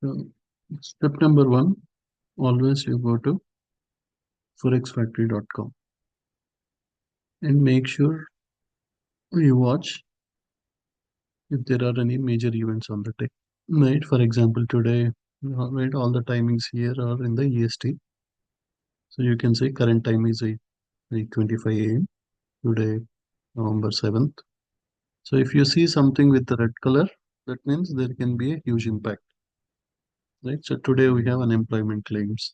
So, step number one, always you go to forexfactory.com and make sure you watch if there are any major events on the day. Right, for example, today, right, all the timings here are in the EST. So you can say current time is 8:25 a.m. today, November 7th. So if you see something with the red color, that means there can be a huge impact. Right. So today we have unemployment claims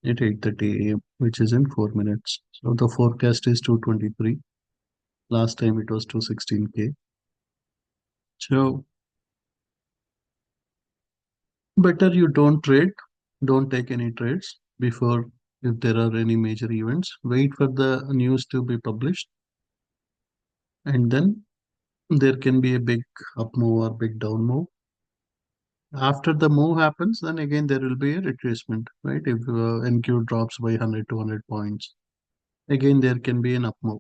at 8:30 a.m., which is in 4 minutes. So the forecast is 223. Last time it was 216K. So better you don't trade, don't take any trades before if there are any major events. Wait for the news to be published, and then there can be a big up move or big down move. After the move happens, then again there will be a retracement, right? If NQ drops by 100 to 100 points, again there can be an up move.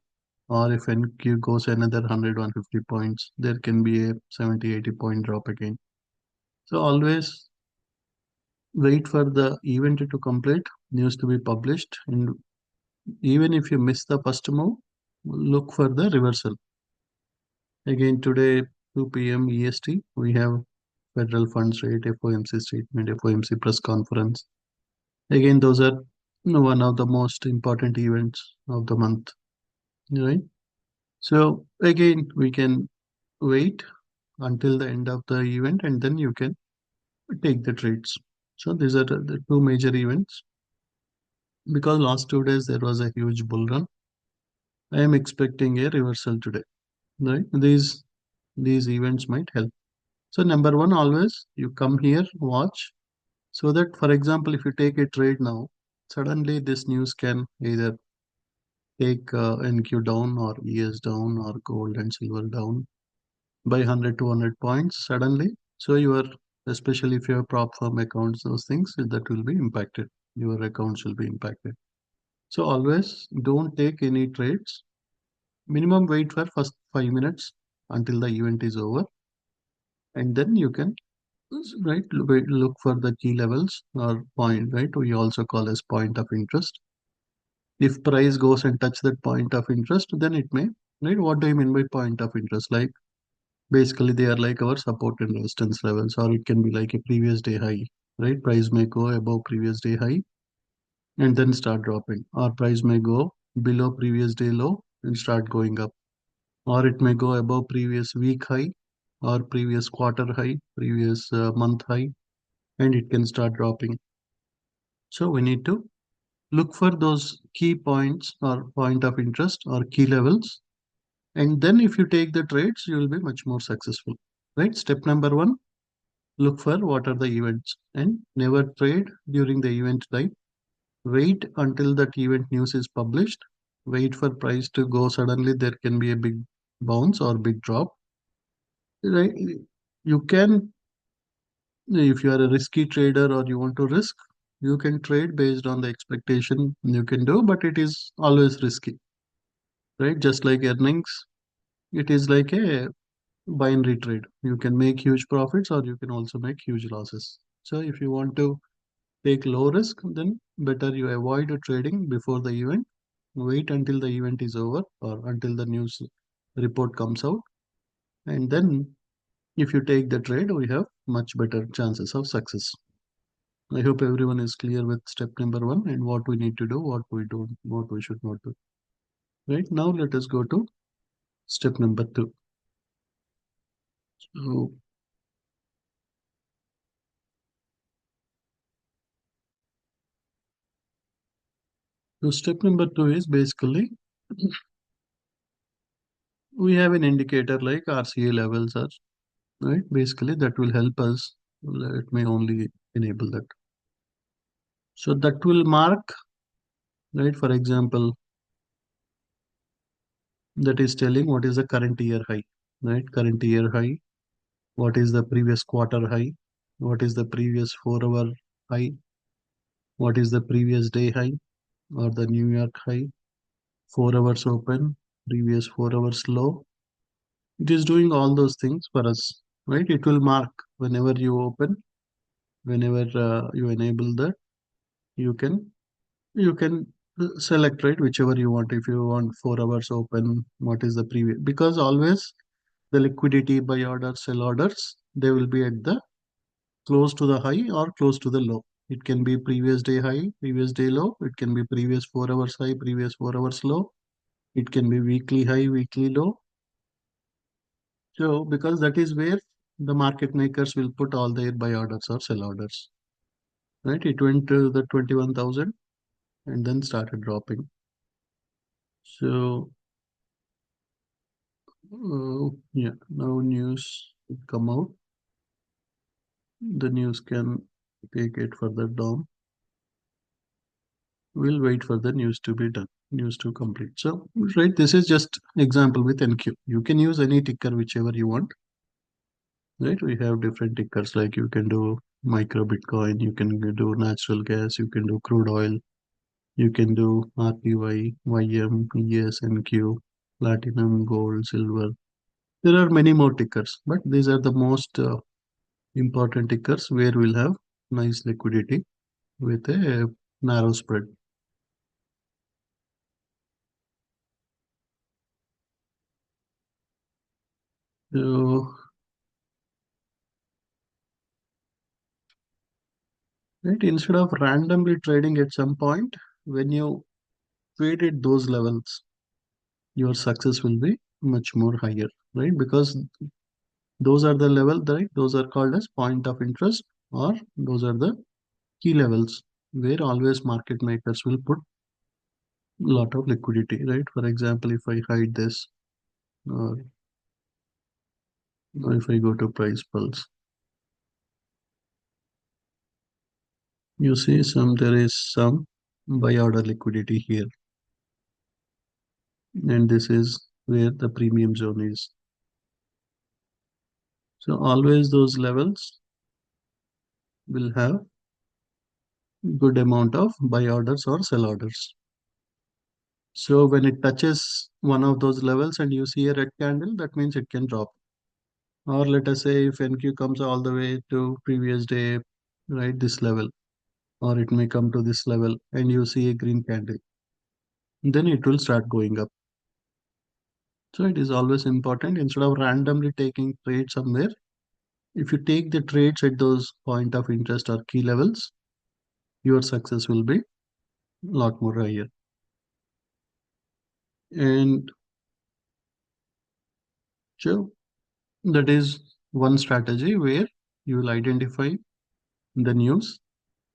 Or if NQ goes another 100, 150 points, there can be a 70, 80 point drop again. So always wait for the event to complete, news to be published, and even if you miss the first move, look for the reversal. Again today, 2 p.m. EST, we have federal funds rate, FOMC statement, FOMC press conference. Again, those are one of the most important events of the month, right? So again, we can wait until the end of the event and then you can take the trades. So these are the two major events. Because last 2 days there was a huge bull run, I am expecting a reversal today. Right? These events might help. So number one, always you come here, watch, so that for example, if you take a trade now, suddenly this news can either take NQ down or ES down or gold and silver down by 100 to 100 points suddenly. So your especially if you have prop firm accounts, those things that will be impacted. Your accounts will be impacted. So always don't take any trades. Minimum wait for first 5 minutes until the event is over, and then you can right look for the key levels or point. Right, we also call as point of interest. If price goes and touch that point of interest, then it may. Right, what do you mean by point of interest? Like basically they are like our support and resistance levels, or it can be like a previous day high. Right, price may go above previous day high and then start dropping, or price may go below previous day low and start going up, or it may go above previous week high or previous quarter high, previous month high, and it can start dropping. So we need to look for those key points or point of interest or key levels. And then if you take the trades, you will be much more successful. Right? Step number one, look for what are the events and never trade during the event time. Wait until that event news is published. Wait for price to go suddenly. There can be a big bounce or big drop. Right? You can, if you are a risky trader or you want to risk, you can trade based on the expectation you can do, but it is always risky, right? Just like earnings, it is like a binary trade. You can make huge profits or you can also make huge losses. So if you want to take low risk, then better you avoid trading before the event. Wait until the event is over or until the news report comes out, and then if you take the trade, we have much better chances of success. I hope everyone is clear with step number one and what we need to do, what we don't, what we should not do. Right now, let us go to step number two. So, step number two is basically we have an indicator like RCA levels are right. Basically, that will help us. Let me only enable that. So that will mark right. For example, that is telling what is the current year high, right? Current year high. What is the previous quarter high? What is the previous 4 hour high? What is the previous day high or the New York high? 4 hours open, previous 4 hours low. It is doing all those things for us, right? It will mark whenever you open. Whenever you enable that, you can you can select, right, whichever you want. If you want 4 hours open, what is the previous, because always the liquidity buy orders, sell orders, they will be at the close to the high or close to the low. It can be previous day high, previous day low. It can be previous 4 hours high, previous 4 hours low. It can be weekly high, weekly low. So because that is where the market makers will put all their buy orders or sell orders. Right? It went to the 21,000 and then started dropping. So yeah, now news will come out. The news can take it further down. We'll wait for the news to be done, news to complete. So, right, this is just example with NQ. You can use any ticker whichever you want. Right, we have different tickers, like you can do micro Bitcoin, you can do natural gas, you can do crude oil, you can do RPY, YM, ES, NQ, platinum, gold, silver. There are many more tickers, but these are the most important tickers where we'll have nice liquidity with a narrow spread. So, right, instead of randomly trading at some point, when you trade at those levels, your success will be much more higher, right? Because those are the level, right? Those are called as point of interest, or those are the key levels where always market makers will put a lot of liquidity, right? For example, if I hide this, or if I go to price pulse, you see there is some buy order liquidity here, and this is where the premium zone is. So always those levels will have good amount of buy orders or sell orders. So when it touches one of those levels and you see a red candle, that means it can drop. Or let us say if NQ comes all the way to previous day, right, this level, or it may come to this level and you see a green candle, then it will start going up. So it is always important, instead of randomly taking trade somewhere, if you take the trades at those point of interest or key levels, your success will be a lot more higher. And so that is one strategy where you will identify the news,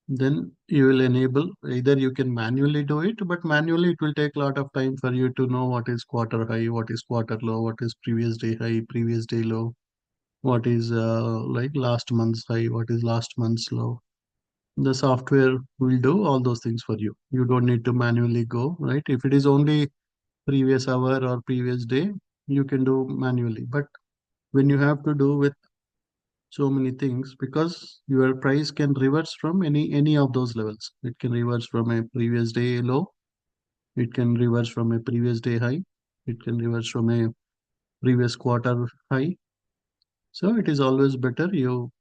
then you will enable, either you can manually do it, but manually it will take a lot of time for you to know what is quarter high, what is quarter low, what is previous day high, previous day low, what is like last month's high, what is last month's low. The software will do all those things for you. You don't need to manually go, right? If it is only previous hour or previous day, you can do manually. But when you have to do with so many things, because your price can reverse from any of those levels. It can reverse from a previous day low, it can reverse from a previous day high, it can reverse from a previous quarter high. So it is always better you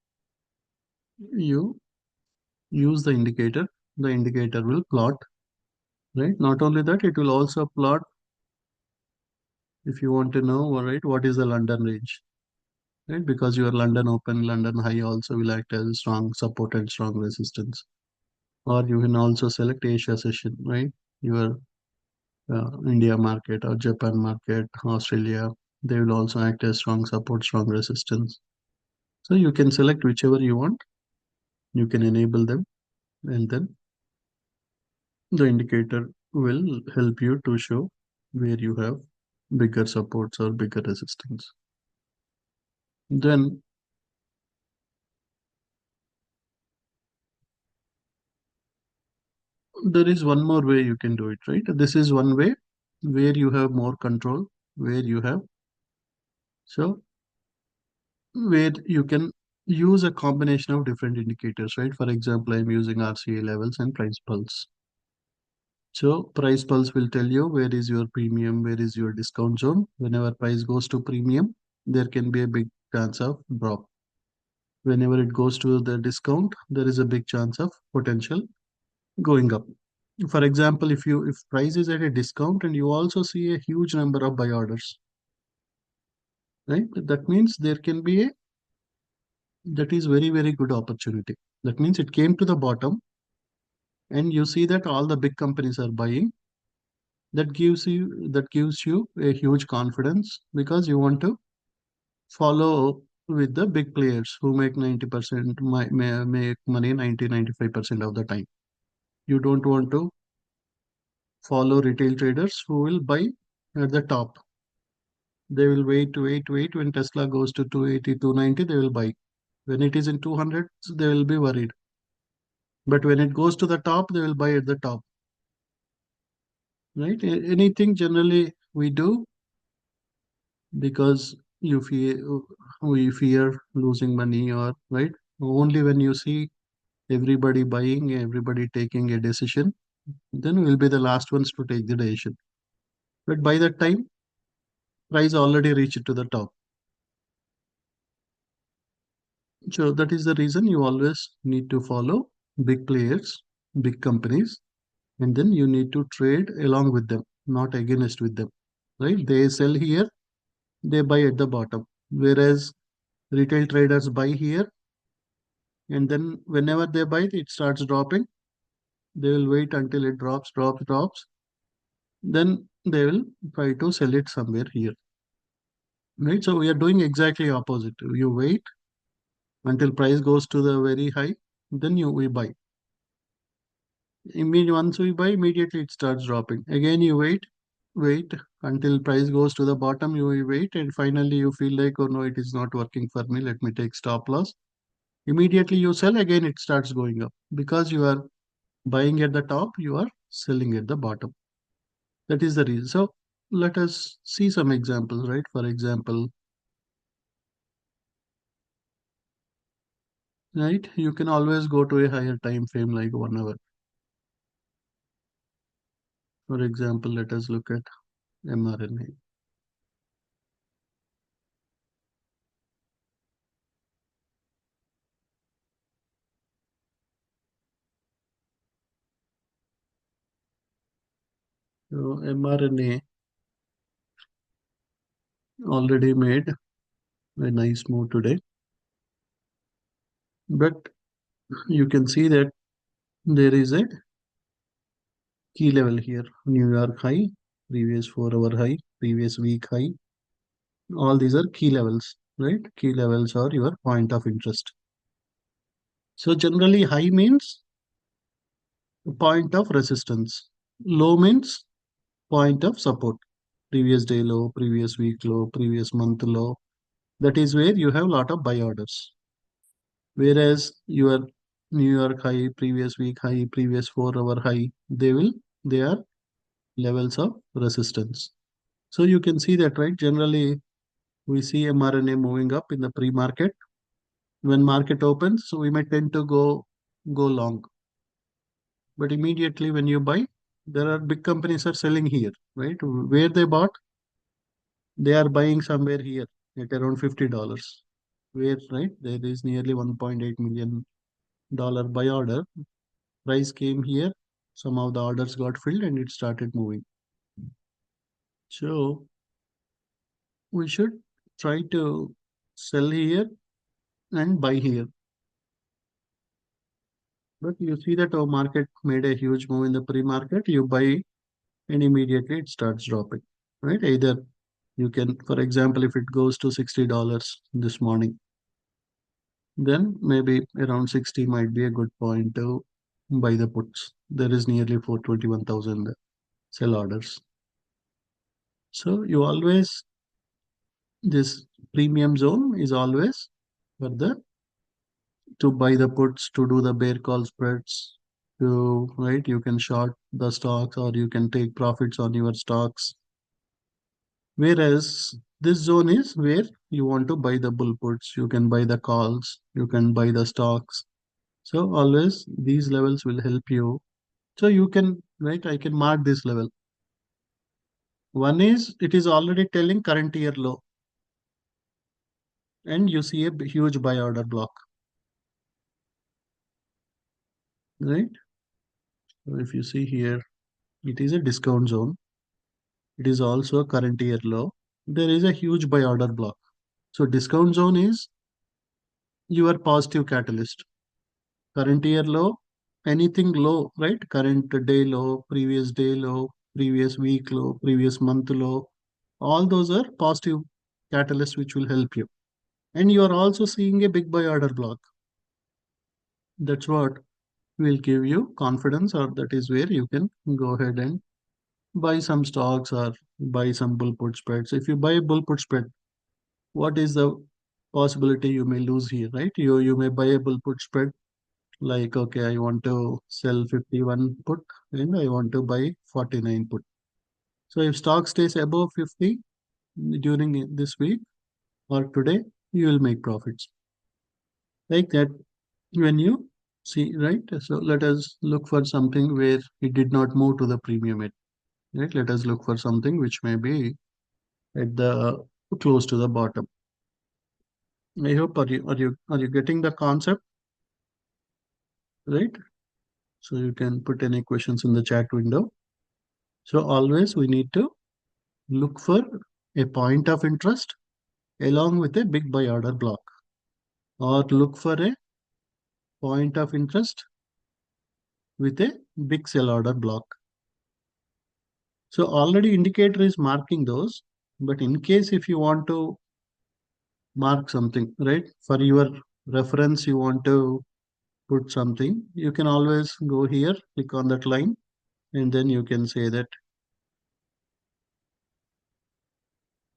use the indicator. The indicator will plot, right? Not only that, it will also plot, if you want to know, all right, what is the London range, right? Because your London open, London high also will act as strong support and strong resistance. Or you can also select Asia session, right? Your India market or Japan market, Australia, they will also act as strong support, strong resistance. So you can select whichever you want, you can enable them, and then the indicator will help you to show where you have bigger supports or bigger resistance. Then there is one more way you can do it, right? This is one way where you have more control, where you have, so where you can use a combination of different indicators, right? For example, I'm using RCA levels and price pulse. So price pulse will tell you where is your premium, where is your discount zone. Whenever price goes to premium, there can be a big chance of drop. Whenever it goes to the discount, there is a big chance of potential going up. For example, if price is at a discount and you also see a huge number of buy orders, right? That means there can be a that is very good opportunity. That means it came to the bottom and you see that all the big companies are buying. That gives you a huge confidence because you want to follow with the big players who make 90% make money 90-95% of the time. You don't want to follow retail traders who will buy at the top. They will wait. When Tesla goes to 280, 290, they will buy. When it is in 200, they will be worried. But when it goes to the top, they will buy at the top, right? Anything generally we do because we fear losing money or right. Only when you see everybody buying, everybody taking a decision, then we'll be the last ones to take the decision. But by that time, price already reached to the top. So that is the reason you always need to follow big players, big companies, and then you need to trade along with them, not against with them. Right? They sell here, they buy at the bottom. Whereas retail traders buy here, and then whenever they buy, it starts dropping. They will wait until it drops. Then they will try to sell it somewhere here. Right? So we are doing exactly opposite. You wait until price goes to the very high, then you we buy. Once we buy, immediately it starts dropping. Again, you wait until price goes to the bottom. You wait, and finally you feel like, oh no, it is not working for me. Let me take stop loss. Immediately you sell. Again, it starts going up because you are buying at the top. You are selling at the bottom. That is the reason. So let us see some examples. Right? For example, right, you can always go to a higher time frame like 1 hour. For example, let us look at mRNA. So mRNA already made a nice move today, but you can see that there is a key level here. New York high, previous 4 hour high, previous week high. All these are key levels, right? Key levels are your point of interest. So generally high means point of resistance. Low means point of support. Previous day low, previous week low, previous month low. That is where you have a lot of buy orders. Whereas your New York high, previous week high, previous 4 hour high, they are levels of resistance. So you can see that, right? Generally, we see mRNA moving up in the pre-market. When market opens, so we may tend to go long. But immediately when you buy, there are big companies are selling here, right? Where they bought, they are buying somewhere here at around $50. Where, right? There is nearly $1.8 million buy order. Price came here. Some of the orders got filled and it started moving. So we should try to sell here and buy here. But you see that our market made a huge move in the pre-market, you buy and immediately it starts dropping, right? Either you can, for example, if it goes to $60 this morning, then maybe around 60 might be a good point to buy the puts. There is nearly 421,000 sell orders. So you always, this premium zone is always for the to buy the puts, to do the bear call spreads, to right, you can short the stocks or you can take profits on your stocks. Whereas this zone is where you want to buy the bull puts, you can buy the calls, you can buy the stocks. So always these levels will help you. So you can, right, I can mark this level. One is it is already telling current year low and you see a huge buy order block. right? So if you see here, it is a discount zone. It is also a current year low. There is a huge buy order block. So discount zone is your positive catalyst. Current year low, anything low, right? Current day low, previous week low, previous month low. All those are positive catalysts which will help you. And you are also seeing a big buy order block. That's what will give you confidence, or that is where you can go ahead and buy some stocks or buy some bull put spreads. If you buy a bull put spread, what is the possibility you may lose here, right? You may buy a bull put spread like, okay, I want to sell 51 put and I want to buy 49 put. So if stock stays above 50 during this week or today, you will make profits. Like that, when you see, right? So let us look for something where it did not move to the premium yet, right? Let us look for something which may be at the close to the bottom. I hope are you getting the concept, right? So you can put any questions in the chat window. So always we need to look for a point of interest along with a big buy order block, or look for a point of interest with a big sell order block. So already indicator is marking those, but in case if you want to mark something, right, for your reference, you want to put something, you can always go here, click on that line, and then you can say that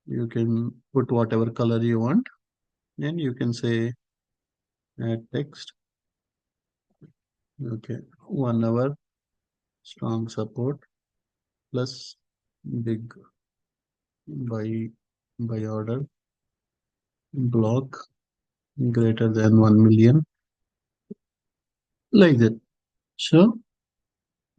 you can put whatever color you want, and you can say add text. Okay, 1 hour strong support plus big buy order block greater than 1 million, like that. So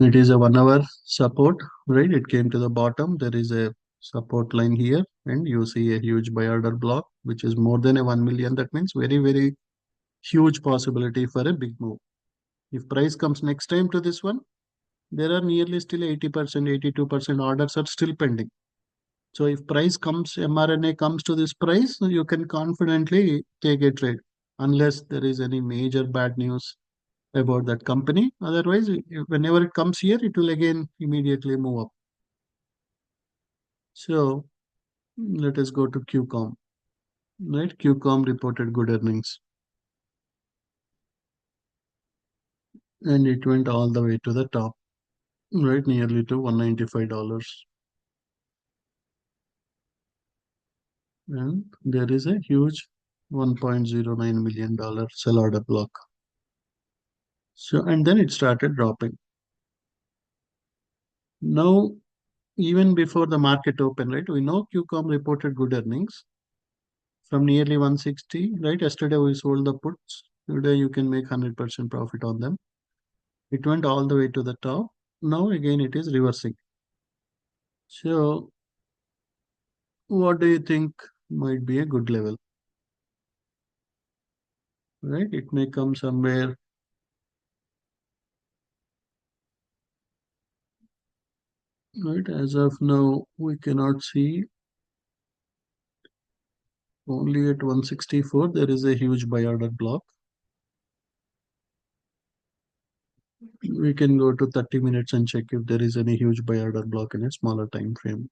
it is a 1 hour support, right? It came to the bottom. There is a support line here, and you see a huge buy order block, which is more than a 1 million. That means very, very huge possibility for a big move. If price comes next time to this one, there are nearly still 80%, 82% orders are still pending. So if price comes, mRNA comes to this price, you can confidently take a trade unless there is any major bad news about that company. Otherwise, whenever it comes here, it will again immediately move up. So let us go to QCOM. Right, QCOM reported good earnings, and it went all the way to the top, right, nearly to $195. And there is a huge $1.09 million sell order block. So, and then it started dropping. Now, even before the market open, right, we know QCOM reported good earnings from nearly 160, right? Yesterday we sold the puts. Today you can make 100% profit on them. It went all the way to the top. Now again it is reversing. So what do you think might be a good level? Right? It may come somewhere. Right? As of now, we cannot see. Only at 164 there is a huge buy order block. We can go to 30 minutes and check if there is any huge buy order block in a smaller time frame.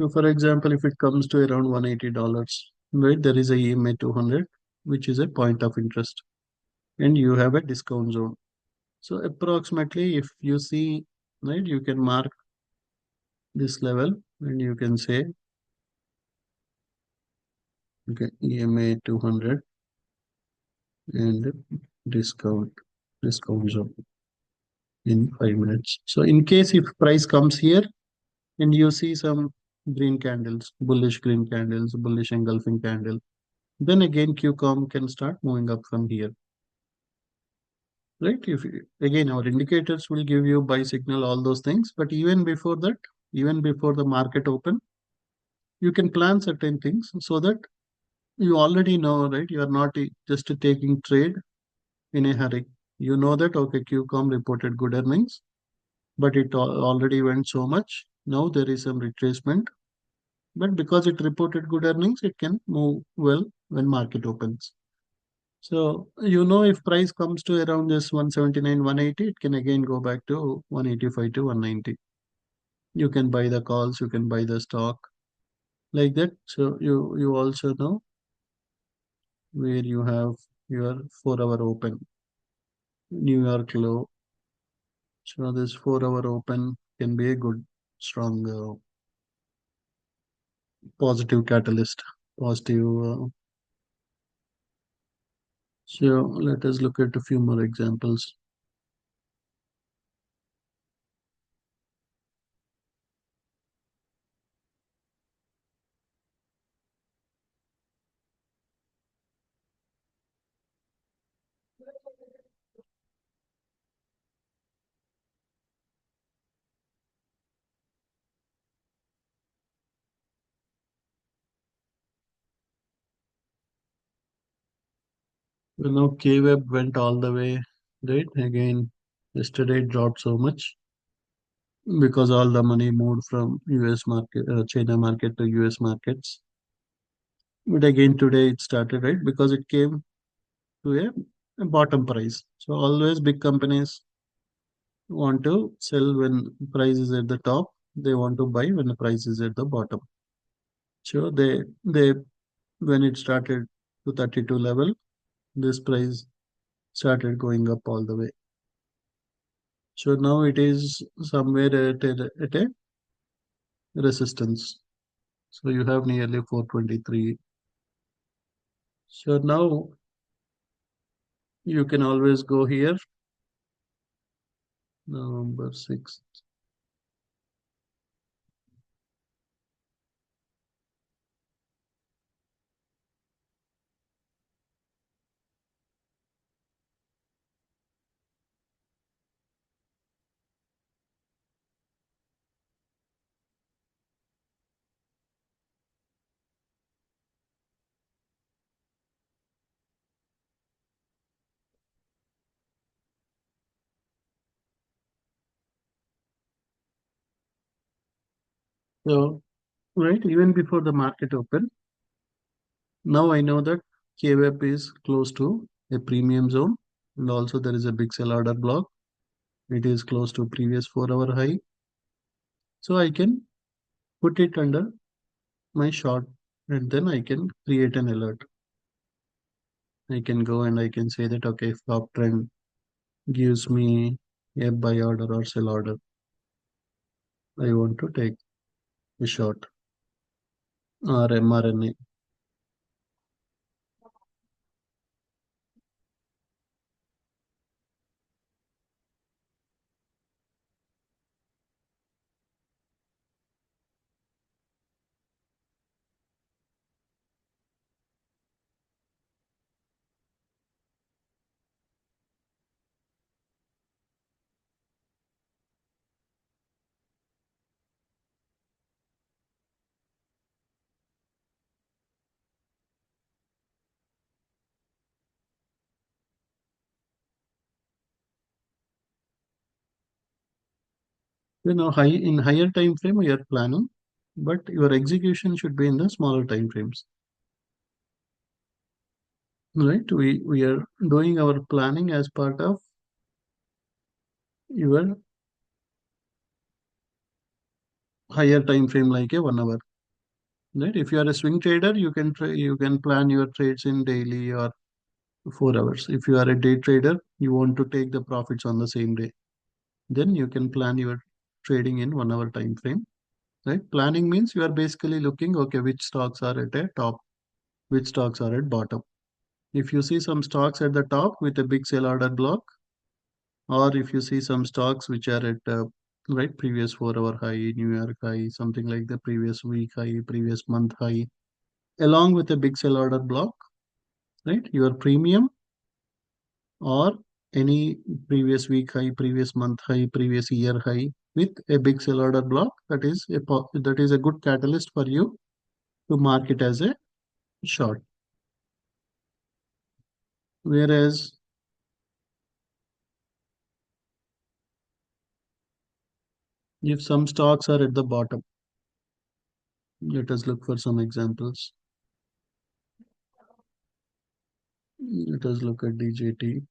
So for example, if it comes to around $180, right, there is a EMA 200, which is a point of interest, and you have a discount zone. So approximately, if you see, right, you can mark this level and you can say Okay, EMA 200 and discount discount zone in 5 minutes. So in case if price comes here and you see some green candles, bullish green candles, bullish engulfing candle, then again QCOM can start moving up from here, right? Again, our indicators will give you buy signal, all those things, but even before that, even before the market open, you can plan certain things so that you already know, right? You are not just taking trade in a hurry. You know that okay, QCOM reported good earnings, but it already went so much. Now there is some retracement, but because it reported good earnings, it can move well when market opens. So you know if price comes to around this 179, 180, it can again go back to 185 to 190. You can buy the calls, you can buy the stock like that. So you also know where you have your 4 hour open, New York low. So this 4 hour open can be a good strong positive catalyst, positive. So let us look at a few more examples. K-Web went all the way, right? Again, yesterday it dropped so much because all the money moved from US market, China market to US markets. But again, today it started, right? Because it came to a bottom price. So always big companies want to sell when price is at the top. They want to buy when the price is at the bottom. So they when it started to 32 level, this price started going up all the way. So now it is somewhere at a resistance. So you have nearly 423. So now you can always go here, November 6th. So, right, even before the market open, now I know that KWEP is close to a premium zone, and also there is a big sell order block. It is close to previous 4 hour high. So I can put it under my short and then I can create an alert. I can go and I can say that okay, if uptrend gives me a buy order or sell order, I want to take a short or mRNA. High in higher time frame you are planning, but your execution should be in the smaller time frames. Right? We are doing our planning as part of your higher time frame like a 1 hour. Right? If you are a swing trader, you can plan your trades in daily or 4 hours. If you are a day trader, you want to take the profits on the same day. Then you can plan your trading in 1 hour time frame. Right? Planning means you are basically looking okay which stocks are at a top which stocks are at bottom. If you see some stocks at the top with a big sell order block, or if you see some stocks which are at right previous 4 hour high, New York high, something like the previous week high, previous month high, along with a big sell order block, right? Your premium or any previous week high, previous month high, previous year high with a big sell order block, that is a good catalyst for you to mark it as a short. Whereas if some stocks are at the bottom, let us look for some examples. Let us look at DJT.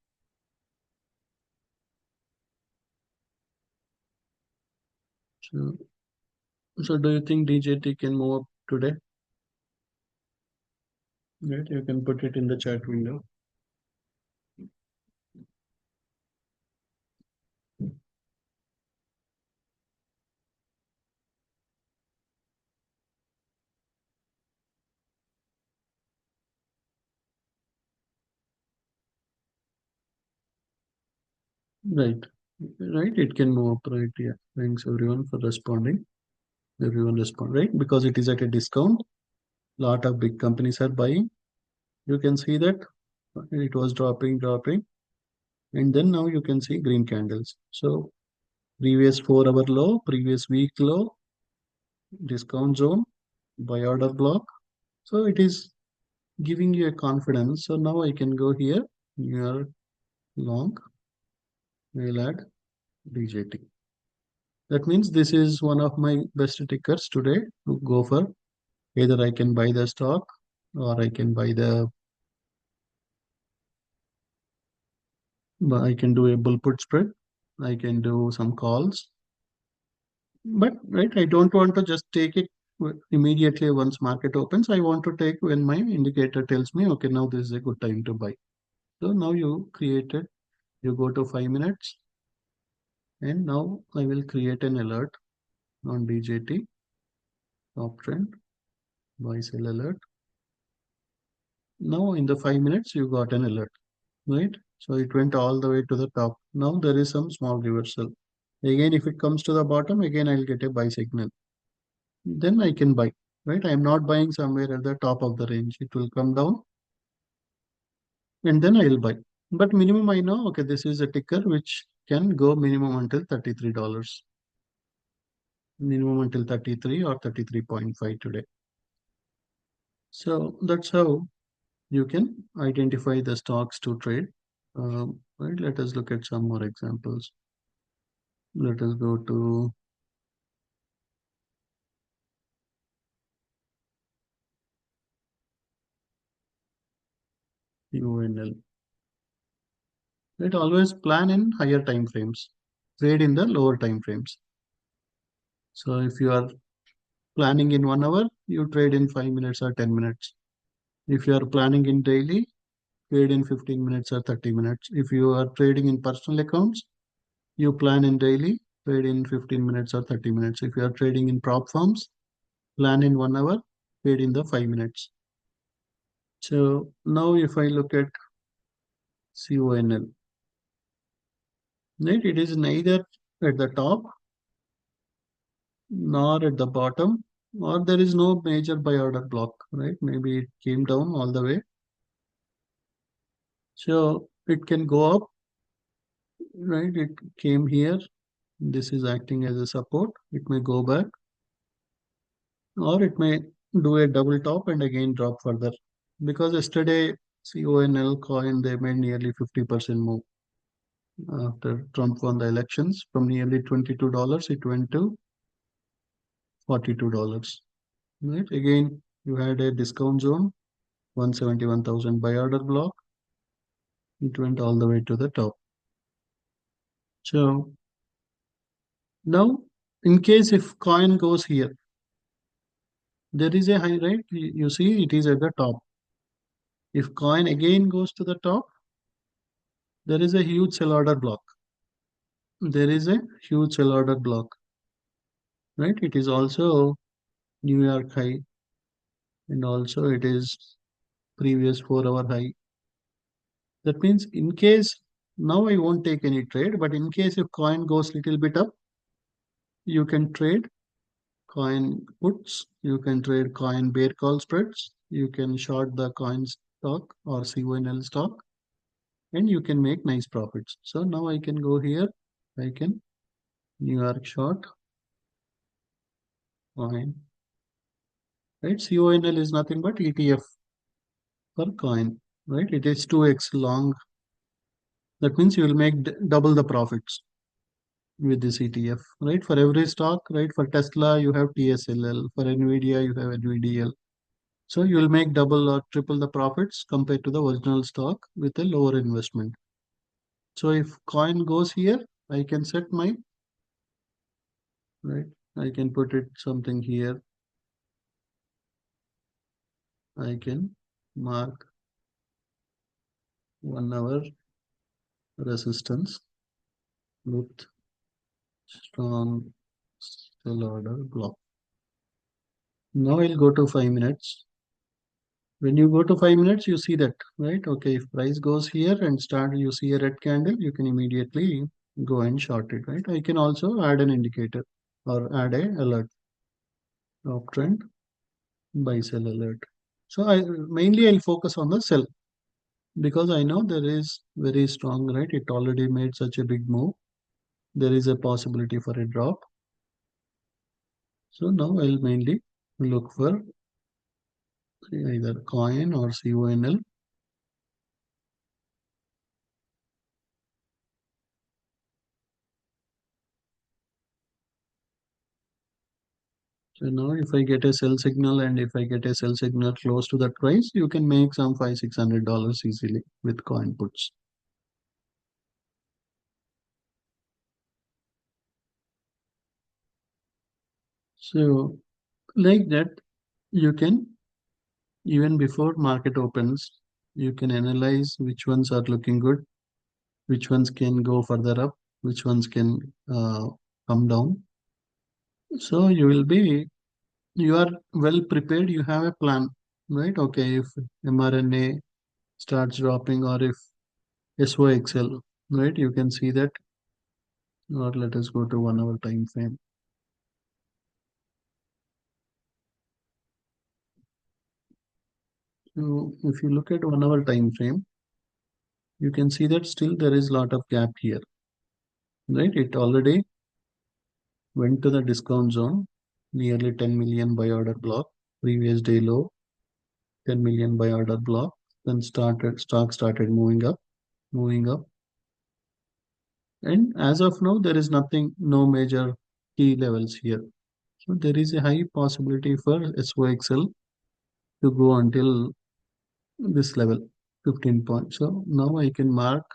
So, so do you think DJT can move up today? Right, you can put it in the chat window. Right, right, it can move up, right? Yeah. Thanks everyone for responding. Everyone respond, right? Because it is at a discount. Lot of big companies are buying. You can see that it was dropping, and then now you can see green candles. So previous 4 hour low, previous week low, discount zone, buy order block. So it is giving you a confidence. So now I can go here. Your long will add DJT. That means this is one of my best tickers today to go for. Either I can buy the stock or I can do a bull put spread. I can do some calls. But right, I don't want to just take it immediately once market opens. I want to take when my indicator tells me, okay, now this is a good time to buy. So now you go to 5 minutes, and now I will create an alert on DJT, top trend, buy sell alert. Now in the 5 minutes, you got an alert, right? So it went all the way to the top. Now there is some small reversal. Again, if it comes to the bottom, again I'll get a buy signal. Then I can buy, right? I'm not buying somewhere at the top of the range. It will come down and then I'll buy. But minimum I know, okay, this is a ticker which can go minimum until $33. Minimum until 33 or 33.5 today. So that's how you can identify the stocks to trade. Right, let us look at some more examples. Let us go to UNL. Right, always plan in higher time frames, trade in the lower time frames. So if you are planning in 1 hour, you trade in 5 minutes or 10 minutes. If you are planning in daily, trade in 15 minutes or 30 minutes. If you are trading in personal accounts, you plan in daily, trade in 15 minutes or 30 minutes. If you are trading in prop firms, plan in 1 hour, trade in the 5 minutes. So now if I look at CONL, right, it is neither at the top nor at the bottom, or there is no major buy order block, right? Maybe it came down all the way. So it can go up, right? It came here. This is acting as a support. It may go back, or it may do a double top and again drop further. Because yesterday, CONL coin, they made nearly 50% move after Trump won the elections. From nearly $22, it went to $42. Right? Again, you had a discount zone, 171,000 buy order block. It went all the way to the top. So now, in case if coin goes here, there is a high, right? You see, it is at the top. If coin again goes to the top, there is a huge sell order block. There is a huge sell order block, right? It is also New York high, and also it is previous 4 hour high. That means in case now I won't take any trade, but in case if coin goes little bit up, you can trade coin puts, you can trade coin bear call spreads, you can short the coin stock or CONL stock, and you can make nice profits. So now I can go here, I can New York short coin, right? CONL is nothing but ETF per coin, right? It is 2x long. That means you will make double the profits with this ETF, right? For every stock, right? For Tesla, you have TSLL. For Nvidia, you have NVDL. So you will make double or triple the profits compared to the original stock with a lower investment. So if coin goes here, I can set my, right? I can put it something here. I can mark 1 hour resistance with strong sell order block. Now I'll go to 5 minutes. When you go to 5 minutes, you see that, right? Okay, if price goes here and start, you see a red candle, you can immediately go and short it, right? I can also add an indicator or add a alert, uptrend, buy sell alert. So I mainly I'll focus on the sell because I know there is very strong, right? It already made such a big move. There is a possibility for a drop. So now I'll mainly look for either coin or CONL. So now if I get a sell signal and if I get a sell signal close to that price, you can make some $500-600 easily with coin puts. So like that, you can even before market opens, you can analyze which ones are looking good, which ones can go further up, which ones can come down. So you are well prepared. You have a plan, right? Okay, if mRNA starts dropping or if SOXL, right? You can see that, or let us go to 1 hour time frame. So if you look at 1 hour time frame, you can see that still there is a lot of gap here, right? It already went to the discount zone, nearly 10 million buy order block, previous day low, 10 million buy order block, then stock started moving up, and as of now there is nothing, no major key levels here. So there is a high possibility for SOXL to go until this level, 15 points. So now I can mark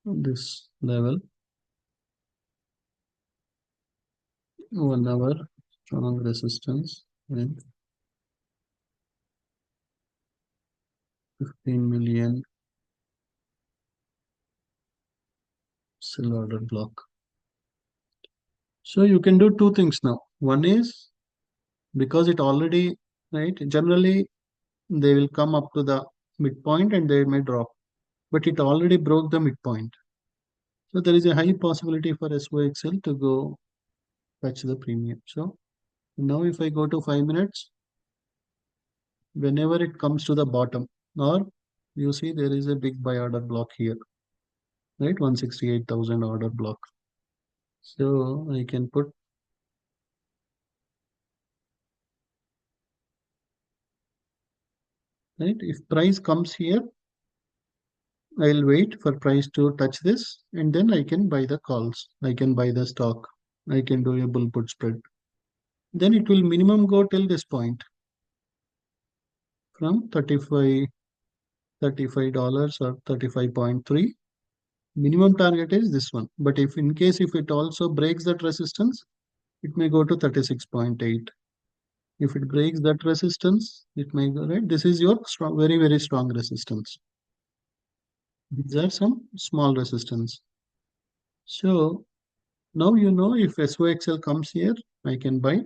this level, 1 hour strong resistance and 15 million sell order block. So you can do two things now. One is because it already, right, generally they will come up to the midpoint and they may drop, but it already broke the midpoint. So there is a high possibility for SOXL to go touch the premium. So now if I go to 5 minutes, whenever it comes to the bottom, or you see there is a big buy order block here, right? 168,000 order block. So I can put, right? If price comes here, I'll wait for price to touch this and then I can buy the calls. I can buy the stock. I can do a bull put spread. Then it will minimum go till this point from 35 dollars or 35.3. Minimum target is this one. But if in case if it also breaks that resistance, it may go to 36.8. If it breaks that resistance, it may go right. This is your strong, very, very strong resistance. These are some small resistance. So now you know if SOXL comes here, I can buy.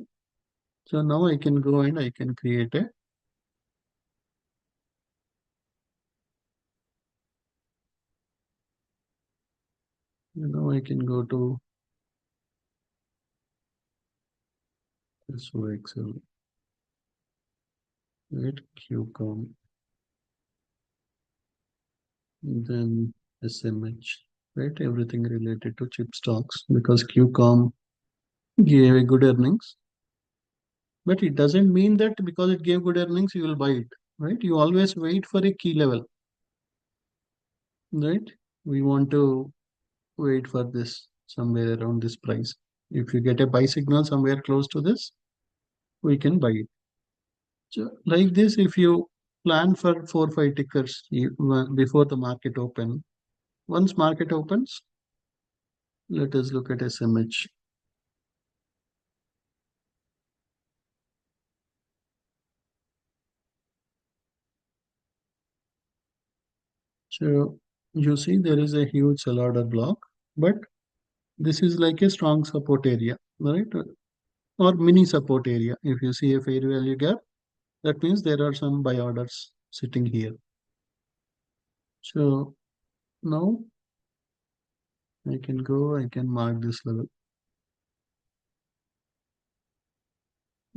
So now I can go and I can create a, now I can go to so Excel, right? QCOM, then SMH, right? Everything related to chip stocks because QCOM gave a good earnings, but it doesn't mean that because it gave good earnings, you will buy it, right? You always wait for a key level, right? We want to wait for this somewhere around this price. If you get a buy signal somewhere close to this, we can buy it. So like this, if you plan for 4 5 tickers before the market open, once market opens, let us look at SMH. So you see there is a huge sell order block, but this is like a strong support area, right? Or mini support area. If you see a fair value gap, that means there are some buy orders sitting here. So now I can go, I can mark this level,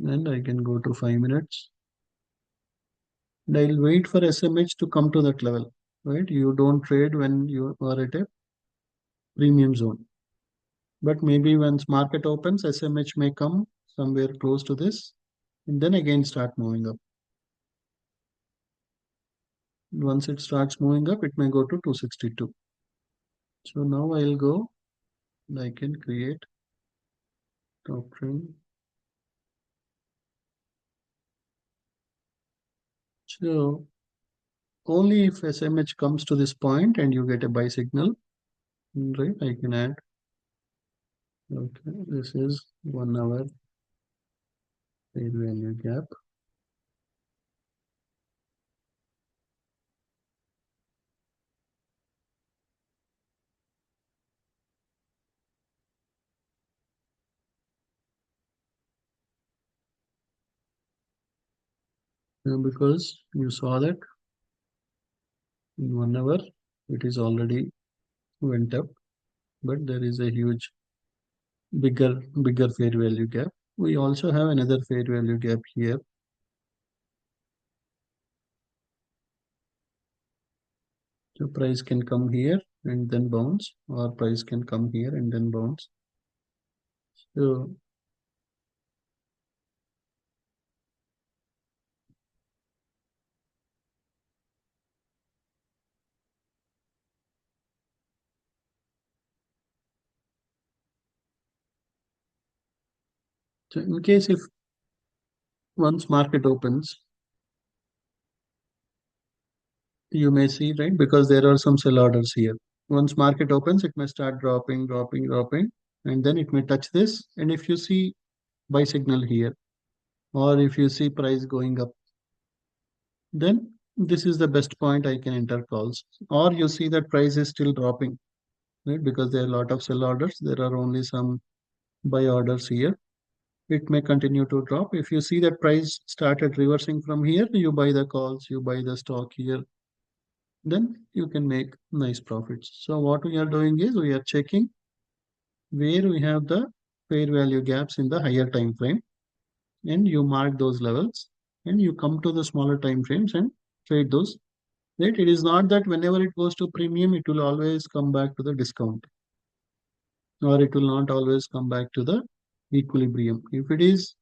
and I can go to 5 minutes, and I'll wait for SMH to come to that level, right? You don't trade when you are at a premium zone, but maybe once market opens, SMH may come somewhere close to this, and then again start moving up. Once it starts moving up, it may go to 262. So now I'll go, and I can create top trend. So only if SMH comes to this point and you get a buy signal, right? I can add. Okay, this is 1 hour fair value gap. Because you saw that in 1 hour it is already went up, but there is a huge bigger fair value gap. We also have another fair value gap here. So price can come here and then bounce, or price can come here and then bounce. So, so in case if once market opens, you may see, right, because there are some sell orders here. Once market opens, it may start dropping, and then it may touch this. And if you see buy signal here, or if you see price going up, then this is the best point I can enter calls. Or you see that price is still dropping, right? Because there are a lot of sell orders. There are only some buy orders here. It may continue to drop. If you see that price started reversing from here, you buy the calls, you buy the stock here, then you can make nice profits. So what we are doing is we are checking where we have the fair value gaps in the higher time frame, and you mark those levels, and you come to the smaller time frames and trade those. Right? It is not that whenever it goes to premium, it will always come back to the discount, or it will not always come back to the equilibrium. If it is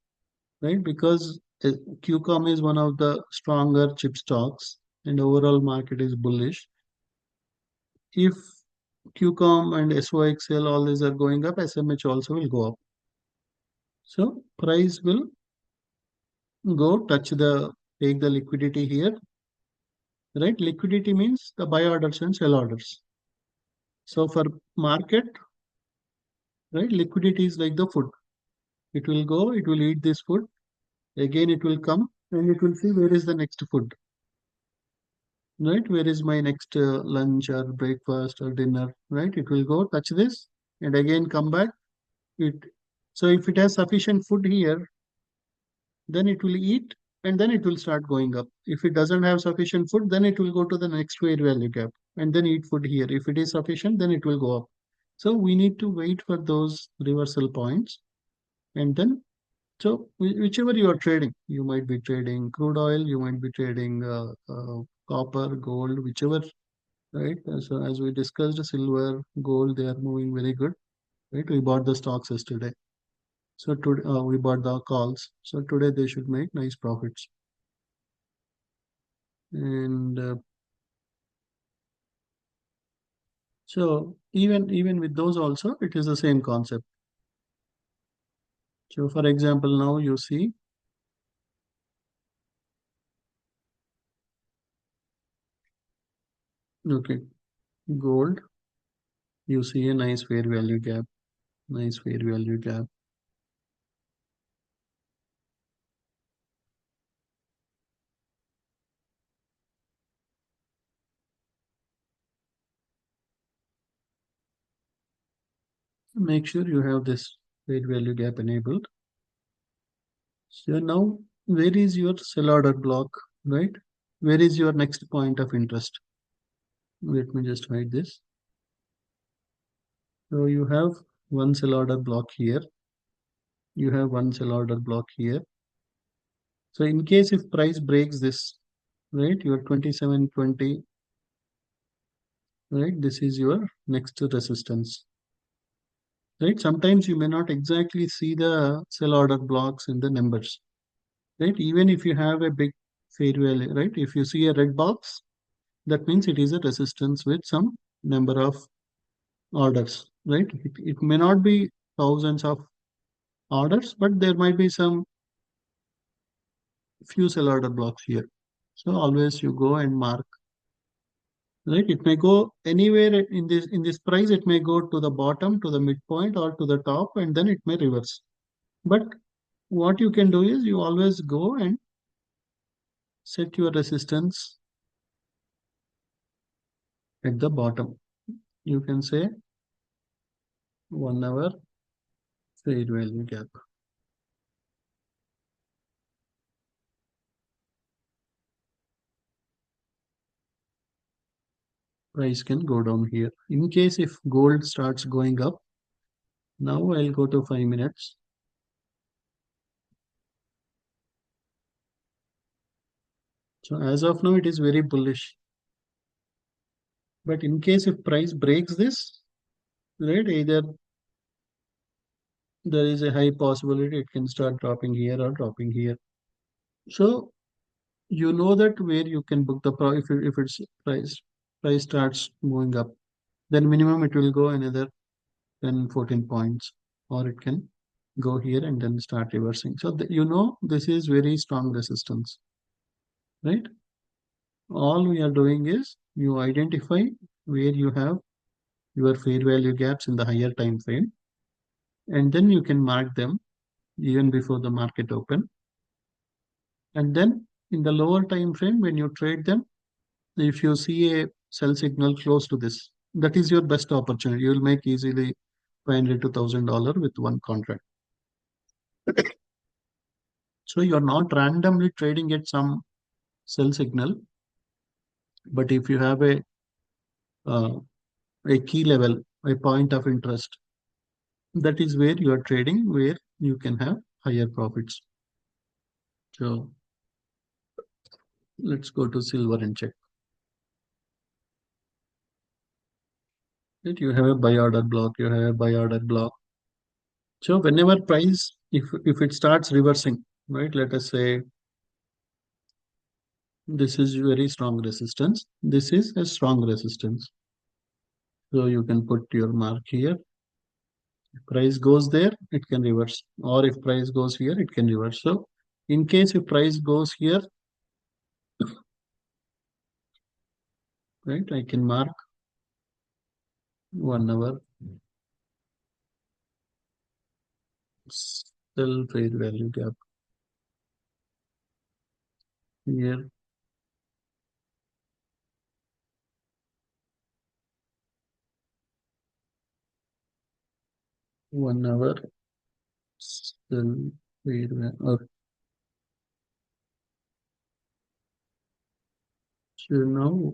right, because QCOM is one of the stronger chip stocks, and overall market is bullish. If QCOM and SOXL all these are going up, SMH also will go up. So price will go touch the take the liquidity here, right? Liquidity means the buy orders and sell orders. So for market, right, liquidity is like the food. It will go, it will eat this food, again it will come, and it will see where is the next food, right? Where is my next lunch or breakfast or dinner, right? It will go touch this and again come back. It so if it has sufficient food here, then it will eat, and then it will start going up. If it doesn't have sufficient food, then it will go to the next fair value gap and then eat food here. If it is sufficient, then it will go up. So we need to wait for those reversal points, and then so whichever you are trading, you might be trading crude oil, you might be trading copper, gold, whichever, right? So as we discussed, silver, gold, they are moving very good, right? We bought the stocks yesterday. So today we bought the calls. So today they should make nice profits. And so even with those also, it is the same concept. So for example, now you see, okay, gold, you see a nice fair value gap, nice fair value gap. Make sure you have this fair value gap enabled. So now, where is your sell order block, right? Where is your next point of interest? Let me just hide this. So you have one sell order block here. You have one sell order block here. So in case if price breaks this, right, your 2720, right, this is your next resistance, right? Sometimes you may not exactly see the sell order blocks in the numbers, right? Even if you have a big fair value, right? If you see a red box, that means it is a resistance with some number of orders, right? It may not be thousands of orders, but there might be some few sell order blocks here. So always you go and mark, right? It may go anywhere in this price. It may go to the bottom, to the midpoint, or to the top, and then it may reverse. But what you can do is you always go and set your resistance at the bottom. You can say 1 hour fair value gap. Price can go down here. In case if gold starts going up, now I'll go to 5 minutes. So as of now, it is very bullish. But in case if price breaks this, right, either there is a high possibility it can start dropping here or dropping here. So you know that where you can book the if it's price starts moving up, then minimum it will go another 10 14 points, or it can go here and then start reversing. So you know this is very strong resistance, right? All we are doing is you identify where you have your fair value gaps in the higher time frame, and then you can mark them even before the market open. And then in the lower time frame, when you trade them, if you see a sell signal close to this, that is your best opportunity. You will make easily 500 to $1,000 with one contract. So you're not randomly trading at some sell signal, but if you have uh, a key level, a point of interest, that is where you are trading, where you can have higher profits. So let's go to silver and check. Right? You have a buy order block, you have a buy order block. So whenever price, if it starts reversing, right? Let us say this is very strong resistance. This is a strong resistance. So you can put your mark here. If price goes there, it can reverse. Or if price goes here, it can reverse. So in case if price goes here, right, I can mark 1 hour sell fair value gap here. 1 hour sell fair value. So now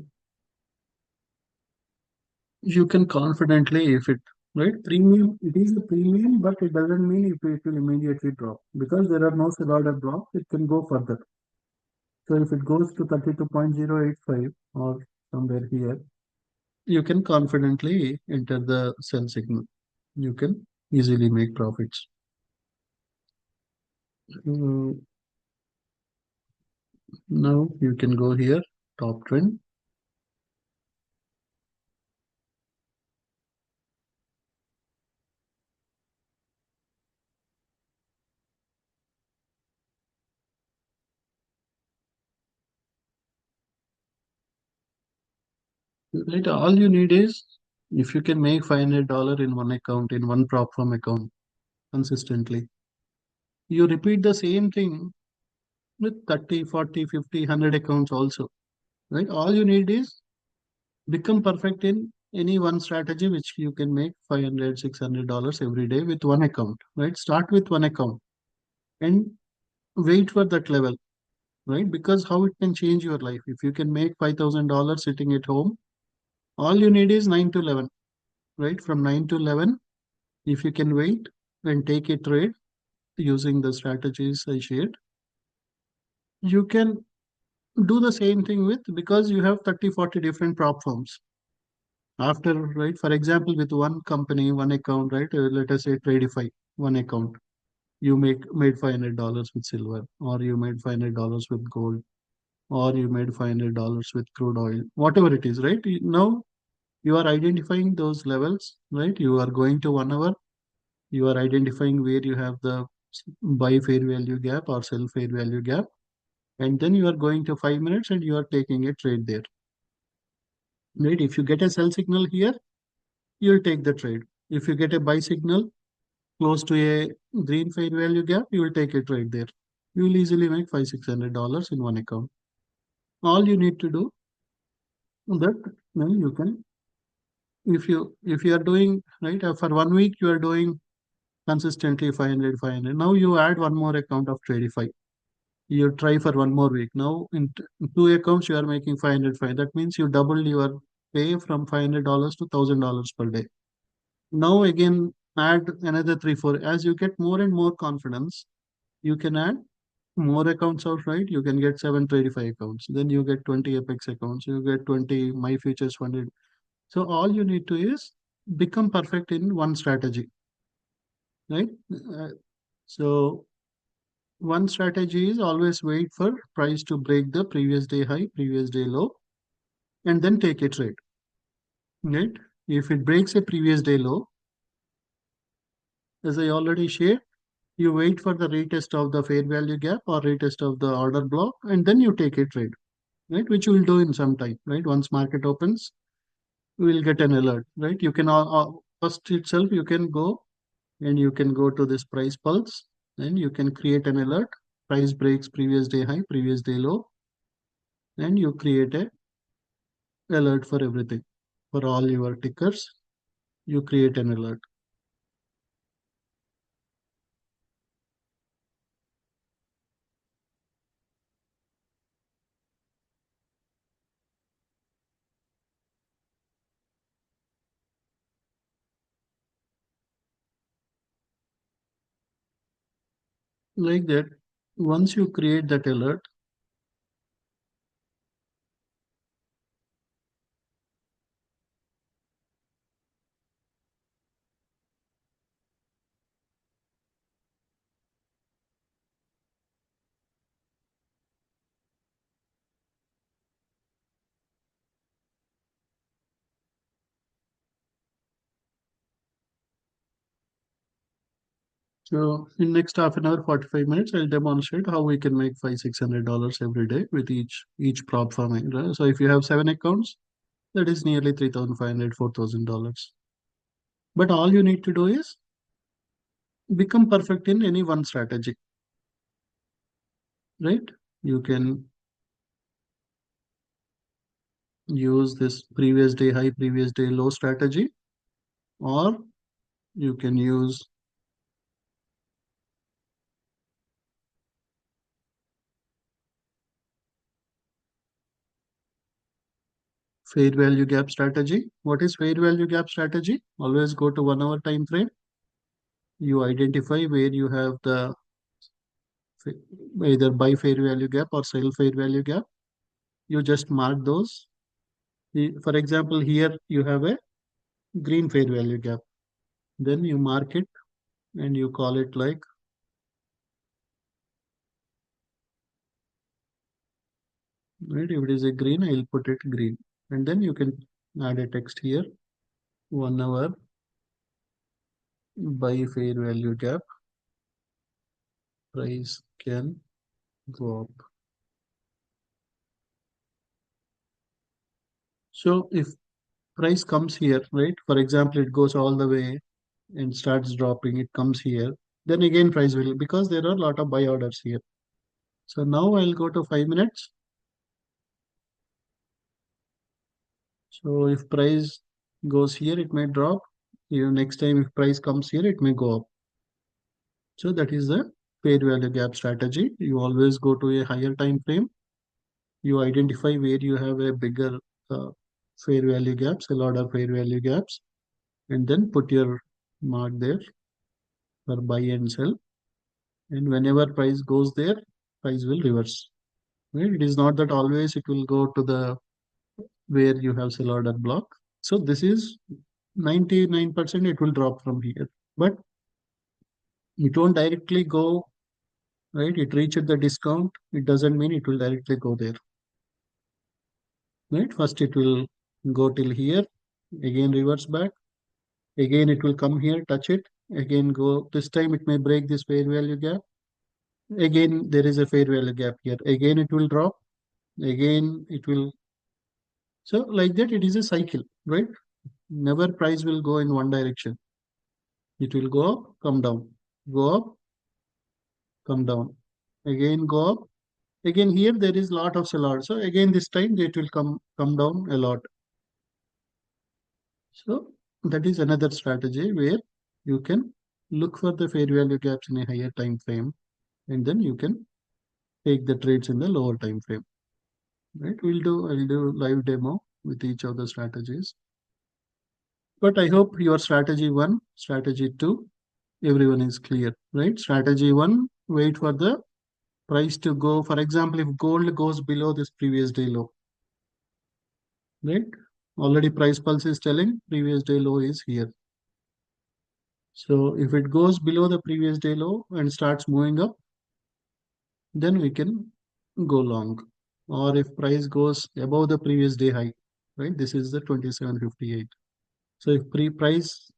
you can confidently, if it, right, premium, it is a premium, but it doesn't mean it will immediately drop because there are no sell order blocks. It can go further. So if it goes to 32.085 or somewhere here, you can confidently enter the sell signal. You can easily make profits. Mm, Now you can go here, top trend. Right, all you need is if you can make $500 in one account, in one prop firm account consistently, you repeat the same thing with 30, 40, 50, 100 accounts also. Right, all you need is become perfect in any one strategy which you can make 500, $600 every day with one account. Right, start with one account and wait for that level. Right, because how it can change your life. If you can make $5,000 sitting at home, all you need is 9 to 11. Right, from 9 to 11, if you can wait and take a trade using the strategies I shared, you can do the same thing with, because you have 30, 40 different prop firms. After, right, for example, with one company, one account, right, let us say Tradify, one account, you made $500 with silver, or you made $500 with gold, or you made $500 with crude oil, whatever it is, right? Now you are identifying those levels, right? You are going to 1 hour, you are identifying where you have the buy fair value gap or sell fair value gap, and then you are going to 5 minutes and you are taking a trade there. Right? If you get a sell signal here, you'll take the trade. If you get a buy signal close to a green fair value gap, you will take a trade there. You will easily make $500-600 in one account. All you need to do that, then you can, if you are doing right, for 1 week you are doing consistently 500, 500. Now you add one more account of Tradify. You try for 1 more week. Now in two accounts you are making 500, 5. That means you double your pay from $500 to $1,000 per day. Now again add another three, four. As you get more and more confidence, you can add more accounts out, right? You can get 735 accounts. Then you get 20 Apex accounts. You get 20 My Futures funded. So all you need to is become perfect in one strategy, right? So one strategy is always wait for price to break the previous day high, previous day low, and then take a trade, right? If it breaks a previous day low, as I already shared, you wait for the retest of the fair value gap or retest of the order block, and then you take a trade, right? Which you will do in some time, right? Once market opens, you will get an alert, right? You can first itself, you can go and you can go to this price pulse, and you can create an alert. Price breaks previous day high, previous day low, and you create a alert for everything. For all your tickers, you create an alert. Like that, once you create that alert, so in next half an hour, 45 minutes, I'll demonstrate how we can make $500-600 every day with each prop farming. Right? So if you have 7 accounts, that is nearly 3,500, $4,000. But all you need to do is become perfect in any one strategy, right? You can use this previous day high, previous day low strategy, or you can use Fair value gap strategy. What is fair value gap strategy? Always go to 1 hour time frame. You identify where you have the either buy fair value gap or sell fair value gap. You just mark those. For example, here you have a green fair value gap. Then you mark it and you call it like, right? If it is a green, I'll put it green. And then you can add a text here. 1 hour buy fair value gap. Price can go up. So if price comes here, right? For example, it goes all the way and starts dropping, it comes here. Then again price will, because there are a lot of buy orders here. So now I'll go to 5 minutes. So if price goes here, it may drop. Next time if price comes here, it may go up. So that is the fair value gap strategy. You always go to a higher time frame. You identify where you have a bigger uh, fair value gaps, a lot of fair value gaps, and then put your mark there for buy and sell. And whenever price goes there, price will reverse. Right? It is not that always it will go to the where you have sell order block. So this is 99% it will drop from here. But it won't directly go, right? It reached the discount. It doesn't mean it will directly go there. Right? First it will go till here, again reverse back. Again it will come here, touch it. Again go, this time it may break this fair value gap. Again there is a fair value gap here. Again it will drop. Again it will, so like that it is a cycle, right? Never price will go in one direction. It will go up, come down, go up, come down, again go up. Again here there is lot of seller. So again this time it will come down a lot. So that is another strategy where you can look for the fair value gaps in a higher time frame, and then you can take the trades in the lower time frame. Right? I'll do live demo with each of the strategies. But I hope your strategy one, strategy two, everyone is clear, right? Strategy one, wait for the price to go. For example, if gold goes below this previous day low, right? Already price pulse is telling previous day low is here. So if it goes below the previous day low and starts moving up, then we can go long. Or if price goes above the previous day high, right? This is the 2758. So if pre-price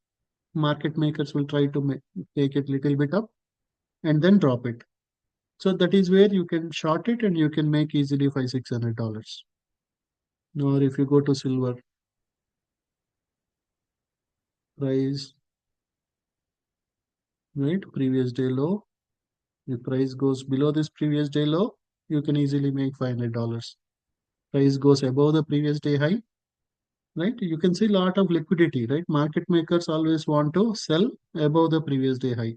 market makers will try to take it little bit up and then drop it. So that is where you can short it and you can make easily $500-600. Or if you go to silver, price, right? Previous day low. If price goes below this previous day low, you can easily make $500. Price goes above the previous day high, right? You can see a lot of liquidity, right? Market makers always want to sell above the previous day high.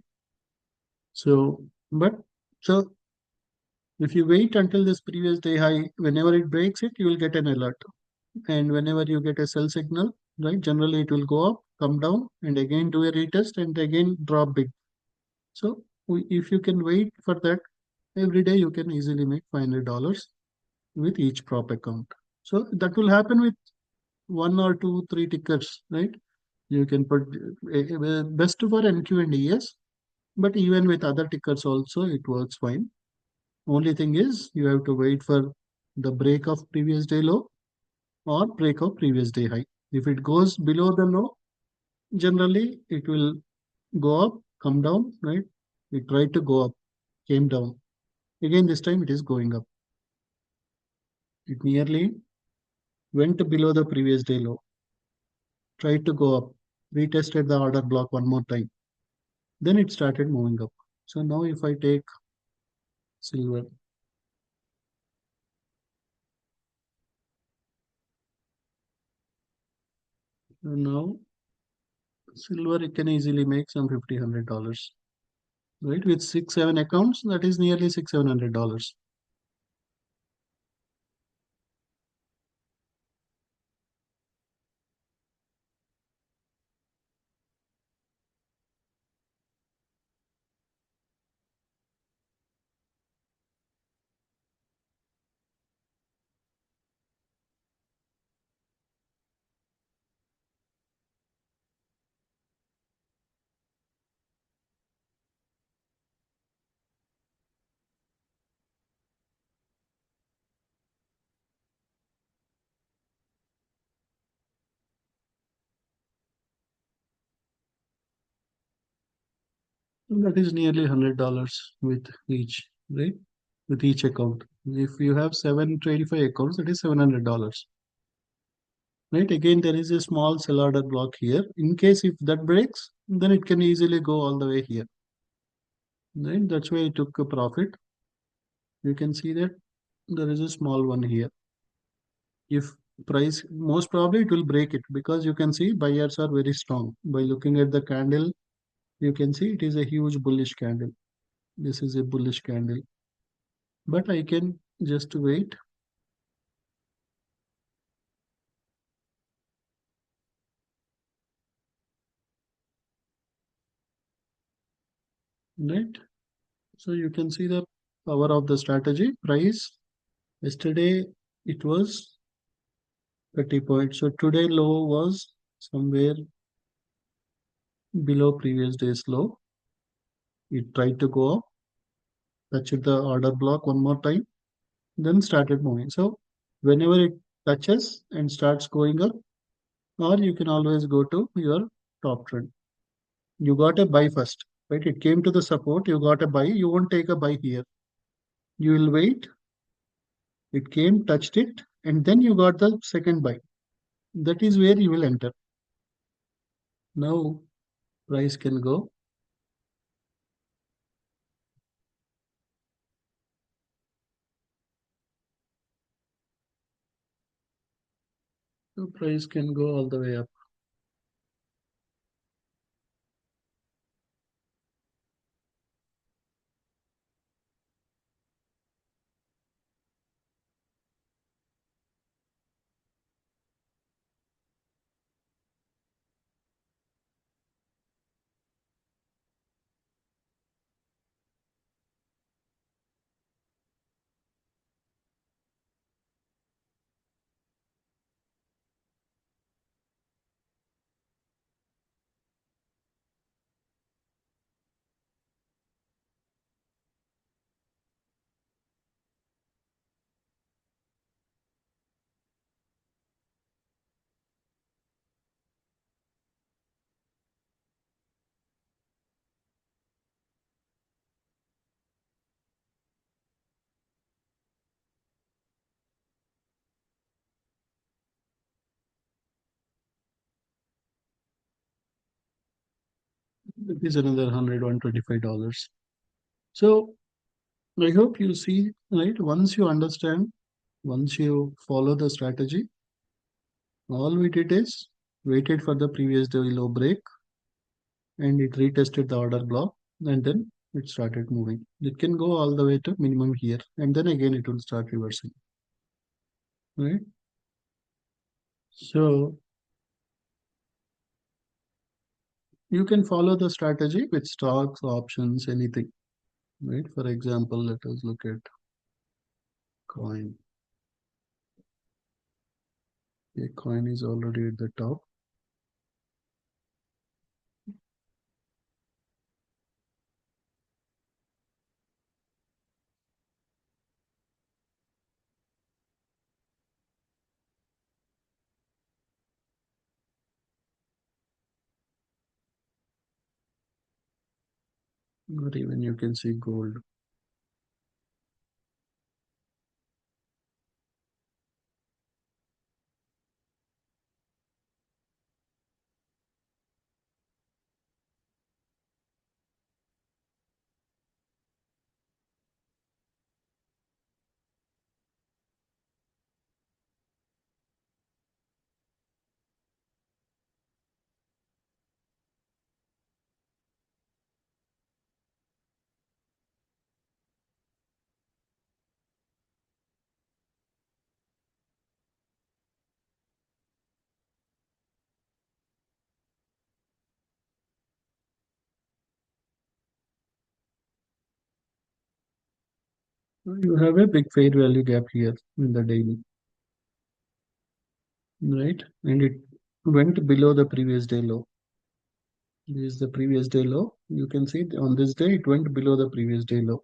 So, but so if you wait until this previous day high, whenever it breaks it, you will get an alert. And whenever you get a sell signal, right, generally it will go up, come down, and again do a retest and again drop big. So if you can wait for that, every day you can easily make $500 with each prop account. So that will happen with one or two, three tickers, right? You can put best for NQ and ES, but even with other tickers also it works fine. Only thing is you have to wait for the break of previous day low or break of previous day high. If it goes below the low, generally it will go up, come down, right? It tried to go up, came down. Again, this time it is going up. It nearly went below the previous day low, tried to go up, retested the order block one more time. Then it started moving up. So now if I take silver, now silver it can easily make some $50-100, right? With 6-7 accounts, that is nearly $600-700. That is nearly $100 with each, right? With each account. If you have 725 accounts, that is $700. Right? Again, there is a small sell order block here. In case if that breaks, then it can easily go all the way here. Right? That's why I took a profit. You can see that there is a small one here. If price, most probably it will break it because you can see buyers are very strong. By looking at the candle, you can see it is a huge bullish candle. This is a bullish candle. But I can just wait. Right? So you can see the power of the strategy. Price yesterday it was 30 points. So today low was somewhere below previous day's low. It tried to go up, touched the order block one more time, then started moving. So whenever it touches and starts going up, or you can always go to your top trend. You got a buy first, right? It came to the support, you got a buy. You won't take a buy here. You will wait. It came, touched it, and then you got the second buy. That is where you will enter. Now price can go. So price can go all the way up. It is another 100, $125. So I hope you see, right? Once you understand, once you follow the strategy, all we did is waited for the previous day low break and it retested the order block and then it started moving. It can go all the way to minimum here and then again it will start reversing, right? So you can follow the strategy with stocks, options, anything, right? For example, let us look at coin. A coin is already at the top. Or even you can see gold. You have a big fair value gap here in the daily, right? And it went below the previous day low. This is the previous day low. You can see on this day it went below the previous day low.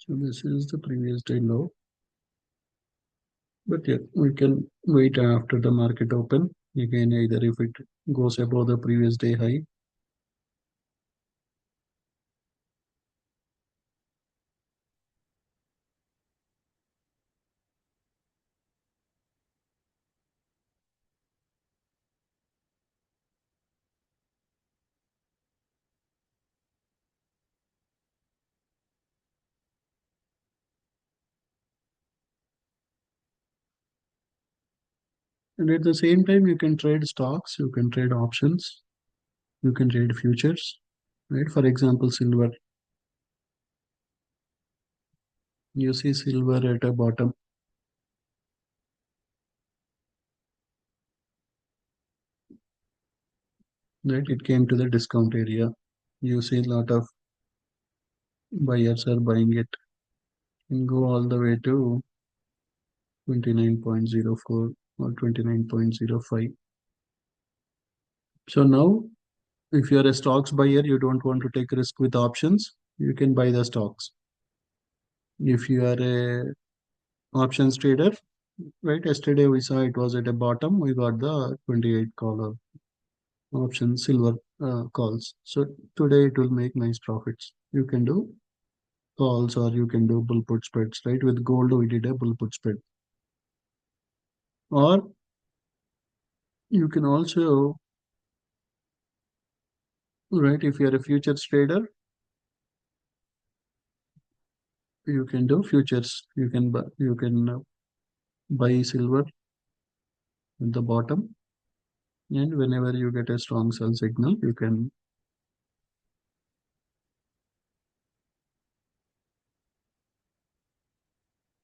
So this is the previous day low. But yeah, we can wait after the market open. Again, either if it goes above the previous day high. And at the same time, you can trade stocks, you can trade options, you can trade futures, right? For example, silver. You see silver at a bottom, right? It came to the discount area. You see a lot of buyers are buying it and go all the way to 29.04 or 29.05. So now, if you're a stocks buyer, you don't want to take risk with options, you can buy the stocks. If you are a options trader, right? Yesterday we saw it was at a bottom. We got the 28 collar option silver calls. So today it will make nice profits. You can do calls or you can do bull put spreads, right? With gold we did a bull put spread. Or you can also, right? If you are a futures trader, you can do futures. You can buy silver at the bottom, and whenever you get a strong sell signal, you can.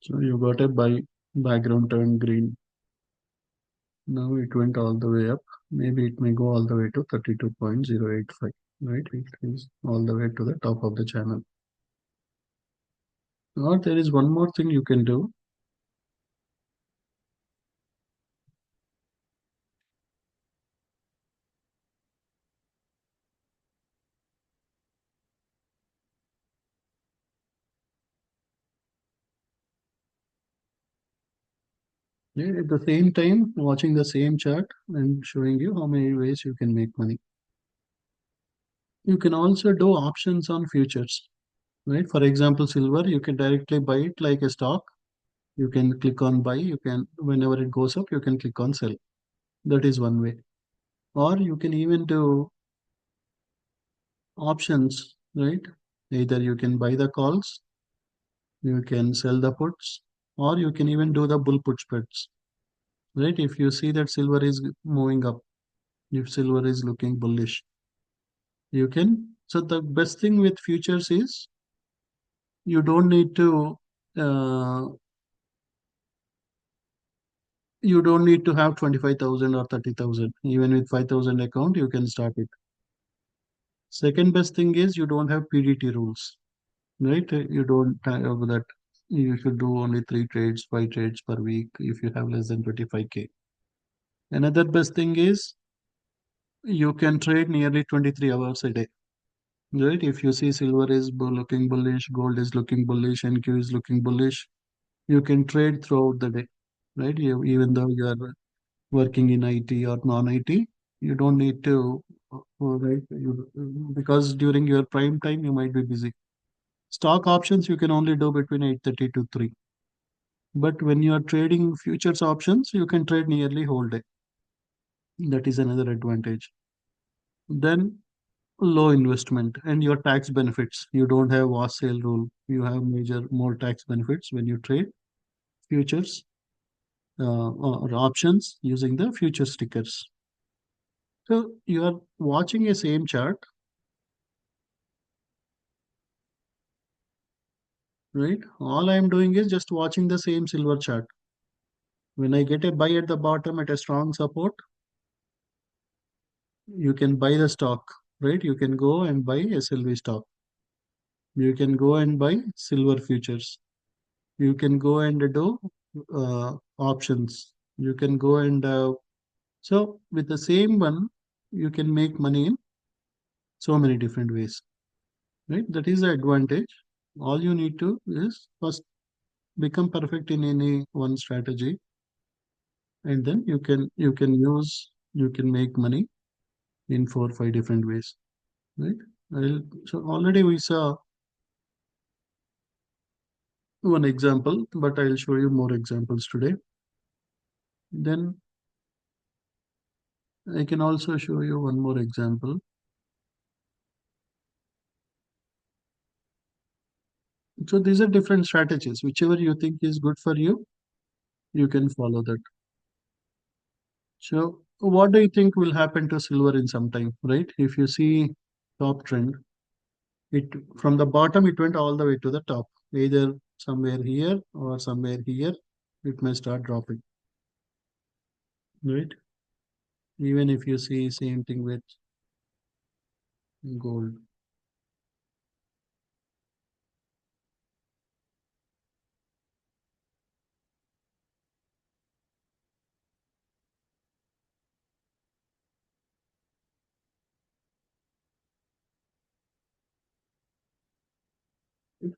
So you got a buy background turned green. Now it went all the way up. Maybe it may go all the way to 32.085. Right? It is all the way to the top of the channel. Or there is one more thing you can do. Yeah, at the same time, watching the same chart and showing you how many ways you can make money. You can also do options on futures. Right? For example, silver, you can directly buy it like a stock. You can click on buy. You can, whenever it goes up, you can click on sell. That is one way. Or you can even do options, right? Either you can buy the calls, you can sell the puts, or you can even do the bull put spreads, right? If you see that silver is moving up, if silver is looking bullish, you can. So the best thing with futures is you don't need to uh, you don't need to have 25,000 or 30,000. Even with 5,000 account, you can start it. Second best thing is you don't have PDT rules, right? You don't have that. You should do only 3 trades, 5 trades per week if you have less than 25K. Another best thing is you can trade nearly 23 hours a day, right? If you see silver is looking bullish, gold is looking bullish, NQ is looking bullish, you can trade throughout the day, right? Even though you are working in IT or non-IT, you don't need to, right? Because during your prime time, you might be busy. Stock options you can only do between 8:30 to 3. But when you are trading futures options, you can trade nearly whole day. That is another advantage. Then low investment and your tax benefits. You don't have was sale rule. You have major more tax benefits when you trade futures or options using the future stickers. So you are watching a same chart, right? All I am doing is just watching the same silver chart. When I get a buy at the bottom at a strong support, you can buy the stock, right? You can go and buy SLV stock. You can go and buy silver futures. You can go and do options. You can go and so with the same one, you can make money in so many different ways, right? That is the advantage. All you need to is first become perfect in any one strategy, and then you can make money in 4 5 different ways, right? So already we saw one example, but I'll show you more examples today. Then I can also show you one more example. So these are different strategies. Whichever you think is good for you, you can follow that. So what do you think will happen to silver in some time, right? If you see top trend, it from the bottom it went all the way to the top, either somewhere here or somewhere here. It may start dropping, right? Even if you see same thing with gold.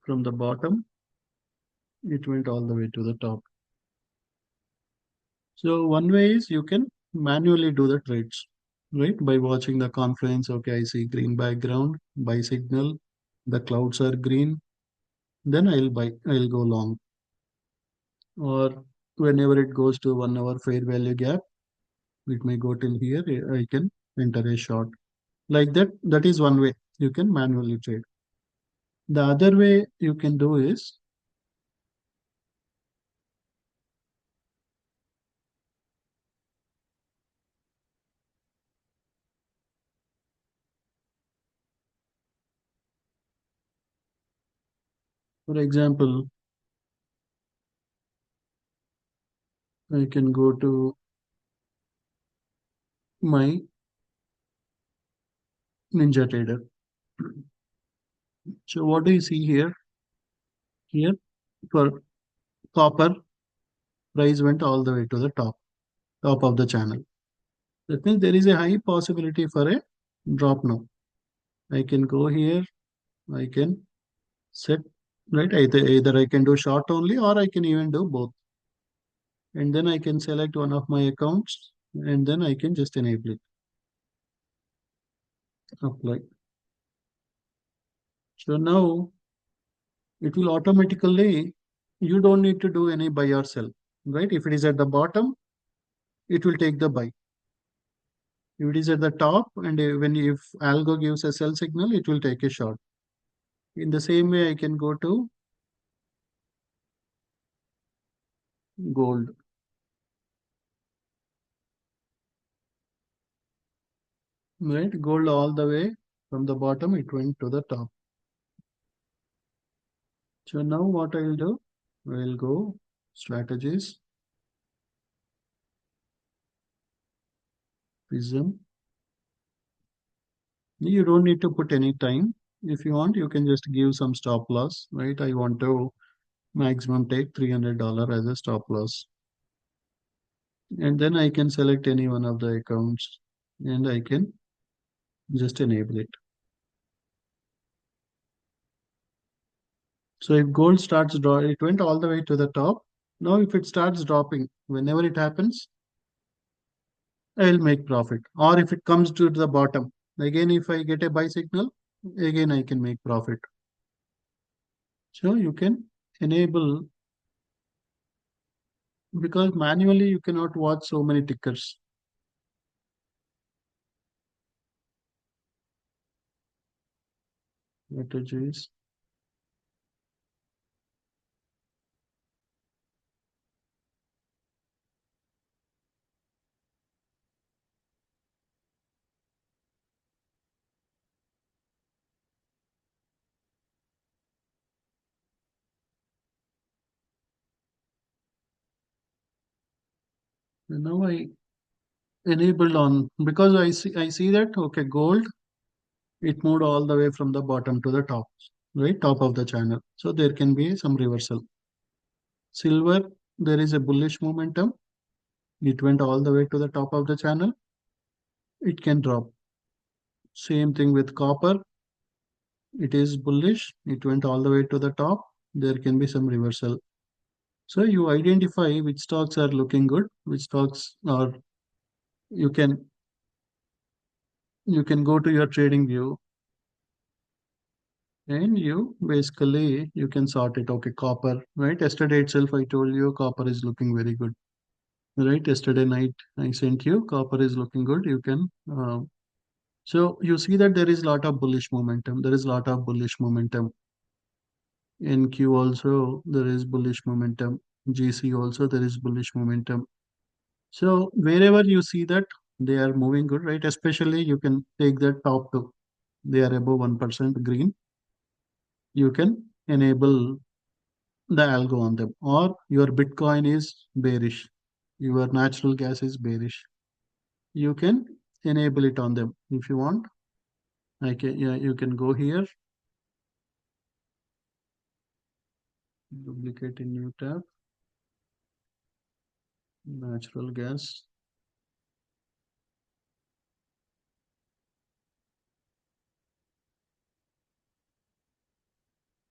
From the bottom, it went all the way to the top. So one way is you can manually do the trades, right? By watching the confluence. Okay, I see green background, buy signal, the clouds are green, then I'll buy, I'll go long. Or whenever it goes to 1 hour fair value gap, it may go till here, I can enter a short. Like that, that is one way you can manually trade. The other way you can do is, for example, I can go to my Ninja Trader. So what do you see here? Here for copper, price went all the way to the top of the channel. That means there is a high possibility for a drop now. I can go here, I can set, right? Either I can do short only or I can even do both. And then I can select one of my accounts and then I can just enable it, apply. So now it will automatically, you don't need to do any buy or sell, right? If it is at the bottom, it will take the buy. If it is at the top, and when if algo gives a sell signal, it will take a short. In the same way, I can go to gold, right? Gold all the way from the bottom, it went to the top. So now what I will do, I will go strategies, prism. You don't need to put any time. If you want, you can just give some stop loss, right? I want to maximum take $300 as a stop loss. And then I can select any one of the accounts and I can just enable it. So if gold starts it went all the way to the top. Now if it starts dropping, whenever it happens, I'll make profit. Or if it comes to the bottom, again if I get a buy signal, again I can make profit. So you can enable, because manually you cannot watch so many tickers. Strategies. And now I enabled on, because I see that okay, gold, it moved all the way from the bottom to the top, right? Top of the channel. So there can be some reversal. Silver, there is a bullish momentum. It went all the way to the top of the channel. It can drop. Same thing with copper. it is bullish, it went all the way to the top, there can be some reversal. So you identify which stocks are looking good, which stocks are, you can you can go to your trading view and you basically you can sort it. Okay, copper, right? Yesterday itself I told you copper is looking very good. Right, yesterday night I sent you copper is looking good. You can so you see that there is lot of bullish momentum. There is lot of bullish momentum in Q also. There is bullish momentum. GC also there is bullish momentum. So wherever you see that they are moving good, right? Especially you can take the top two. They are above 1% green. You can enable the algo on them. Or your Bitcoin is bearish. Your natural gas is bearish. You can enable it on them if you want. I can, yeah, you can go here, duplicate in new tab, natural gas.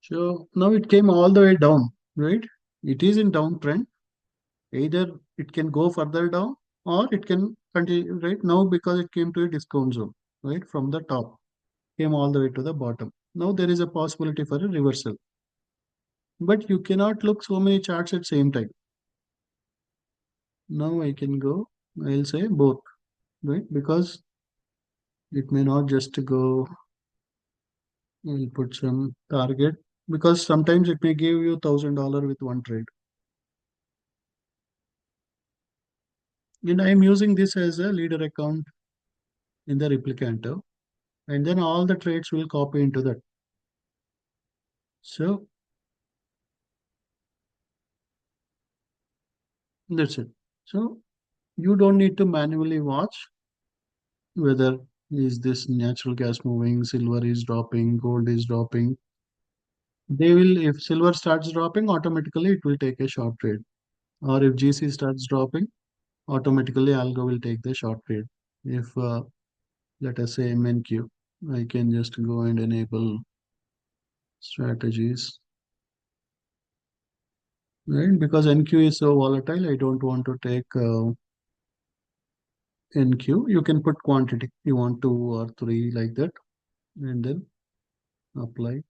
So now it came all the way down, right? It is in downtrend. Either it can go further down or it can continue right now because it came to a discount zone, right? From the top, came all the way to the bottom. Now there is a possibility for a reversal, but you cannot look so many charts at same time. Now I can go, I'll say both, right? Because it may not just go, I'll put some target because sometimes it may give you $1,000 with one trade. And I'm using this as a leader account in the replicanto, and then all the trades will copy into that. So that's it. So you don't need to manually watch whether is this natural gas moving, silver is dropping, gold is dropping. They will, if silver starts dropping, automatically it will take a short trade. Or if GC starts dropping, automatically algo will take the short trade. If let us say MNQ, I can just go and enable strategies, right? Because NQ is so volatile, I don't want to take NQ. You can put quantity. You want two or three like that, and then apply.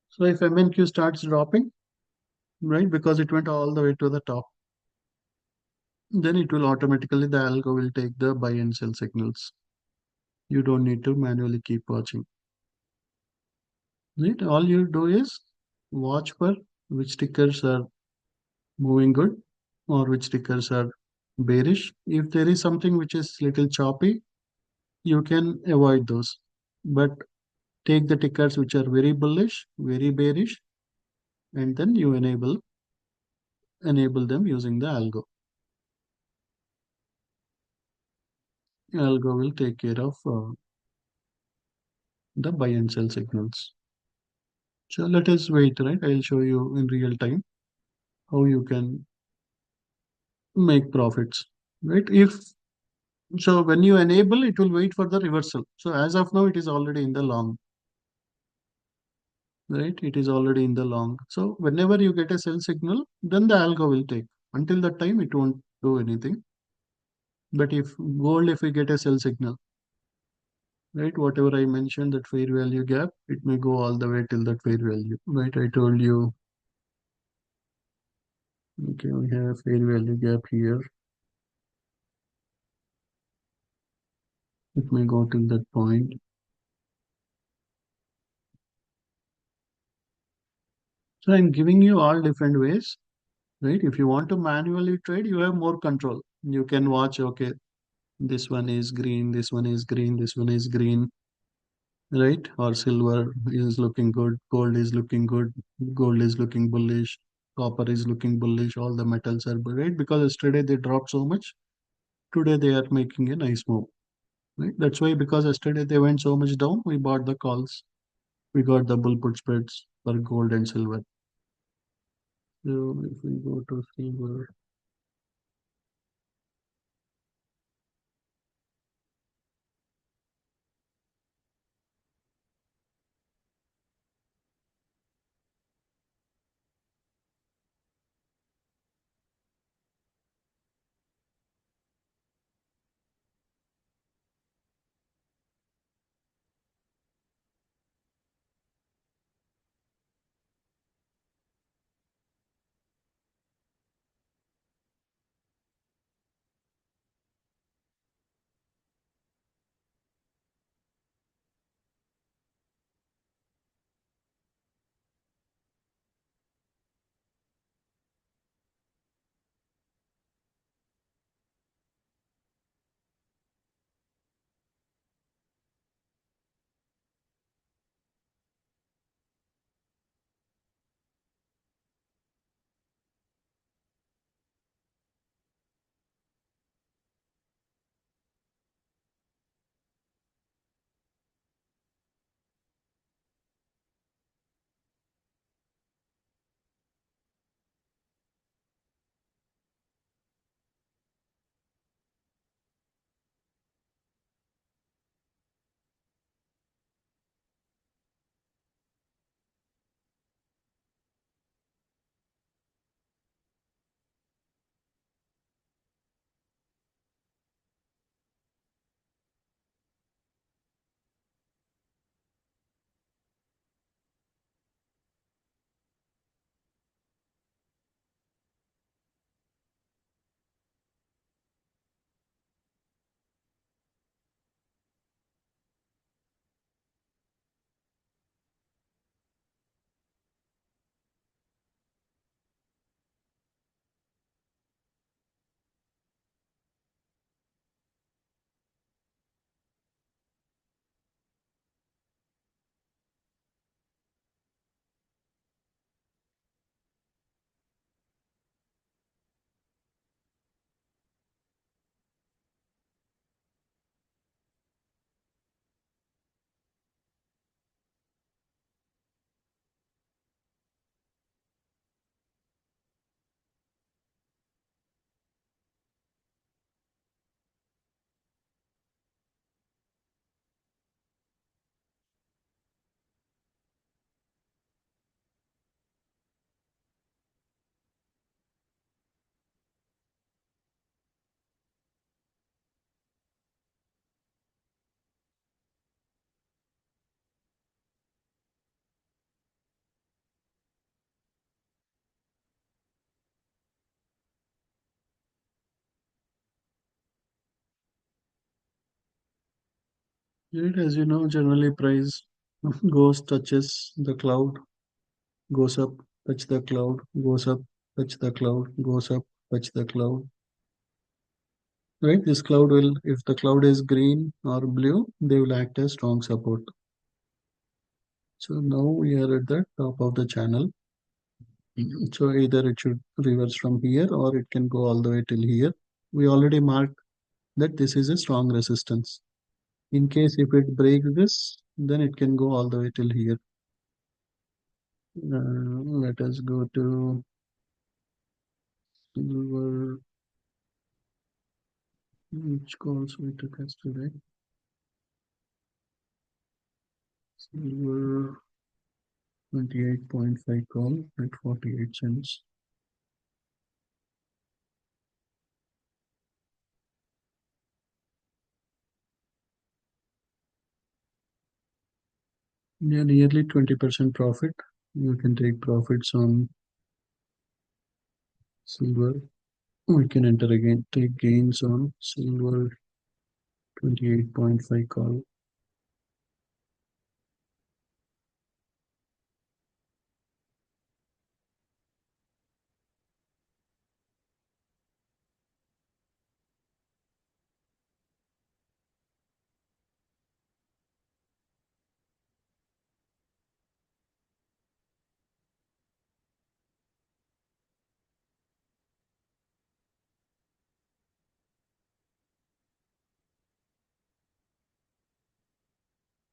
So if MNQ starts dropping, right, because it went all the way to the top, then it will automatically, the algo will take the buy and sell signals. You don't need to manually keep watching. Right? All you do is watch for which tickers are moving good or which tickers are bearish. If there is something which is little choppy, you can avoid those. But take the tickers which are very bullish, very bearish, and then you enable them using the algo. Algo will take care of the buy and sell signals. So let us wait, right? I'll show you in real time how you can make profits, right? If so, when you enable, it will wait for the reversal. So as of now, it is already in the long, right? It is already in the long. So whenever you get a sell signal, then the algo will take. Until that time, it won't do anything. But if gold, if we get a sell signal, right? Whatever I mentioned, that fair value gap, it may go all the way till that fair value, right? I told you, okay, we have fair value gap here. It may go till that point. So I'm giving you all different ways, right? If you want to manually trade, you have more control. You can watch, okay, this one is green, this one is green, this one is green, right? Or silver is looking good, gold is looking good, gold is looking bullish, copper is looking bullish, all the metals are right because yesterday they dropped so much. Today they are making a nice move, right? That's why because yesterday they went so much down, we bought the calls. We got the bull put spreads for gold and silver. So if we go to silver, Right, as you know, generally price goes touches the cloud, goes up, touch the cloud, goes up, touch the cloud, goes up, touch the cloud. Right, this cloud will, if the cloud is green or blue, they will act as strong support. So now we are at the top of the channel. So either it should reverse from here or it can go all the way till here. We already marked that this is a strong resistance. In case if it breaks this, then it can go all the way till here. Let us go to silver, which calls we took yesterday. Silver 28.5 call at 48 cents. Yeah, nearly 20% profit. You can take profits on silver. We can enter again, take gains on silver 28.5 call.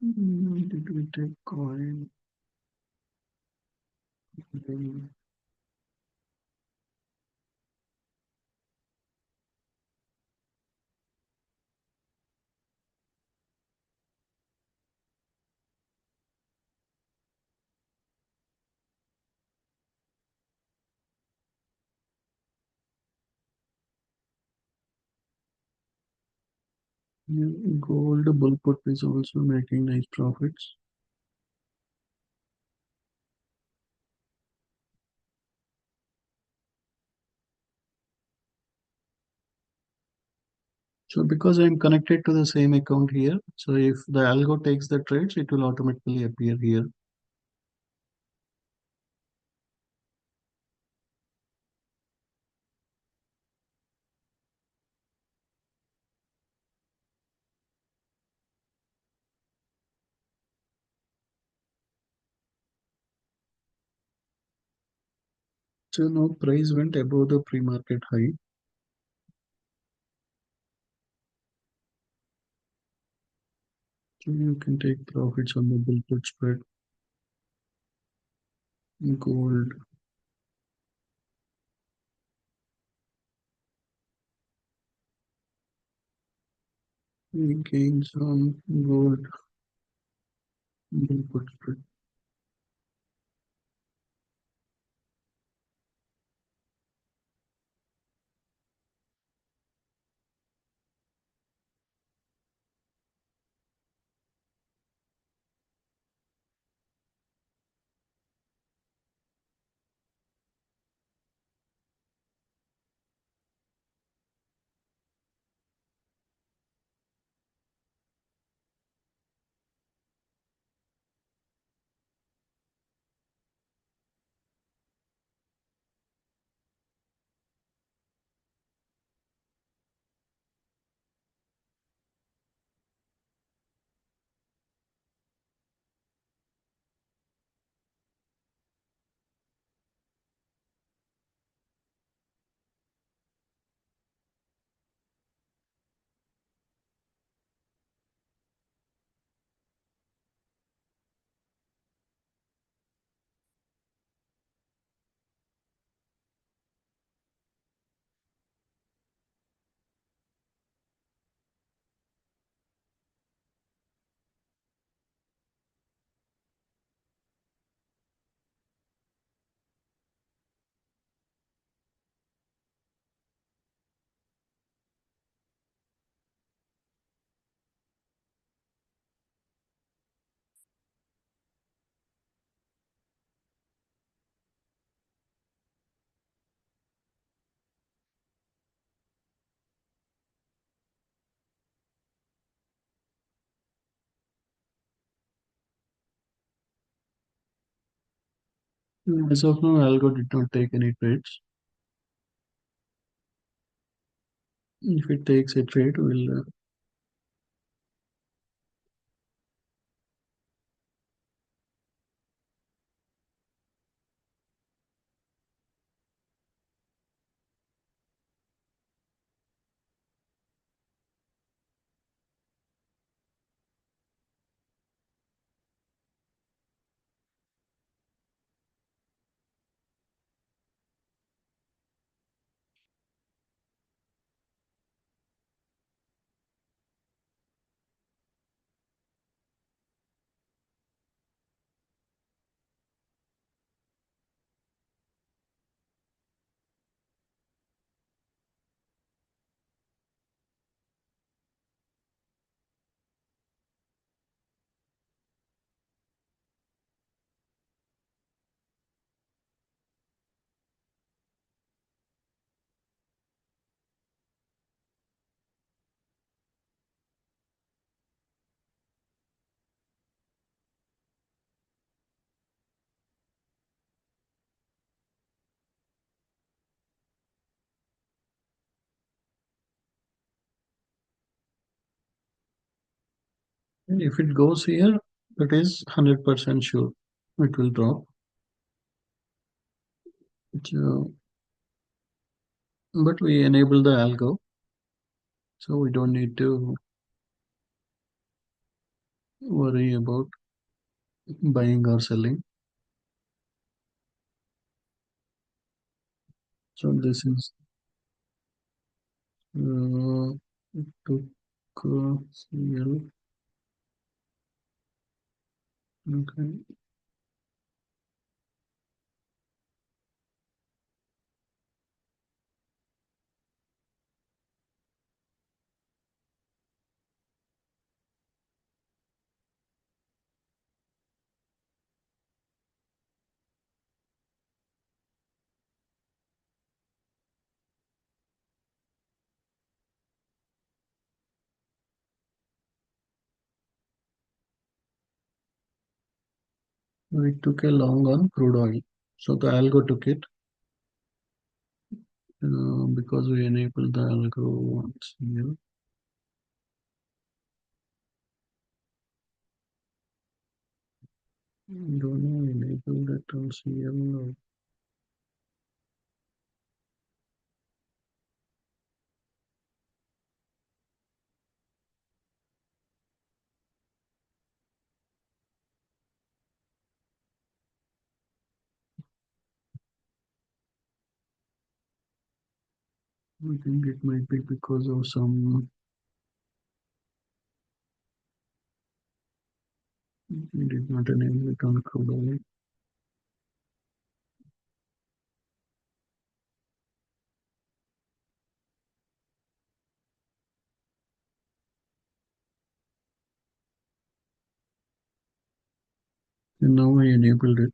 Did we take coin? Then yeah, gold bull put is also making nice profits. So because I'm connected to the same account here, so if the algo takes the trades, it will automatically appear here. So now price went above the pre-market high. So you can take profits on the bull put spread. Gold gains on gold bull put spread. As of now, Algo did not take any trades. If it takes a trade, we'll if it goes here, it is 100% sure it will drop. So, but we enable the algo, so we don't need to worry about buying or selling. So this is took CL. Okay. We took a long on crude oil. So the algo took it because we enabled the algo once here. Don't know, enable that on CL. I think it might be because of some, we did not enable it on crude oil. And now I enabled it.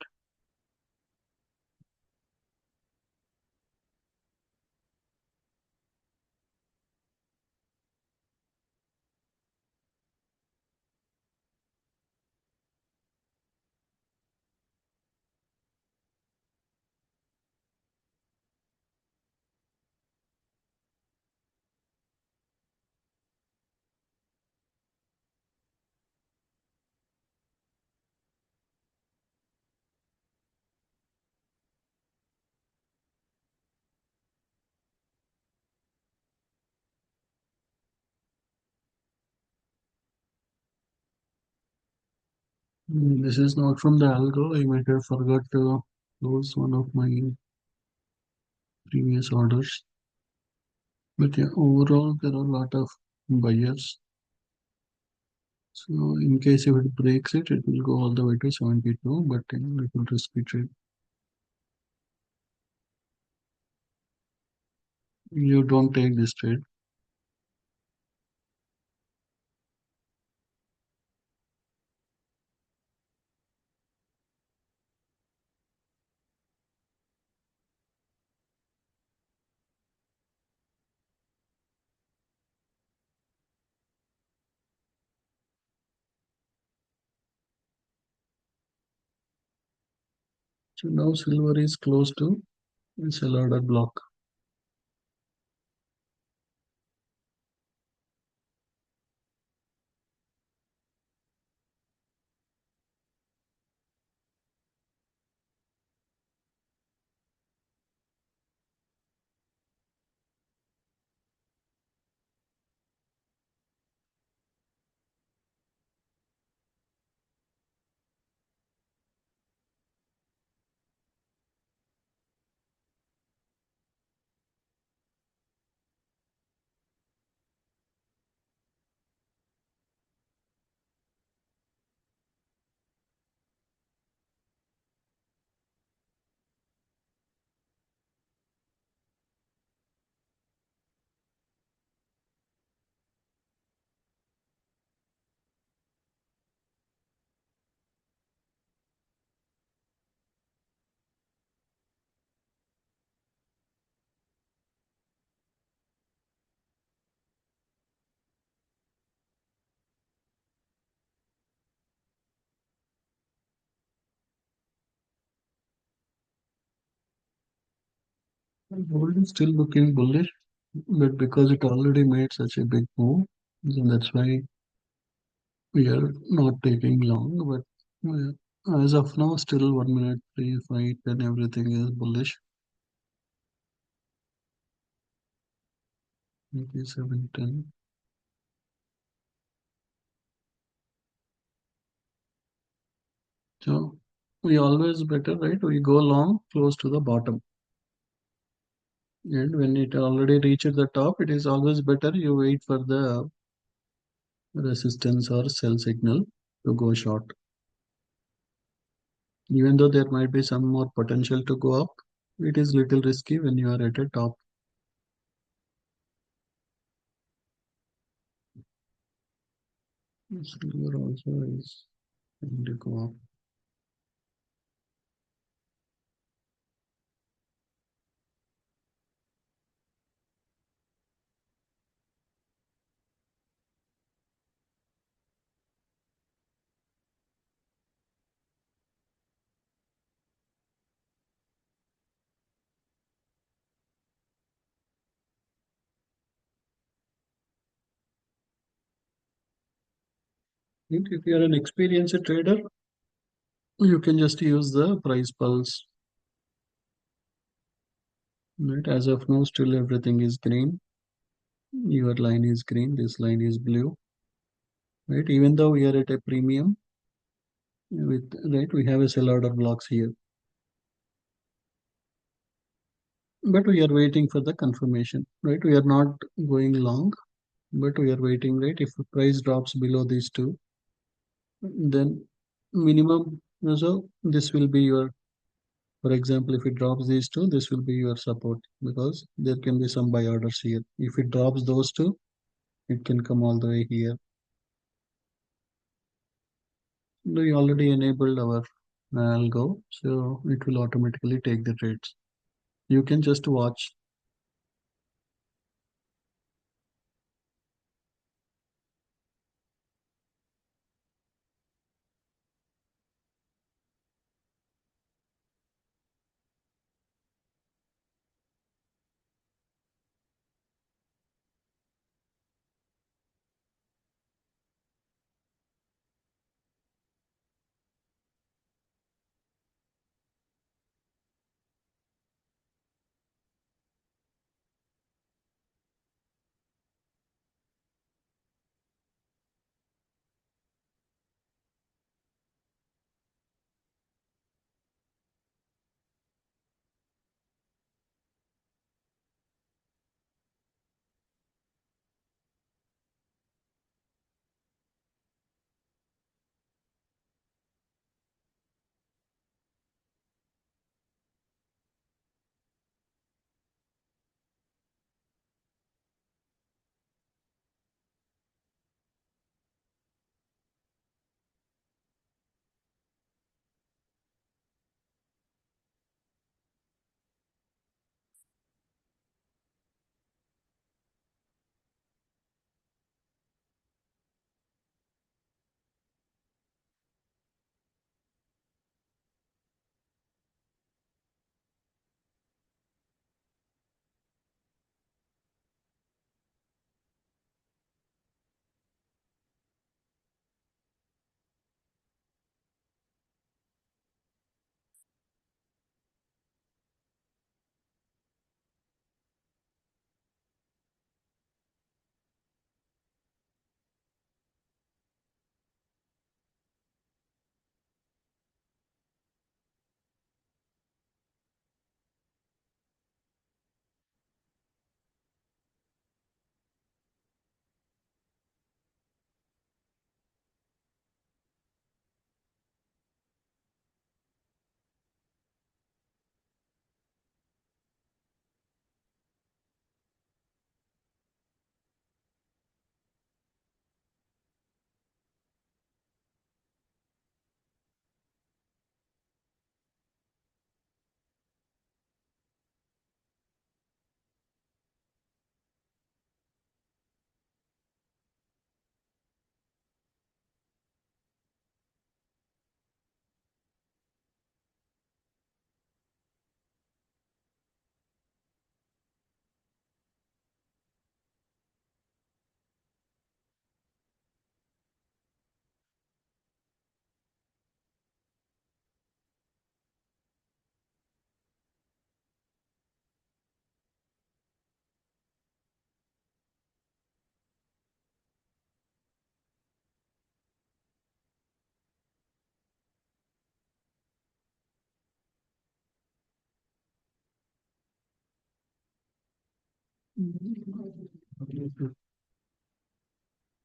This is not from the algo. I might have forgot to close one of my previous orders. But yeah, overall, there are a lot of buyers. So in case if it breaks it, it will go all the way to 72, but it will risky trade. You don't take this trade. So now silver is close to a sell order block. And gold is still looking bullish, but because it already made such a big move, then that's why we are not taking long. But as of now, still 1 minute pre-fight and everything is bullish. 87.10. So we always better, right? We go long close to the bottom. And when it already reaches the top, it is always better you wait for the resistance or sell signal to go short. Even though there might be some more potential to go up, it is little risky when you are at a top. Silver also is going to go up. And if you are an experienced trader, you can just use the price pulse. Right? As of now, still everything is green. Your line is green, this line is blue. Right? Even though we are at a premium, with right, we have a sell order blocks here. But we are waiting for the confirmation. Right? We are not going long, but we are waiting. Right? If the price drops below these two, then minimum. So this will be your, for example, if it drops these two, this will be your support because there can be some buy orders here. If it drops those two, it can come all the way here. We already enabled our algo, so it will automatically take the trades. You can just watch.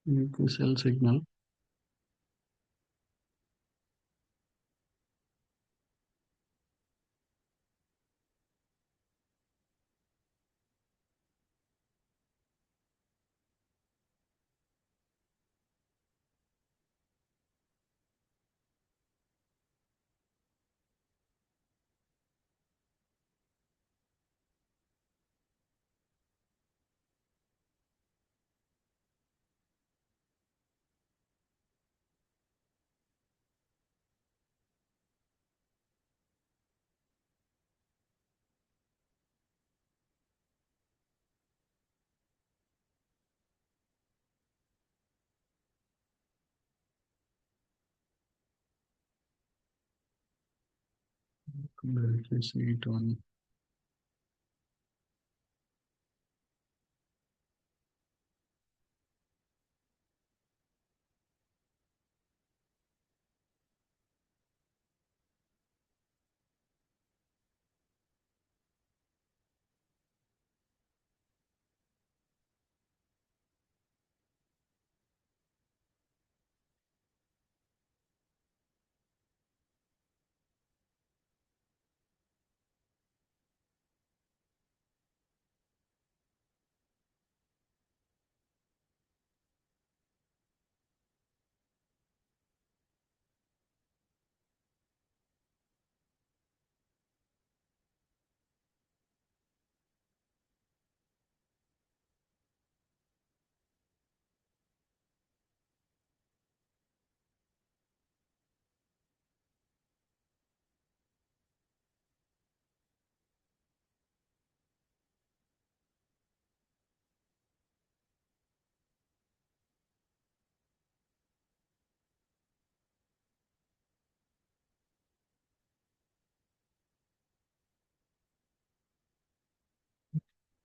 Make a sell signal. Let me see it on.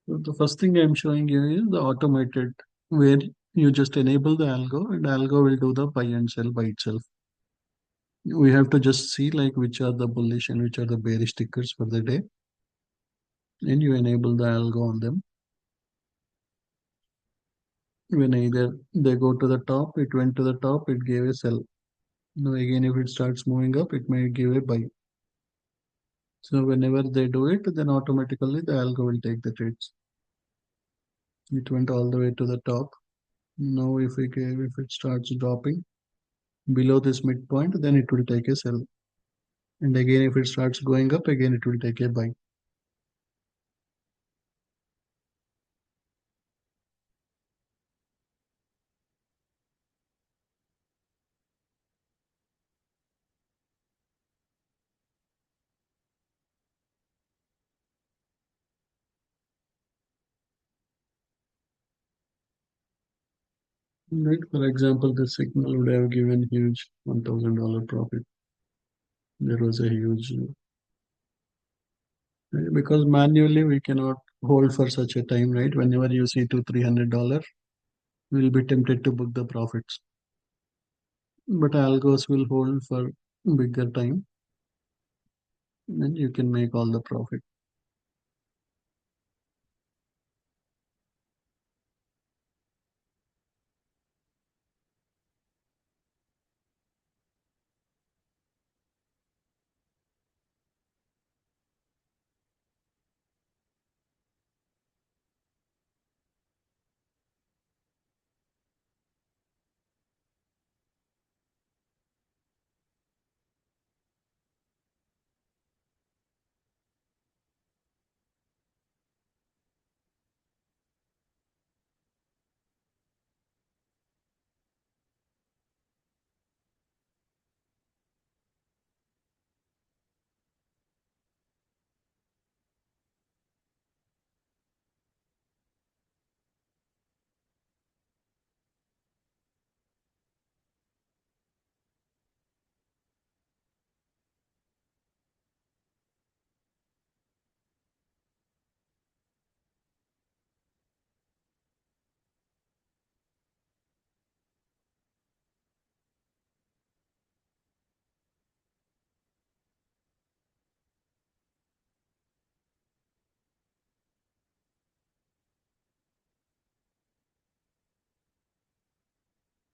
So the first thing I'm showing you is the automated, where you just enable the algo and algo will do the buy and sell by itself. We have to just see like which are the bullish and which are the bearish tickers for the day, and you enable the algo on them. When either they go to the top, it went to the top, it gave a sell. Now again, if it starts moving up, it may give a buy. So whenever they do it, then automatically the algo will take the trades. It went all the way to the top. Now if it starts dropping below this midpoint, then it will take a sell. And again, if it starts going up, again it will take a buy. Right? For example, the signal would have given huge $1,000 profit. There was a huge, right? Because manually we cannot hold for such a time, right? Whenever you see two, $300, we'll be tempted to book the profits. But algos will hold for bigger time, and you can make all the profit.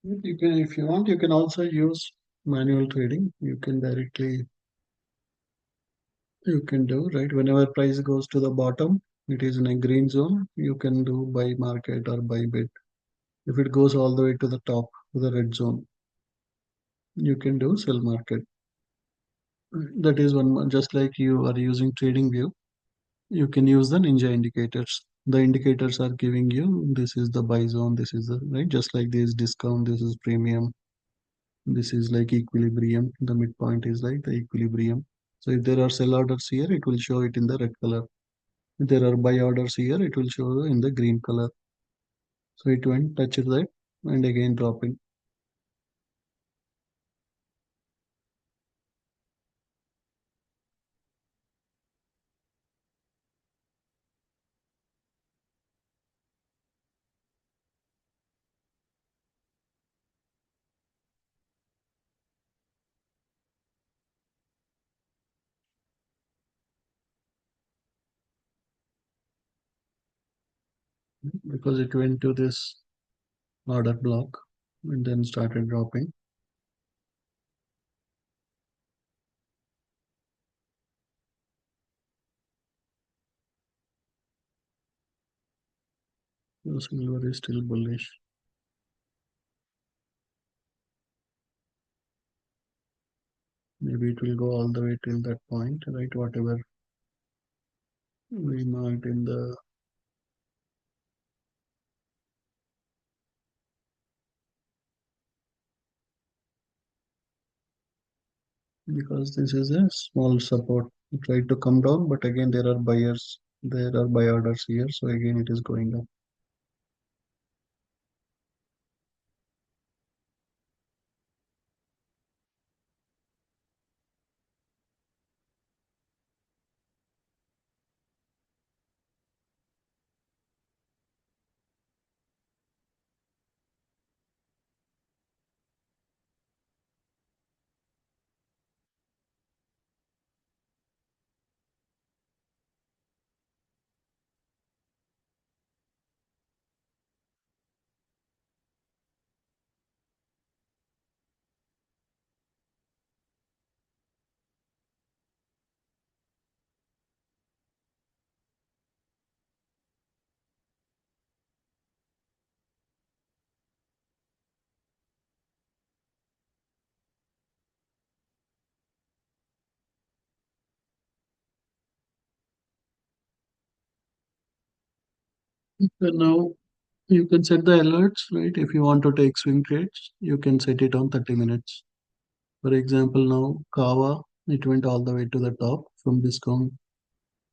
You can, if you want, you can also use manual trading. You can directly, you can do, right? Whenever price goes to the bottom, it is in a green zone, you can do buy market or buy bid. If it goes all the way to the top, to the red zone, you can do sell market. That is one, just like you are using trading view, you can use the ninja indicators. The indicators are giving you this is the buy zone, this is the right, just like this discount, this is premium, this is like equilibrium. The midpoint is like the equilibrium. So if there are sell orders here, it will show it in the red color. If there are buy orders here, it will show in the green color. So it went touch that and again dropping because it went to this order block and then started dropping. So silver is still bullish. Maybe it will go all the way till that point, right? Whatever we marked in the, because this is a small support. It tried to come down, but again there are buyers. There are buy orders here, so again it is going up. So now you can set the alerts, right? If you want to take swing trades, you can set it on 30 minutes. For example, now Kava, it went all the way to the top from discount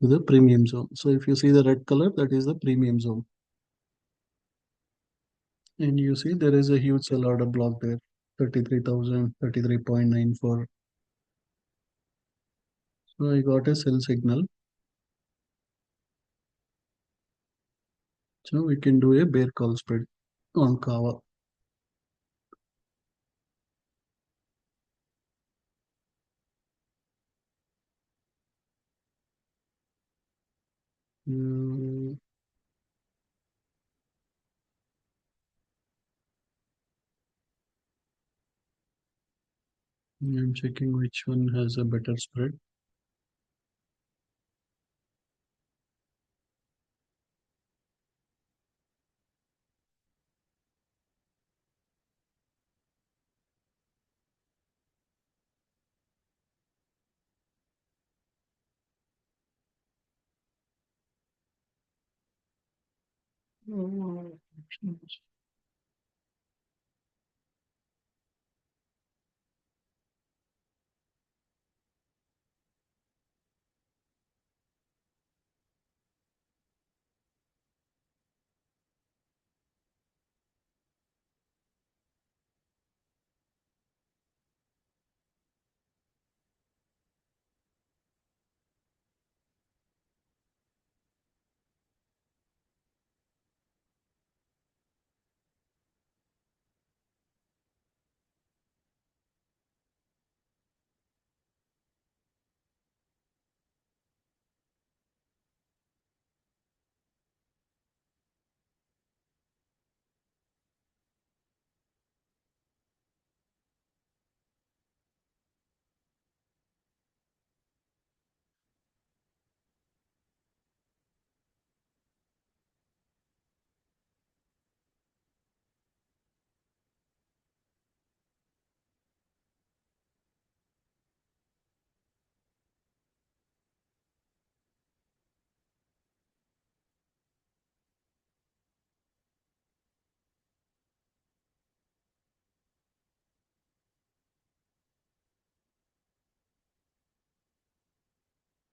to the premium zone. So if you see the red color, that is the premium zone. And you see there is a huge sell order block there, 33,000, 33.94. So I got a sell signal. So we can do a bear call spread on Kava. Mm, I'm checking which one has a better spread. Oh,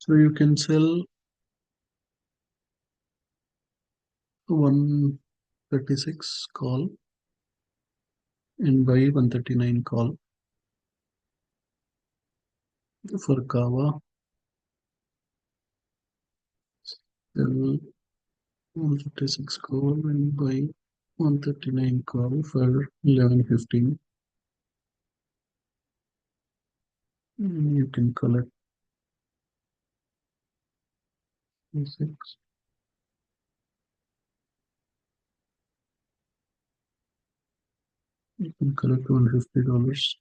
So you can sell 136 call and buy 139 call for Kava. Sell 136 call and buy 139 call for 11.15. You can collect 6. You can collect $150.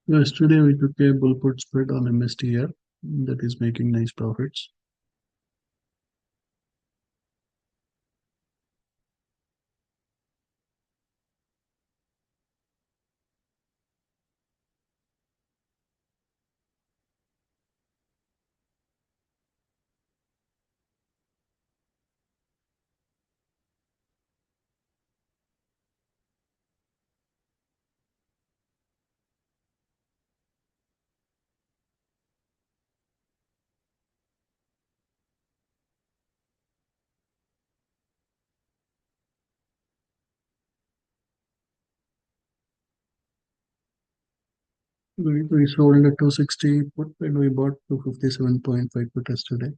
Yesterday we took a bull put spread on MSTR that is making nice profits. We sold at 260 put and we bought 257.5 put yesterday.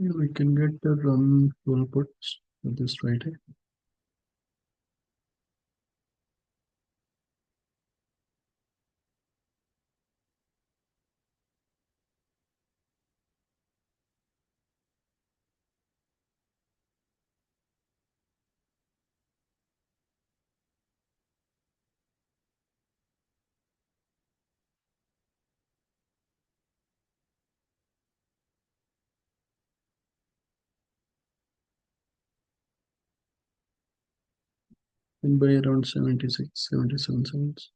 Yeah, we can get the run bull puts for this Friday. And buy around 76, 77 cents.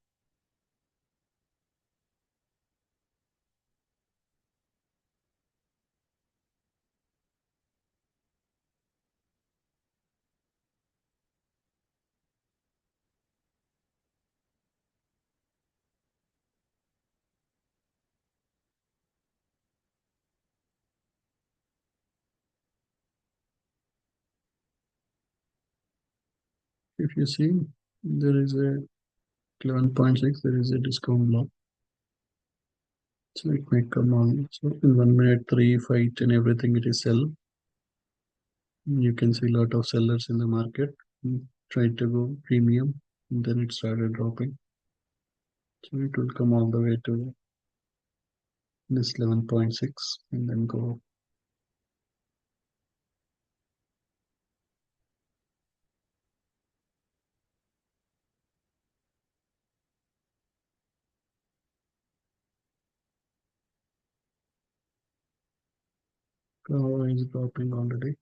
If you see, there is a 11.6, there is a discount lock. So it might come on. So in 1 minute, 3, 5, and everything it is sell. You can see a lot of sellers in the market. Try to go premium, and then it started dropping. So it will come all the way to this 11.6 and then go up. Power is dropping already.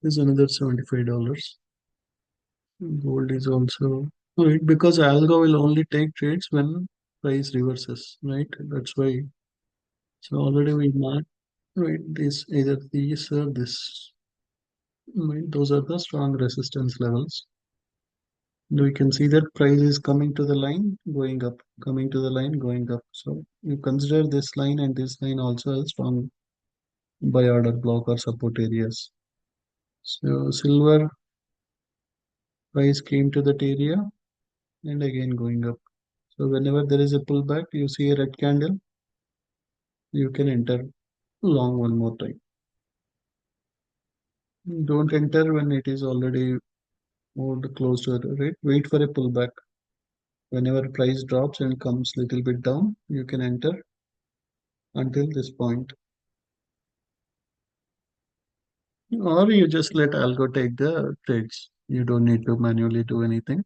There's another $75. Gold is also right because algo will only take trades when price reverses, right? That's why. So already we marked right this either these or this. Right? Those are the strong resistance levels. We can see that price is coming to the line, going up, coming to the line, going up. So you consider this line and this line also as strong buy order block or support areas. So silver price came to that area and again going up. So whenever there is a pullback, you see a red candle, you can enter long one more time. Don't enter when it is already moved close to the rate. Wait for a pullback. Whenever price drops and comes little bit down, you can enter until this point. Or you just let algo take the trades. You don't need to manually do anything.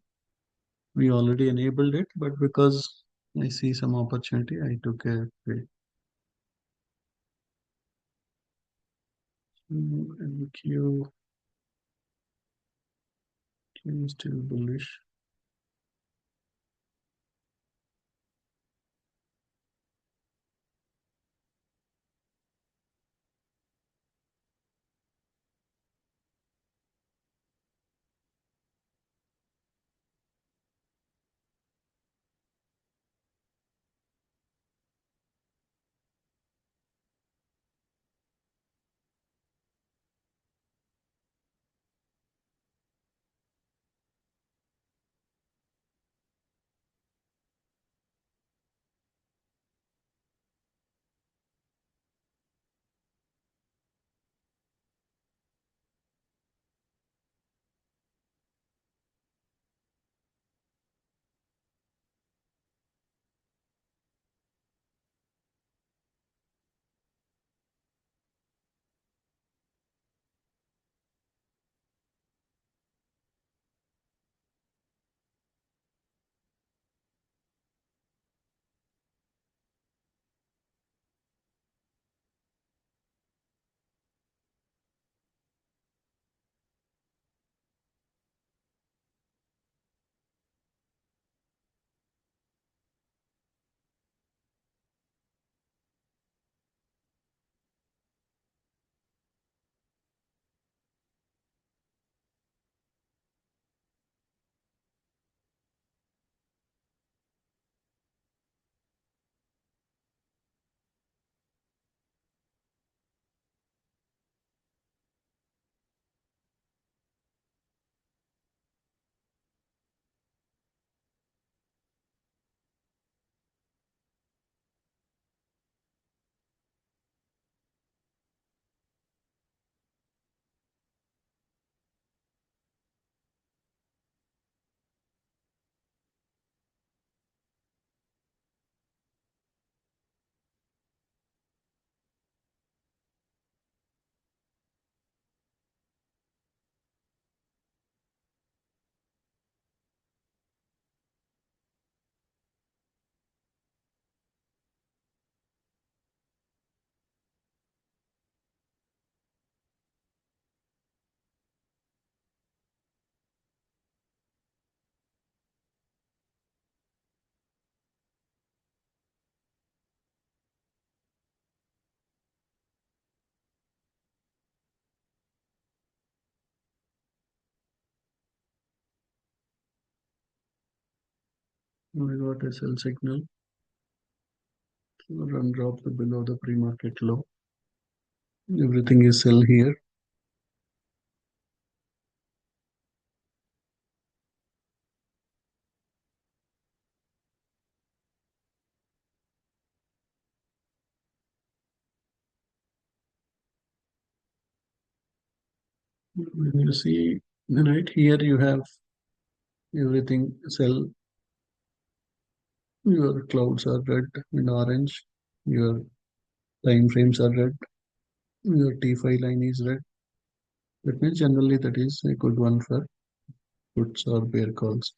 We already enabled it, but because I see some opportunity, I took a trade. And Q is still bullish. We got a sell signal. Run drop the below the pre-market low. Everything is sell here. When you see right here, you have everything sell. Your clouds are red and orange. Your time frames are red. Your T5 line is red. That means generally that is a good one for puts or bear calls.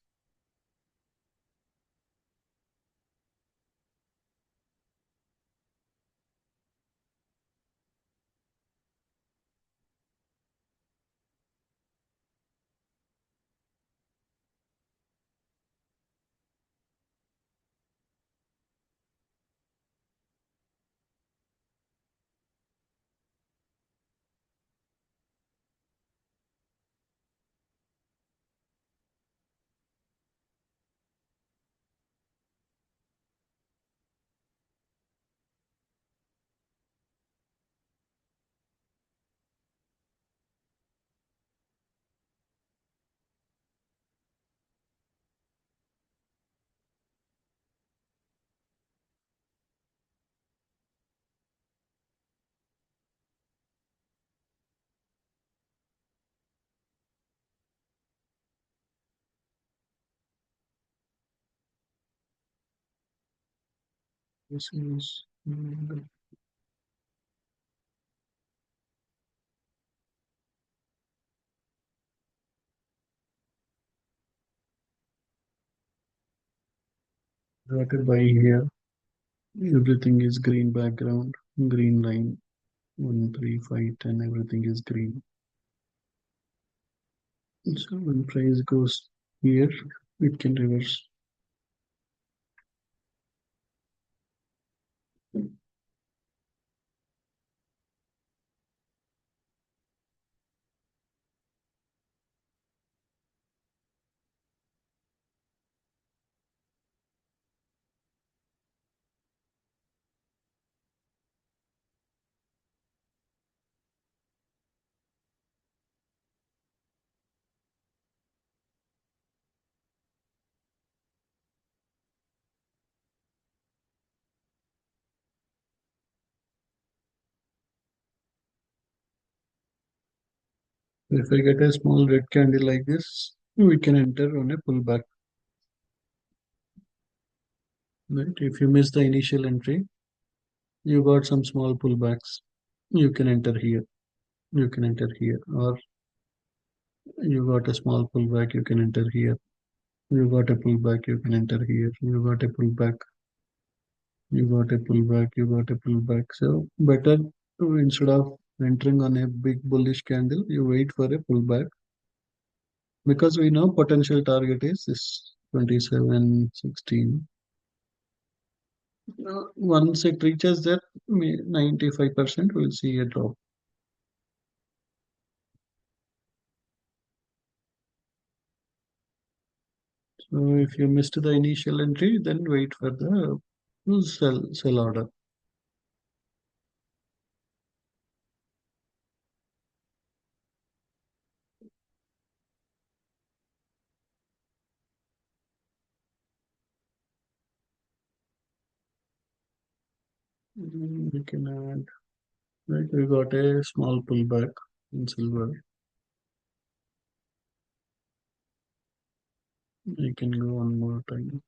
This is dotted by here. Everything is green background, green line. 1, 3, 5, 10. Everything is green. So when price goes here, it can reverse. If I get a small red candle like this, we can enter on a pullback. Right? If you miss the initial entry, you got some small pullbacks. You can enter here. You can enter here. Or you got a small pullback, you can enter here. You got a pullback, you can enter here. You got a pullback, you got a pullback, you got a pullback. So better to instead of entering on a big bullish candle, you wait for a pullback because we know potential target is this 27.16. Once it reaches that 95% we'll see a drop. So if you missed the initial entry, then wait for the sell order. We can add, right, we got a small pullback in silver. We can go one more time.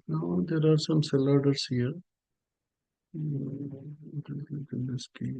Now there are some sell orders here. In this case,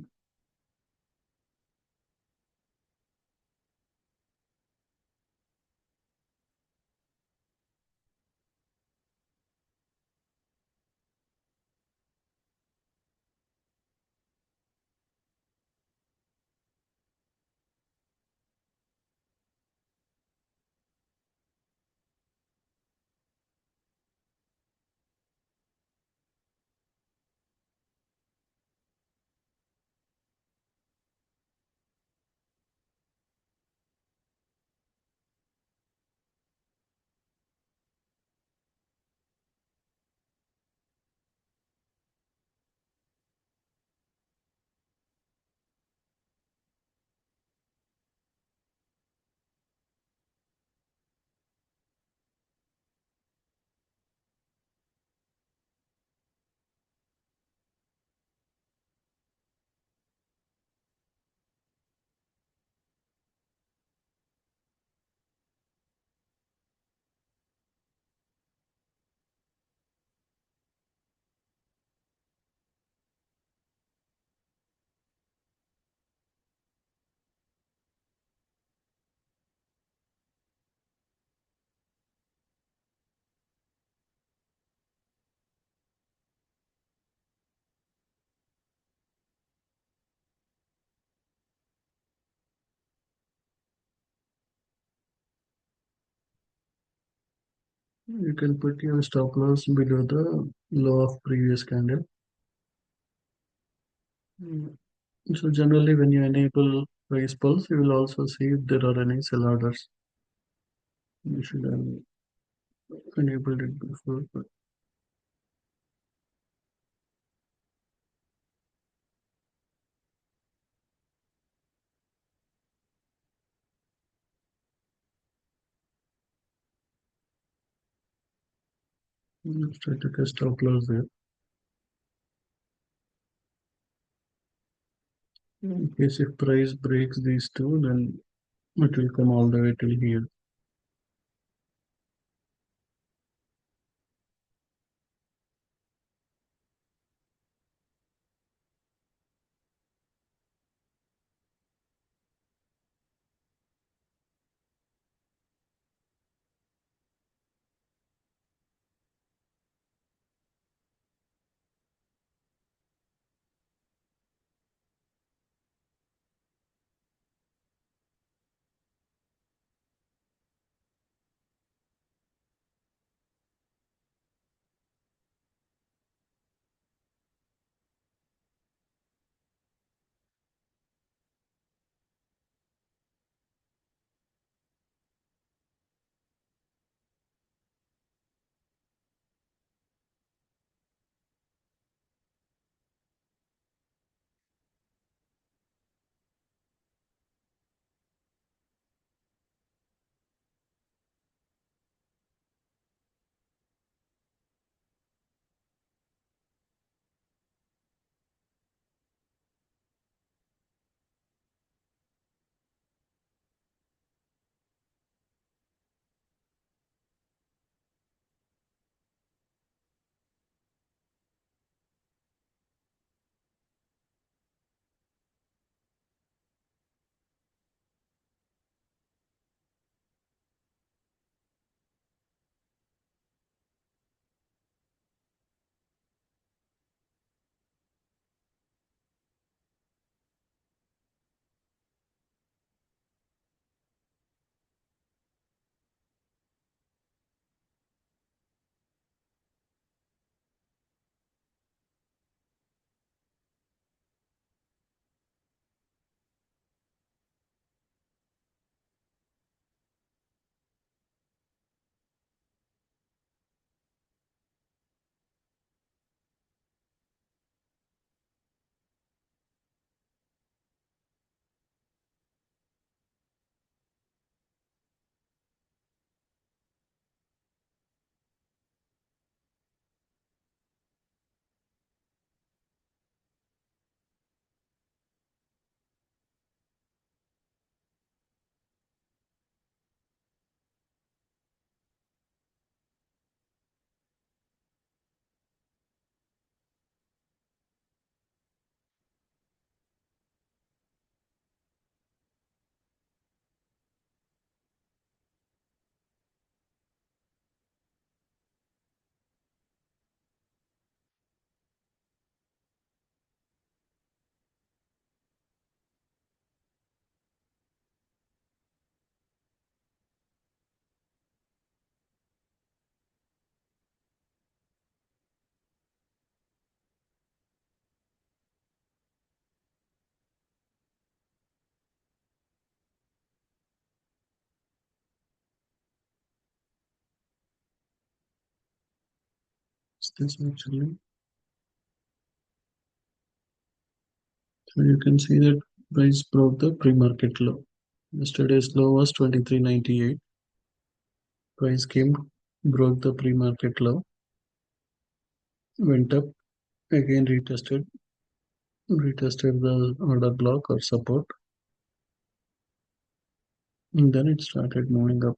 you can put your stop loss below the low of previous candle. Mm. So generally, when you enable price pulse, you will also see if there are any sell orders. You should have enabled it before, but let's try to take a stop loss there. In case if price breaks these two, then it will come all the way till here. This actually. So you can see that price broke the pre-market low. Yesterday's low was 23.98. Price came, broke the pre-market low, went up, again retested the order block or support, and then it started moving up.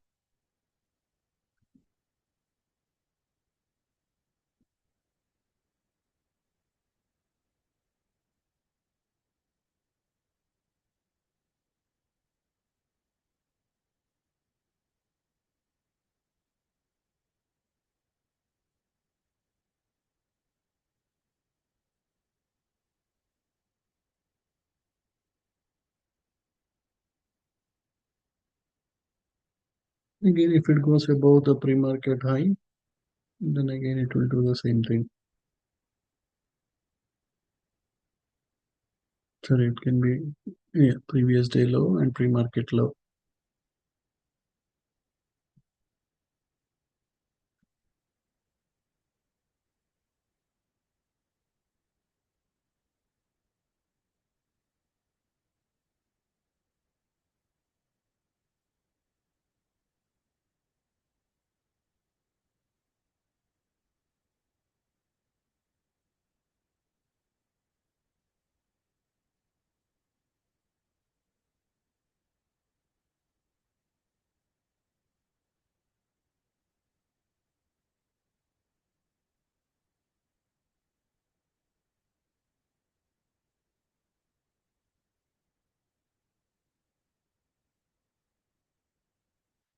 Again, if it goes above the pre-market high, then again it will do the same thing. So it can be, yeah, previous day low and pre-market low.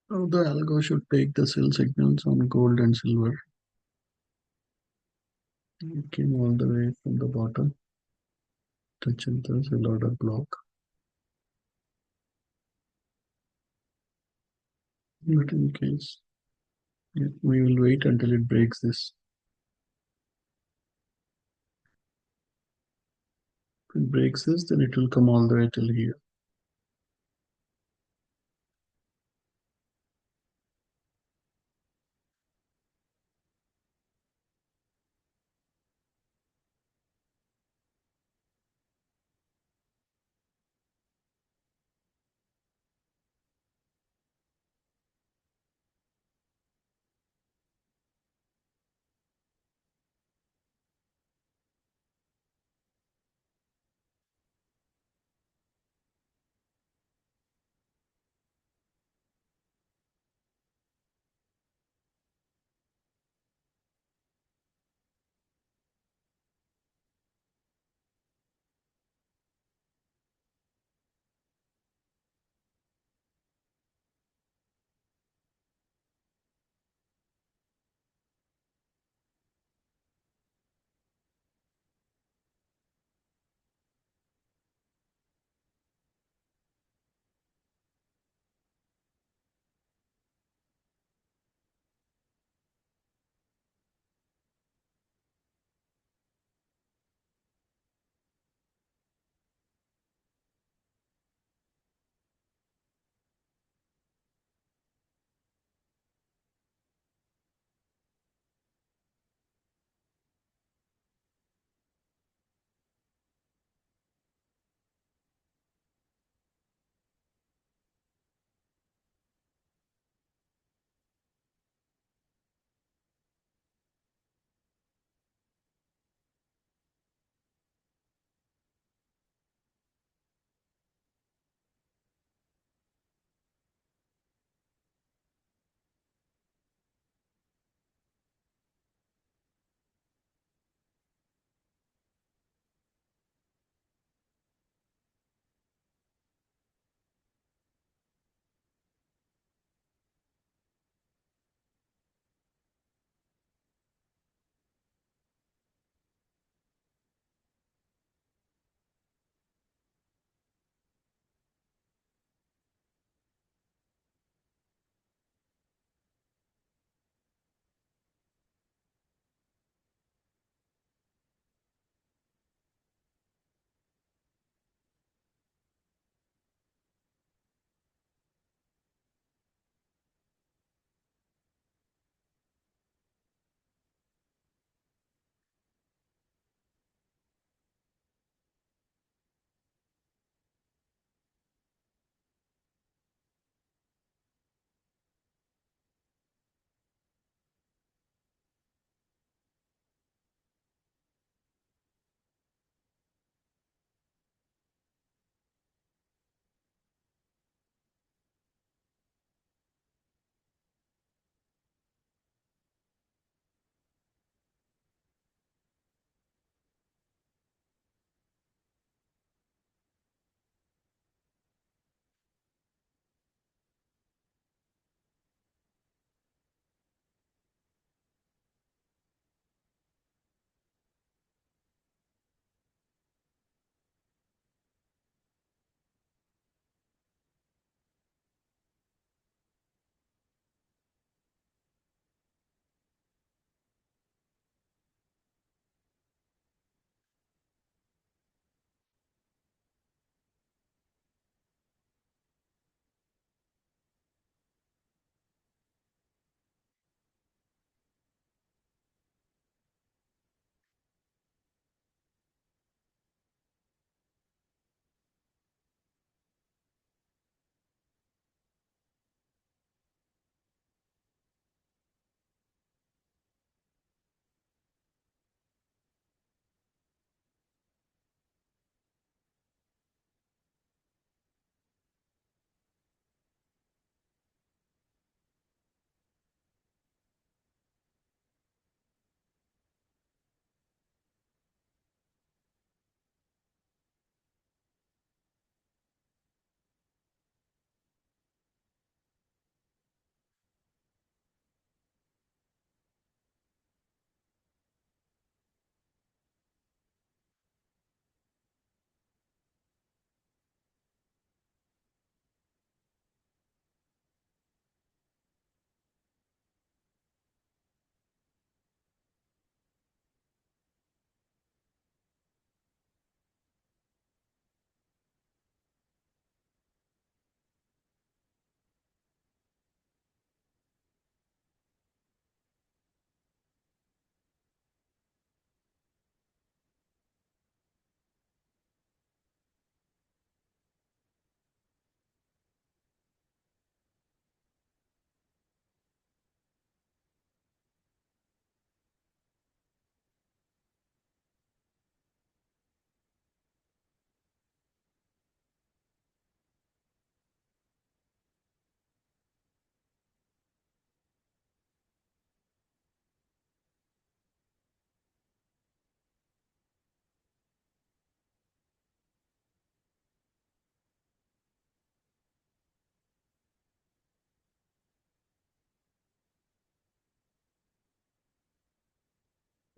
Now the algo should take the sell signals on gold and silver. It came all the way from the bottom, touching the sell order block. But in case, yeah, we will wait until it breaks this. If it breaks this, then it will come all the way till here.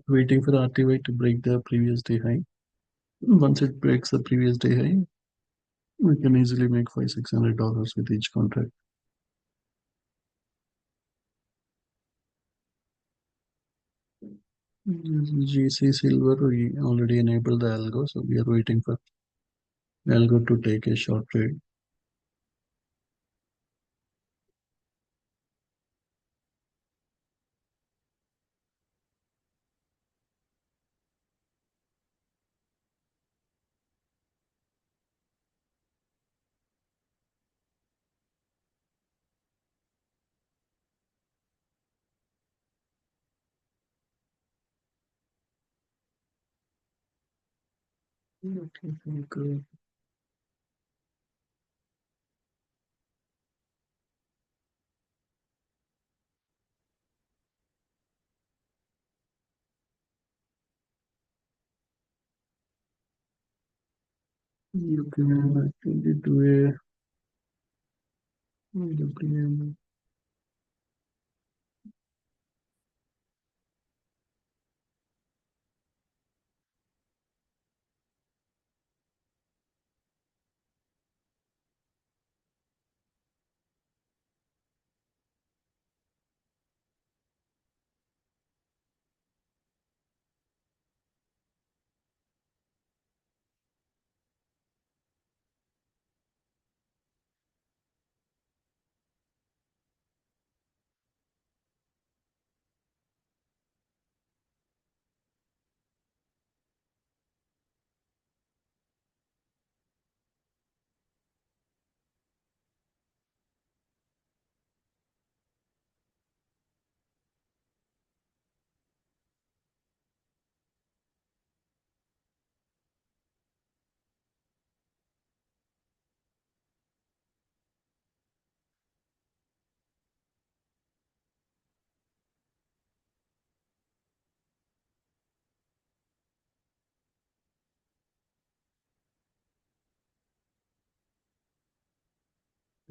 waiting for RTY to break the previous day high. Once it breaks the previous day high, we can easily make $500-600 with each contract. GC Silver, we already enabled the algo, so we are waiting for algo to take a short trade. Okay, okay. You can actually do a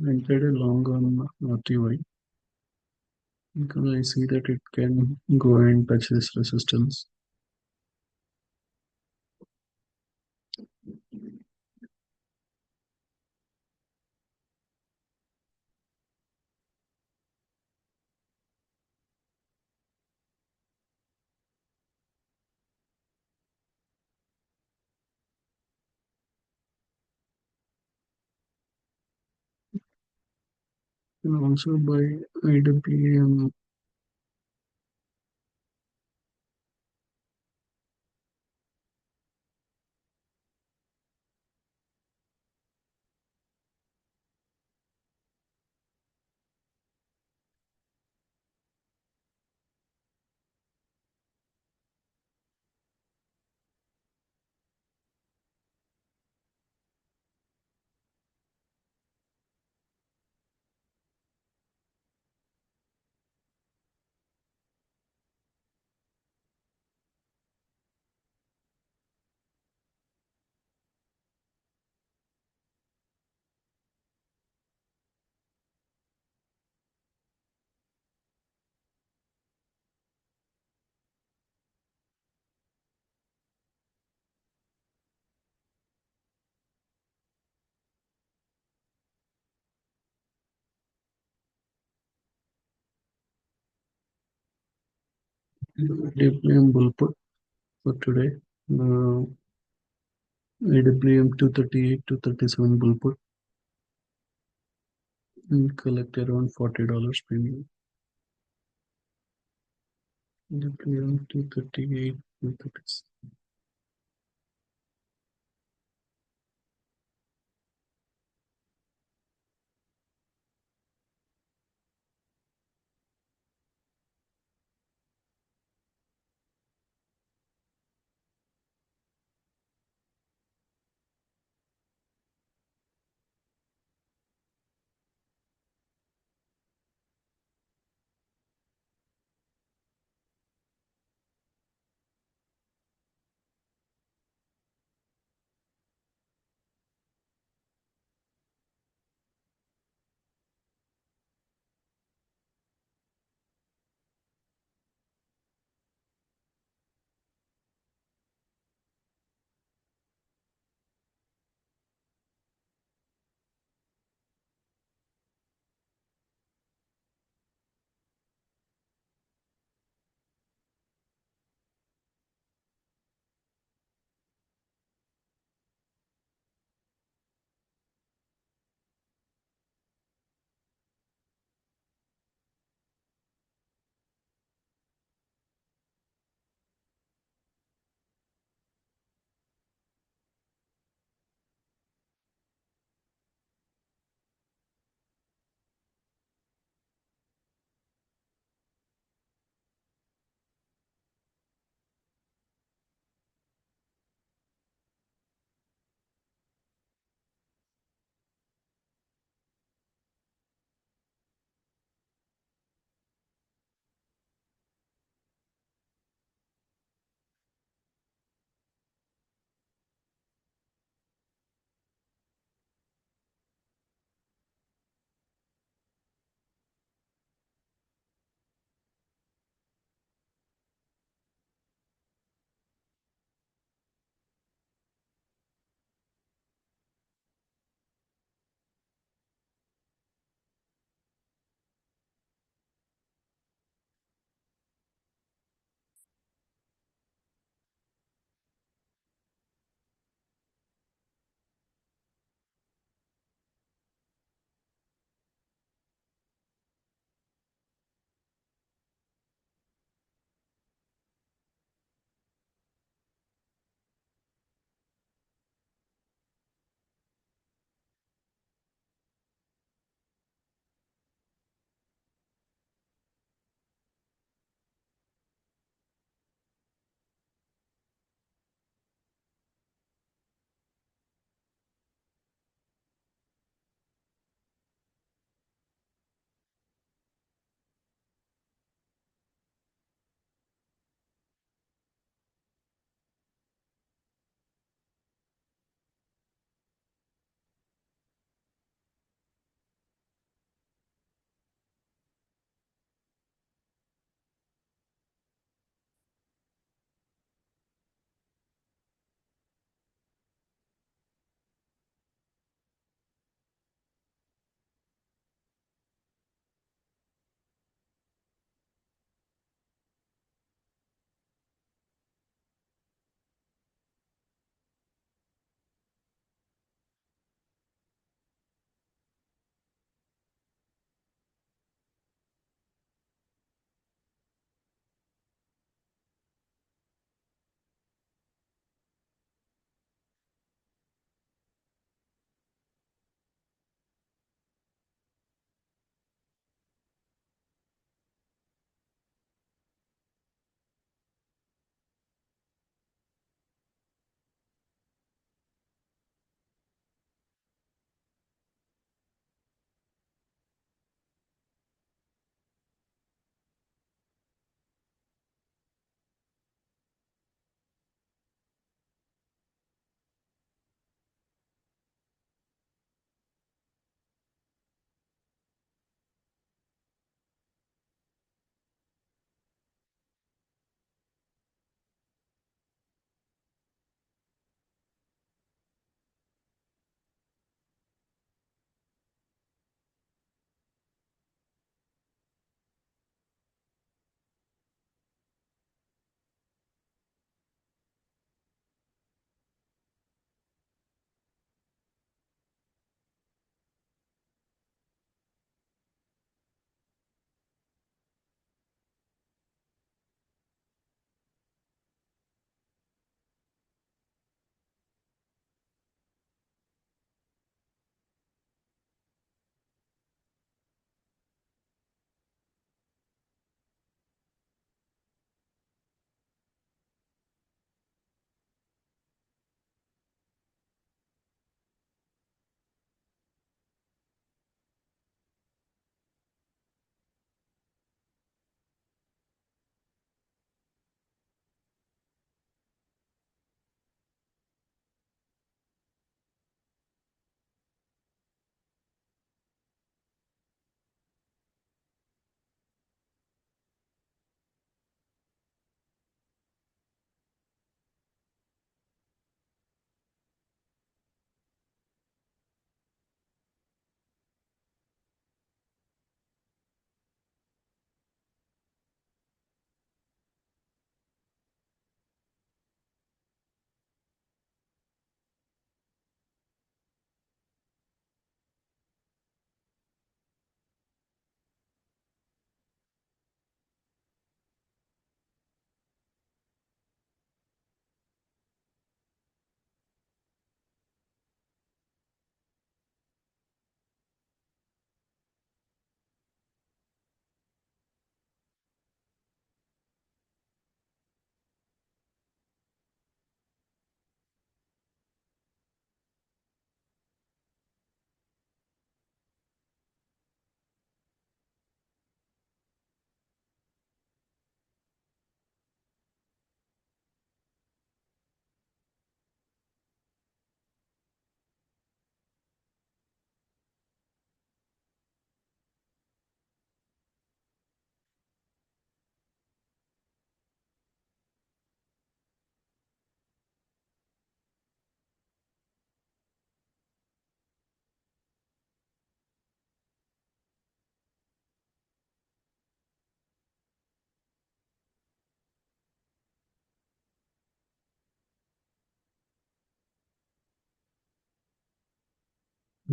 entered a long on RTY because I see that it can go and touch this resistance. And also by IWM, IWM bull put for today. IWM 238, 237 bull put and collect around $40 premium. IWM 238, 237.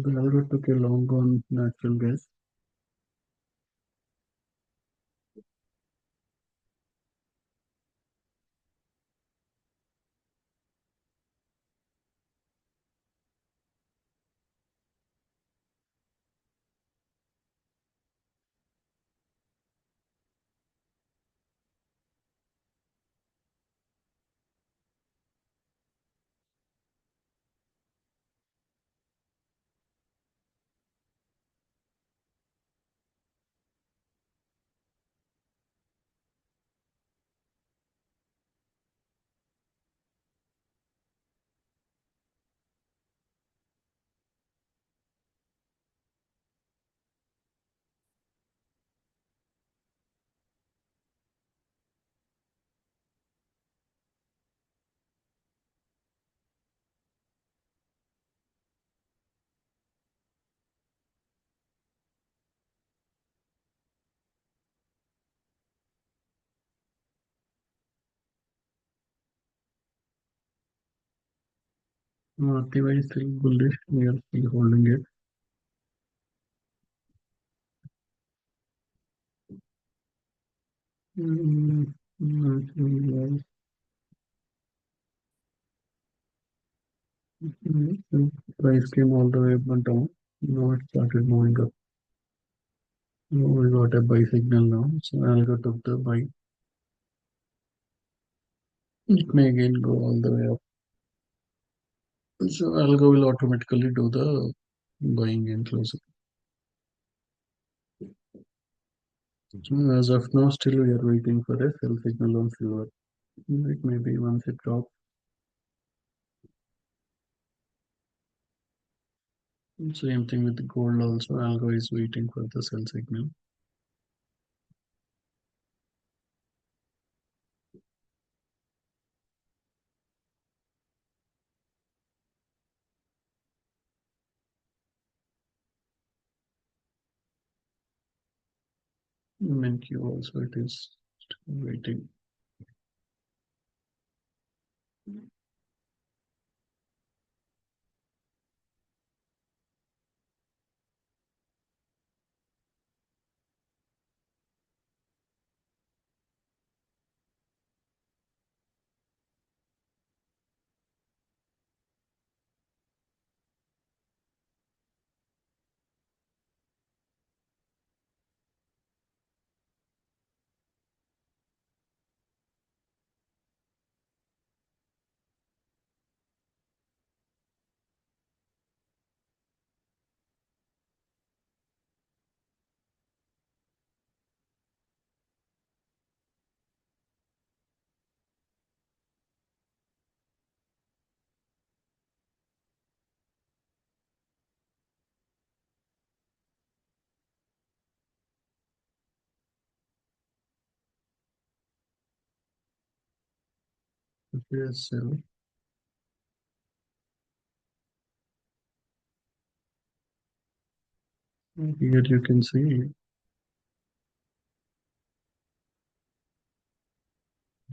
The algo took a long on natural gas. RTY is still bullish. We are still holding it. Natural gas. Price came all the way up and down. Now it started moving up. Now we got a buy signal now. So algo took the buy. It may again go all the way up. So algo will automatically do the buying and closing. So as of now, still we are waiting for a sell signal on silver. It may be once it drops. Same thing with the gold also. Algo is waiting for the sell signal. MNQ also it is still waiting. Yes, sell. Here you can see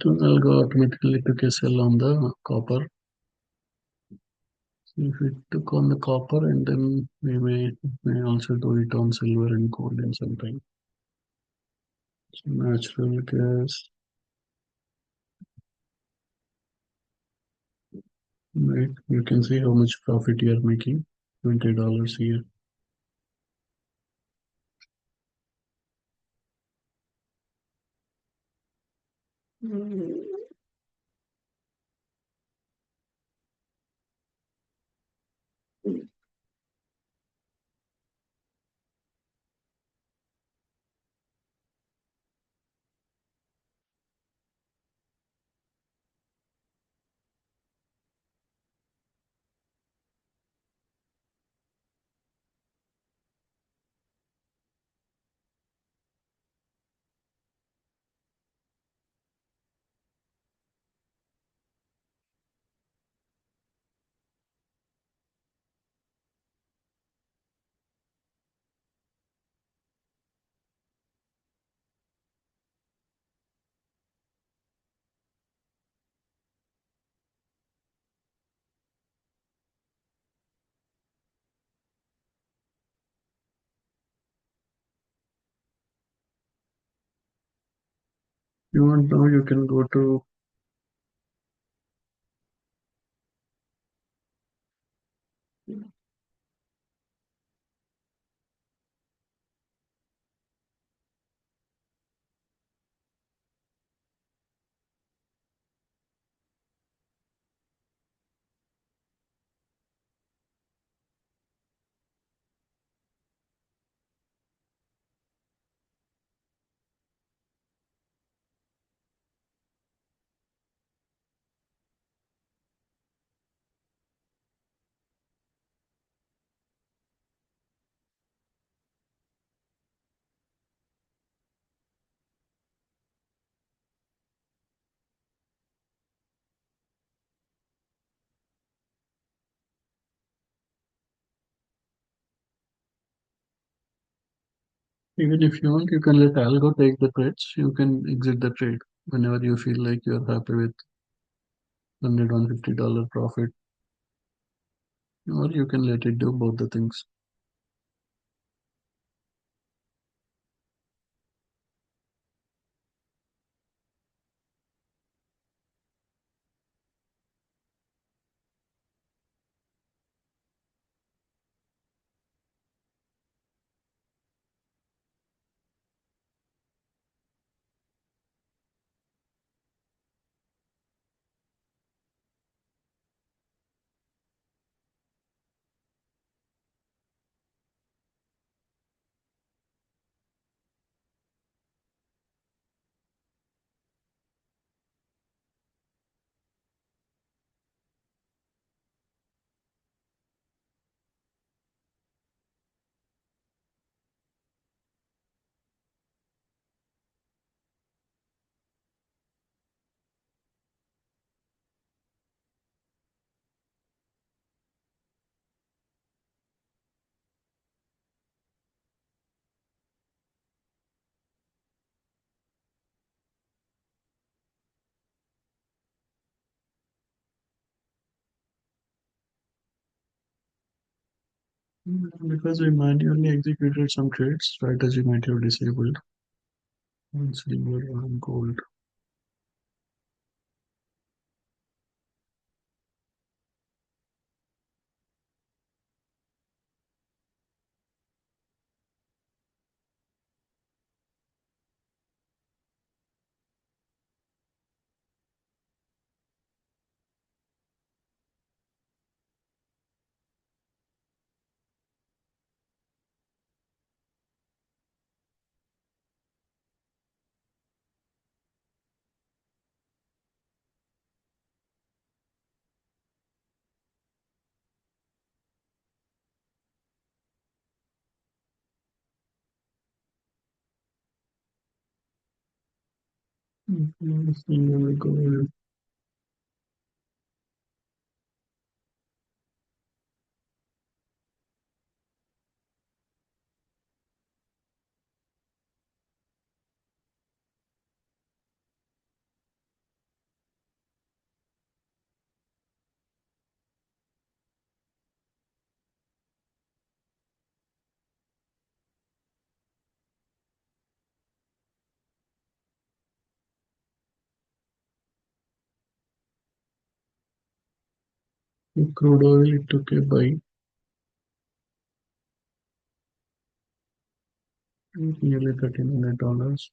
the algo automatically took a sell on the copper. So if it took on the copper and then we may also do it on silver and gold in some time. So natural gas, right? You can see how much profit you are making. $20 here. You want now, you can go to, even if you want, you can let algo take the trades. You can exit the trade whenever you feel like you're happy with 100, $150 profit, or you can let it do both the things. Because we manually executed some trades, strategy might have disabled. One silver, one gold. Silver, gold. Crude oil, it took a buy, nearly $1,300.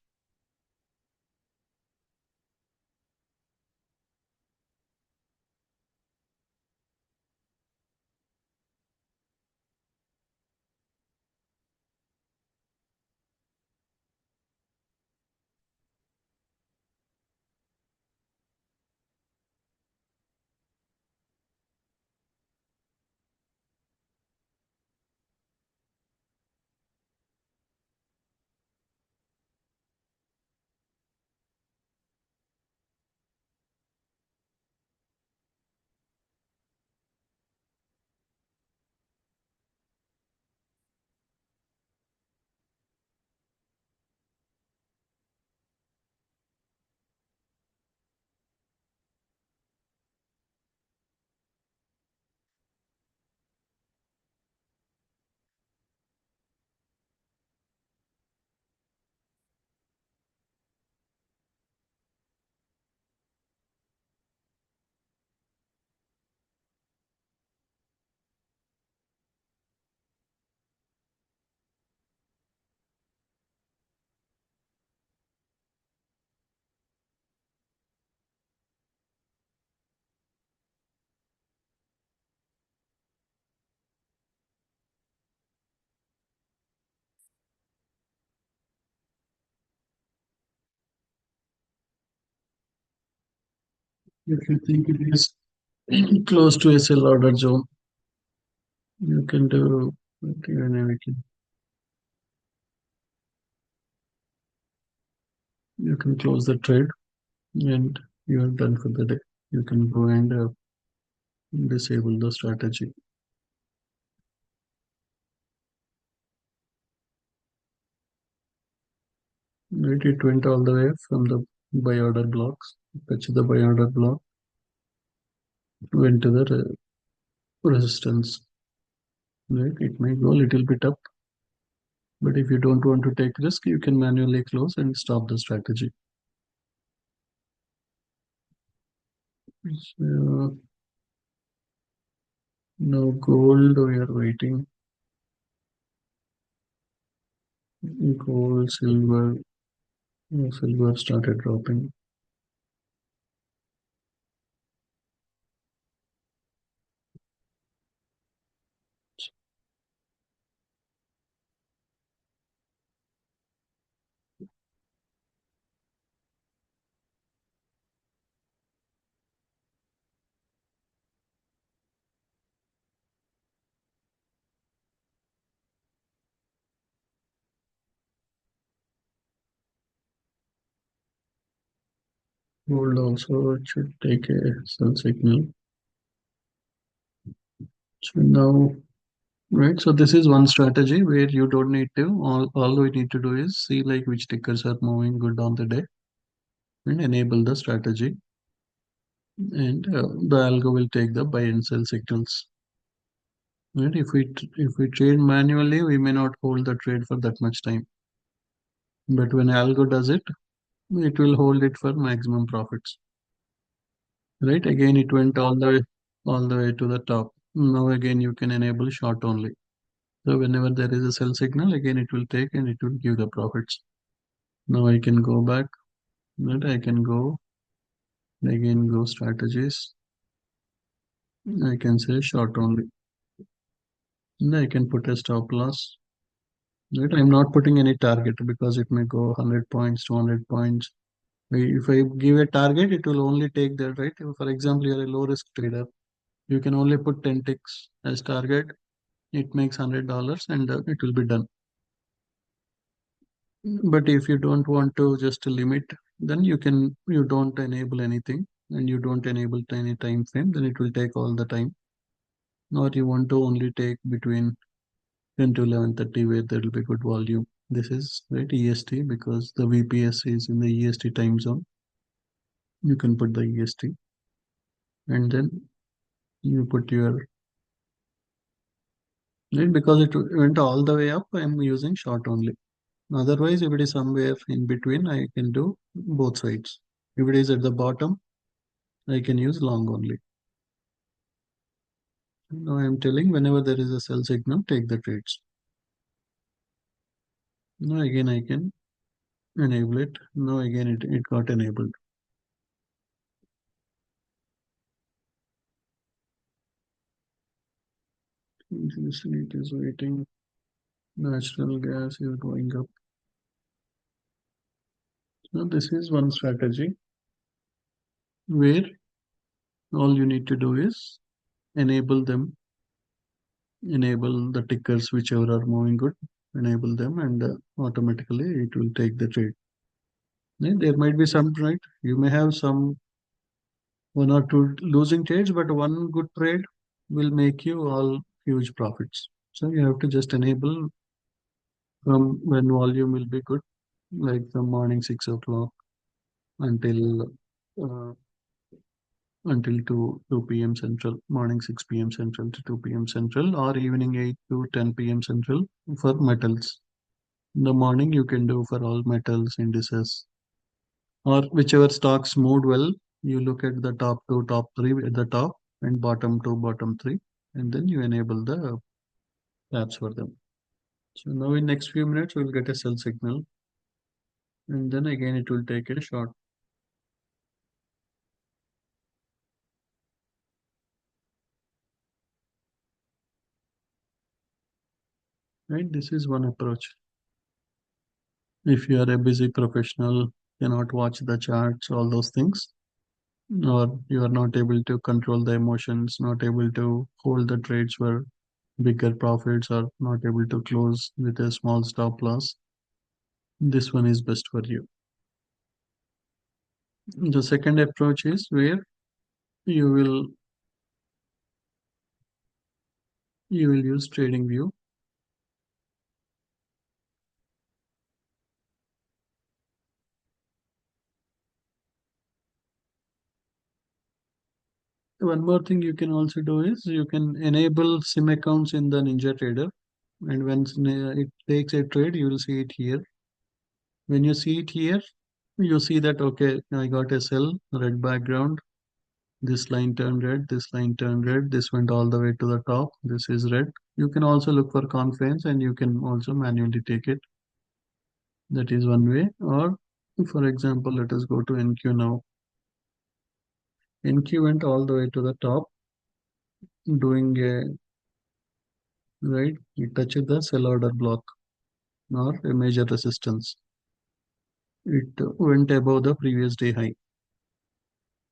If you think it is close to a sell order zone, you can do even you can close the trade and you are done for the day. You can go and disable the strategy. Right, it went all the way from the buy order blocks, touch the buy order block, went to the resistance. Right, it may go a little bit up, but if you don't want to take risk, you can manually close and stop the strategy. So now gold, we are waiting. Gold, silver, silver started dropping. Gold also it should take a sell signal. So now, right, so this is one strategy where you don't need to, all we need to do is see like which tickers are moving good on the day and enable the strategy. And the algo will take the buy and sell signals. Right, if we trade manually, we may not hold the trade for that much time. But when algo does it, it will hold it for maximum profits. Right, again it went all the way to the top. Now again you can enable short only. So whenever there is a sell signal, again it will take and it will give the profits. Now I can go back, right? I can go again, go strategies. I can say short only. And I can put a stop loss. Right? I'm not putting any target because it may go 100 points, 200 points. If I give a target, it will only take that, right? For example, you're a low risk trader. You can only put 10 ticks as target. It makes $100 and it will be done. But if you don't want to just limit, then you don't enable anything and you don't enable any time frame, then it will take all the time. Or you want to only take between 10 to 11:30 where there will be good volume. This is right EST because the VPS is in the EST time zone. You can put the EST and then you put your right because it went all the way up. I'm using short only. Otherwise, if it is somewhere in between, I can do both sides. If it is at the bottom, I can use long only. Now I'm telling whenever there is a sell signal, take the trades. Now again I can enable it. Now again it got enabled. It is waiting. Natural gas is going up. Now this is one strategy where all you need to do is enable them, enable the tickers whichever are moving good, enable them and automatically it will take the trade. There might be some, right? You may have some one or two losing trades, but one good trade will make you all huge profits. So you have to just enable from when volume will be good, like from morning 6 o'clock until until 2 p.m. Central, morning 6 p.m. Central to 2 p.m. Central, or evening 8 to 10 p.m. Central for metals. In the morning, you can do for all metals indices or whichever stocks moved well. You look at the top two, top three at the top, and bottom two, bottom three, and then you enable the tabs for them. So now in next few minutes, we'll get a sell signal, and then again it will take a short. Right, this is one approach. If you are a busy professional, cannot watch the charts, all those things, or you are not able to control the emotions, not able to hold the trades for bigger profits, or not able to close with a small stop loss, this one is best for you. The second approach is where you will you will use trading view. One more thing you can also do is you can enable sim accounts in the Ninja Trader, and when it takes a trade, you will see it here. When you see it here, you see that okay, I got a sell, red background. This line turned red, this line turned red, this went all the way to the top. This is red. You can also look for confidence and you can also manually take it. That is one way. Or for example, let us go to NQ now. NQ went all the way to the top, doing a right. It touched the sell order block or a major resistance. It went above the previous day high.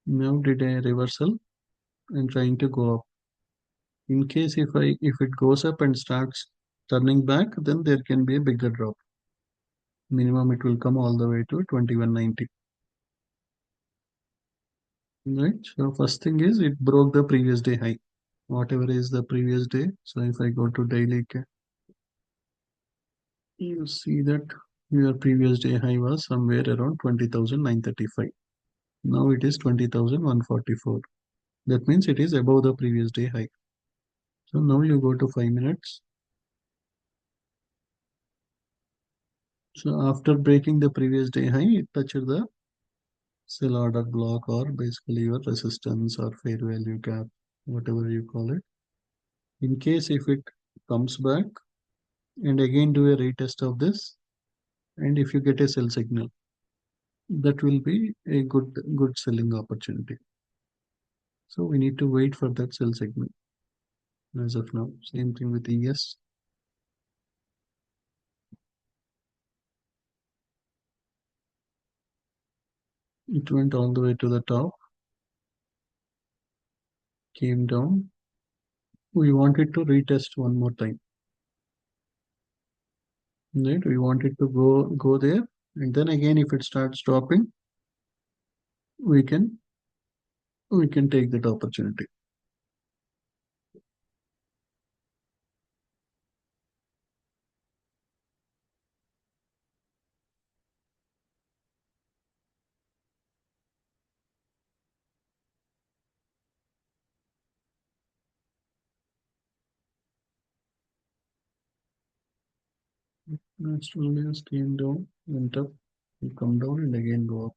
Now did a reversal and trying to go up. In case if it goes up and starts turning back, then there can be a bigger drop. Minimum it will come all the way to 2190. Right. So first thing is it broke the previous day high. Whatever is the previous day. So if I go to daily, you see that your previous day high was somewhere around 20,935. Now it is 20,144. That means it is above the previous day high. So now you go to 5 minutes. So after breaking the previous day high, it touched the sell order block, or basically your resistance or fair value gap, whatever you call it. In case if it comes back and again do a retest of this, and if you get a sell signal, that will be a good selling opportunity. So we need to wait for that sell signal. As of now, same thing with ES. It went all the way to the top, came down. We wanted to retest one more time. Right? We wanted to go there, and then again, if it starts dropping, we can we can take that opportunity. Australia's came down, went up, will come down, and again go up.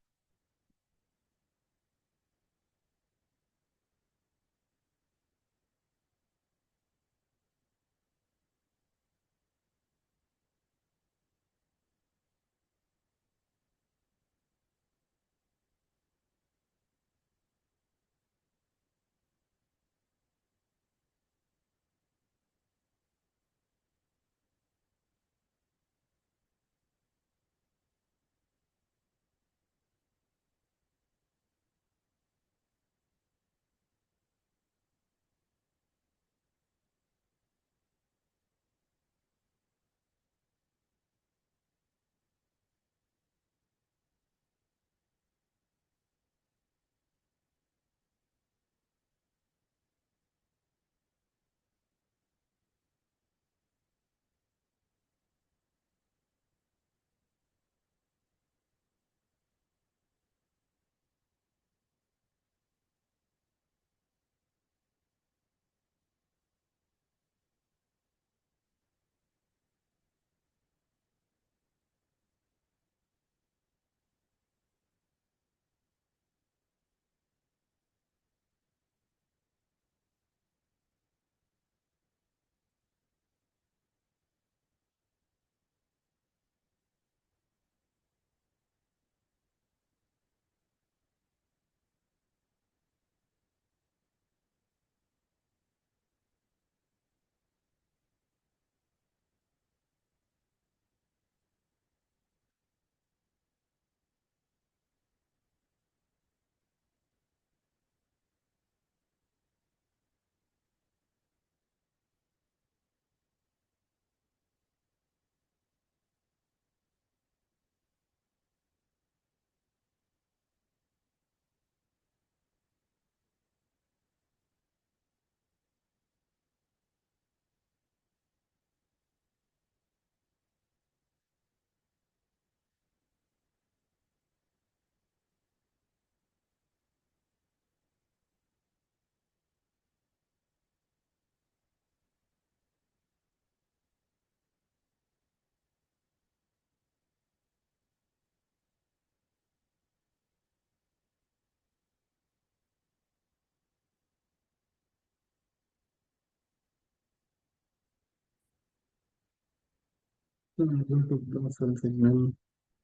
So I'm going to the sell signal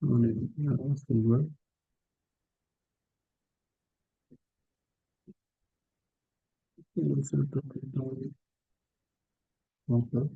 on silver. We'll sell to down. Okay.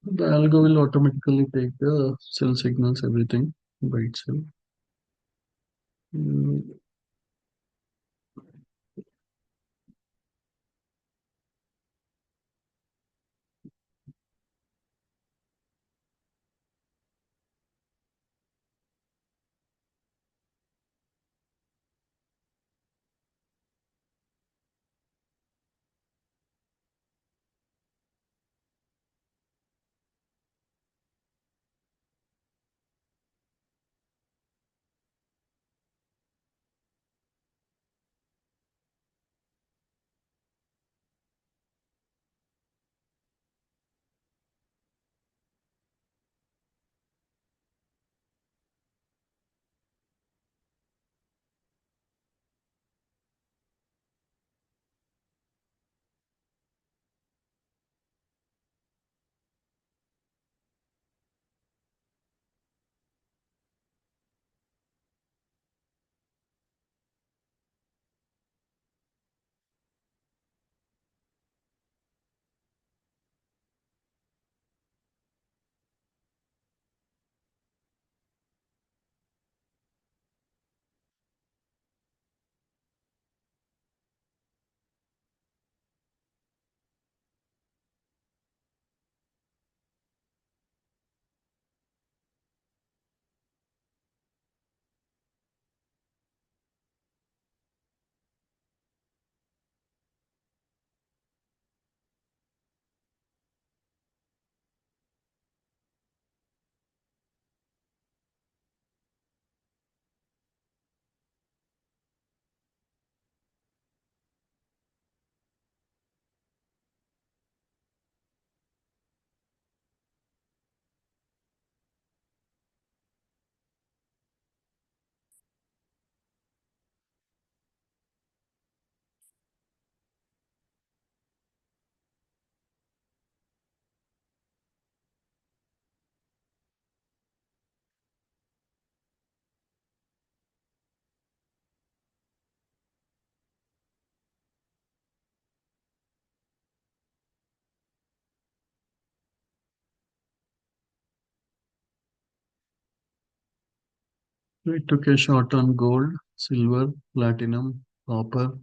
The algo will automatically take the cell signals, everything by itself. Mm, We took a shot on gold, silver, platinum, copper,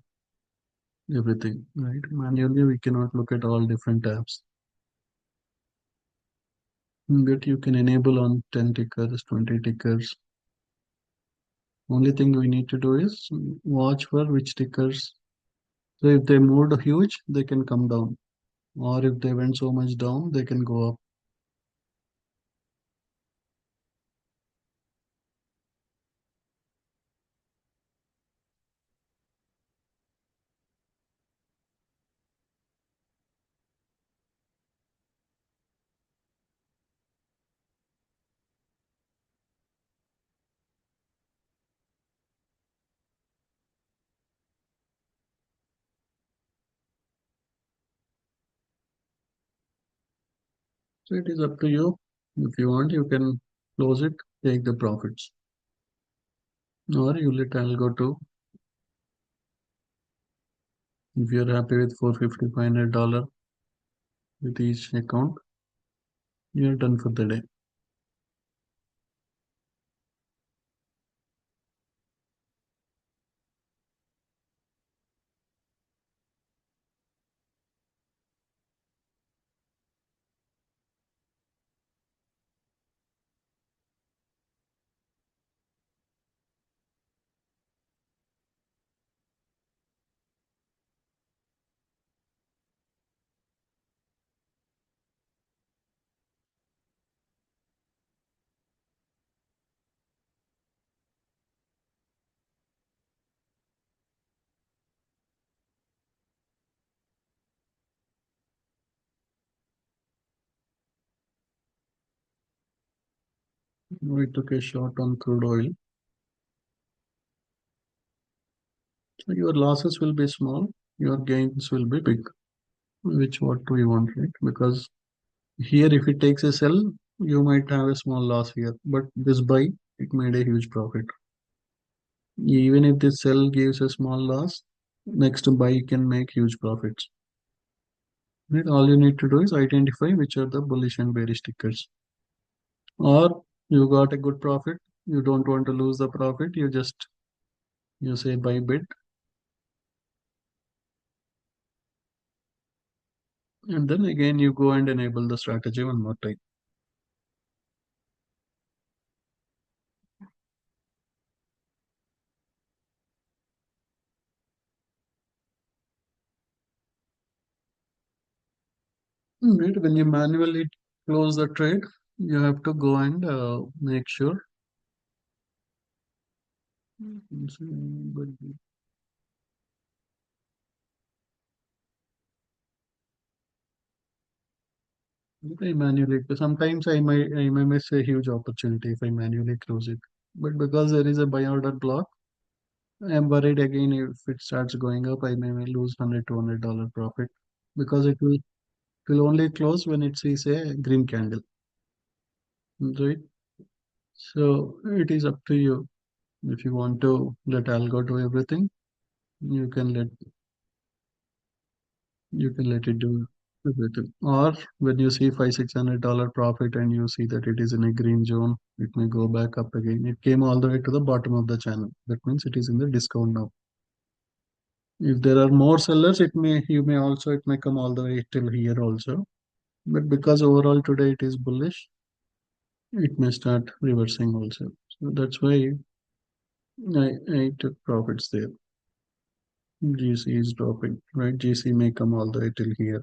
everything, right? Manually, we cannot look at all different tabs. But you can enable on 10 tickers, 20 tickers. Only thing we need to do is watch for which tickers. So if they moved huge, they can come down. Or if they went so much down, they can go up. So it is up to you. If you want, you can close it, take the profits. Or you let algo to. If you're happy with 450, $500 with each account, you're done for the day. We took a shot on crude oil. So your losses will be small, your gains will be big. Which what do we want, right? Because here, if it takes a sell, you might have a small loss here, but this buy, it made a huge profit. Even if this sell gives a small loss, next buy can make huge profits. Right? All you need to do is identify which are the bullish and bearish tickers. Or you got a good profit, you don't want to lose the profit, you say buy bid, and then again you go and enable the strategy one more time. Right? When you manually close the trade, you have to go and make sure. But I manually, sometimes I may miss a huge opportunity if I manually close it. But because there is a buy order block, I am worried again if it starts going up, I may lose $100 profit because it will only close when it sees a green candle, right? So it is up to you. If you want to let algo do everything, you can let it do everything. Or when you see $500-600 profit and you see that it is in a green zone, it may go back up again. It came all the way to the bottom of the channel. That means it is in the discount now. If there are more sellers, it may come all the way till here also. But because overall today it is bullish, it may start reversing also. So that's why I took profits there. GC is dropping, right? GC may come all the way till here.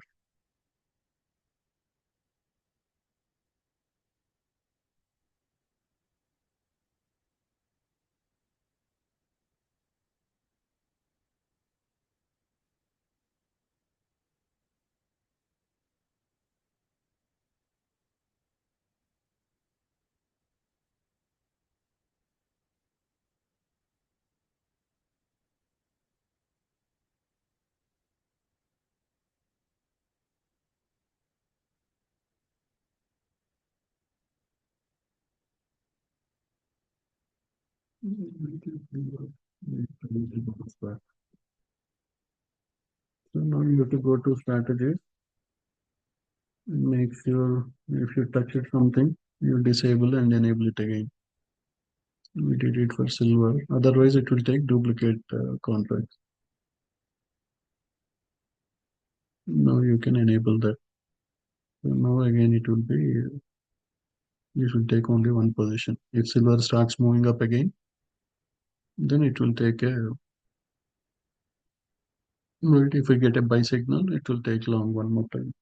So now you have to go to strategies and make sure if you touch it something, you disable and enable it again. We did it for silver. Otherwise, it will take duplicate contracts. Now you can enable that. So now again, you should take only one position. If silver starts moving up again, then it will take a, right, if we get a buy signal, it will take long one more time.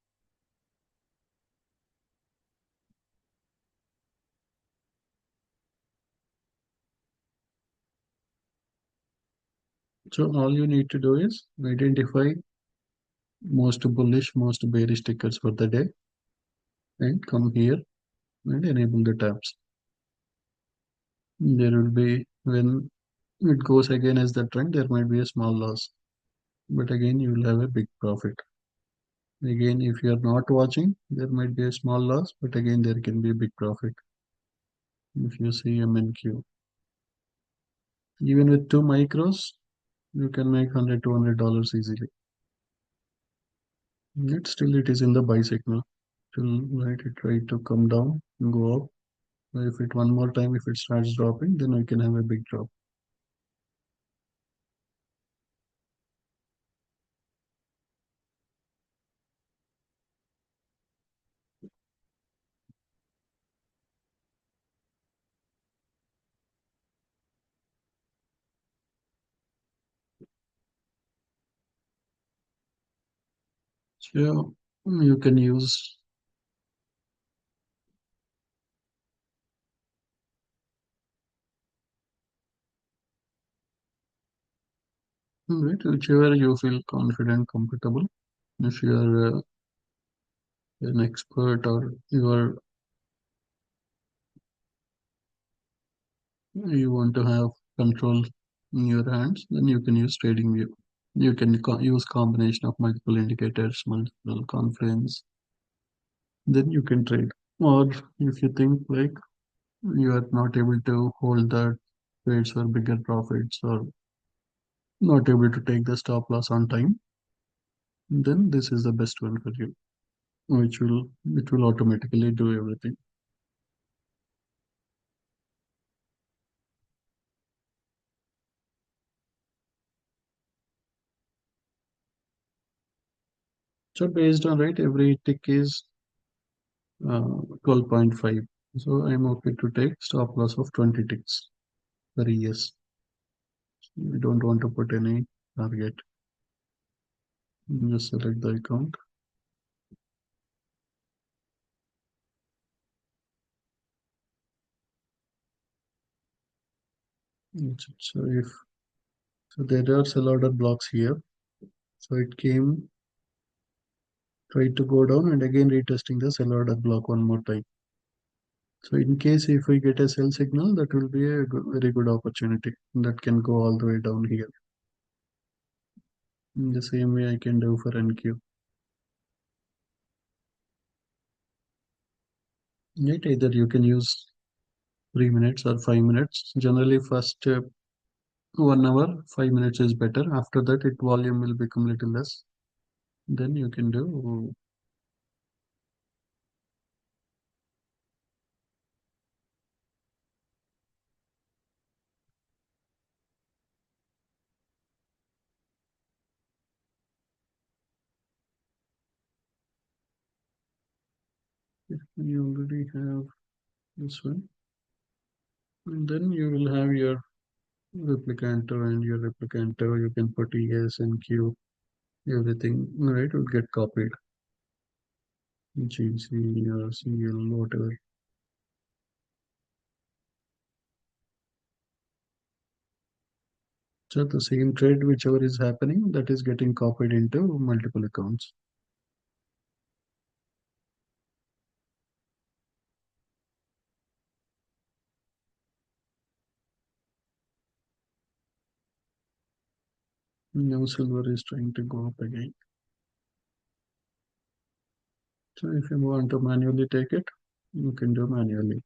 So all you need to do is identify most bullish, most bearish tickers for the day and come here and enable the tabs. There will be, when it goes again as the trend, there might be a small loss, but again, you will have a big profit. Again, if you are not watching, there might be a small loss, but again, there can be a big profit. If you see MNQ, even with two micros, you can make $100-200 easily. Yet still, it is in the buy signal. Till right, it try to come down and go up. If it one more time, if it starts dropping, then we can have a big drop. So you can use, right, whichever you feel confident, comfortable. If you are an expert or you are you want to have control in your hands, then you can use trading view. You can use combination of multiple indicators, multiple confluence, then you can trade. Or if you think like you are not able to hold the trades for bigger profits or not able to take the stop loss on time, then this is the best one for you, which will automatically do everything. So based on right, every tick is 12.5. So I'm okay to take stop loss of 20 ticks per yes. We don't want to put any target. Just select the account. So if so there are sell order blocks here. So it came, tried to go down and again retesting the sell order block one more time. So in case if we get a sell signal, that will be a very good opportunity that can go all the way down here. In the same way I can do for NQ. Right, either you can use 3 minutes or 5 minutes. Generally, first 1 hour, 5 minutes is better. After that, it volume will become little less. Then you can do. You already have this one, and then you will have your replicanter and your replicanter. You can put ES and Q. Everything right will get copied. GC or CL, whatever. So the same trade, whichever is happening, that is getting copied into multiple accounts. Now silver is trying to go up again. So if you want to manually take it, you can do manually.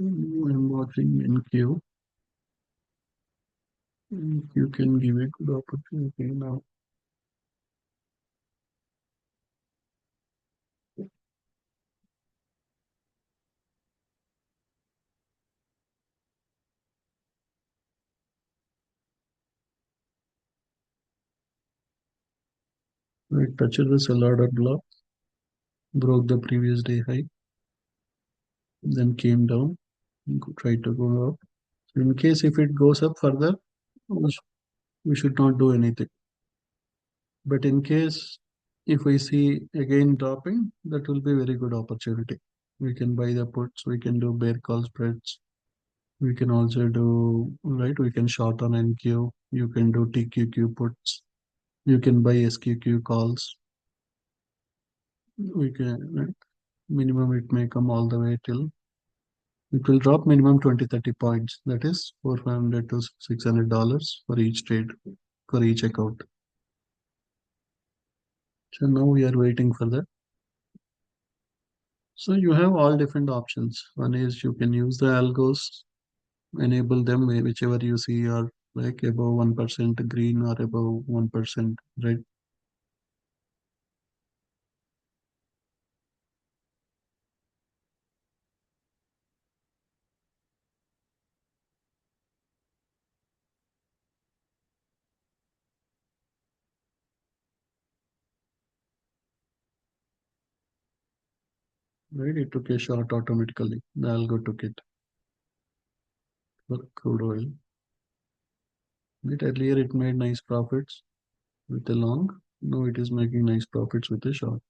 I'm watching NQ. You can give a good opportunity now. It touches the sell order block, broke the previous day high, then came down, tried to go up. So in case if it goes up further, we should not do anything. But in case if we see again dropping, that will be very good opportunity. We can buy the puts, we can do bear call spreads. We can also do, right, we can short on NQ. You can do TQQ puts. You can buy SQQ calls. We can, right, minimum it may come all the way till it will drop minimum 20-30 points. That is 400 to $600 for each trade, for each account. So now we are waiting for that. So you have all different options. One is you can use the algos, enable them whichever you see are like above 1% green or above 1% red. right? It took a short automatically. The algo took it for crude oil. Right? Earlier it made nice profits with a long. Now it is making nice profits with a short.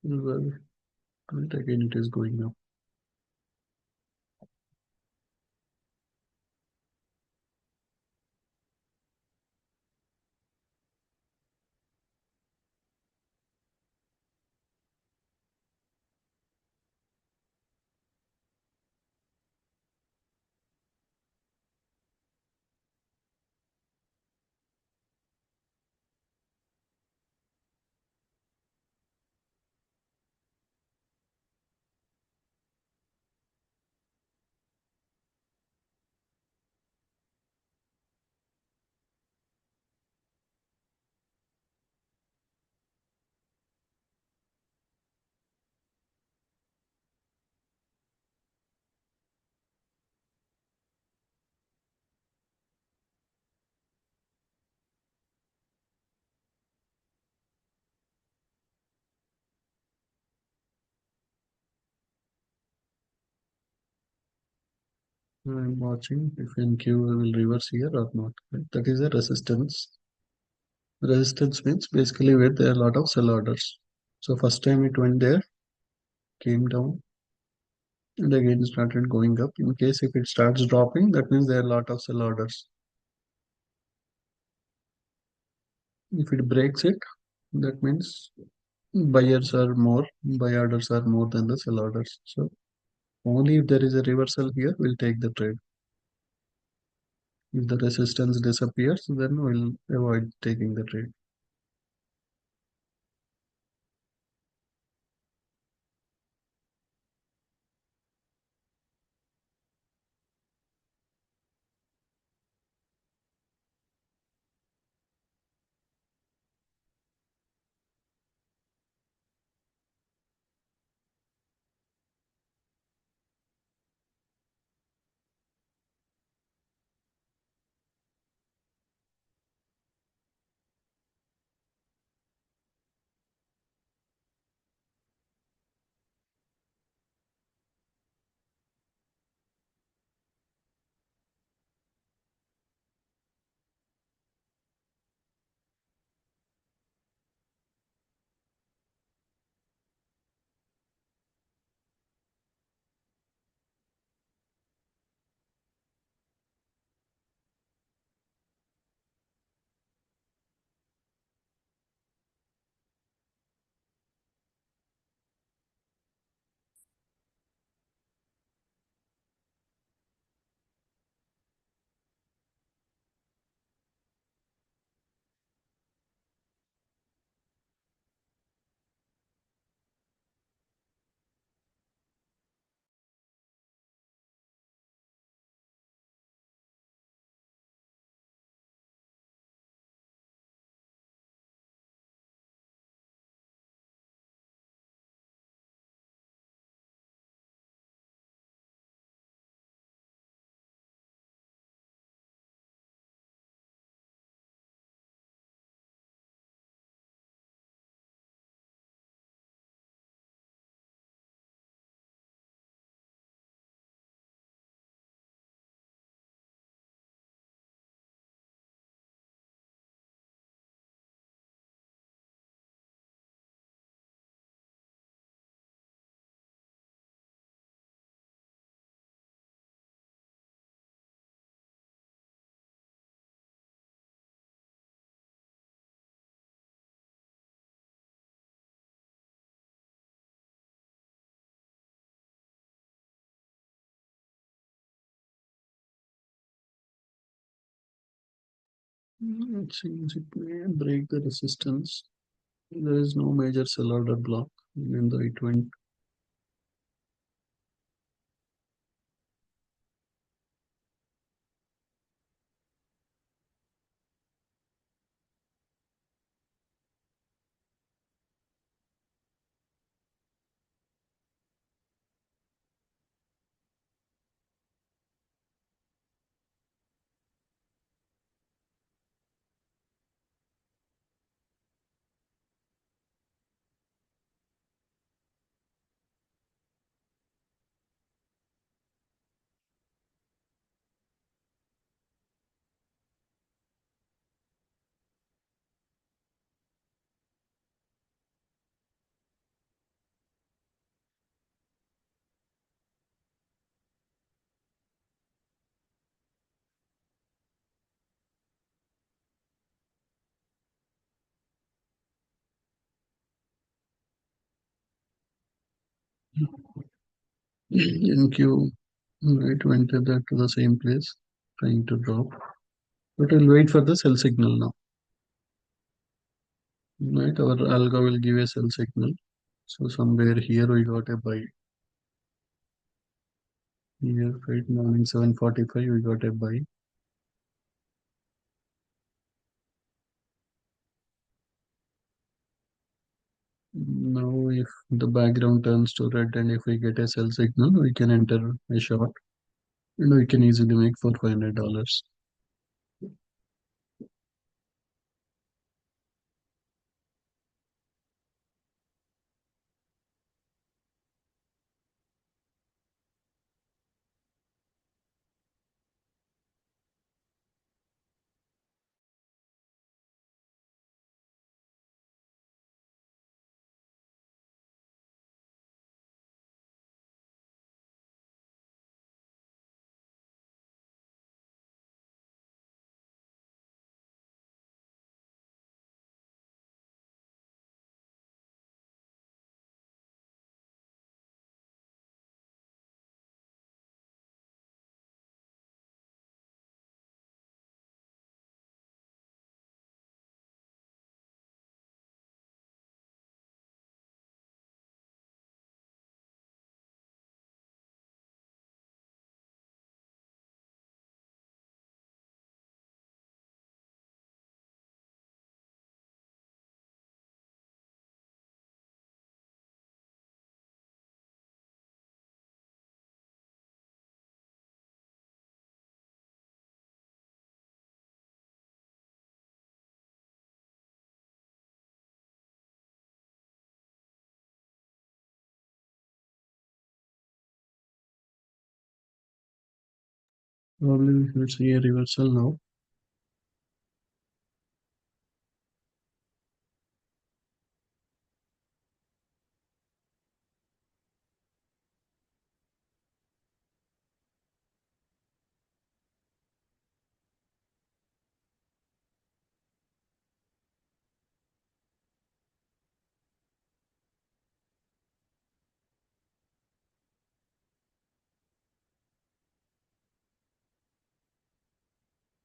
Well, right, again it is going up. I'm watching if NQ will reverse here or not. Right? That is a resistance. Resistance means basically where there are a lot of sell orders. So first time it went there, came down, and again started going up. In case if it starts dropping, that means there are a lot of sell orders. If it breaks it, that means buyers are more, buy orders are more than the sell orders. So only if there is a reversal here, we'll take the trade. If the resistance disappears, then we'll avoid taking the trade. It seems it may break the resistance. There is no major sell order block, even though it went. NQ, it went to the same place, trying to drop. But we'll wait for the sell signal now. Right, our algo will give a sell signal. So somewhere here we got a buy. Here, right, morning 7:45, we got a buy. Now, if the background turns to red and if we get a sell signal, we can enter a short and we can easily make for $500. Probably we should see a reversal now.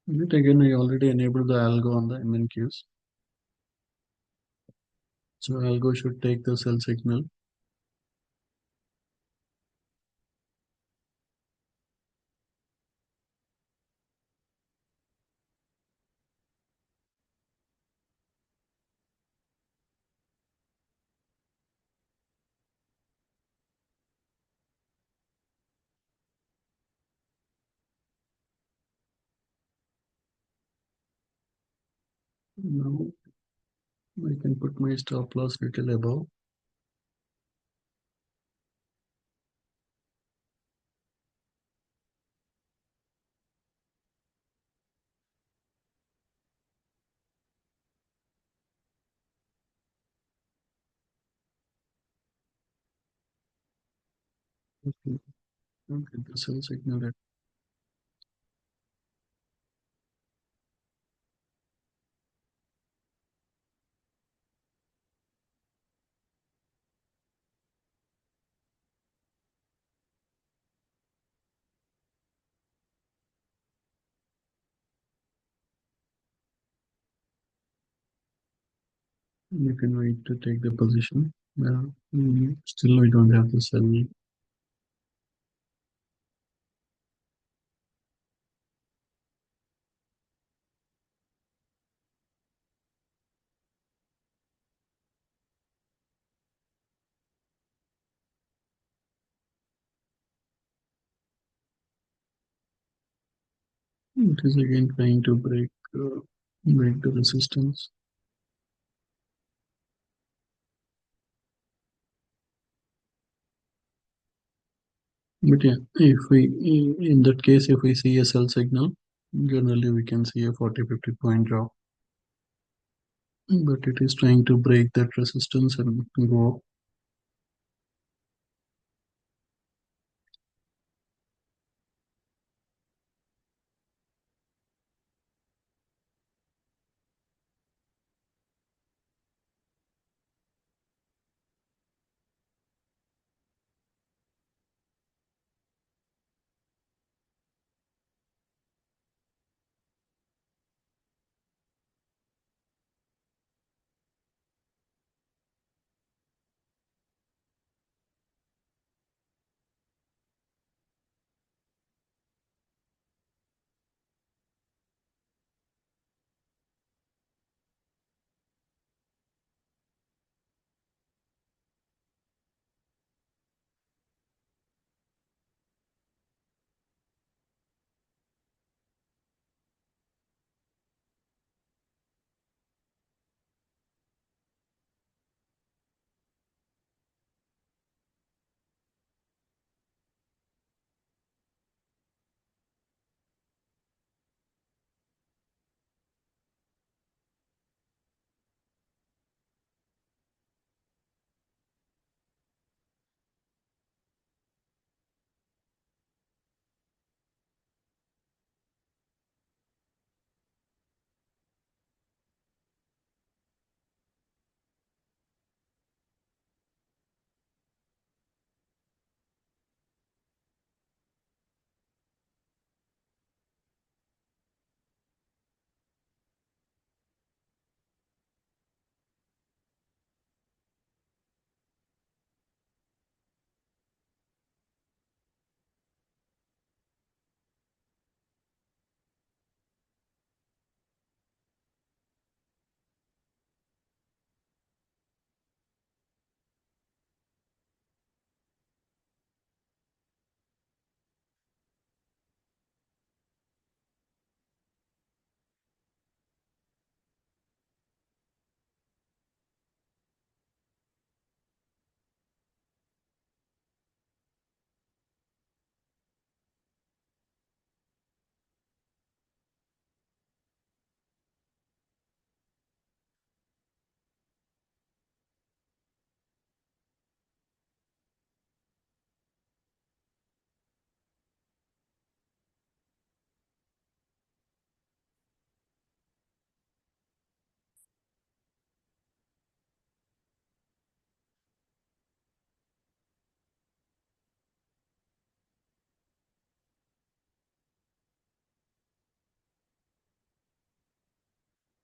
But again, I already enabled the algo on the MNQs. So algo should take the sell signal. Now I can put my stop loss little above. Okay, okay, the sell signal. You can wait to take the position. Still, we don't have the sell. It is again trying to break the resistance. But yeah, if we in that case, if we see a sell signal, generally we can see a 40-50 point drop. But it is trying to break that resistance and go up.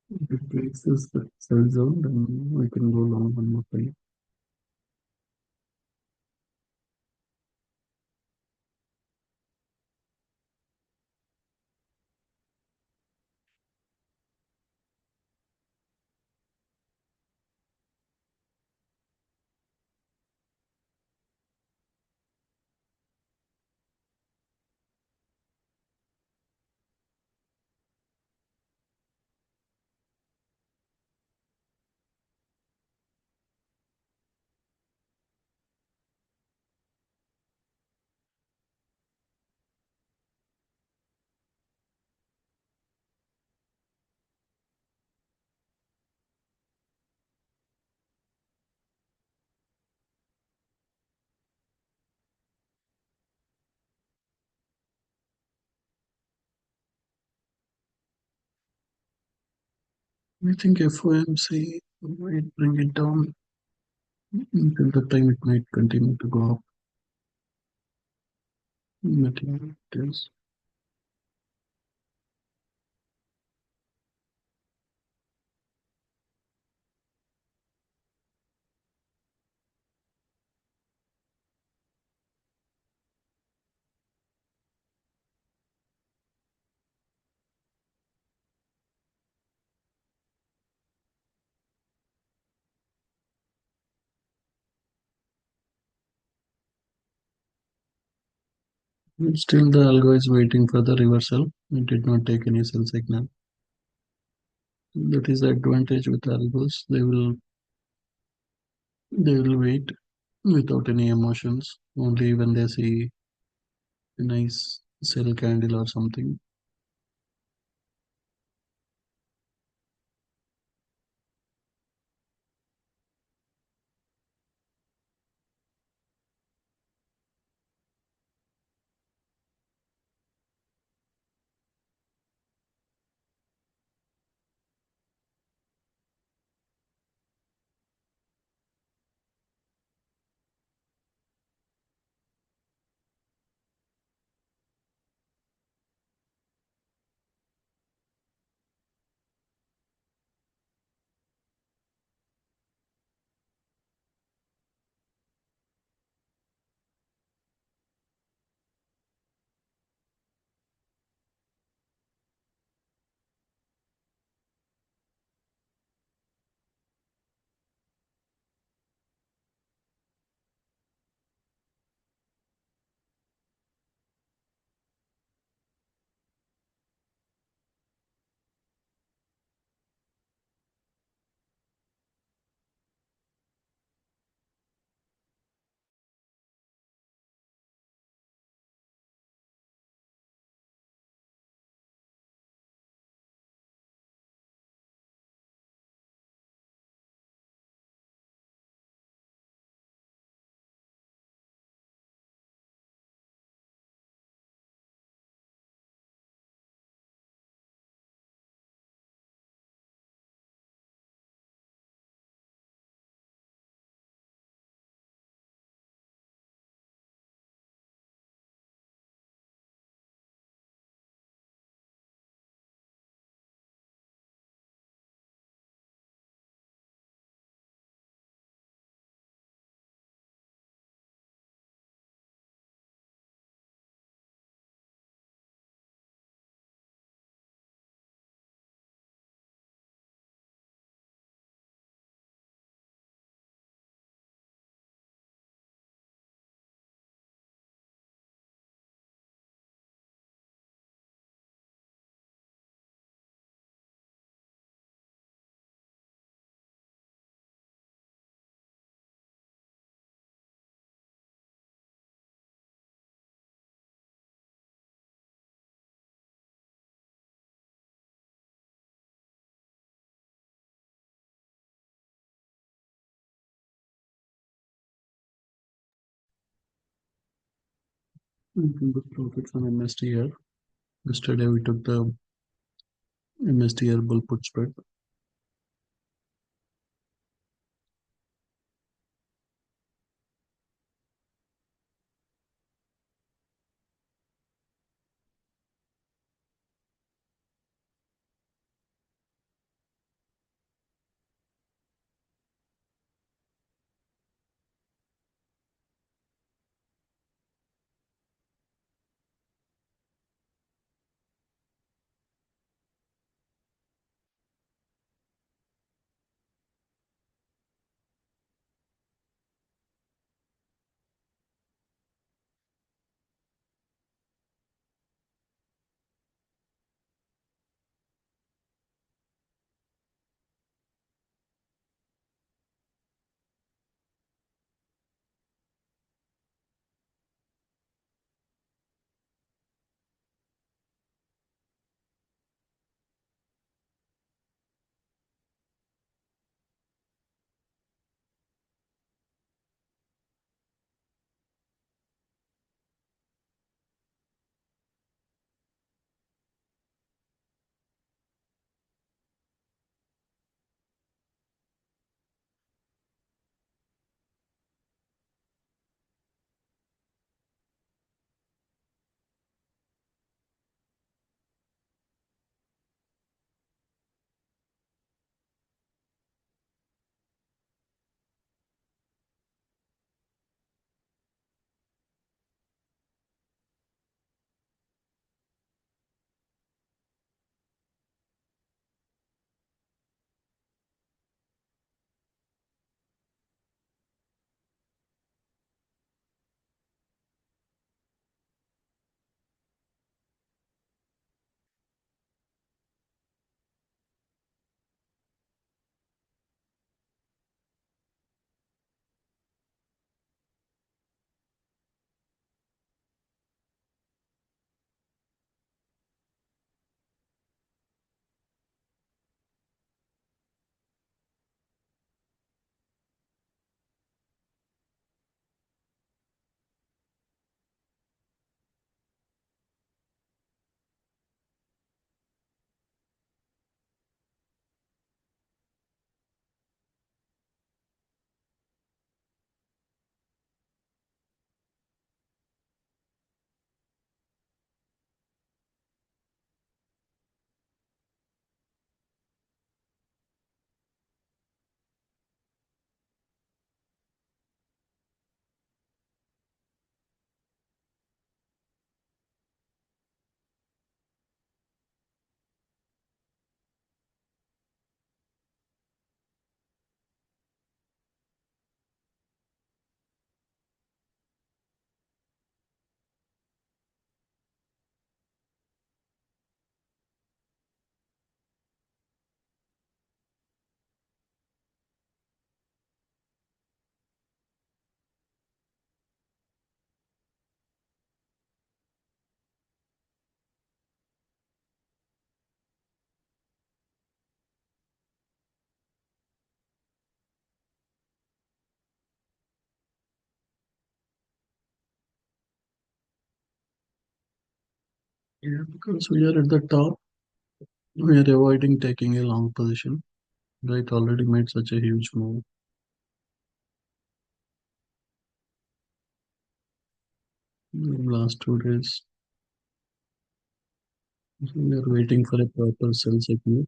If it breaks this sell zone, then we can go long one more time. I think FOMC might bring it down until the time it might continue to go up. But yeah, it is. Still, the algo is waiting for the reversal. It did not take any sell signal. That is the advantage with algos. They will wait without any emotions. Only when they see a nice sell candle or something. Good profits on MSTR. Yesterday we took the MSTR bull put spread. Yeah, because we are at the top, we are avoiding taking a long position. Right, already made such a huge move. In last 2 days. So we are waiting for a proper sell signal.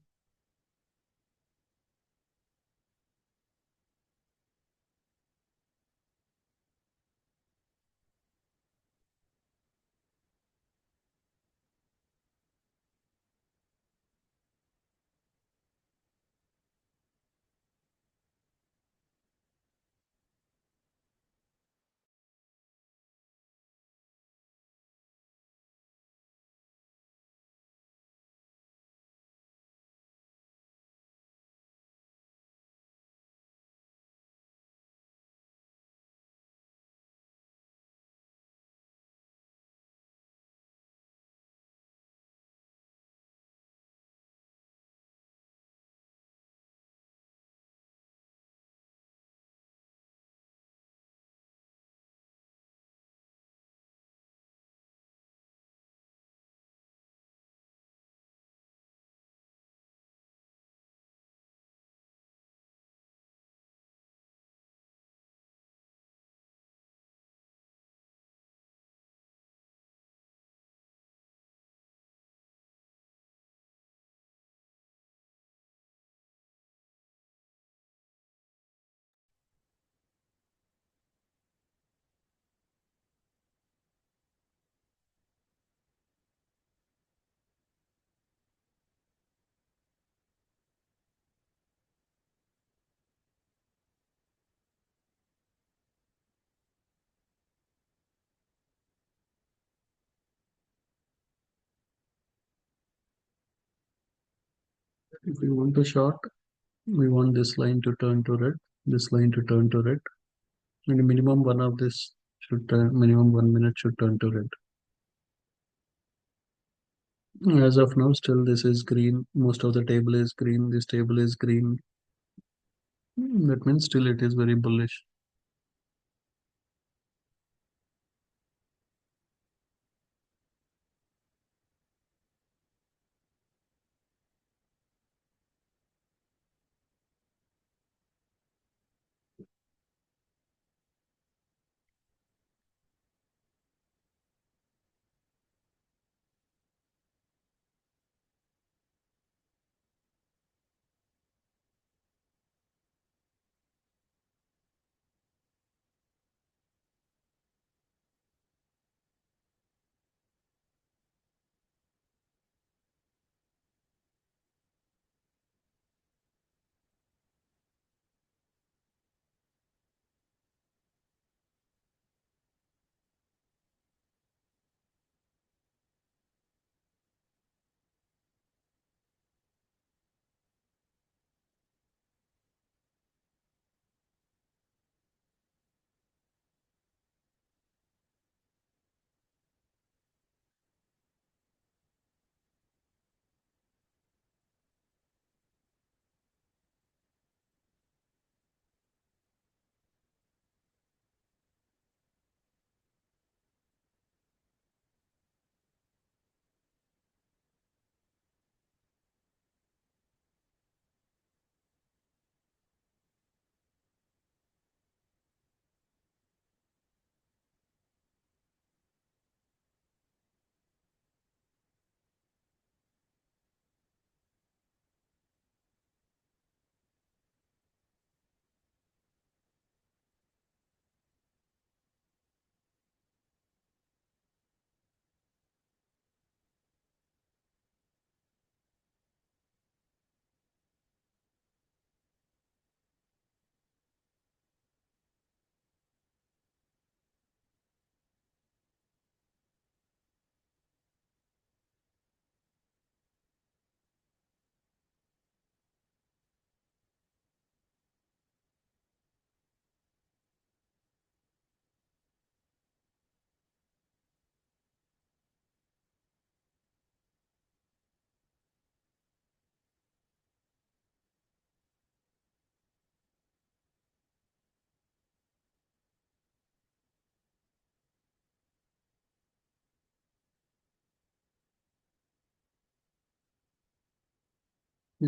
If we want to short, we want this line to turn to red, this line to turn to red, and minimum one of this should turn, minimum 1 minute should turn to red. As of now, still this is green. Most of the table is green. This table is green. That means still it is very bullish.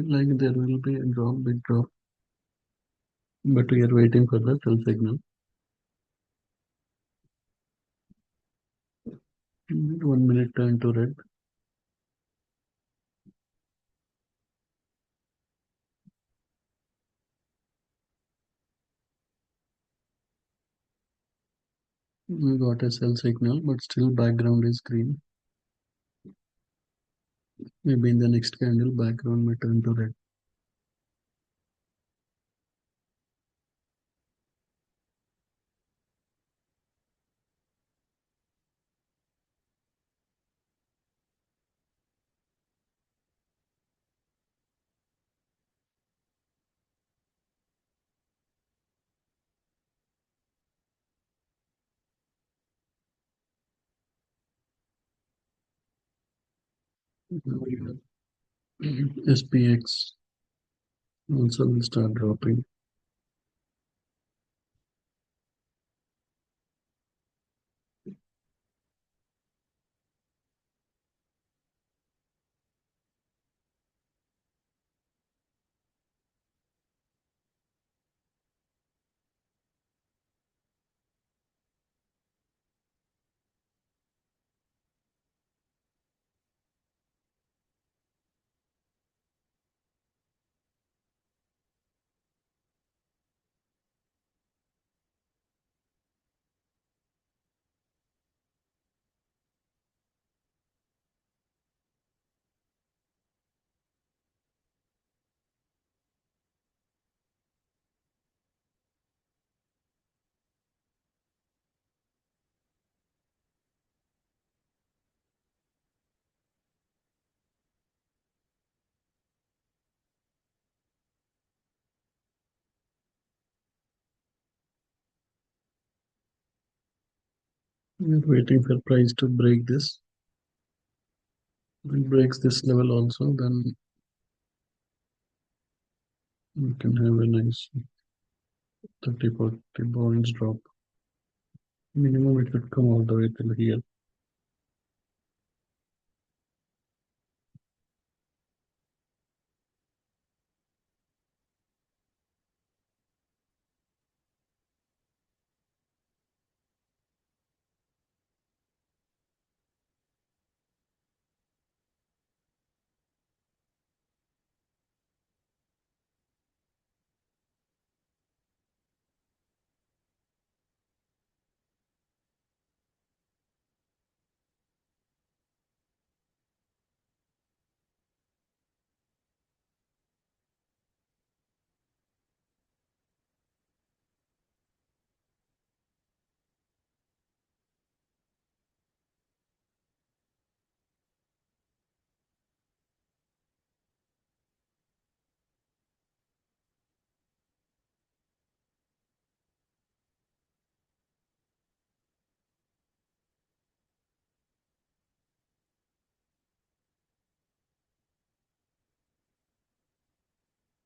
like there will be a drop, big drop, but we are waiting for the sell signal. 1 minute turn to red. We got a sell signal, but still background is green. Maybe in the next candle, background may turn to red. SPX also will start dropping. We are waiting for price to break this. If it breaks this level also, then we can have a nice 30 40 points drop. Minimum it should come all the way till here.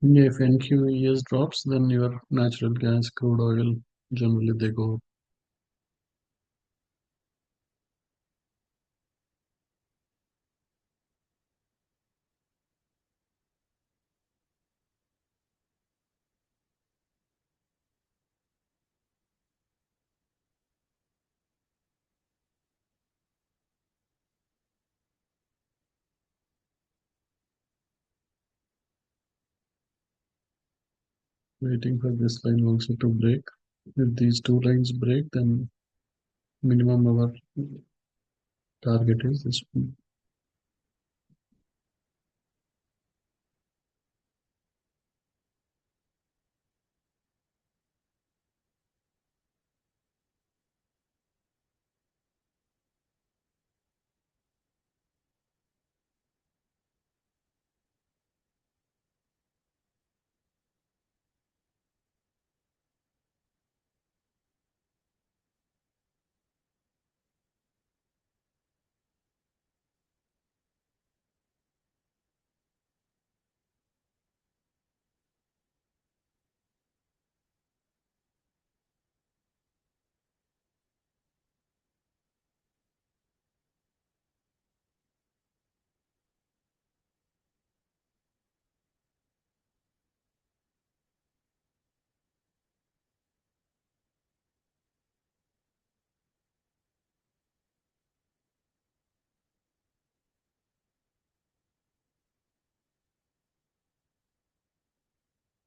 Yeah, if NQES drops, then your natural gas, crude oil, generally they go. Waiting for this line also to break. If these two lines break, then minimum our target is this one.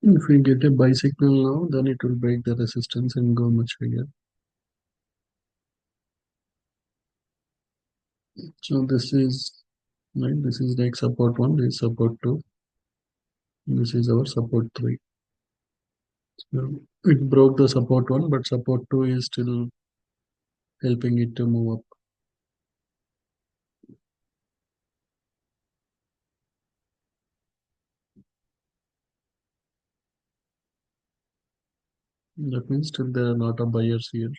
If we get a bicycle now, then it will break the resistance and go much higher. So this is right. This is like support one. This is support two. This is our support three. So it broke the support one, but support two is still helping it to move up. That means still there are a lot of buyers here.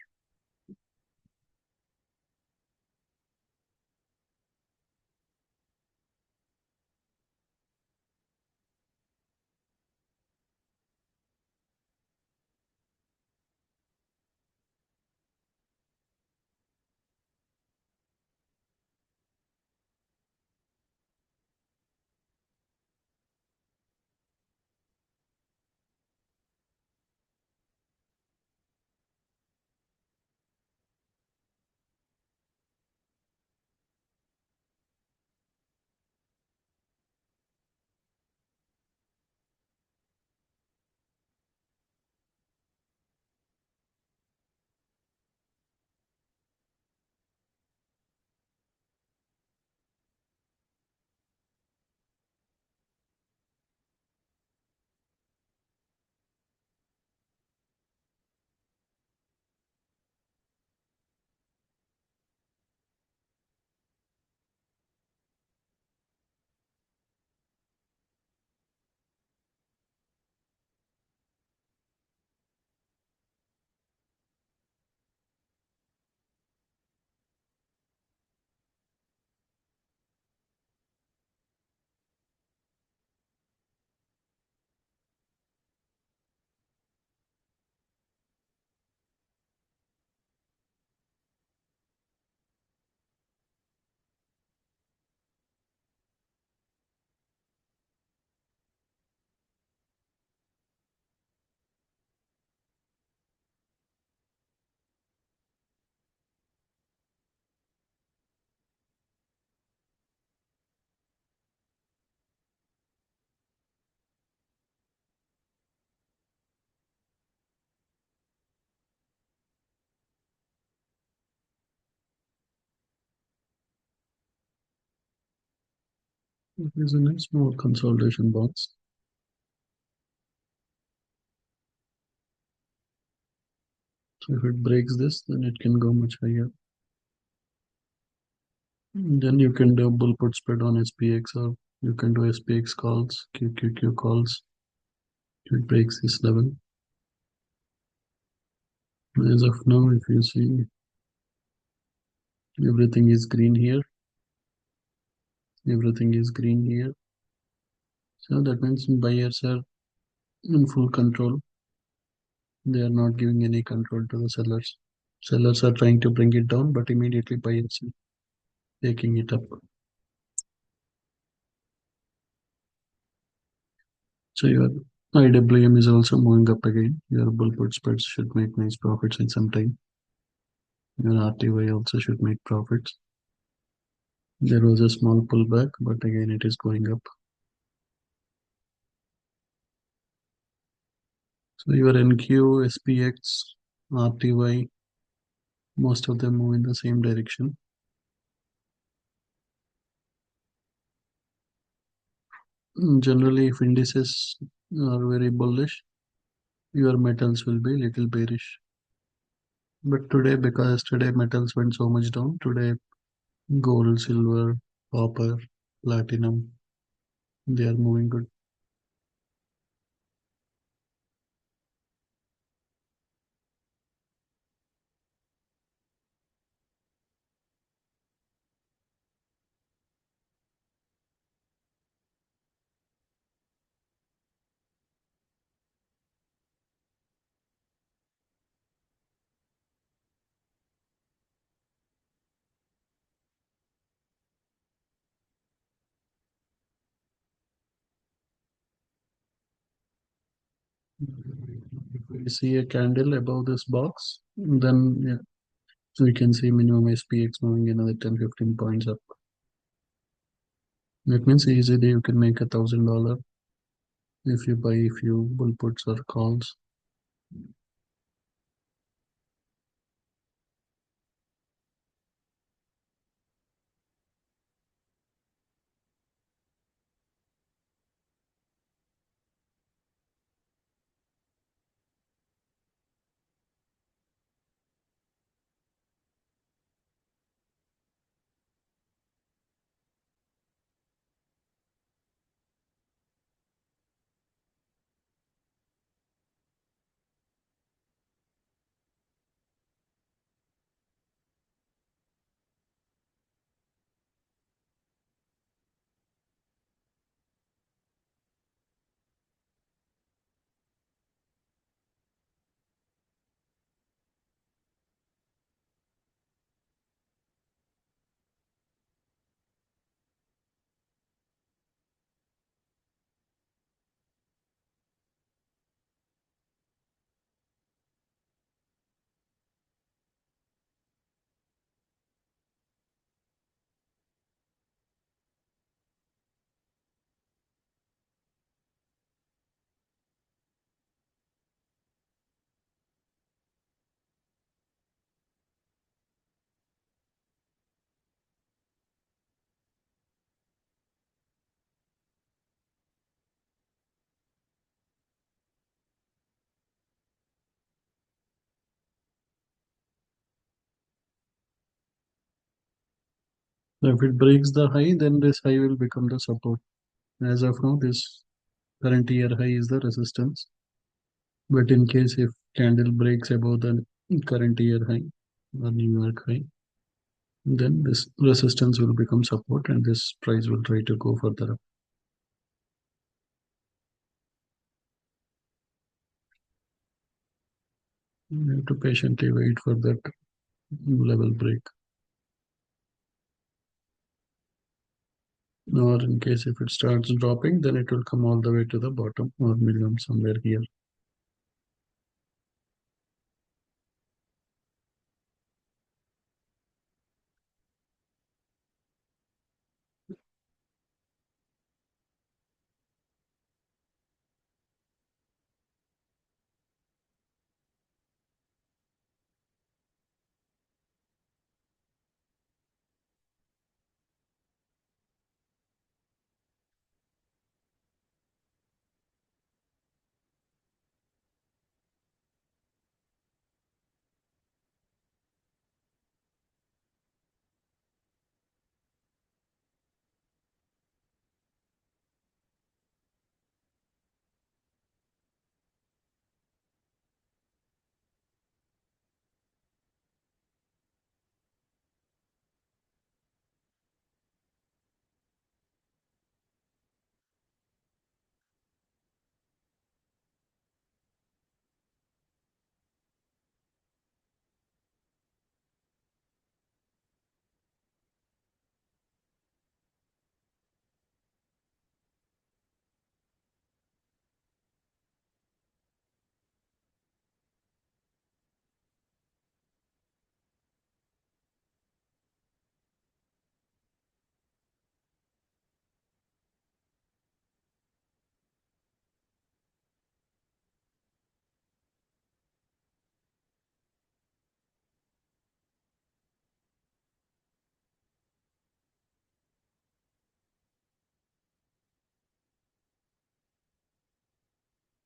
It is a nice small consolidation box. So if it breaks this, then it can go much higher. Then you can do bull put spread on SPX, or you can do SPX calls, QQQ calls. If it breaks this level. As of now, if you see, everything is green here. Everything is green here. So that means buyers are in full control. They are not giving any control to the sellers. Sellers are trying to bring it down, but immediately buyers are taking it up. So your IWM is also moving up again. Your bull put spreads should make nice profits in some time. Your RTY also should make profits. There was a small pullback, but again it is going up. So your NQ, SPX, RTY, most of them move in the same direction. Generally, if indices are very bullish, your metals will be little bearish. But today, because yesterday metals went so much down, today gold, silver, copper, platinum, they are moving good. If we see a candle above this box, then yeah, so we can see minimum SPX moving another 10-15 points up. That means easily you can make $1,000 if you buy a few bull puts or calls. If it breaks the high, then this high will become the support. As of now, this current year high is the resistance. But in case if candle breaks above the current year high or New York high, then this resistance will become support and this price will try to go further up. You have to patiently wait for that level break. Or in case if it starts dropping, then it will come all the way to the bottom or minimum somewhere here.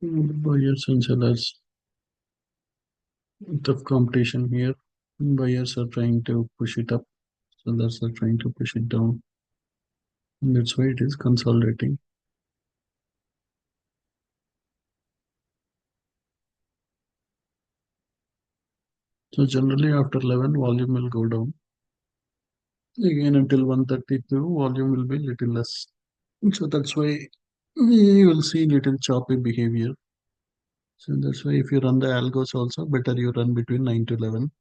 Buyers and sellers, tough competition here. Buyers are trying to push it up, sellers are trying to push it down. And that's why it is consolidating. So generally after 11, volume will go down. Again until 132, volume will be little less. So that's why you will see little choppy behavior. So that's why if you run the algos also, better you run between 9 to 11.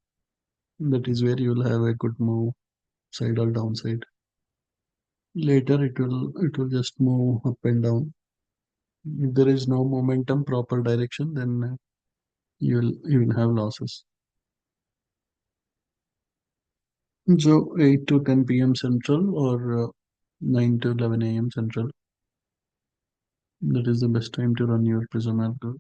That is where you will have a good move, side or downside. Later it will just move up and down. If there is no momentum, proper direction, then you will have losses. So 8 to 10 p.m. Central or 9 to 11 a.m. Central. That is the best time to run your Prism algorithm.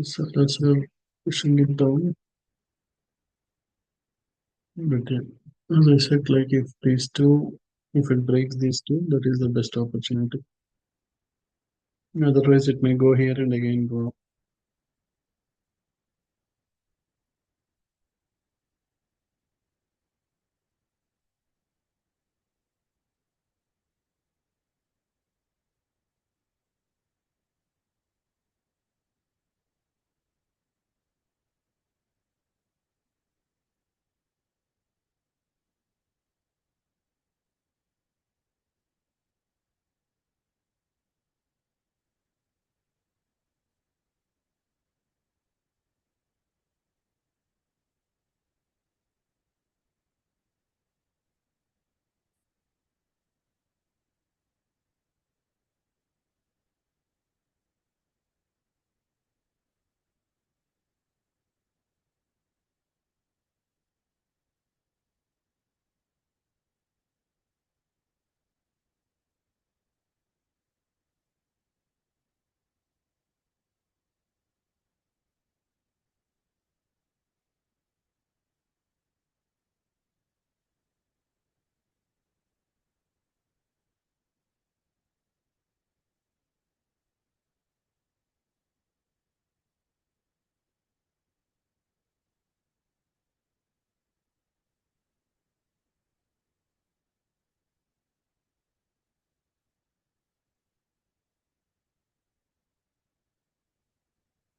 So that's where pushing it down. But as I said, like if these two, if it breaks these two, that is the best opportunity. Otherwise, it may go here and again go up.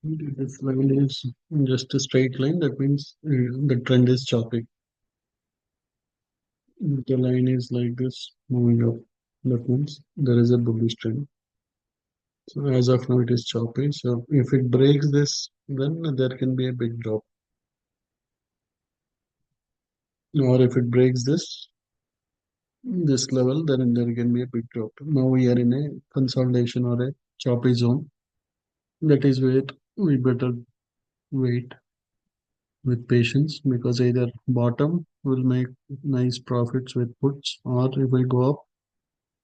If this line is just a straight line, that means the trend is choppy. If the line is like this, moving up, that means there is a bullish trend. So as of now, it is choppy. So if it breaks this, then there can be a big drop. Or if it breaks this level, then there can be a big drop. Now we are in a consolidation or a choppy zone. That is where we better wait with patience because either bottom will make nice profits with puts or it will go up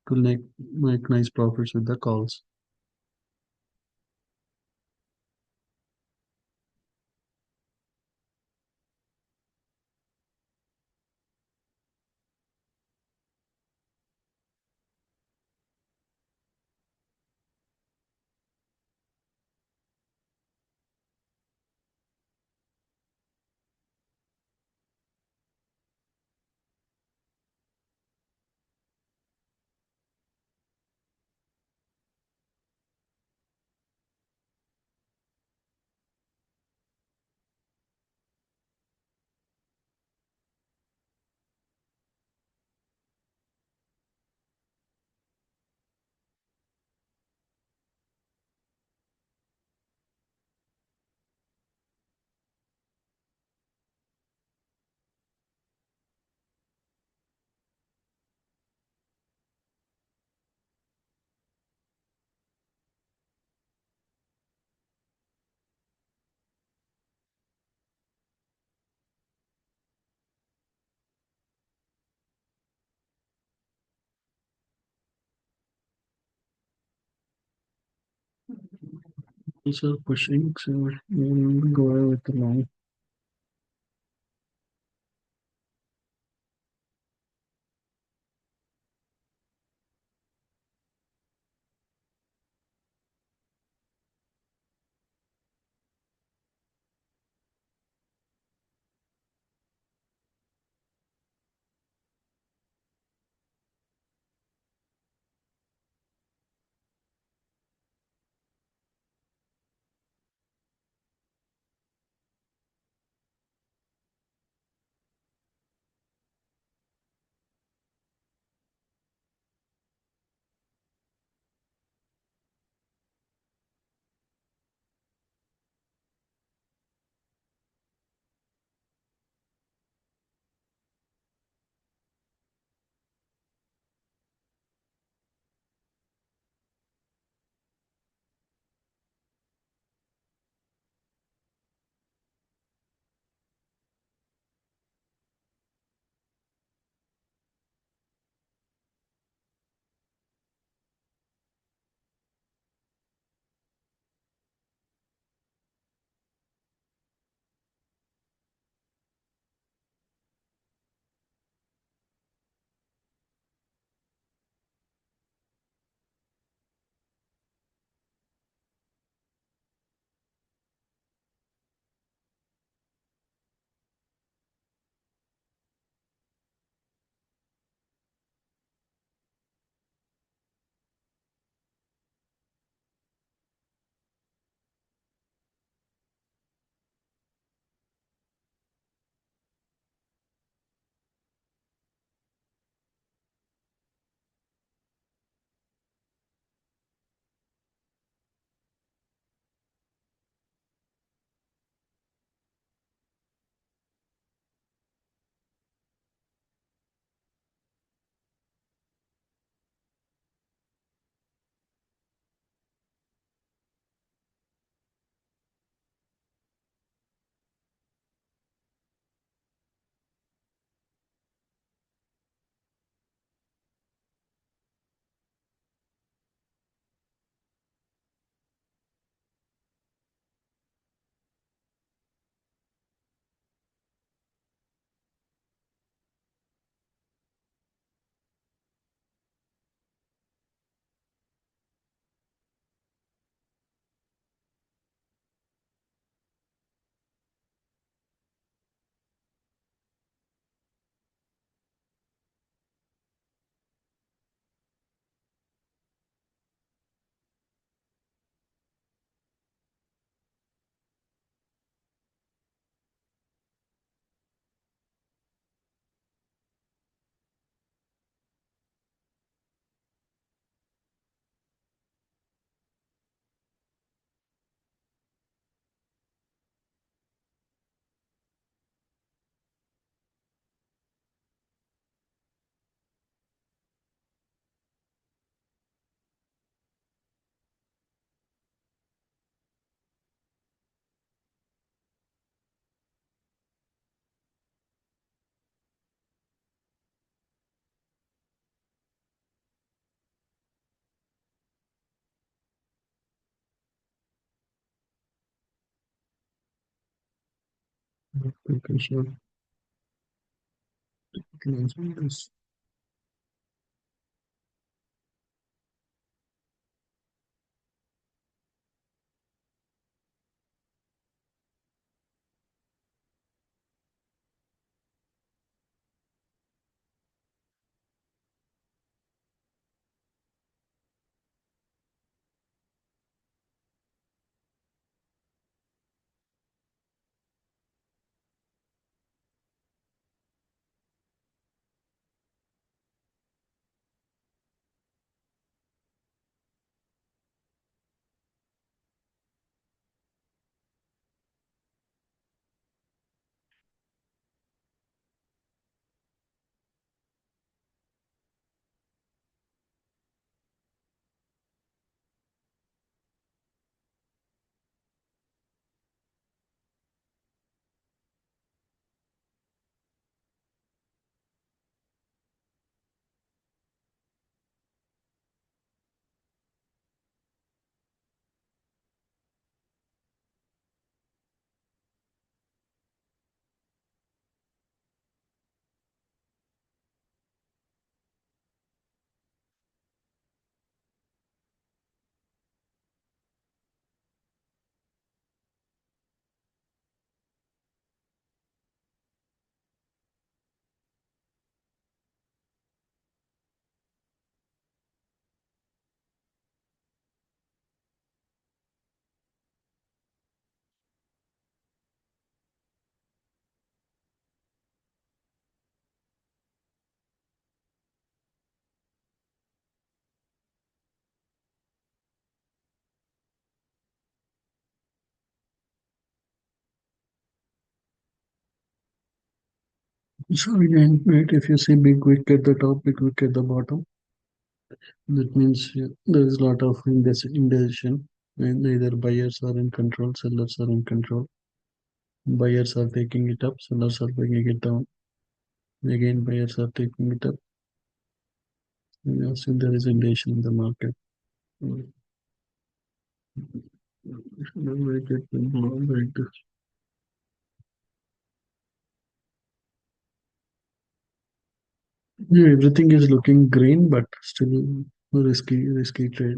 to make nice profits with the calls. These are pushing, so we'll go away with the long. Okay, sure. Close this. So again, right, if you see big wick at the top, big wick at the bottom, that means there is a lot of indecision. And either buyers are in control, sellers are in control. Buyers are taking it up, sellers are bringing it down. Again, buyers are taking it up. And also there is indecision in the market. Mm. Like it will go like this. Yeah, everything is looking green, but still risky trade.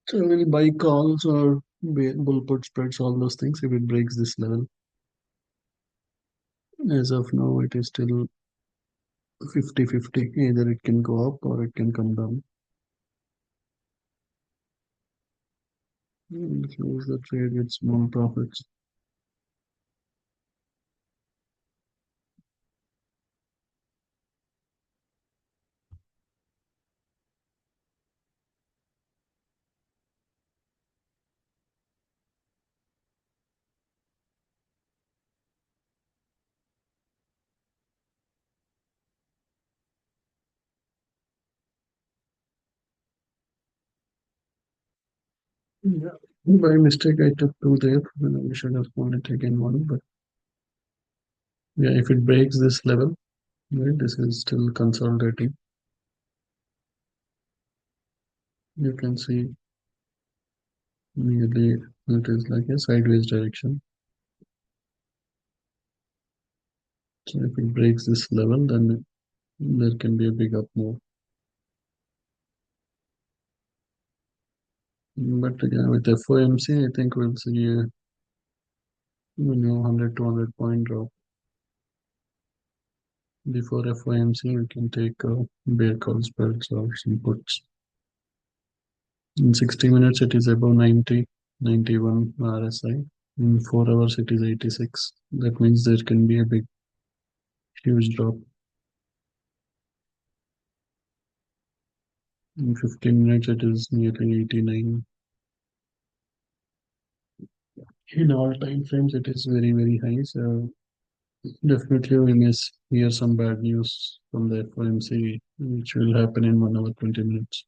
So we'll buy calls or bull put spreads, all those things if it breaks this level. As of now, it is still 50-50. Either it can go up or it can come down. Close the trade with small profits. Yeah. By mistake, I took two there when I should have only taken one. But yeah, if it breaks this level, right, this is still consolidating. You can see nearly it is like a sideways direction. So if it breaks this level, then there can be a big up move. But again, with FOMC, I think we'll see a 100 200 point drop. Before FOMC, we can take bear call spreads or some puts. In 60 minutes, it is above 90, 91 RSI. In 4 hours, it is 86. That means there can be a big, huge drop. In 15 minutes, it is nearly 89. In all time frames, it is very, very high. So definitely, we may hear some bad news from the FOMC, which will happen in 1 hour, 20 minutes.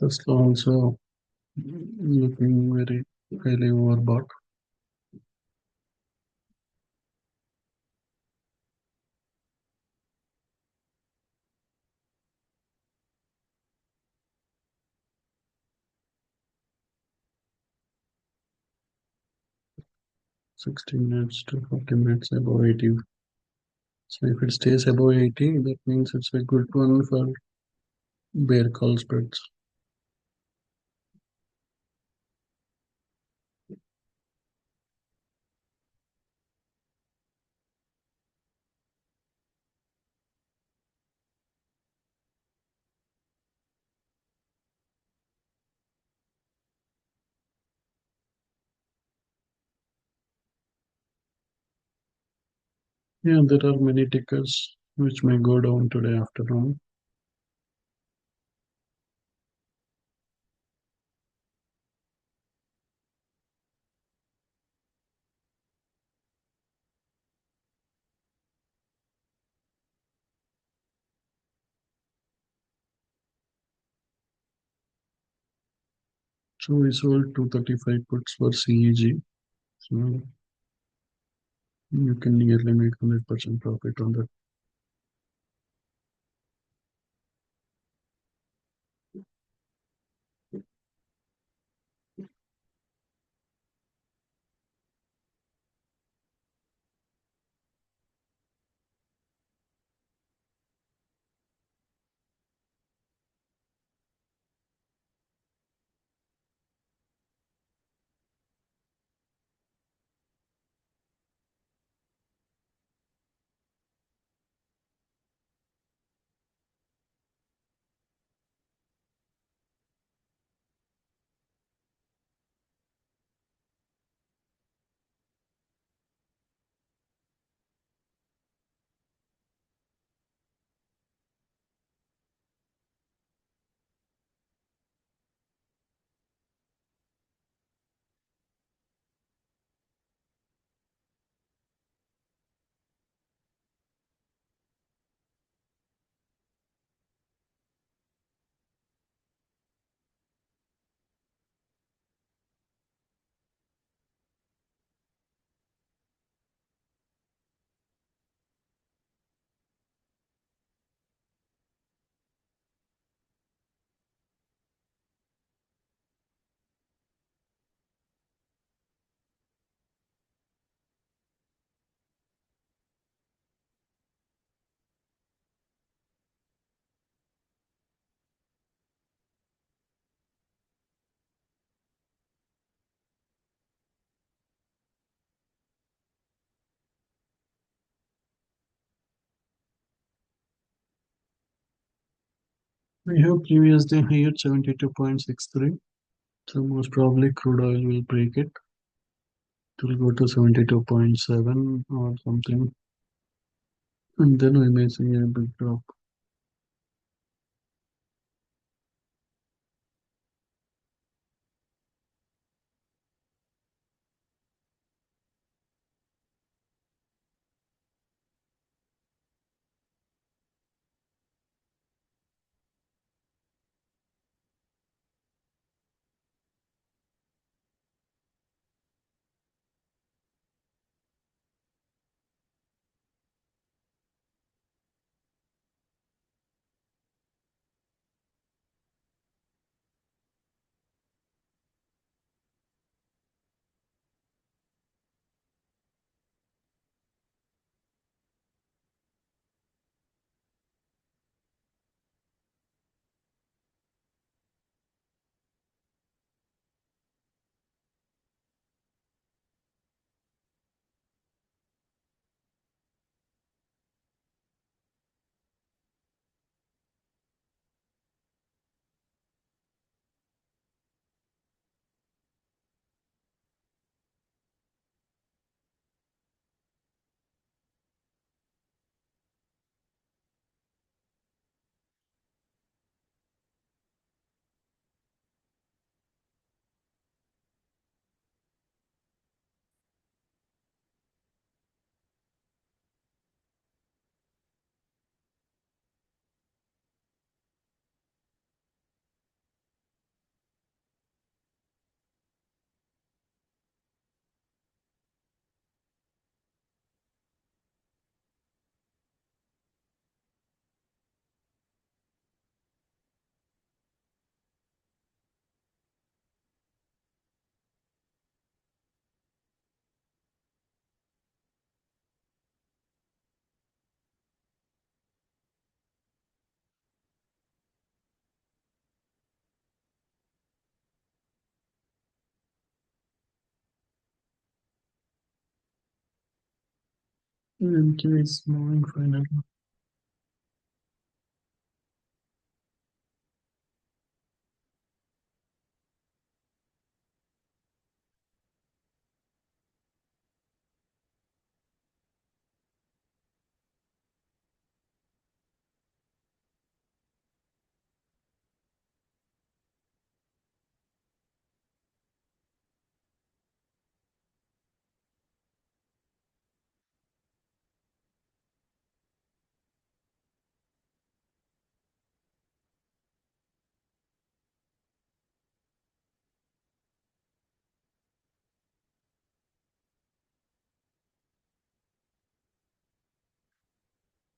Tesla also looking very highly overbought. 16 minutes to 40 minutes above 80. So if it stays above 80, that means it's a good one for bear call spreads. Yeah, there are many tickers which may go down today afternoon. So we sold 235 puts for CEG. So you can nearly make 100% profit on that. We have previously high at 72.63. So most probably crude oil will break it. It will go to 72.7 or something. And then we may see a big drop. MQ is moving finally.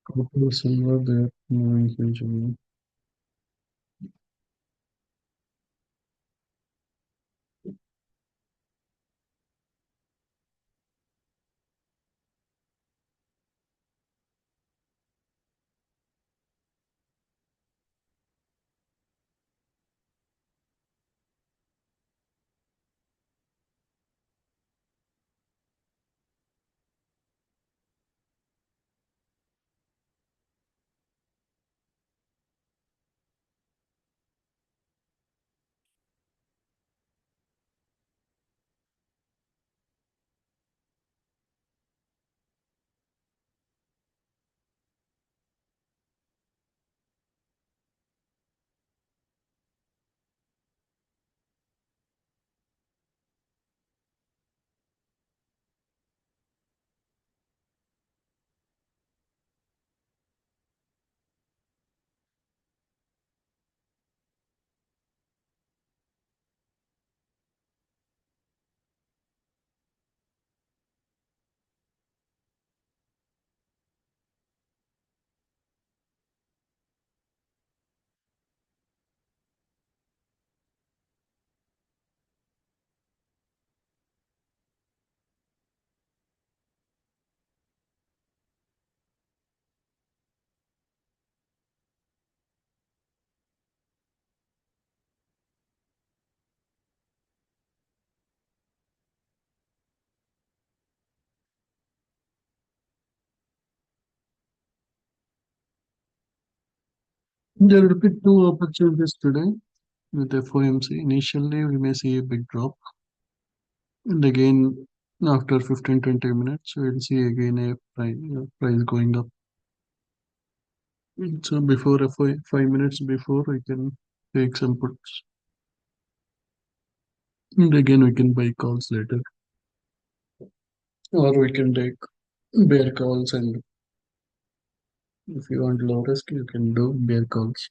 Copper, silver, they're moving hugely. There will be two opportunities today with FOMC. Initially, we may see a big drop, and again, after 15-20 minutes, we'll see again a price going up. So before a 5 minutes before, we can take some puts, and again we can buy calls later, or we can take bear calls, and if you want low risk, you can do bear calls.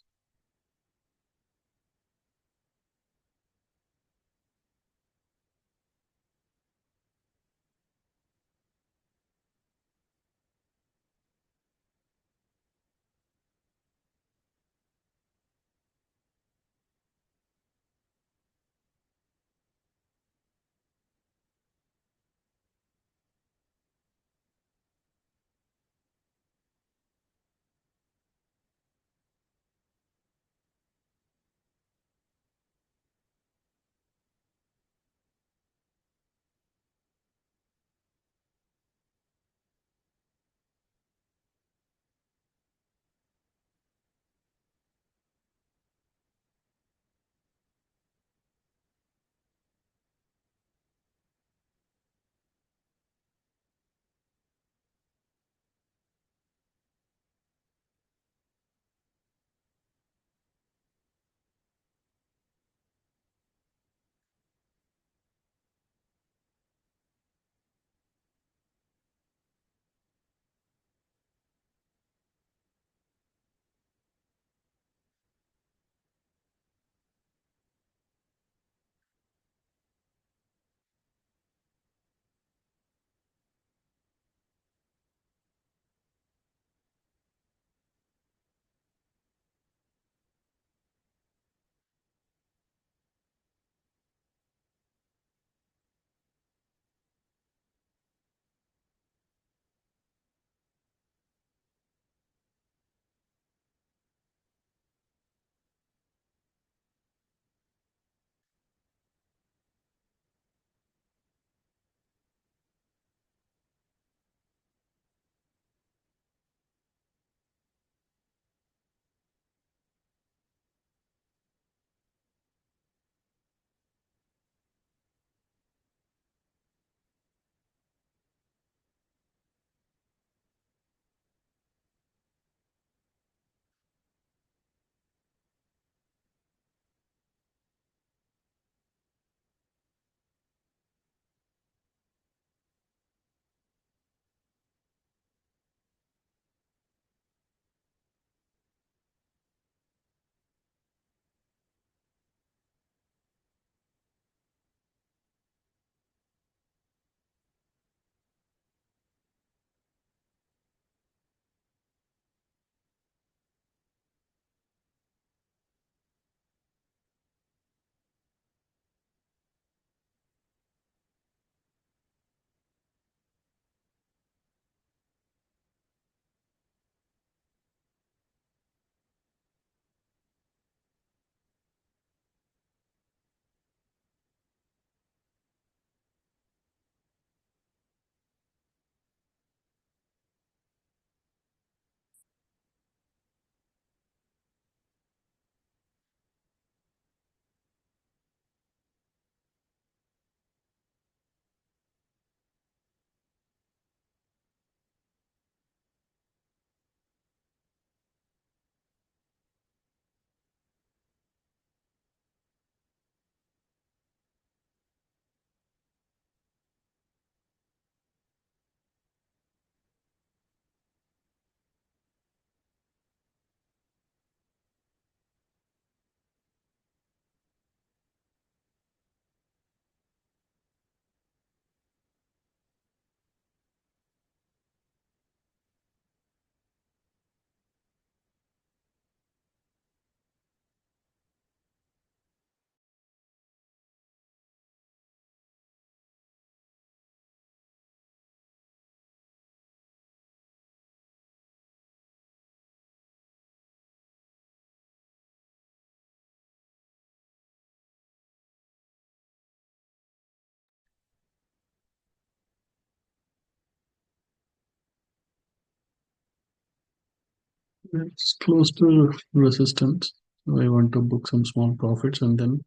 It's close to resistance. So I want to book some small profits and then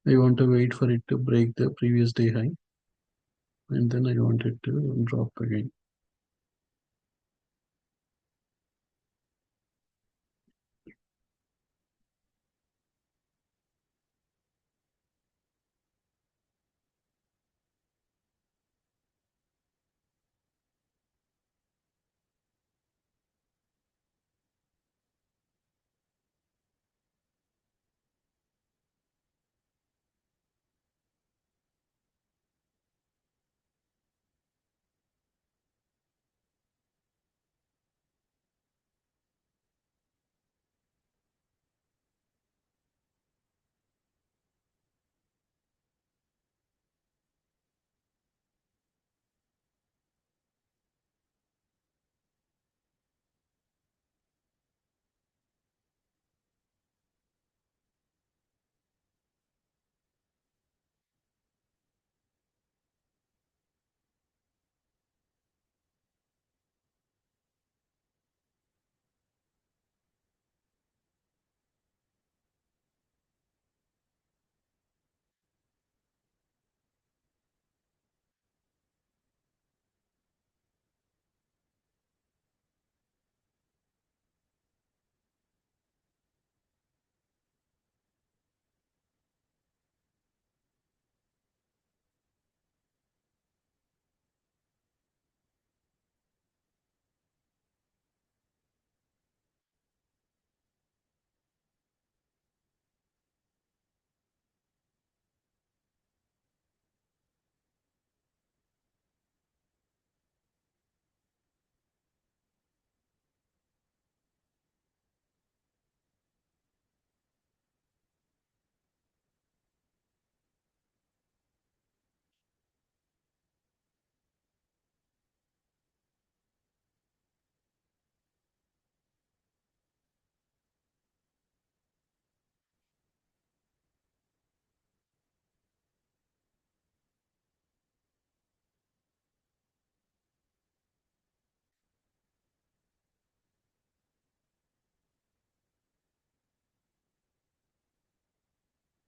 I want to wait for it to break the previous day high and then I want it to drop again.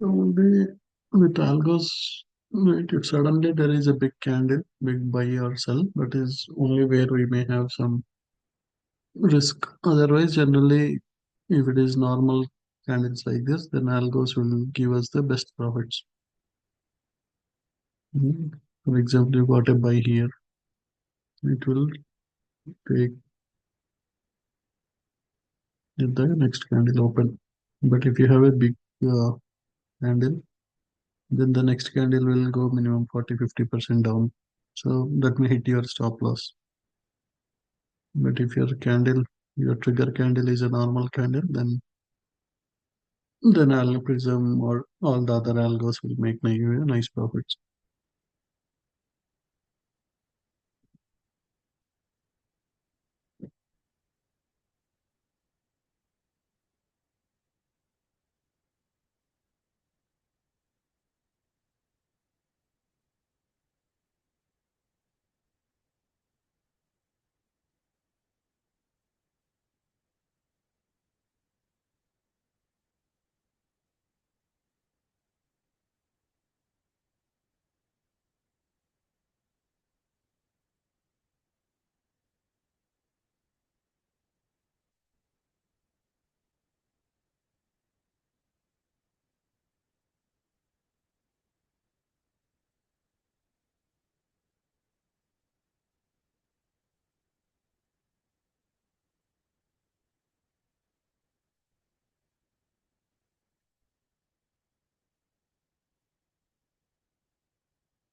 So with algos, right, if suddenly there is a big candle, big buy or sell, that is only where we may have some risk. Otherwise, generally, if it is normal candles like this, then algos will give us the best profits. For example, you got a buy here, it will take the next candle open. But if you have a big uh, candle, then the next candle will go minimum 40-50% down. So that may hit your stop loss. But if your trigger candle is a normal candle, then Algorithm or all the other algos will make nice profits.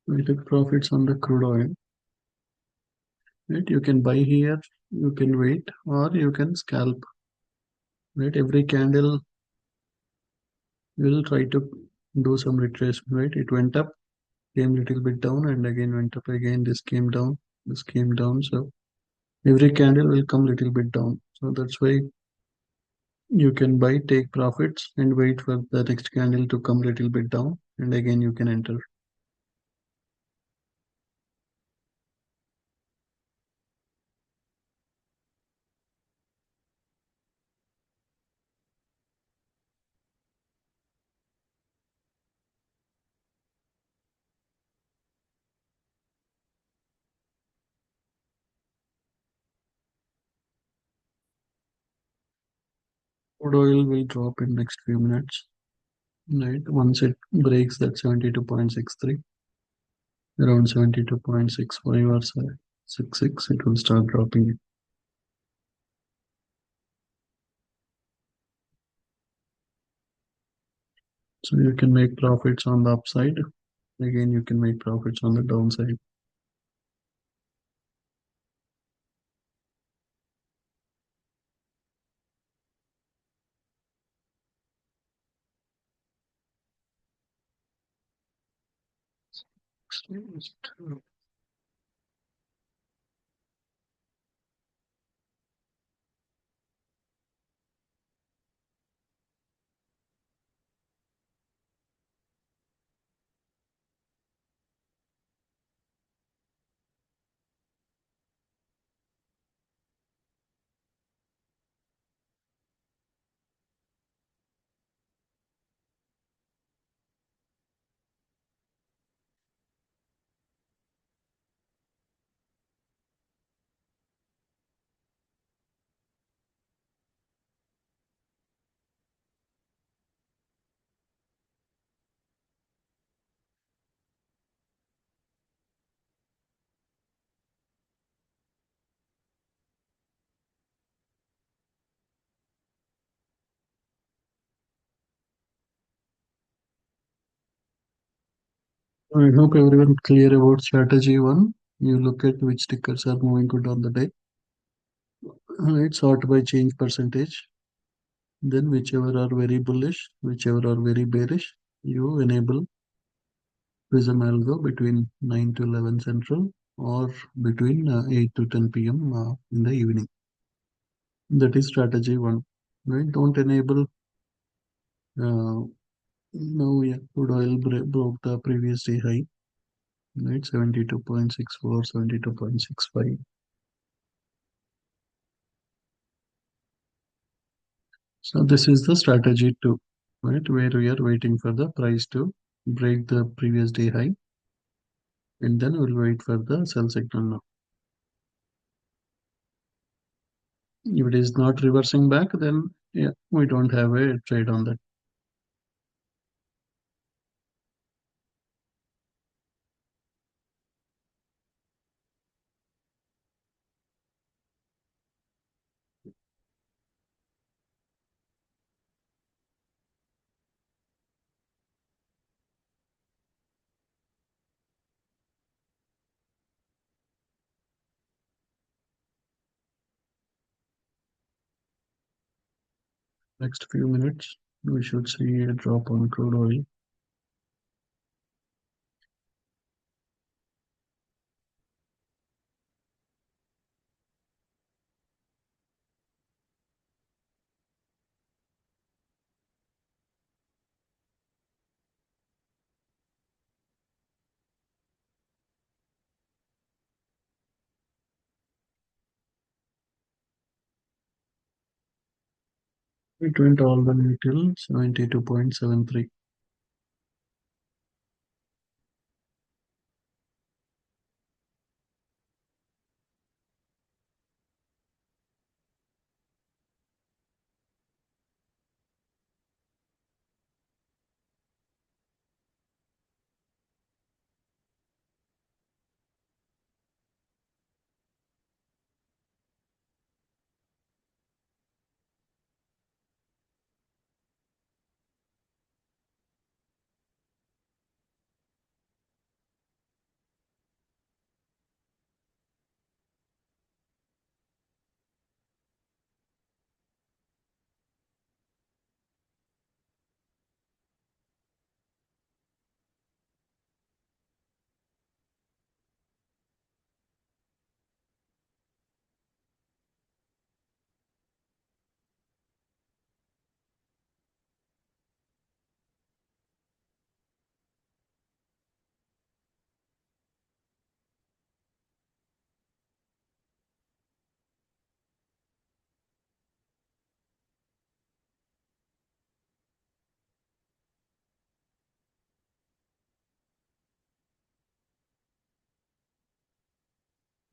We took profits on the crude oil. Right? You can buy here, you can wait, or you can scalp. Right? Every candle will try to do some retracement. Right? It went up, came little bit down, and again went up again. This came down, this came down. So every candle will come little bit down. So that's why you can buy, take profits, and wait for the next candle to come little bit down, and again you can enter. Crude oil will drop in next few minutes. Right. Once it breaks that 72.63, around 72.65 or 66, it will start dropping. So you can make profits on the upside. Again, you can make profits on the downside. I hope everyone clear about strategy one. You look at which tickers are moving good on the day. It's sort by change percentage. Then whichever are very bullish, whichever are very bearish, you enable Prism algo between 9 to 11 central or between 8 to 10 p.m. In the evening. That is strategy one. Right? Don't enable. No, yeah, crude oil broke the previous day high. Right, 72.64, 72.65. So this is the strategy two, right? Where we are waiting for the price to break the previous day high, and then we'll wait for the sell signal now. If it is not reversing back, then yeah, we don't have a trade on that. Next few minutes, we should see a drop on crude oil. It went all the way till 72.73.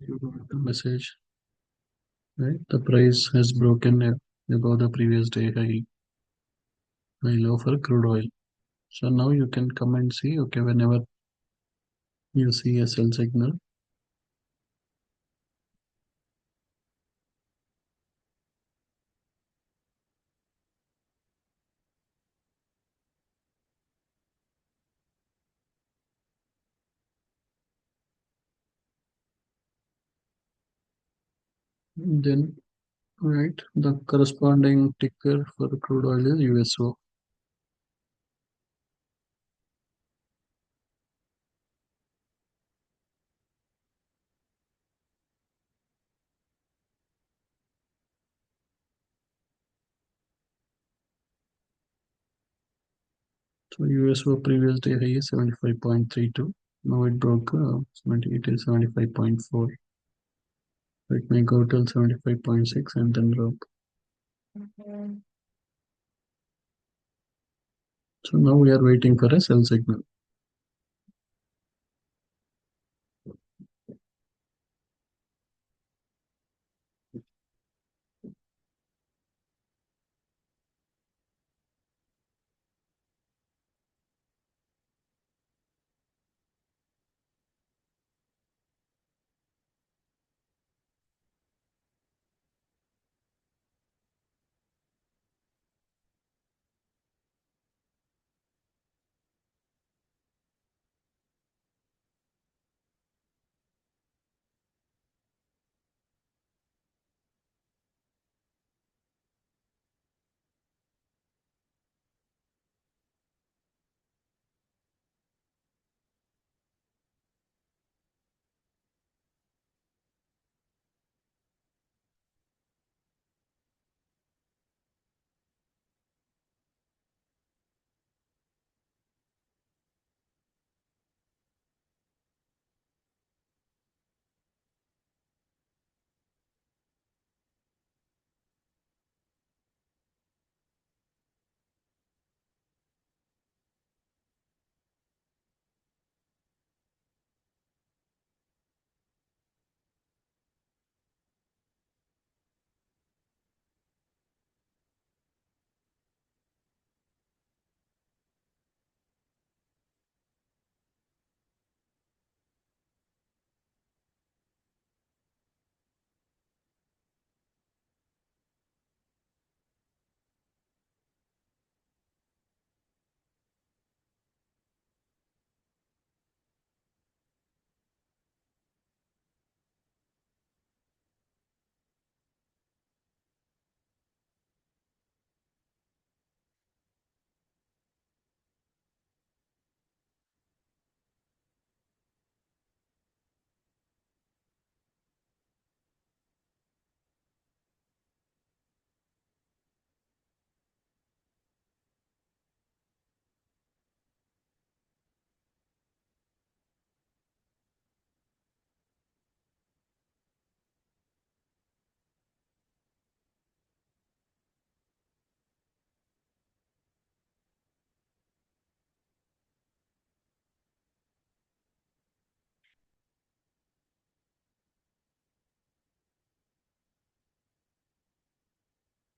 You got the message, right? The price has broken. above the previous day high low for crude oil. So now you can come and see, okay, whenever you see a sell signal, then right, the corresponding ticker for crude oil is USO. So USO previous day high is 75.32. Now it broke 70, it is 75.4. It may go till 75.6 and then drop. So now we are waiting for a sell signal.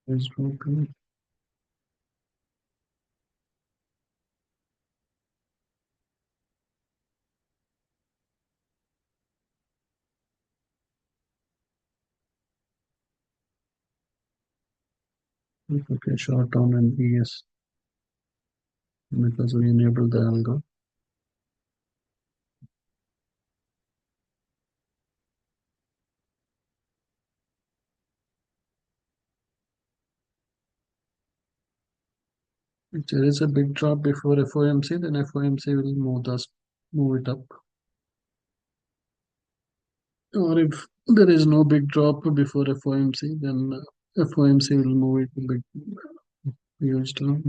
It's broken. Okay, short on and ES because we enabled the algo. If there is a big drop before FOMC, then FOMC will move it up. Or if there is no big drop before FOMC, then FOMC will move it a bit huge down.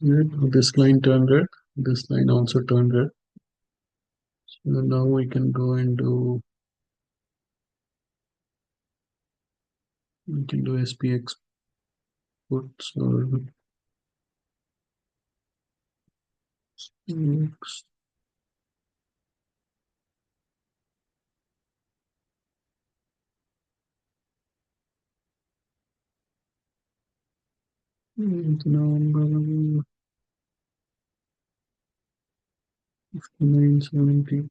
Yeah, this line turned red. This line also turned red. So now we can go and do. You can do SPX puts or SPX. Number 5970.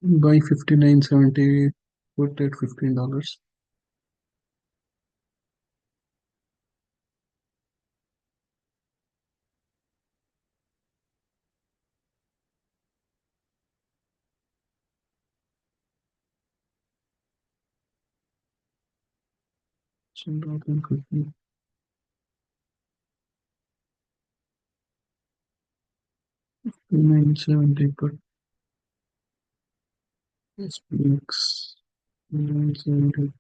Buy 5970, put at $15. So that one could be 970, put SPX 970.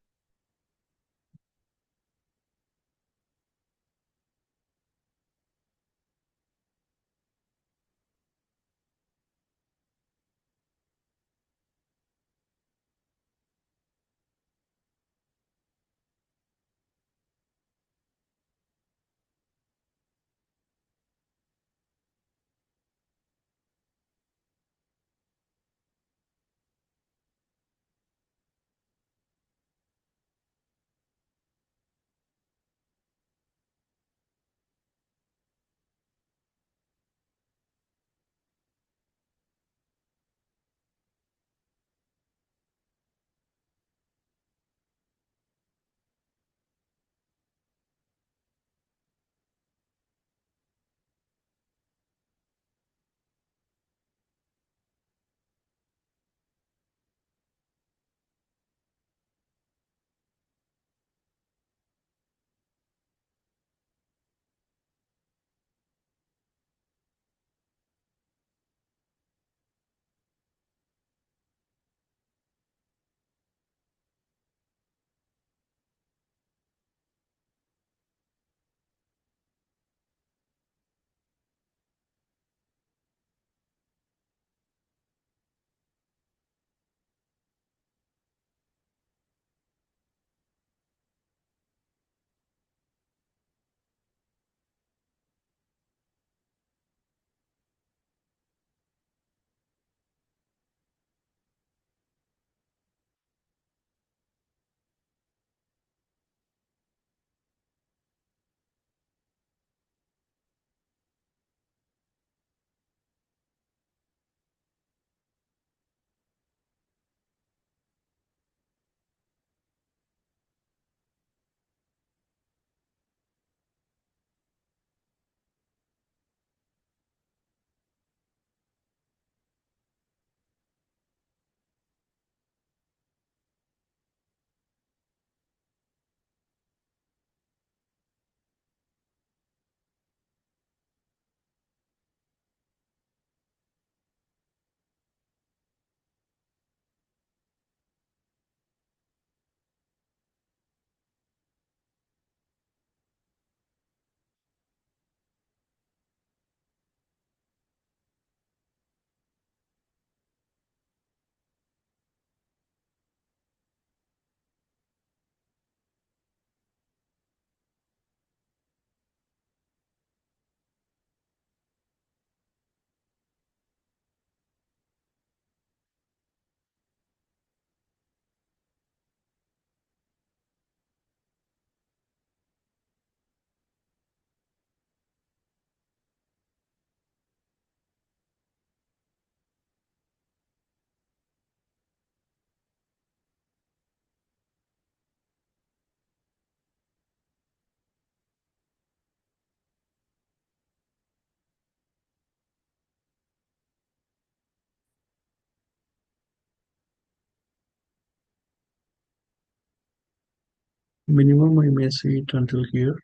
Minimum I may see it until here,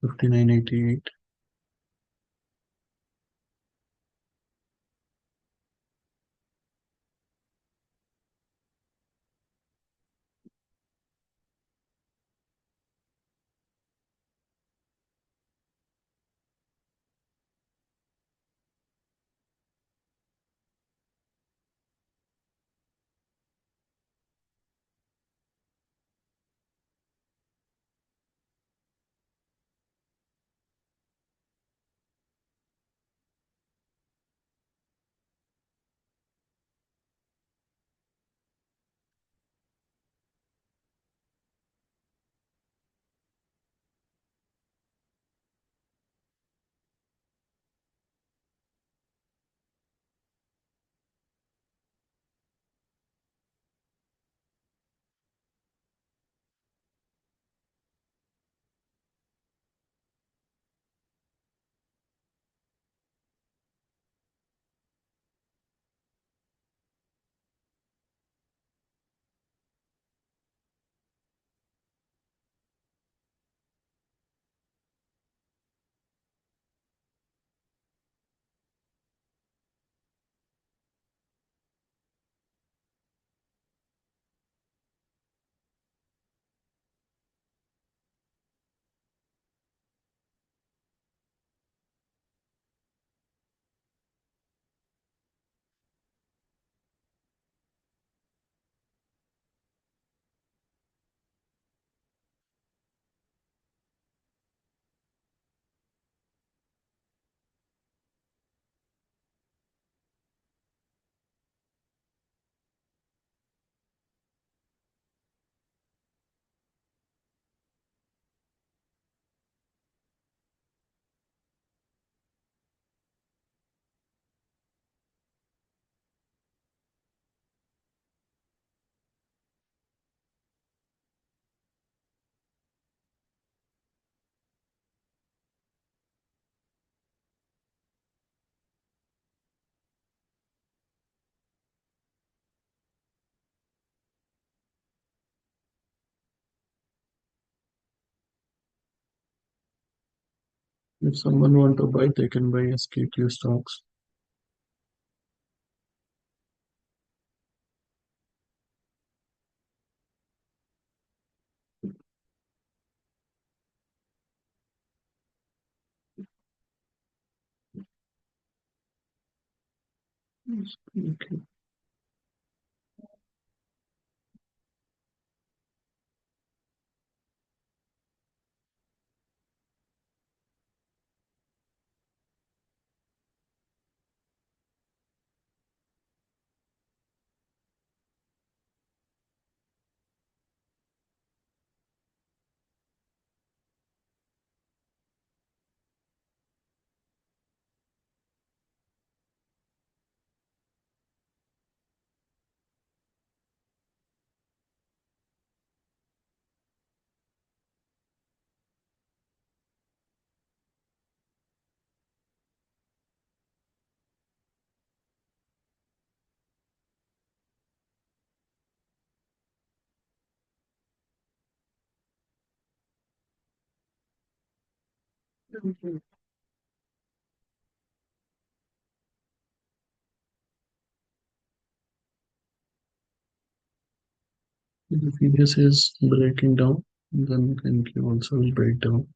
5988. If someone want to buy, they can buy SKQ stocks. Okay. If EBS is breaking down, then NQ also will break down.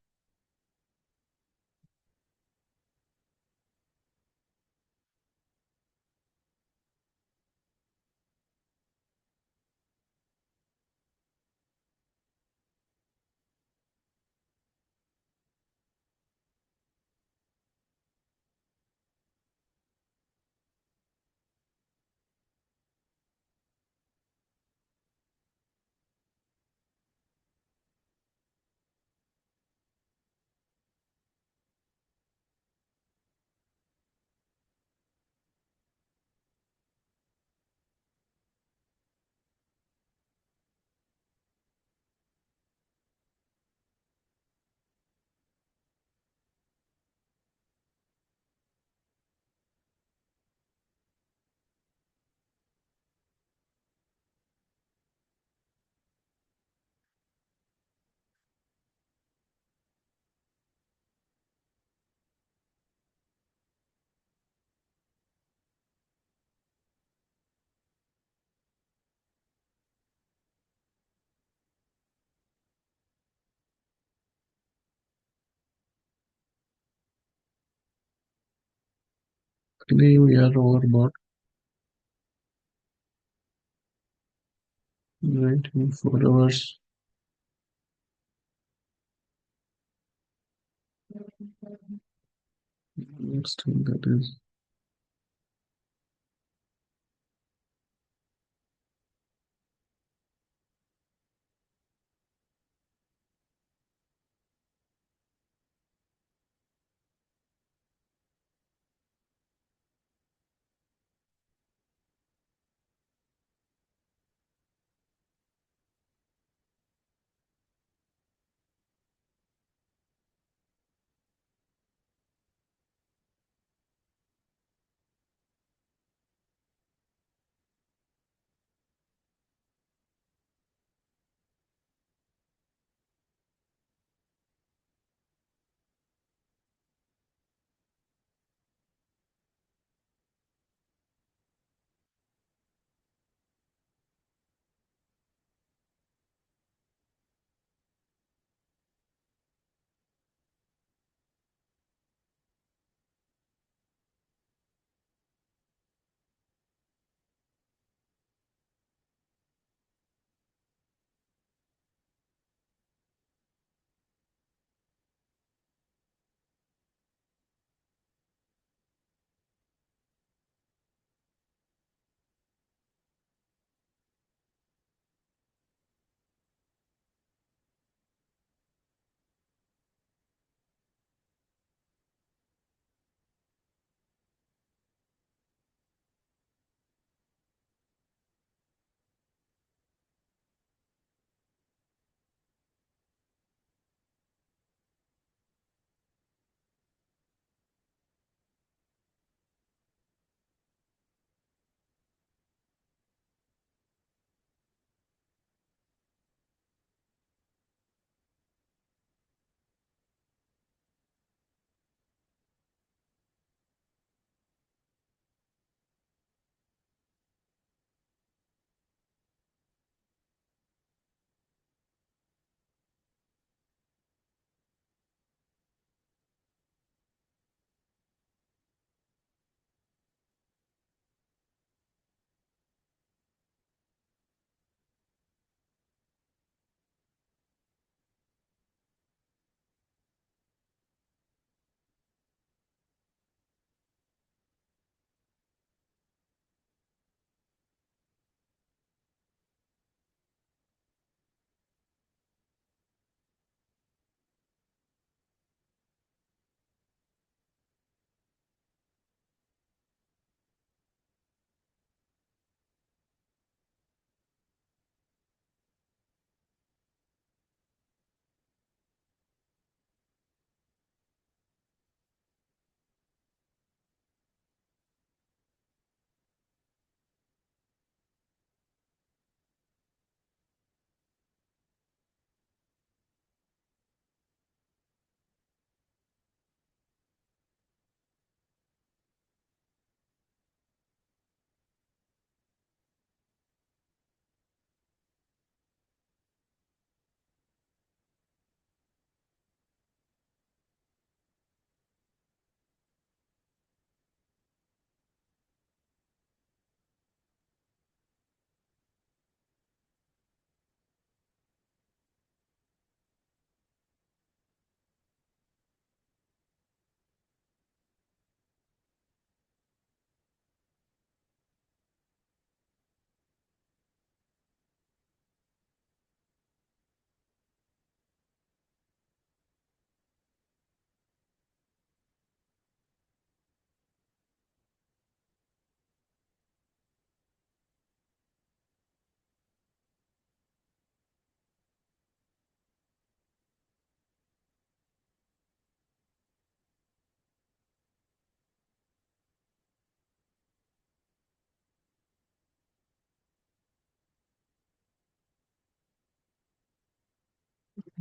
Today we are overbought, right? In 4 hours, next thing that is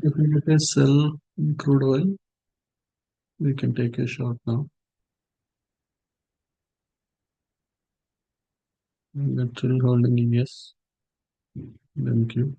If we get a sell in crude oil, we can take a short now. We're still holding in yes. Thank you.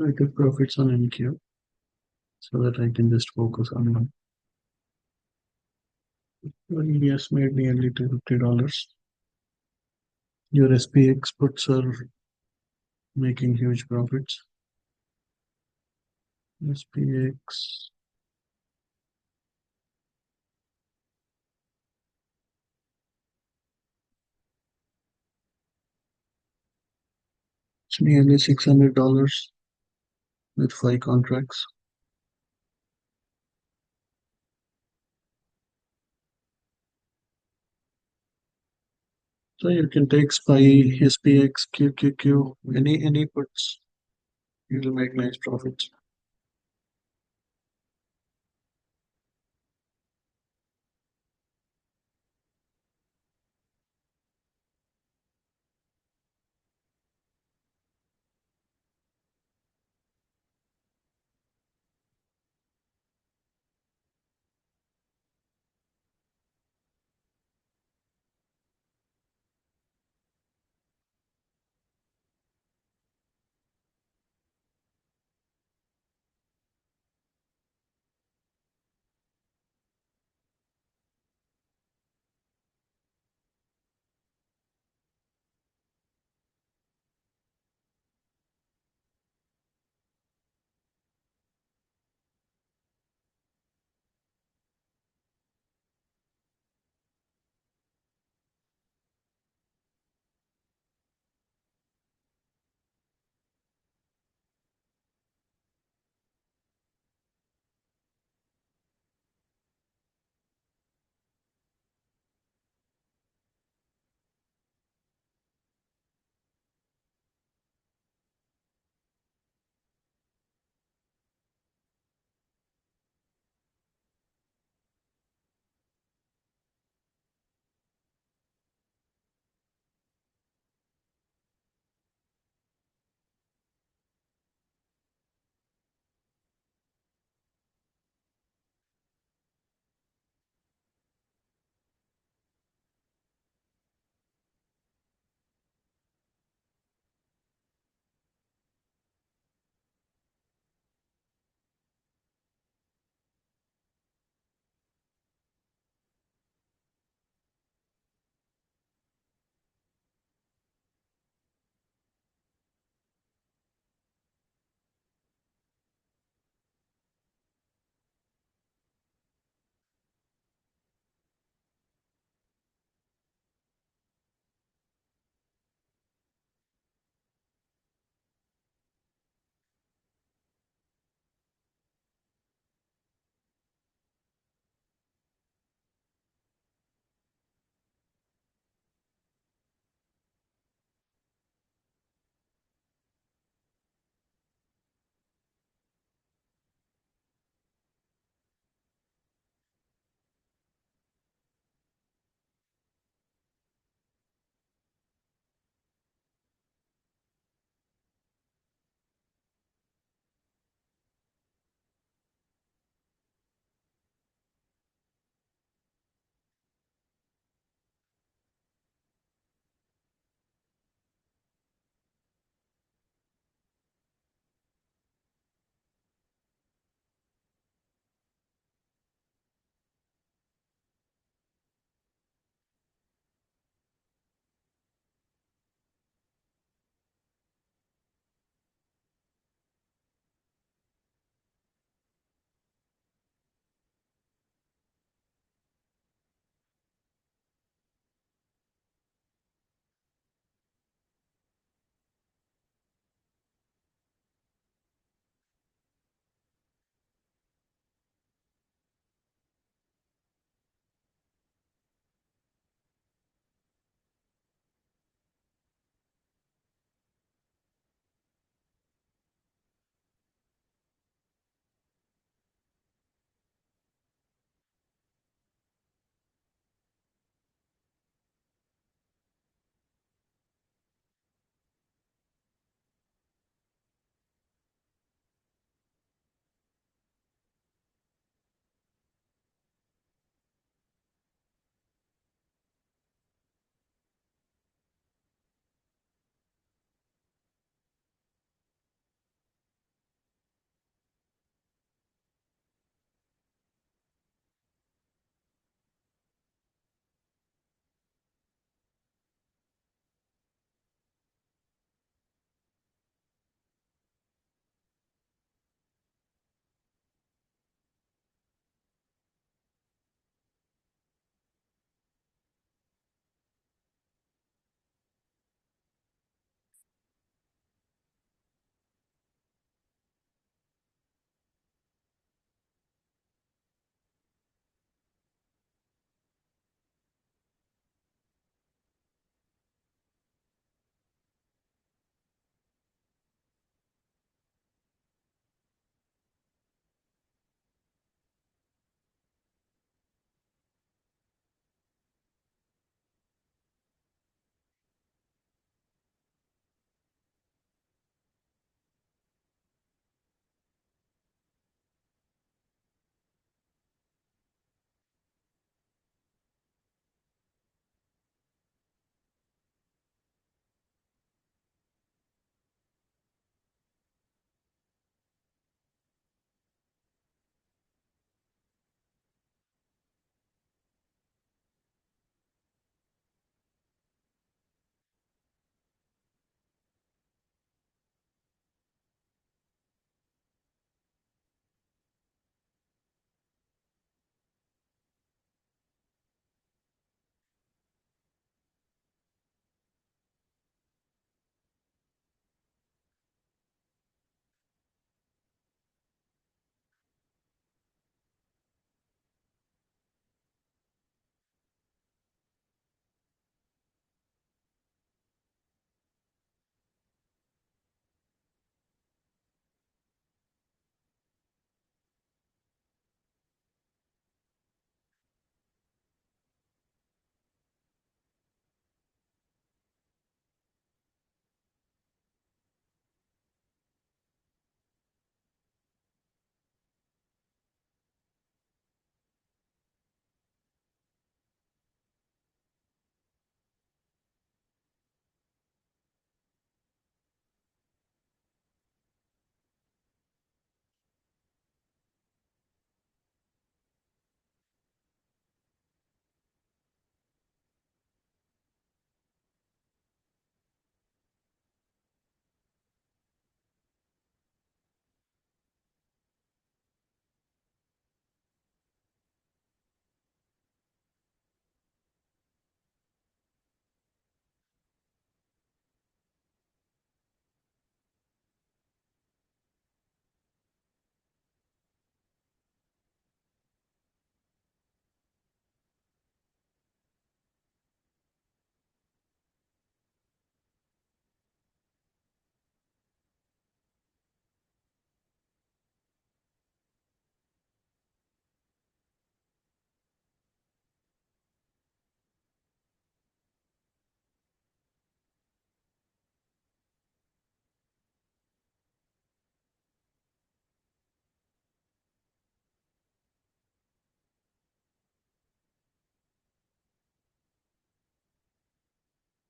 I took profits on NQ so that I can just focus on one. Well, yes, made nearly $250. Your SPX puts are making huge profits. SPX, it's nearly $600 with five contracts. So you can take SPY, SPX, QQQ, any puts. You'll make nice profits.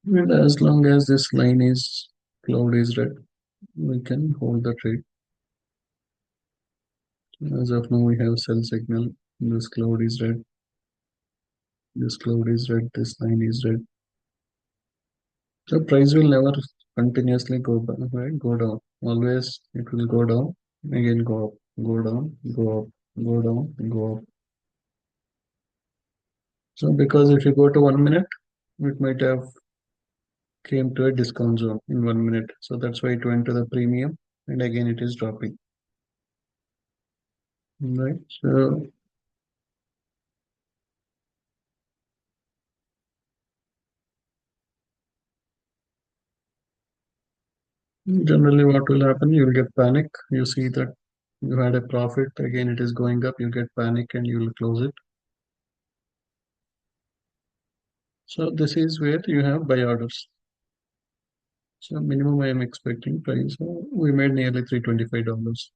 And as long as this line is cloud is red, we can hold the trade. As of now, we have sell signal. This cloud is red. This cloud is red. This line is red. The price will never continuously go back, right? Go down. Always it will go down, again go up, go down, go up, go down, go up. So because if you go to 1 minute, it might have came to a discount zone in 1 minute. So that's why it went to the premium, and again it is dropping. Right. So generally, what will happen? You'll get panic. You see that you had a profit, again it is going up. You get panic and you will close it. So this is where you have buy orders. So minimum I am expecting price. We made nearly $325.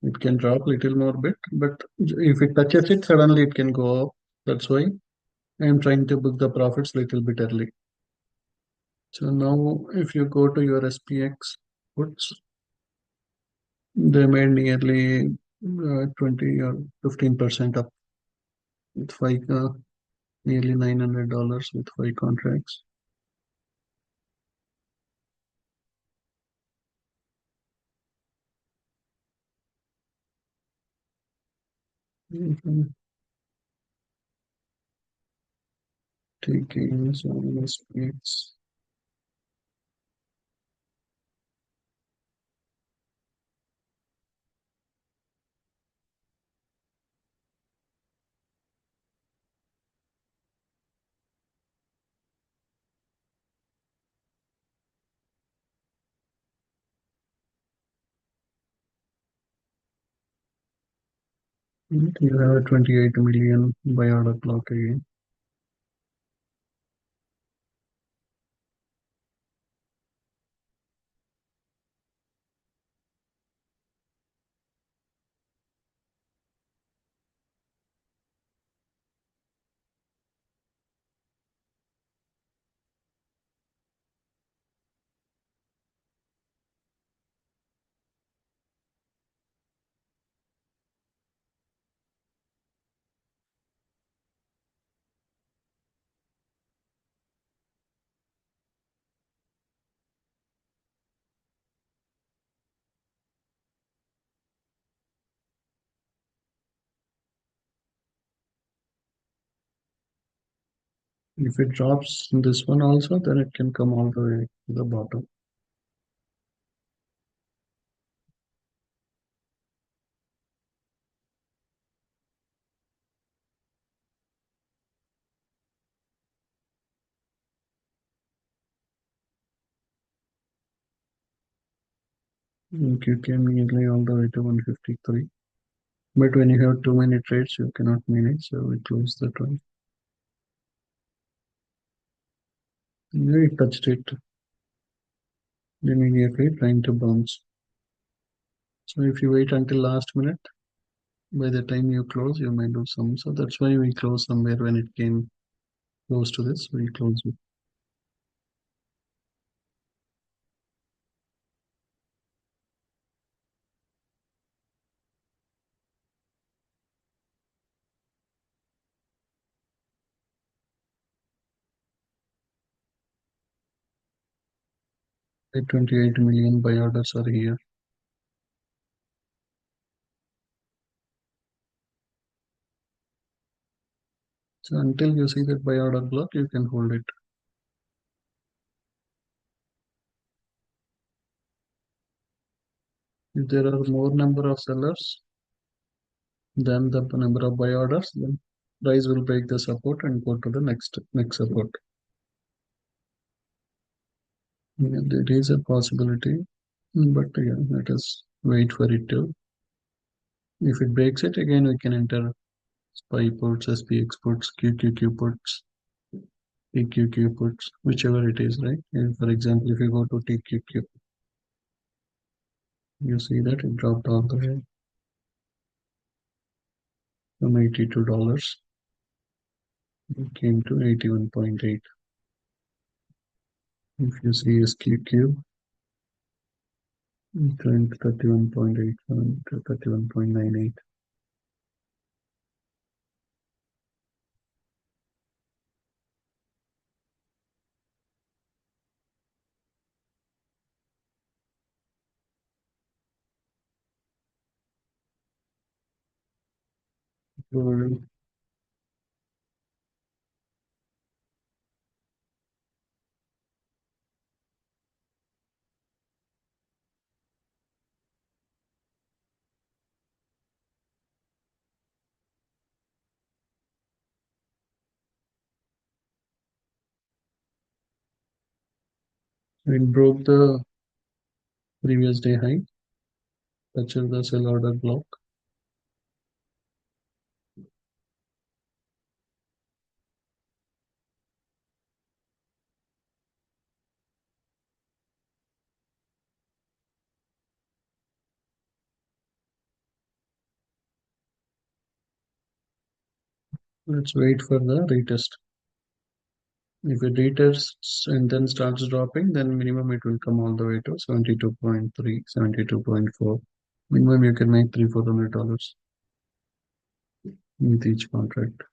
It can drop little more bit, but if it touches it, suddenly it can go up. That's why I am trying to book the profits little bit early. So now if you go to your SPX puts, they made nearly 20 or 15% up with five, nearly $900 with five contracts. Mhm. Taking some SPX. You have a 28 million buy order block again. If it drops this one also, then it can come all the way to the bottom. You came nearly all the way to 153. But when you have too many trades, you cannot manage, so we close the trade. Yeah, it touched it immediately, trying to bounce. So if you wait until last minute, by the time you close, you might do some. So that's why we close somewhere when it came close to this, we close it. The 28 million buy orders are here. So until you see that buy order block, you can hold it. If there are more number of sellers than the number of buy orders, then price will break the support and go to the next support. Yeah, there is a possibility, but yeah, let us wait for it to. If it breaks it again, we can enter SPY puts, SPX puts, QQQ puts, TQQ puts, whichever it is, right? And for example, if you go to TQQ, you see that it dropped all the way from $82. It came to 81.8. If you see SQQ, current 31.87 to 31.98. So it broke the previous day high, touches the sell order block. Let's wait for the retest. If it retests and then starts dropping, then minimum it will come all the way to 72.3, 72.4. Minimum you can make $300-400 with each contract.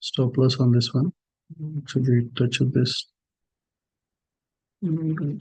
Stop loss on this one. Actually, it touches this. Mm,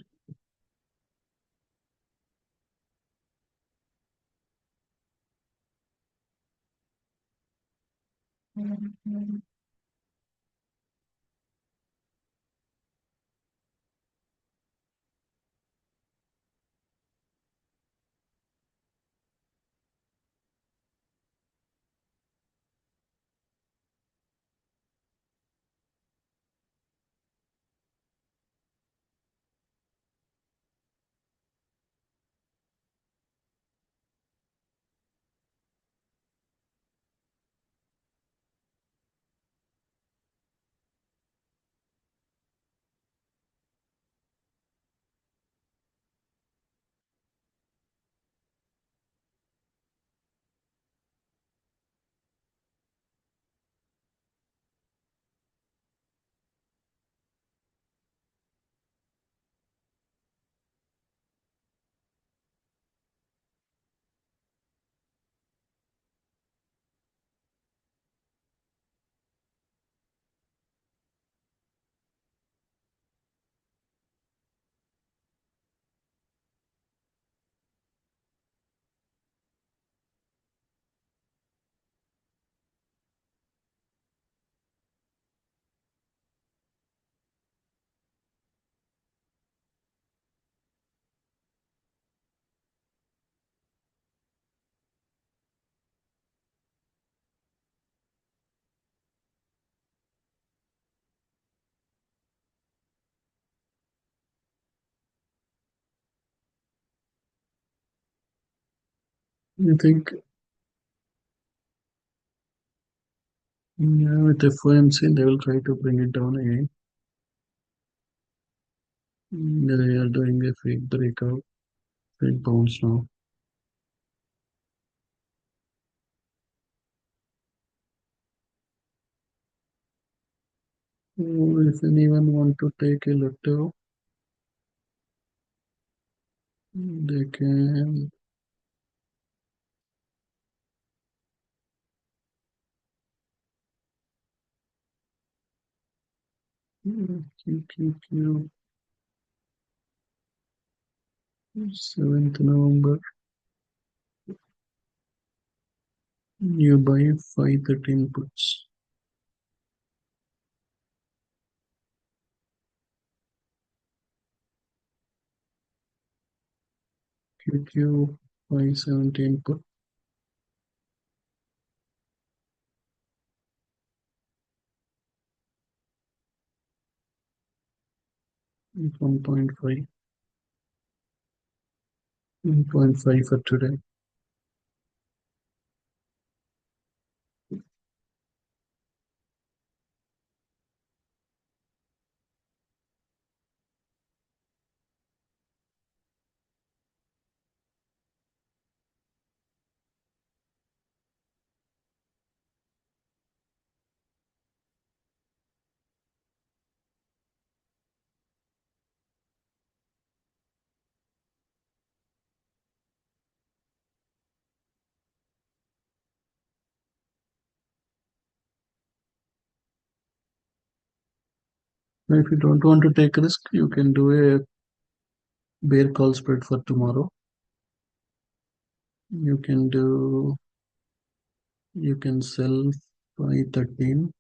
I think, yeah, with FOMC, they will try to bring it down again. They are doing a fake breakout, fake bounce now. So if anyone want to take a look, they can. QQQ 7th November. You buy 513 puts. QQ 517 put. 1.5. 1.5 for today. Now, if you don't want to take risk, you can do a bear call spread for tomorrow. You can do. You can sell 513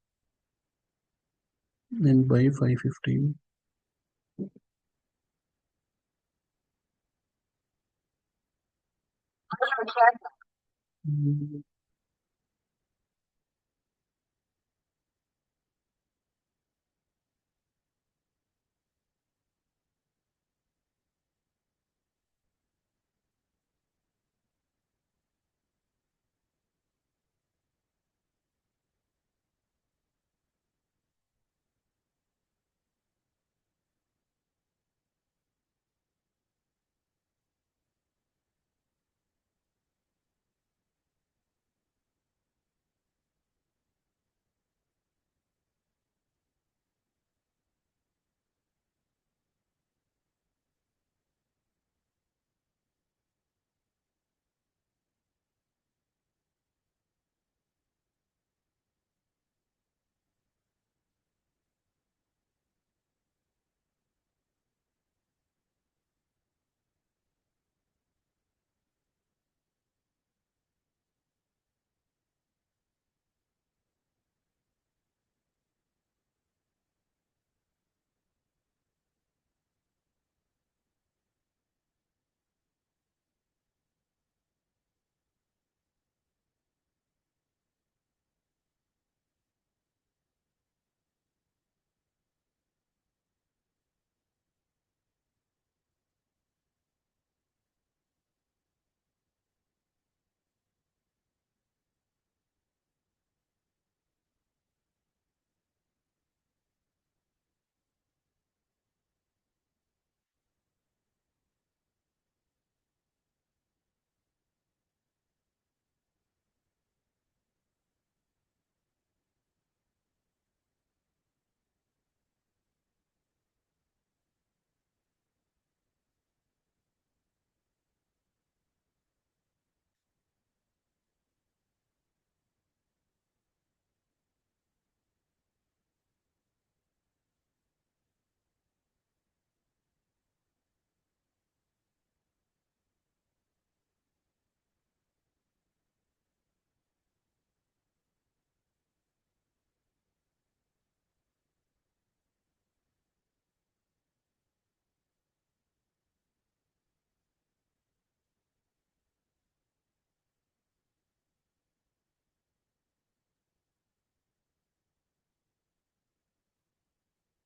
and buy 515. Mm,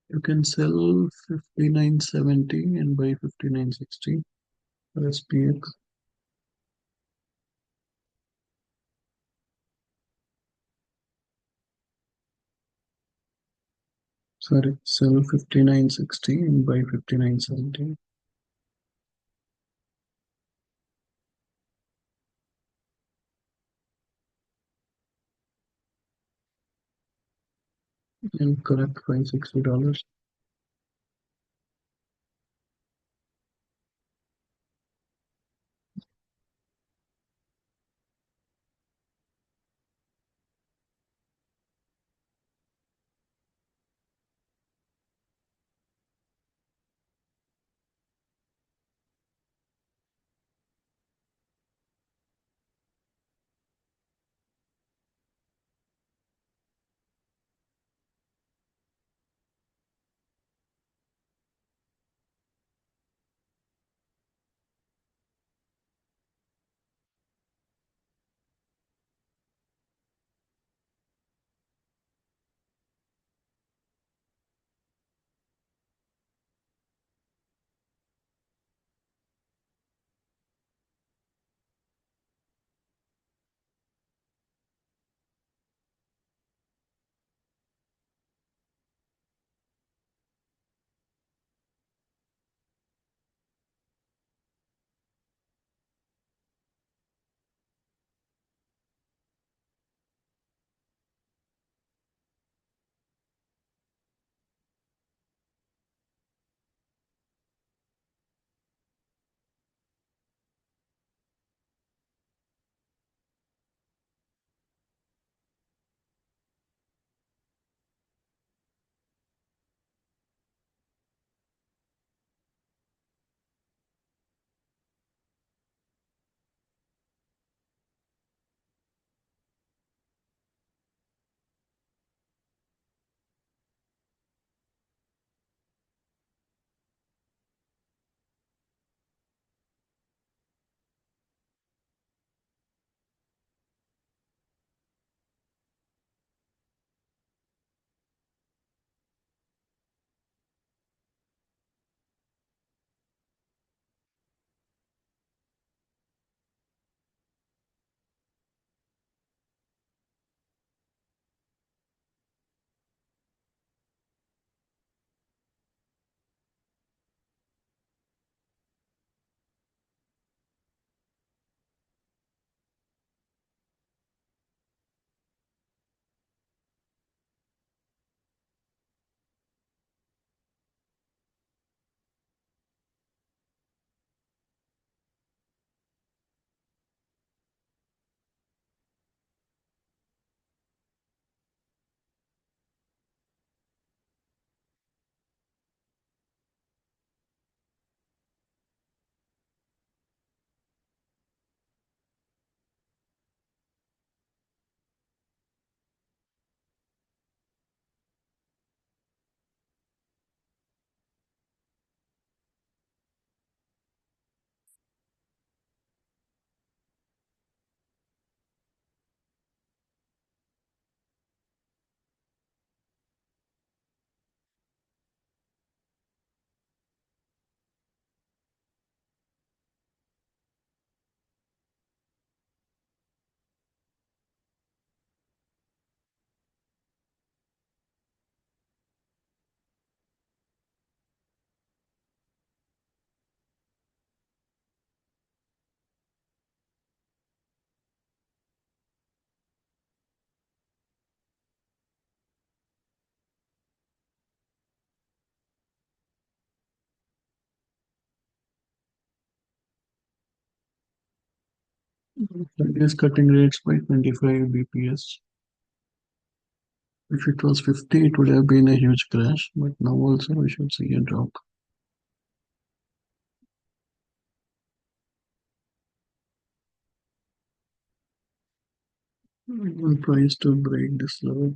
You can sell 59.70 and buy 59.60 for SPX. Sorry, sell 59.60 and buy 59.70. And correct $560. That is cutting rates by 25 BPS. If it was 50, it would have been a huge crash, but now also we should see a drop. One price to break this level.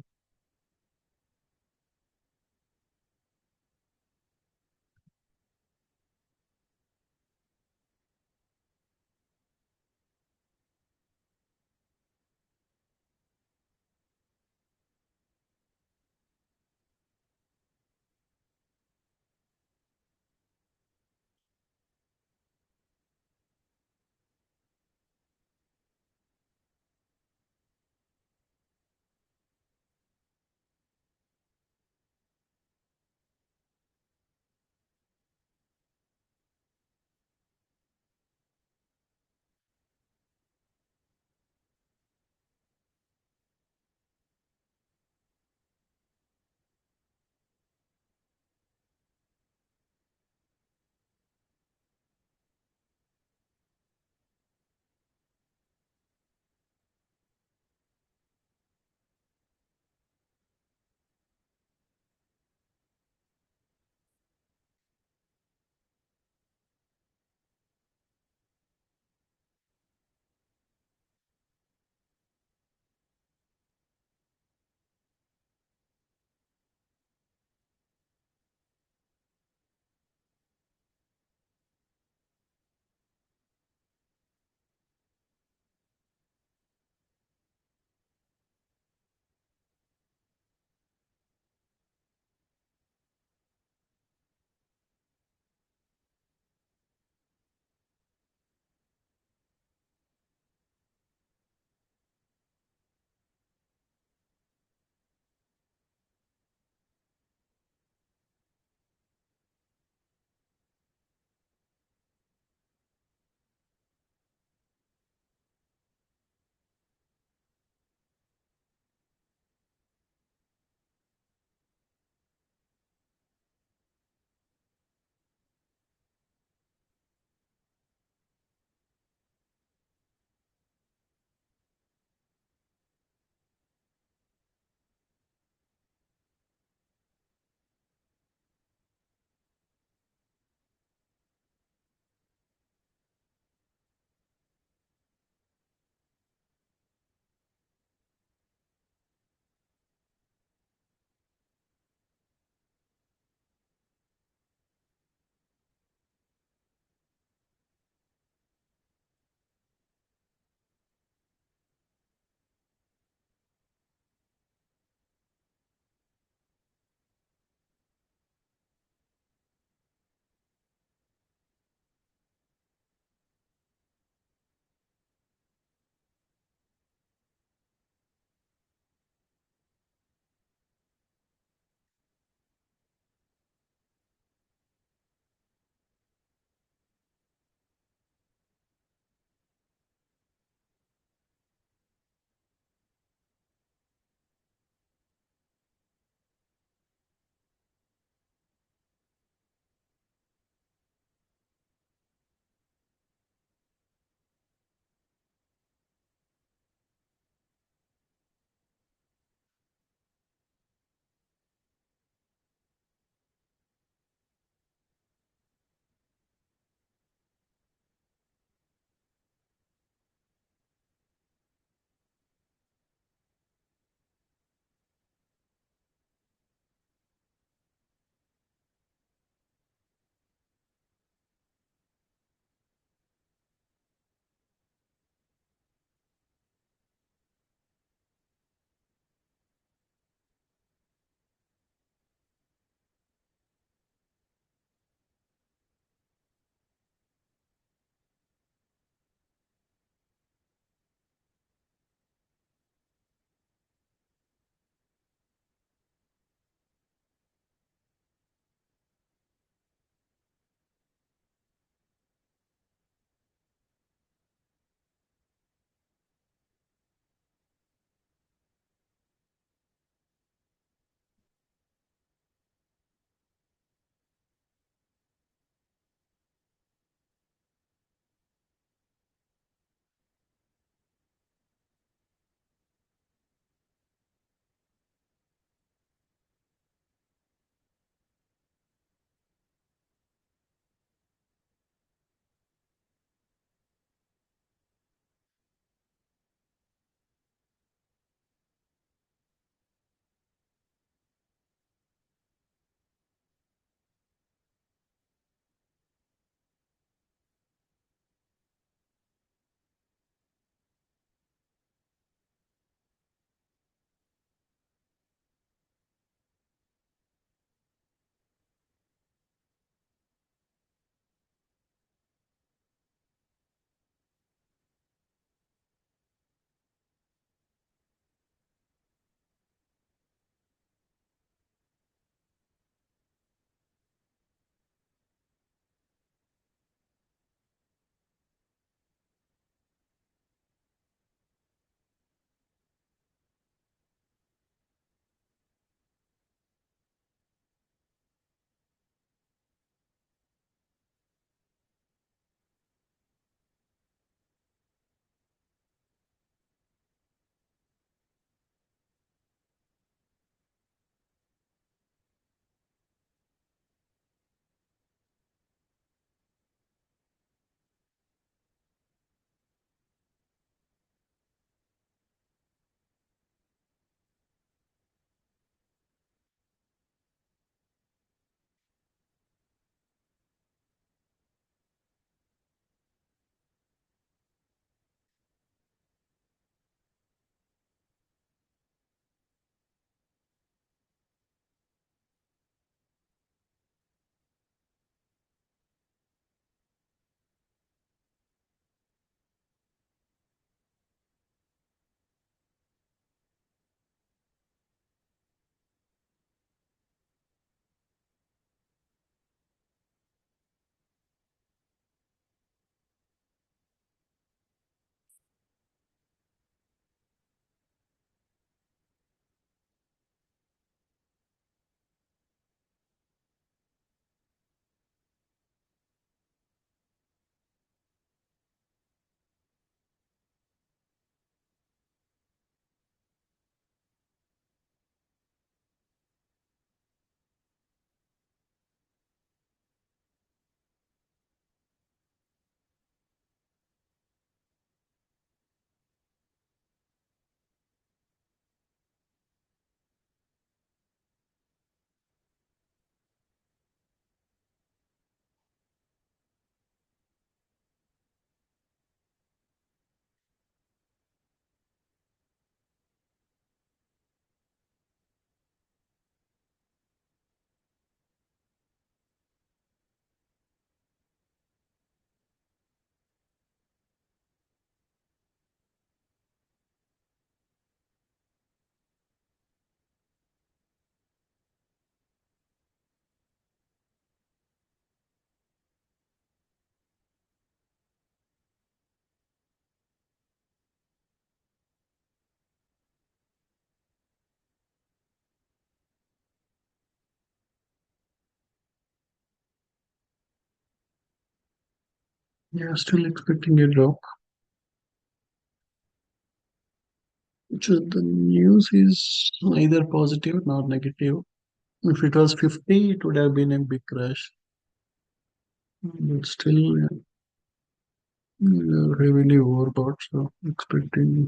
Yeah, still expecting a drop. Which is the news is neither positive nor negative. If it was 50, it would have been a big crash. But still, heavily overbought. So expecting.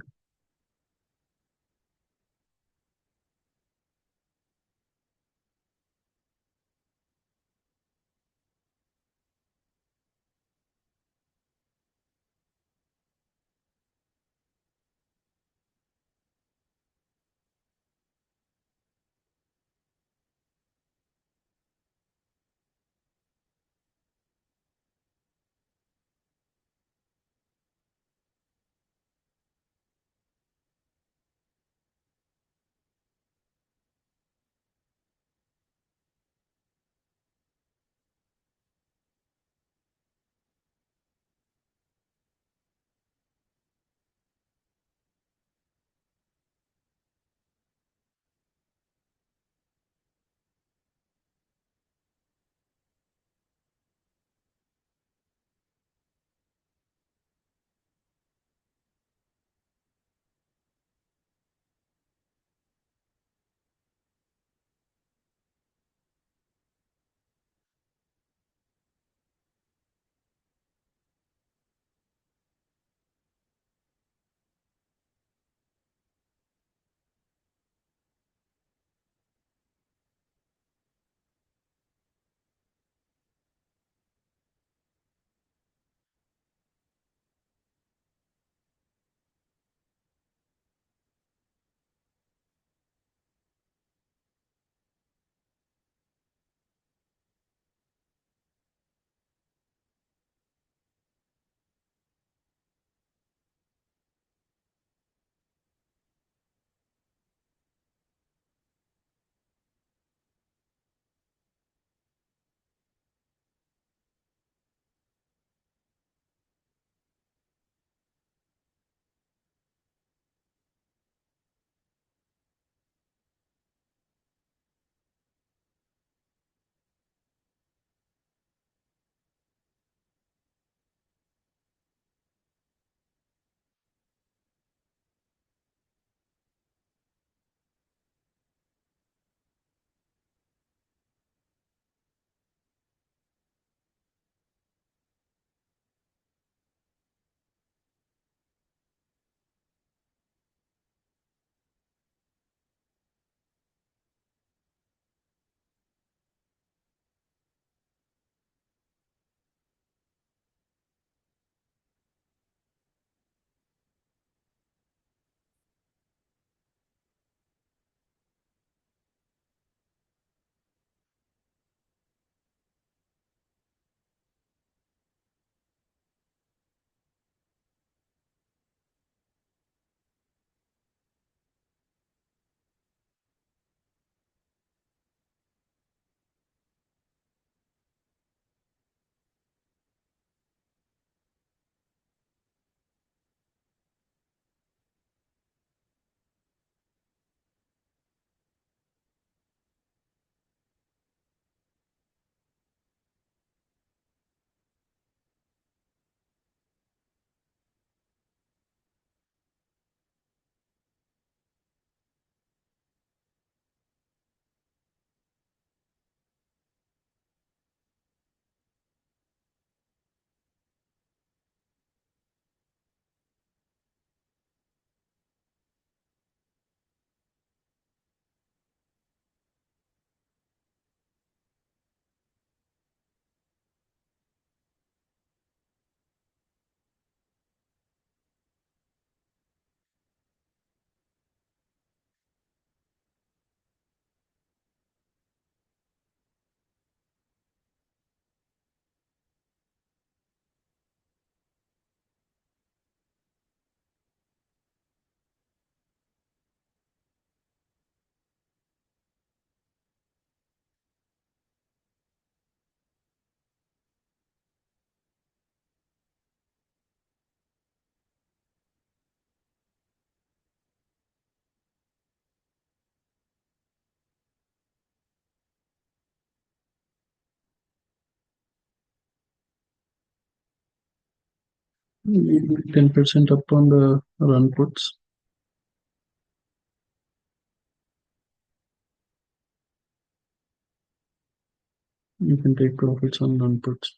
Maybe 10% up on the run puts. You can take profits on run puts.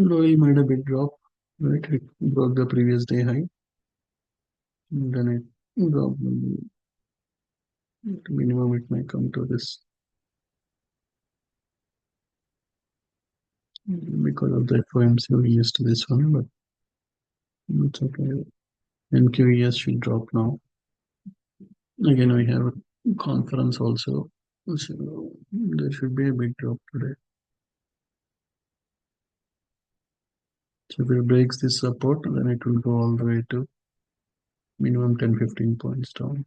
Oil made a big drop, right? It broke the previous day high, and then it dropped minimum. It might come to this because of the FOMC we used to this one, but it's okay. NQES should drop now. Again, we have a conference also. So there should be a big drop today. So if it breaks this support, then it will go all the way to minimum 10-15 points down.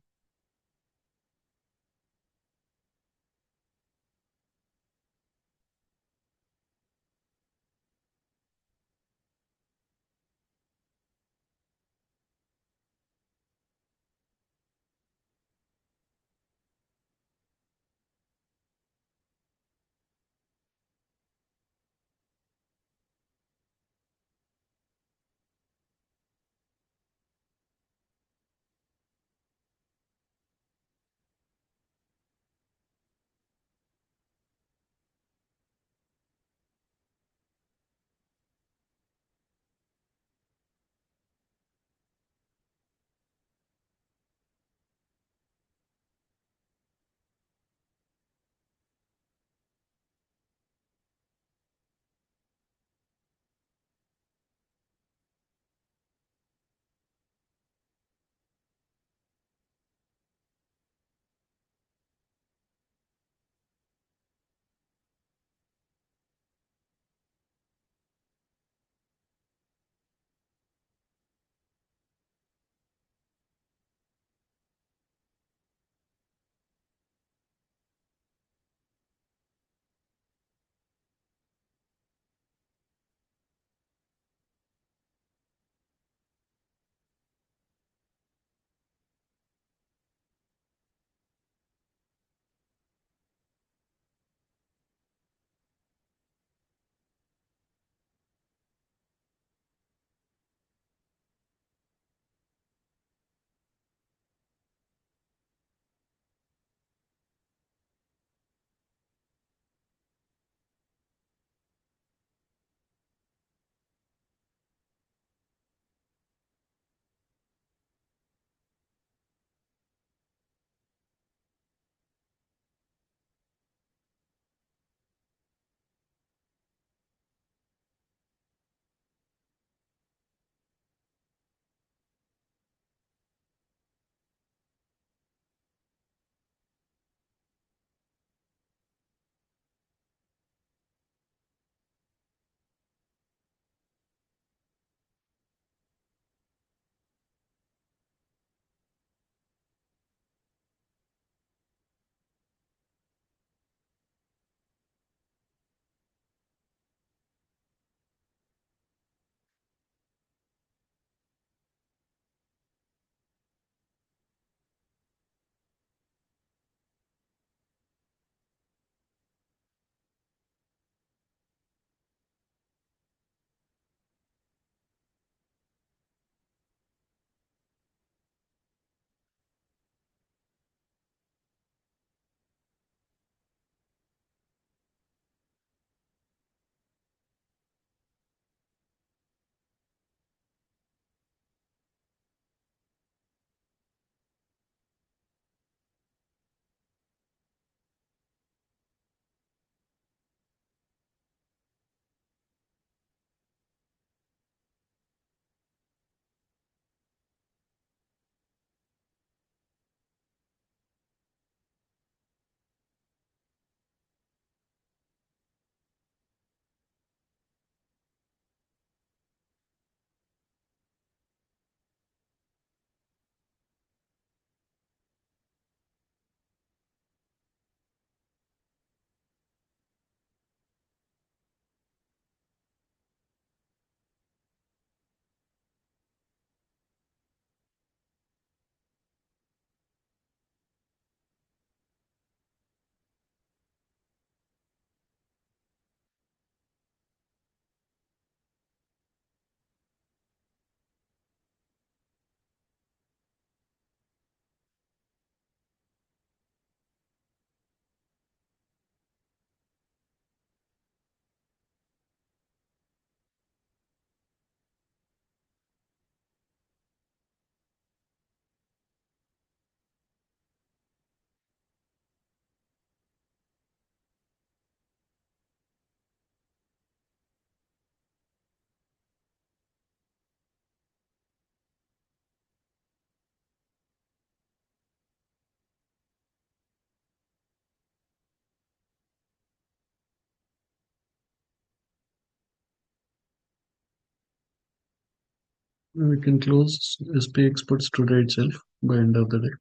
We can close SP exports today itself by end of the day.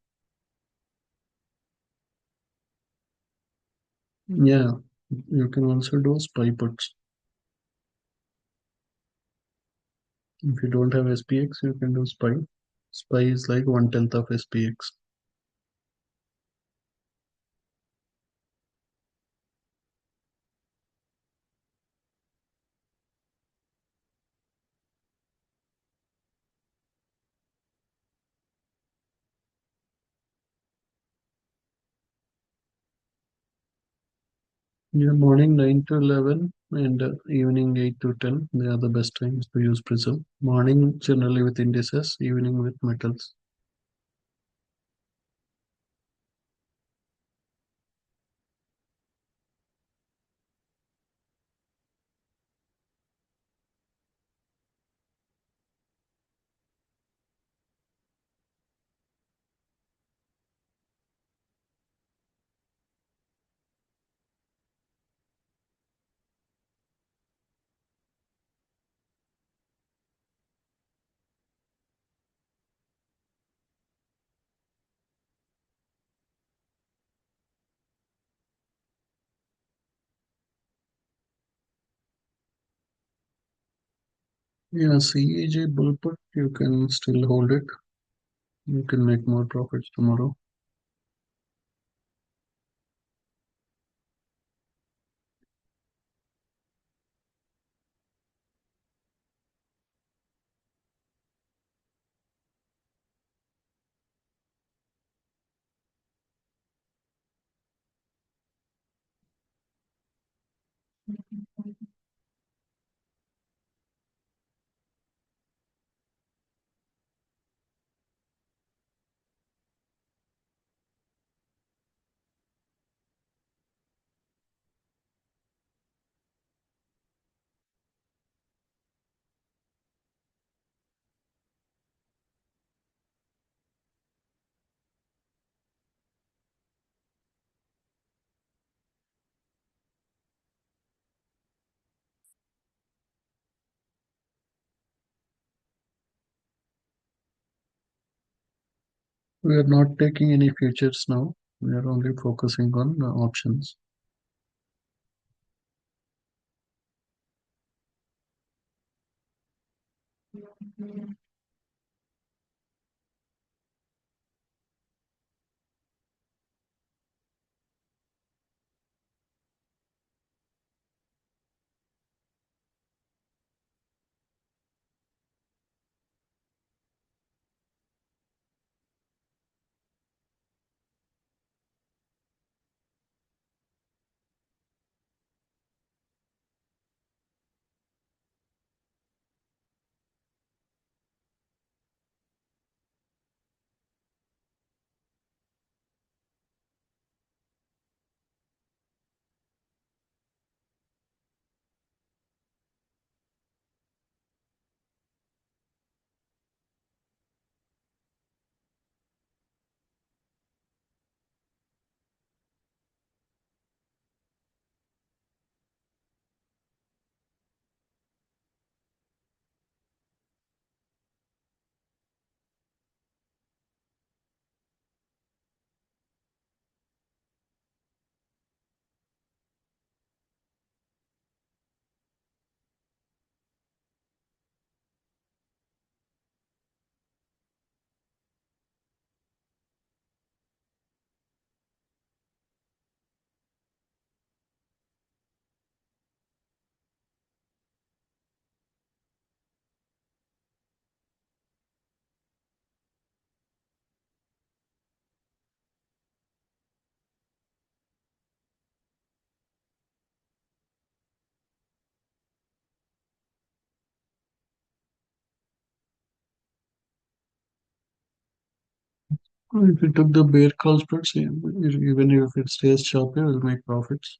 Yeah, you can also do SPY puts. If you don't have SPX, you can do SPY. SPY is like 1/10 of SPX. Yeah, morning 9 to 11 and evening 8 to 10. They are the best times to use Prism. Morning generally with indices, evening with metals. Yeah, CAG bull put, you can still hold it. You can make more profits tomorrow. We are not taking any futures now. We are only focusing on options. If you took the bear call spreads, even if it stays choppy, we'll make profits.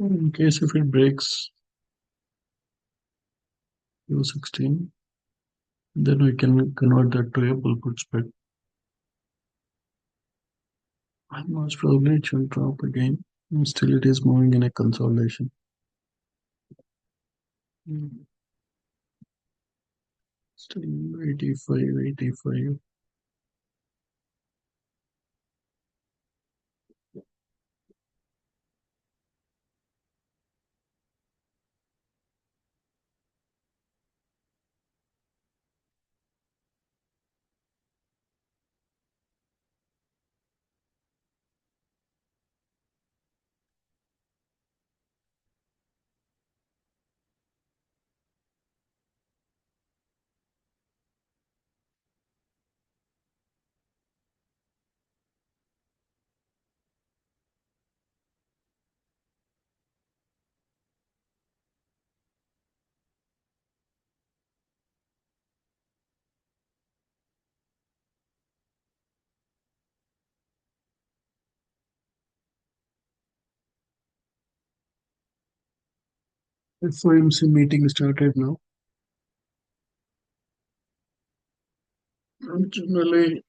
In case if it breaks U16, then we can convert that to a bull put spread. And most probably it will drop again. And still it is moving in a consolidation. Mm, Still 85, 85. FOMC meeting started now. And generally,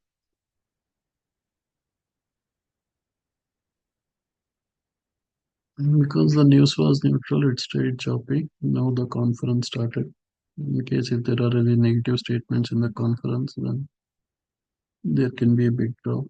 because the news was neutral, it stayed choppy. Now the conference started. In case if there are any negative statements in the conference, then there can be a big drop.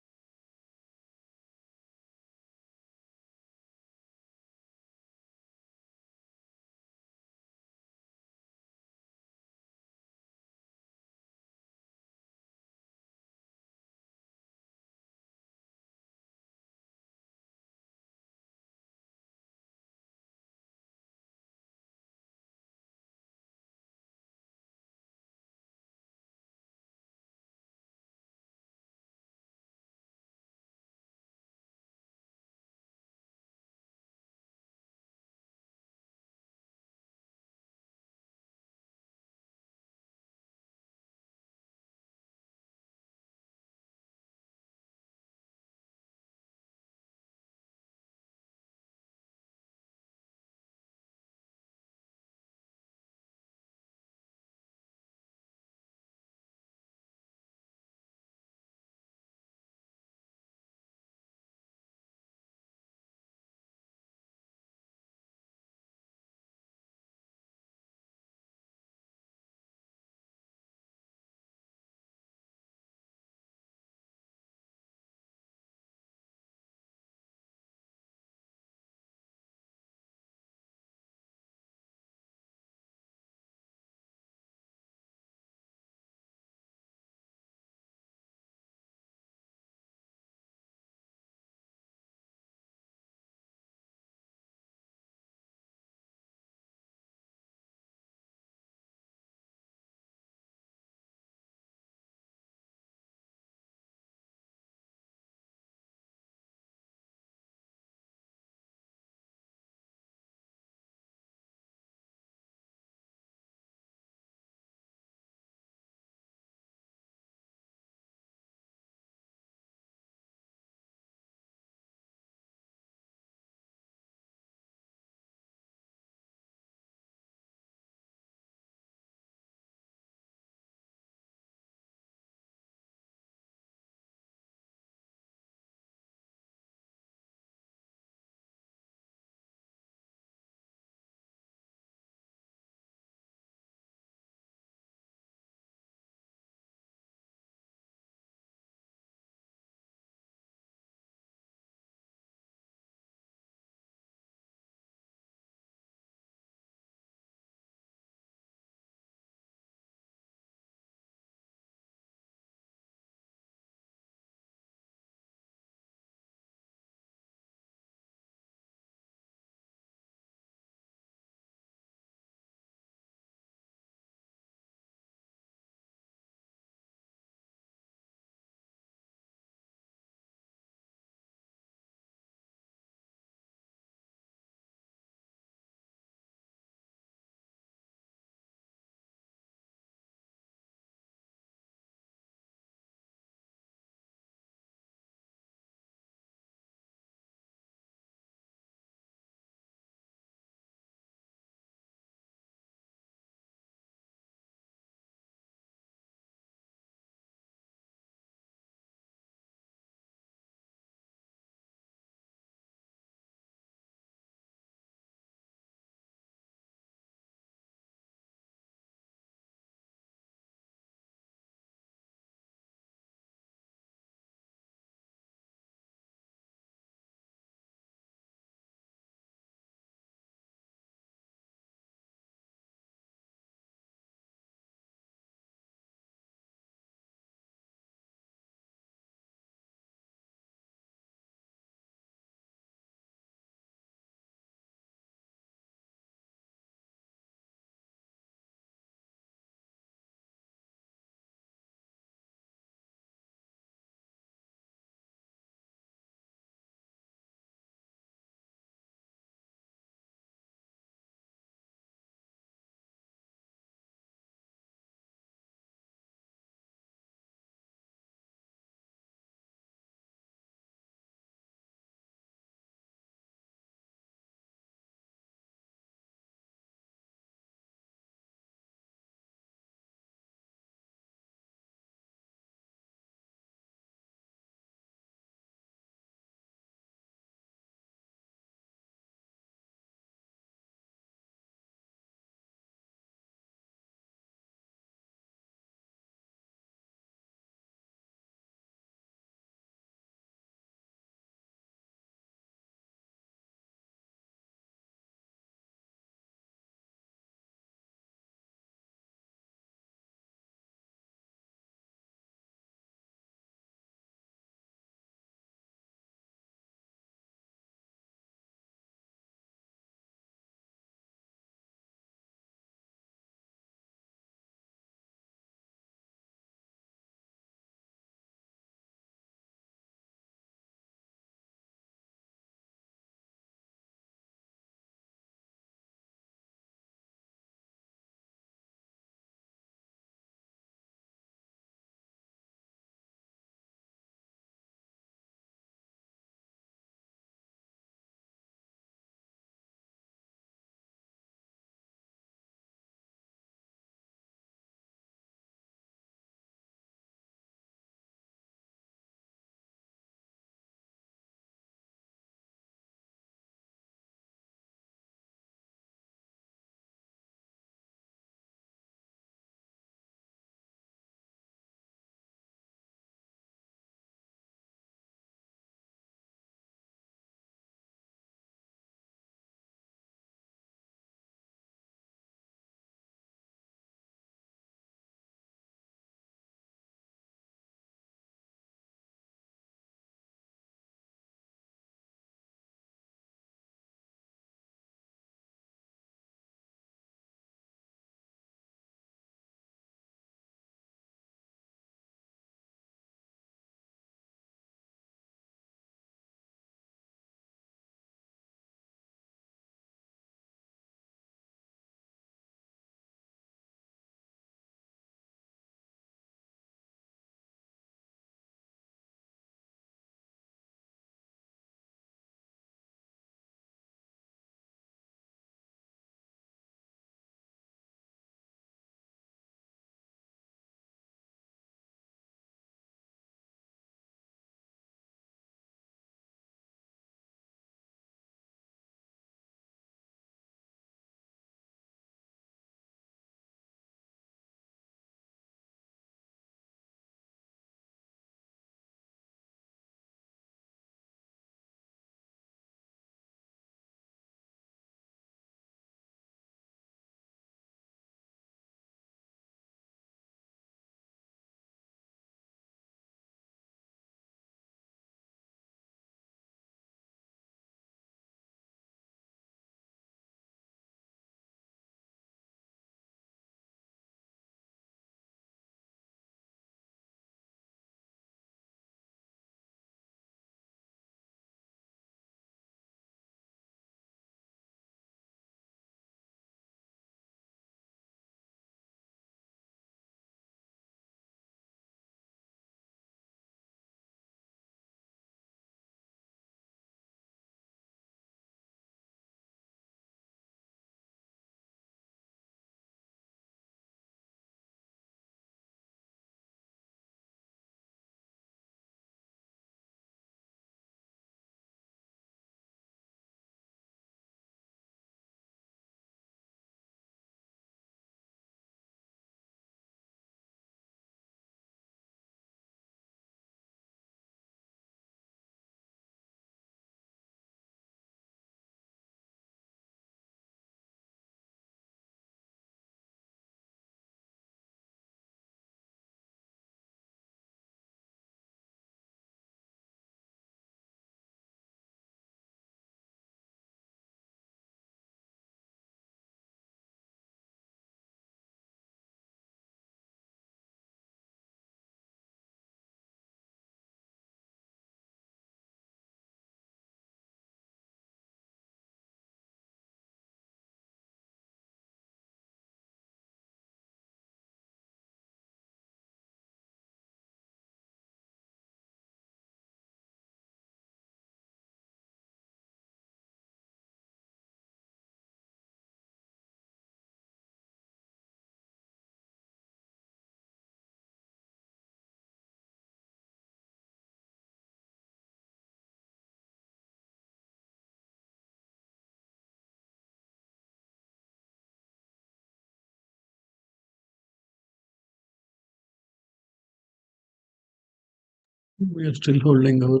We are still holding our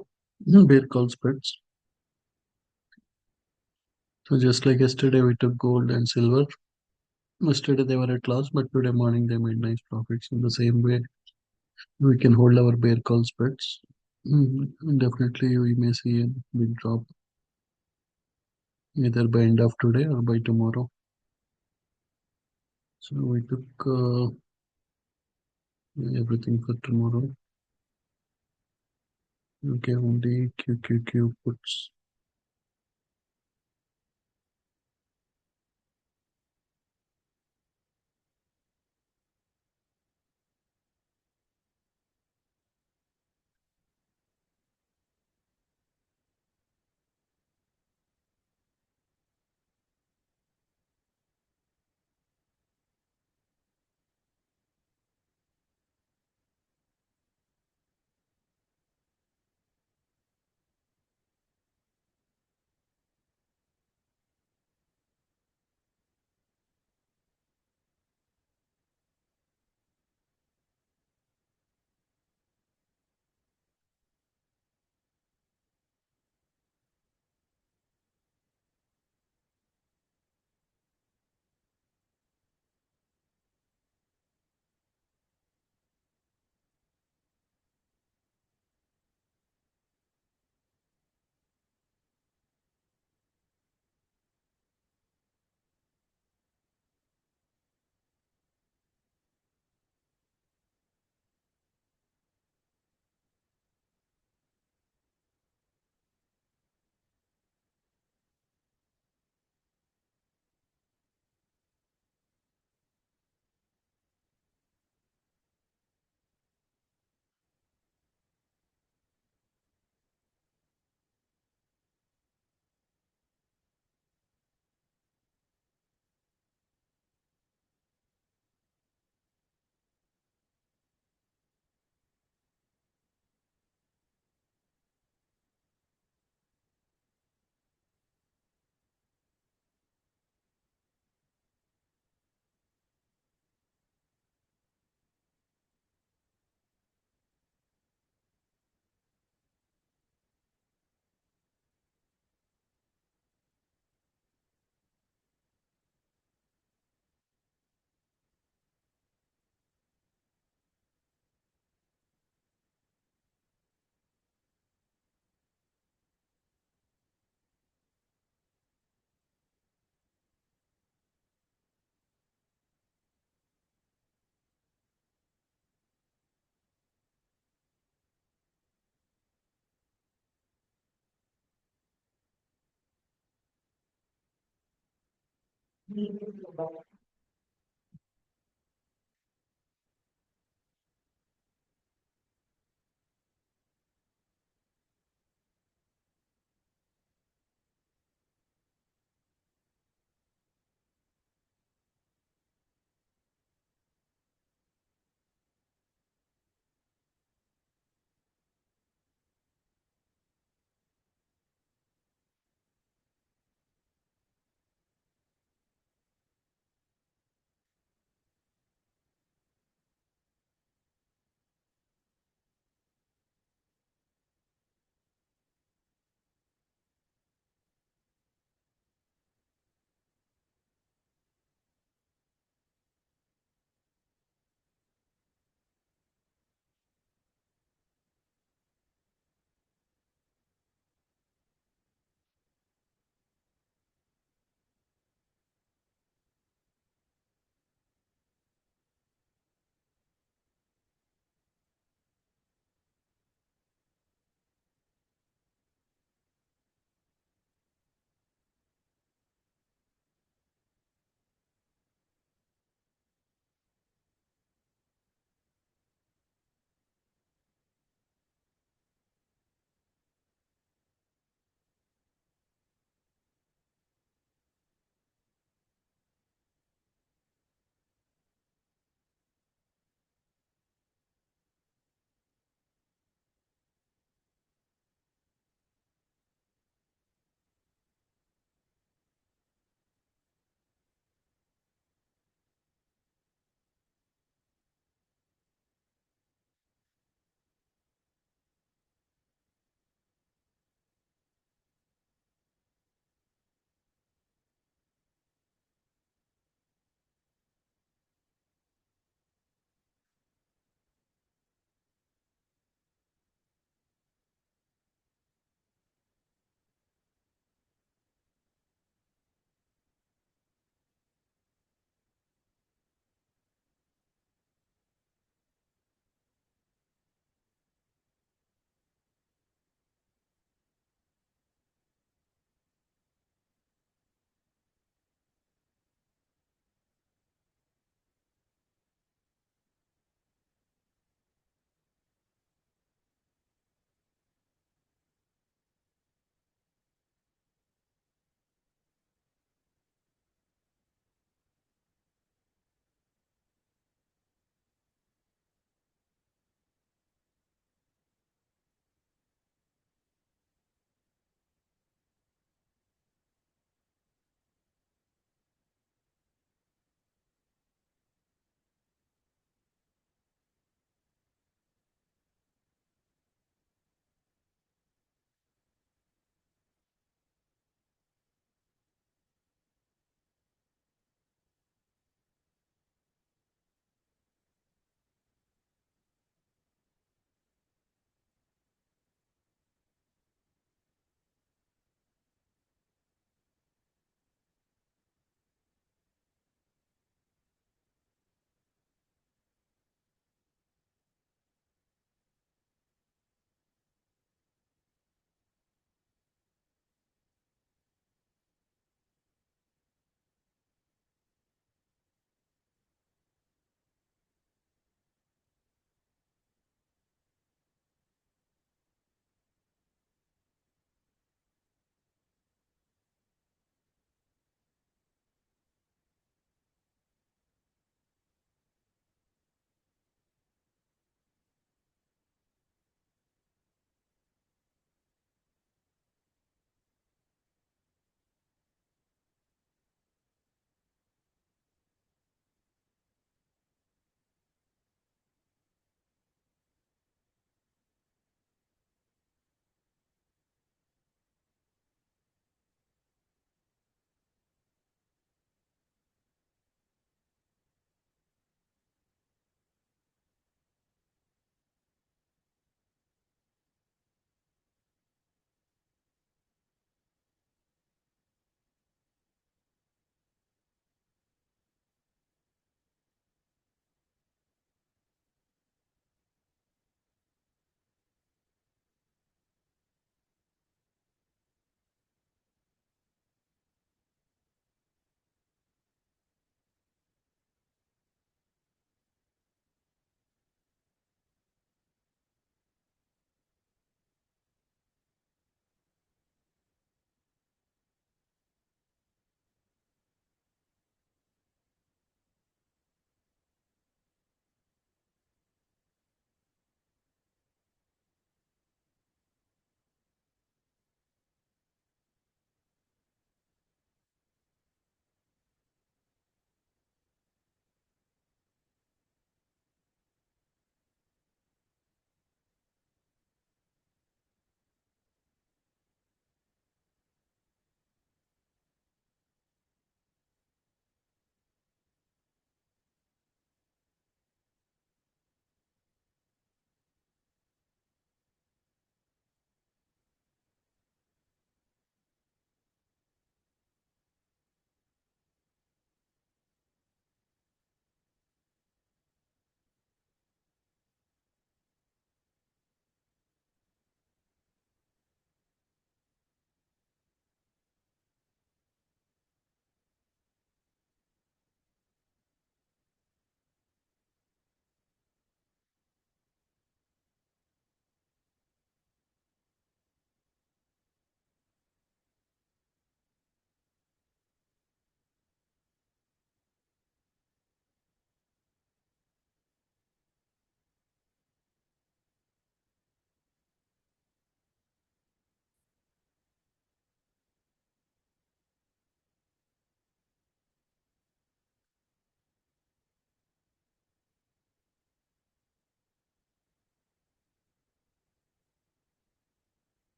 bear call spreads. So just like yesterday, we took gold and silver. Yesterday they were at loss, but today morning they made nice profits. In the same way, we can hold our bear call spreads. Definitely, we may see a big drop either by end of today or by tomorrow. So we took everything for tomorrow. Okay, only QQQ puts.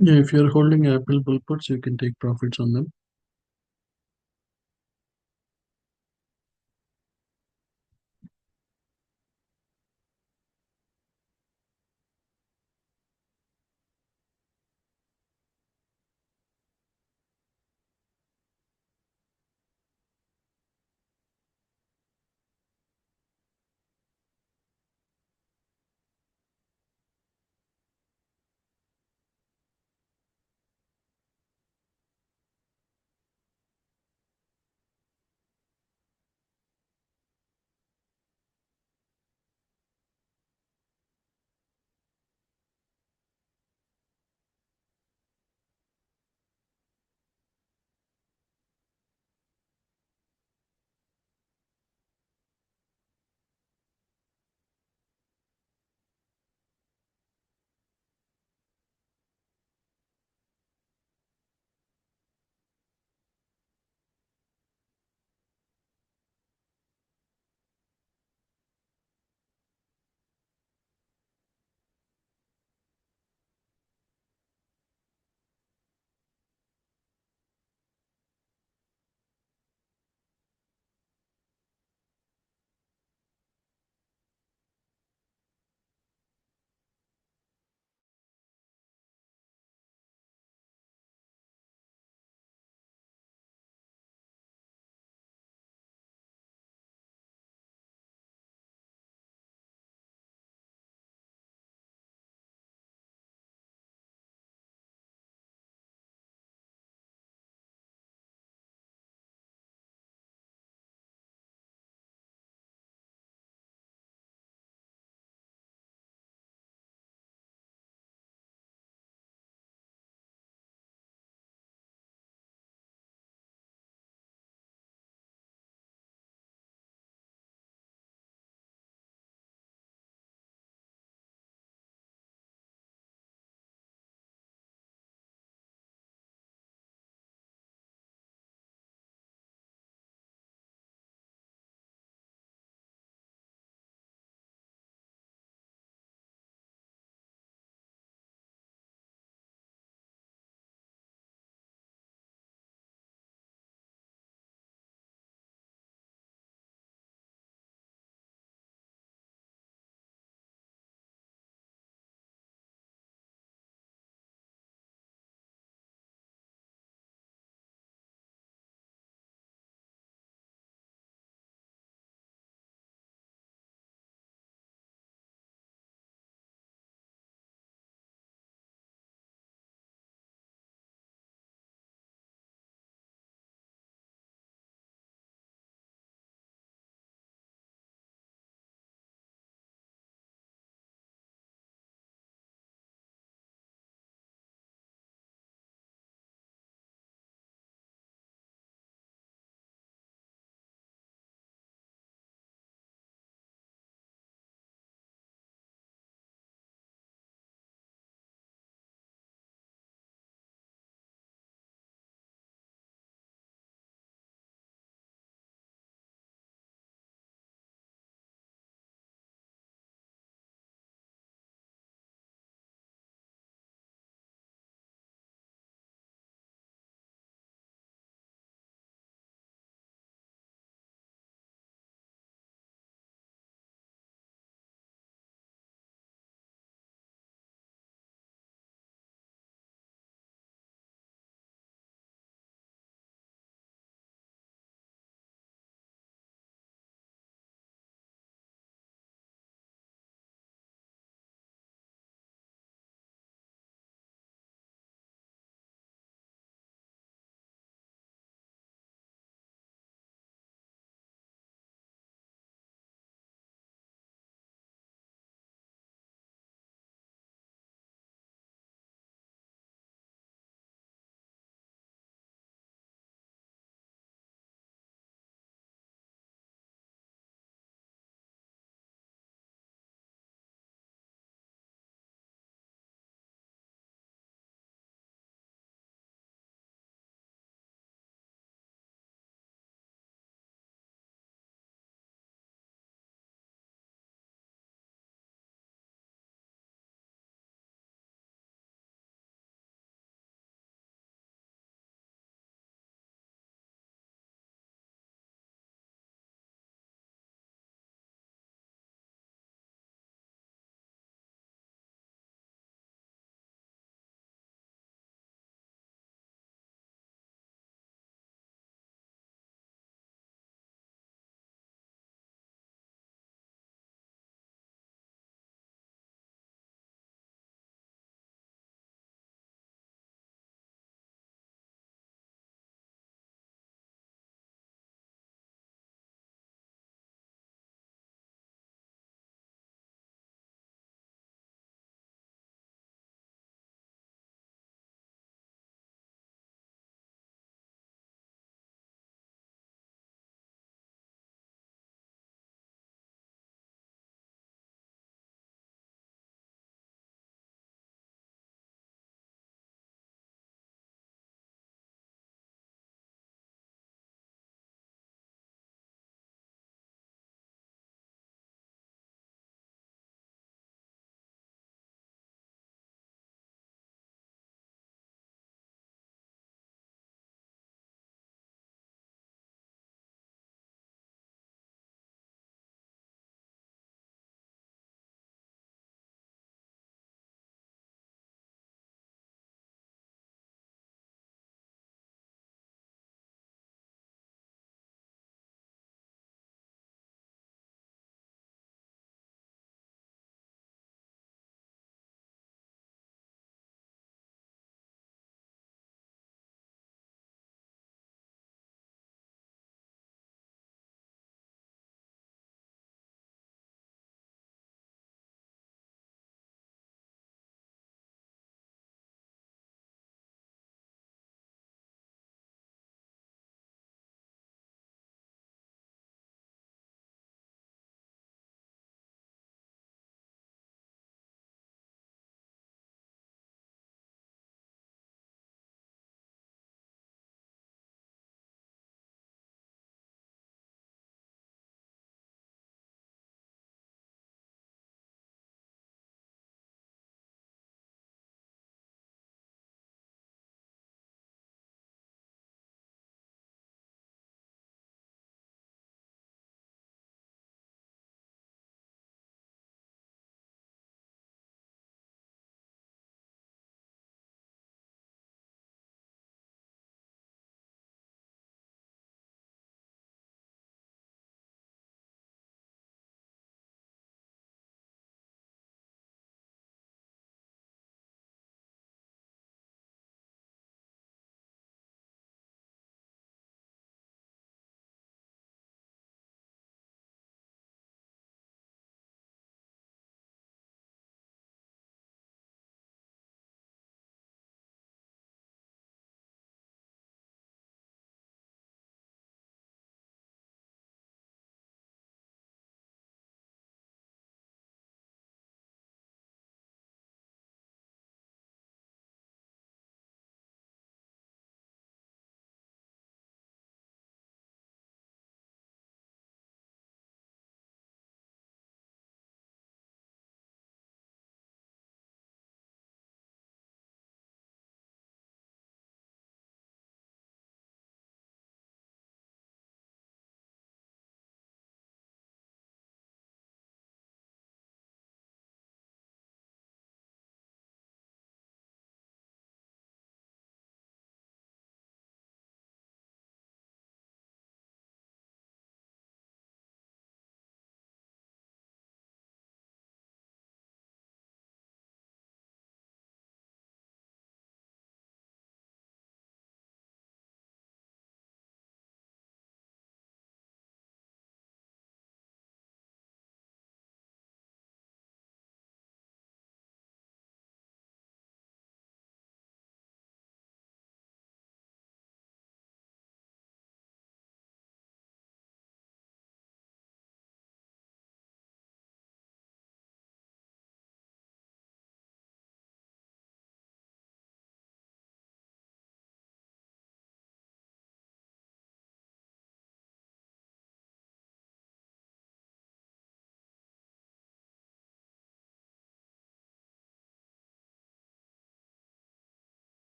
Yeah, if you're holding Apple bull puts, you can take profits on them.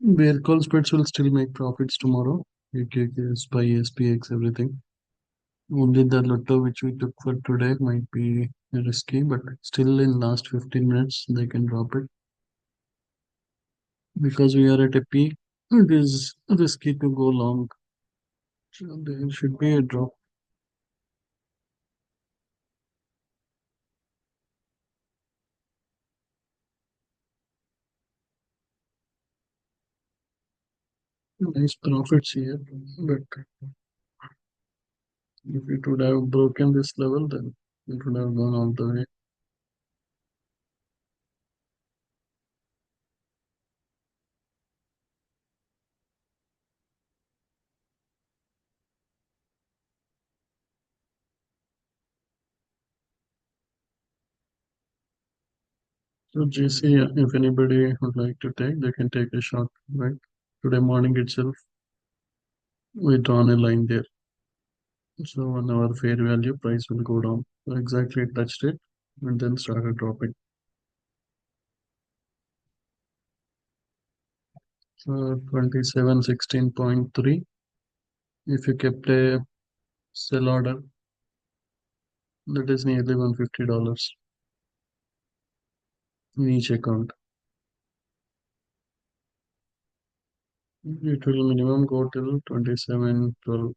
Bear call spreads will still make profits tomorrow. AKK, SPY, SPX, everything. Only the lotto which we took for today might be risky, but still in last 15 minutes they can drop it. Because we are at a peak, it is risky to go long. So there should be a drop. Nice profits here, but if it would have broken this level, then it would have gone all the way. So GC, if anybody would like to take, they can take a shot, right? Today morning itself, we drawn a line there. So on our fair value, price will go down. So exactly it touched it and then started dropping. So 2716.3. If you kept a sell order, that is nearly $150 in each account. It will minimum go till 2712.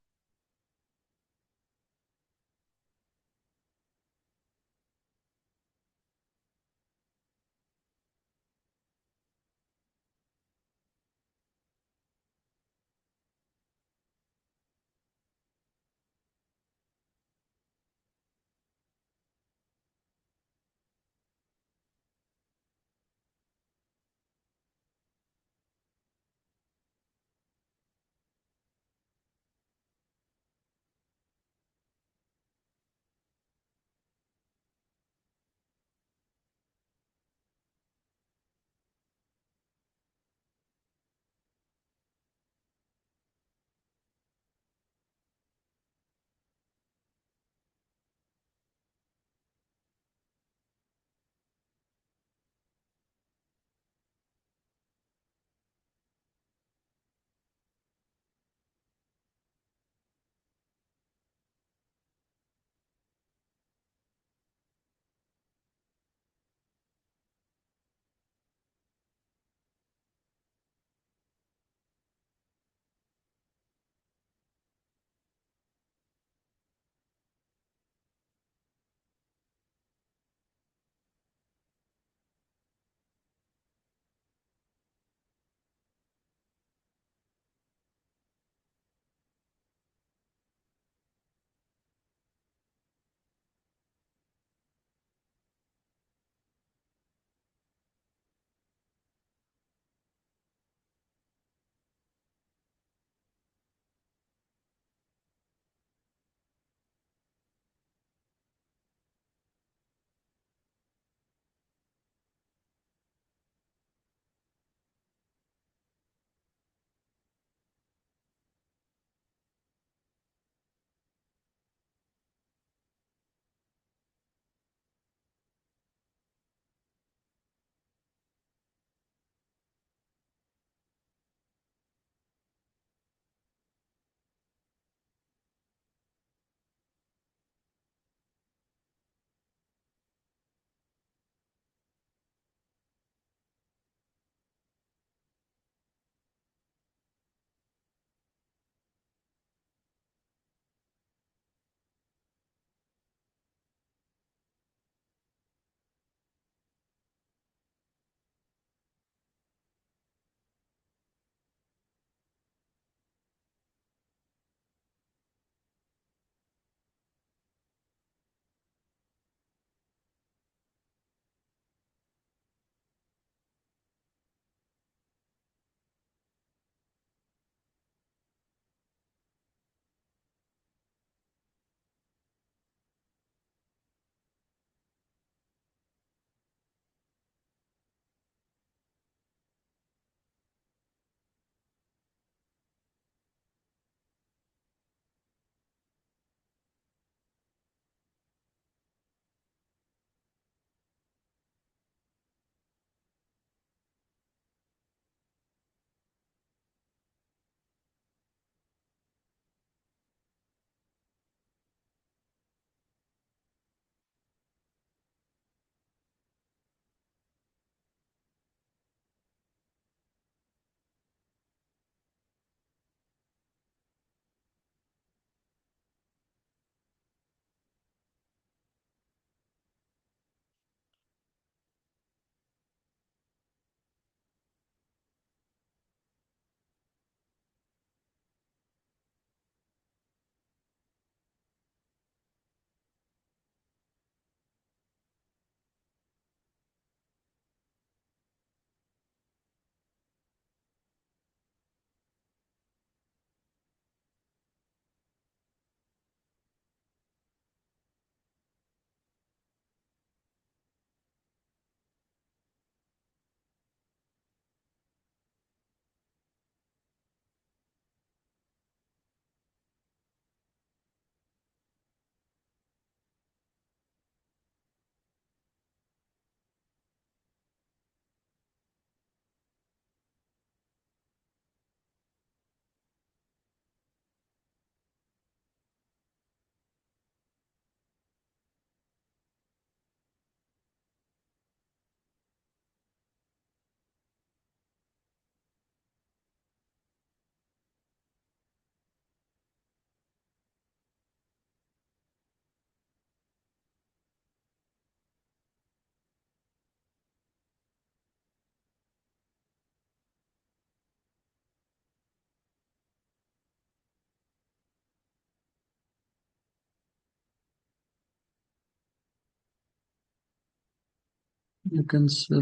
You can sell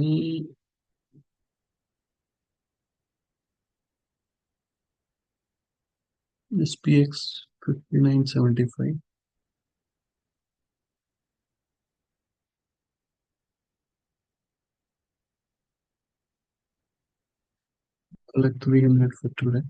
SPX 59.75, collect 300 for today.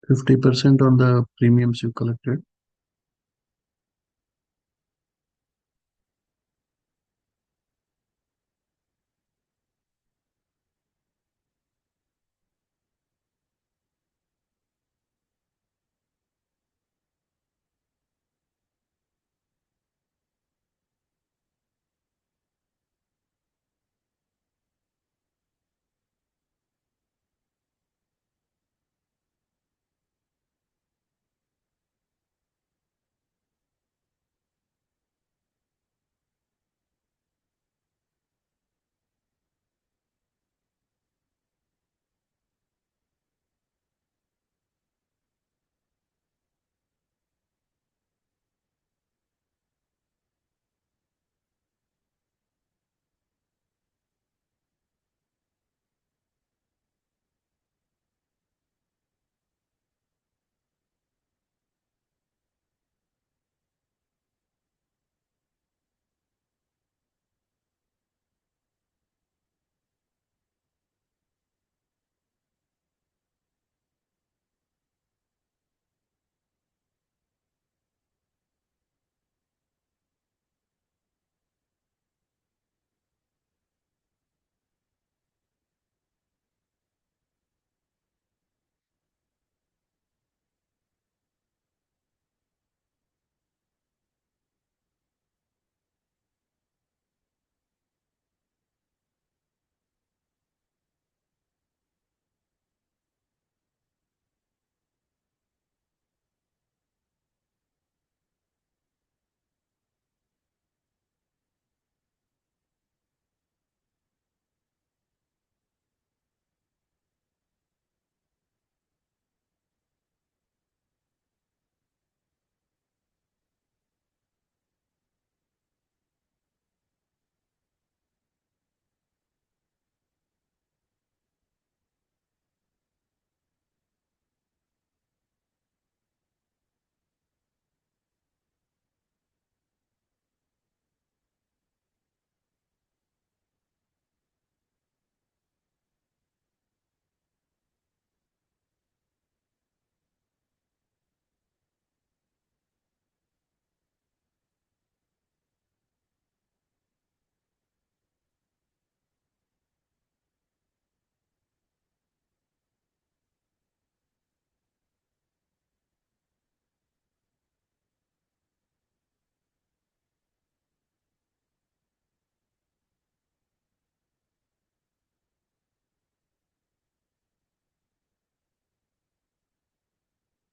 50% on the premiums you collected.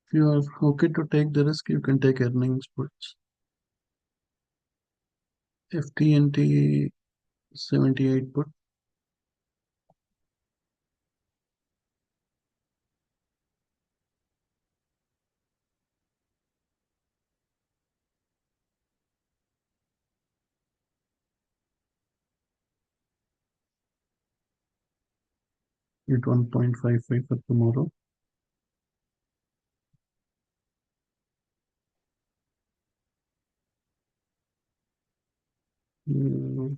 If you are okay to take the risk, you can take earnings puts. FTNT 78 put. At 1.55 for tomorrow. Mm,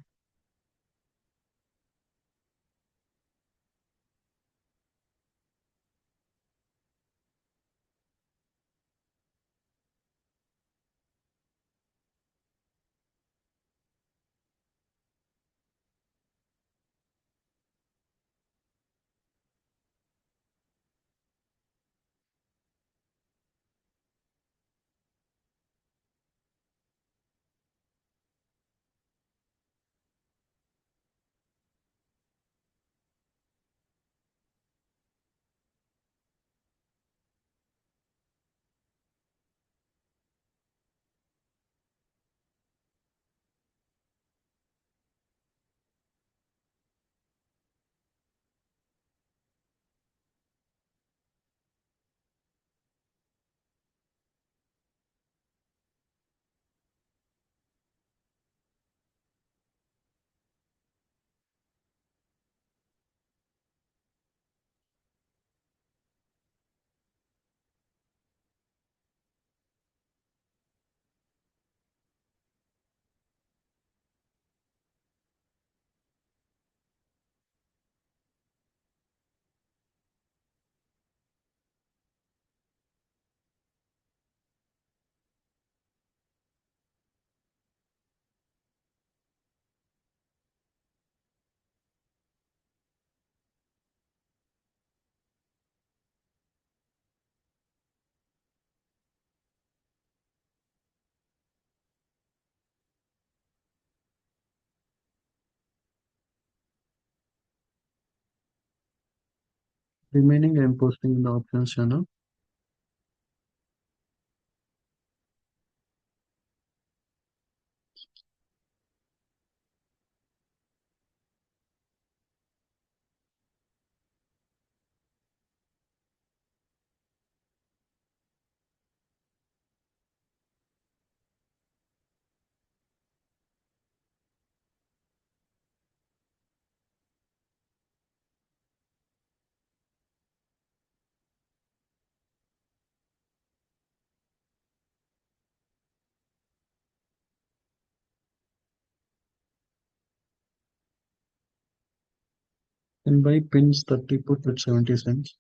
Remaining, I'm posting in the options channel. And buy pins 30 put at 70 cents.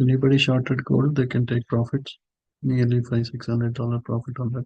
Anybody shorted gold, they can take profits. Nearly $500-600 profit on that.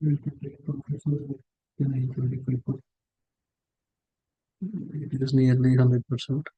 It is nearly 100%.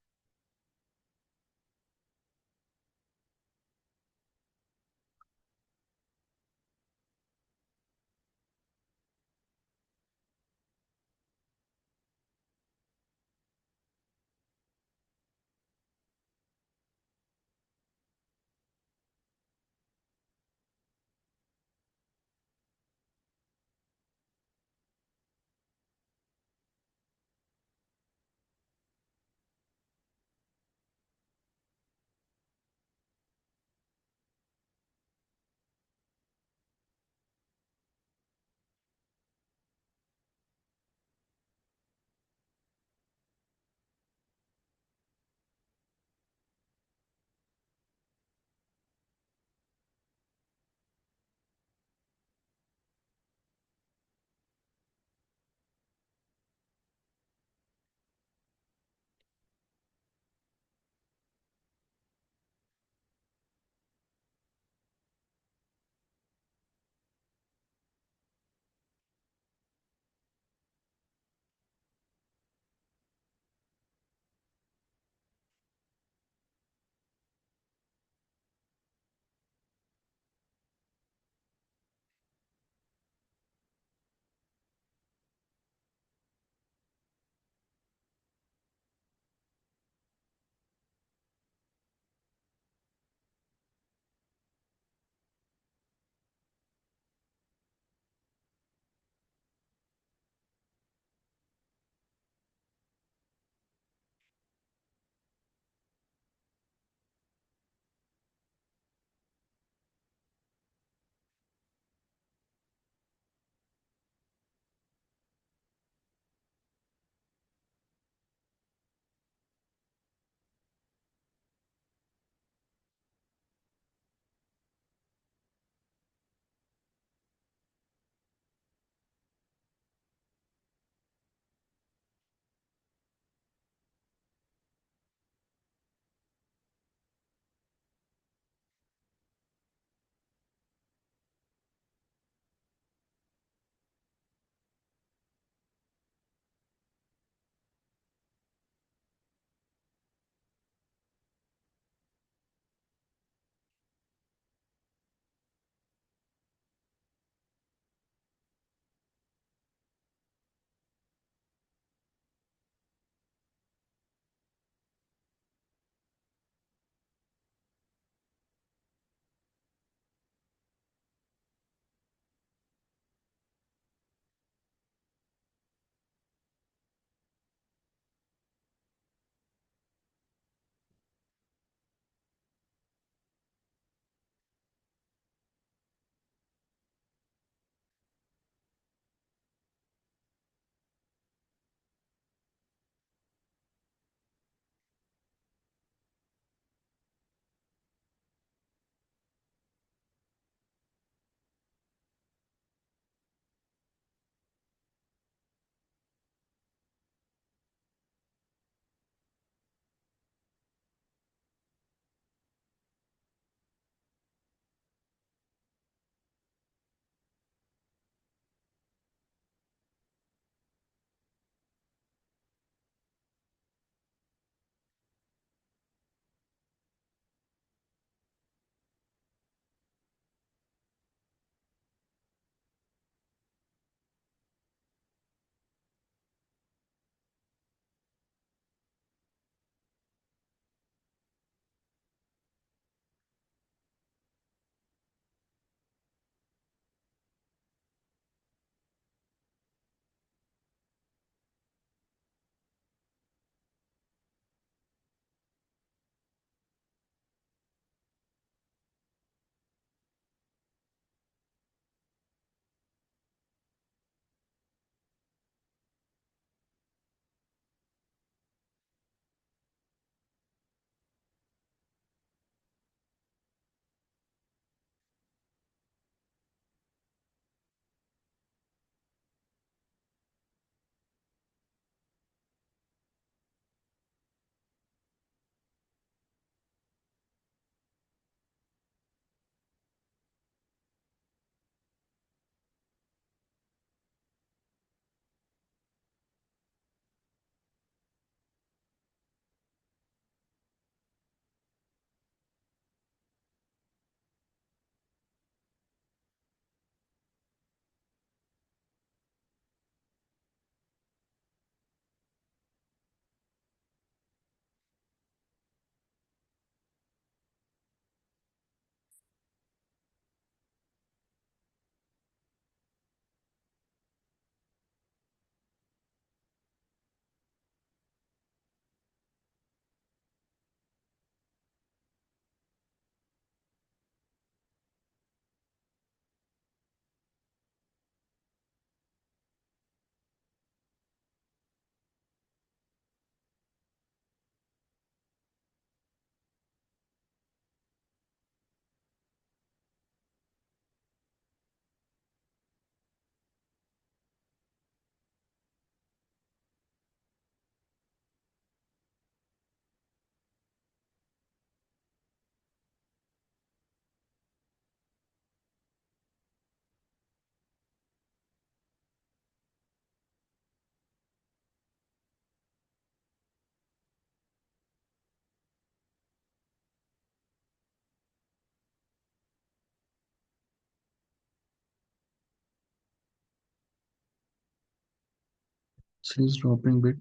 She's dropping bit.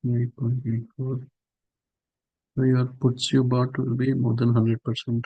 8.84. So your puts you bought will be more than 100%.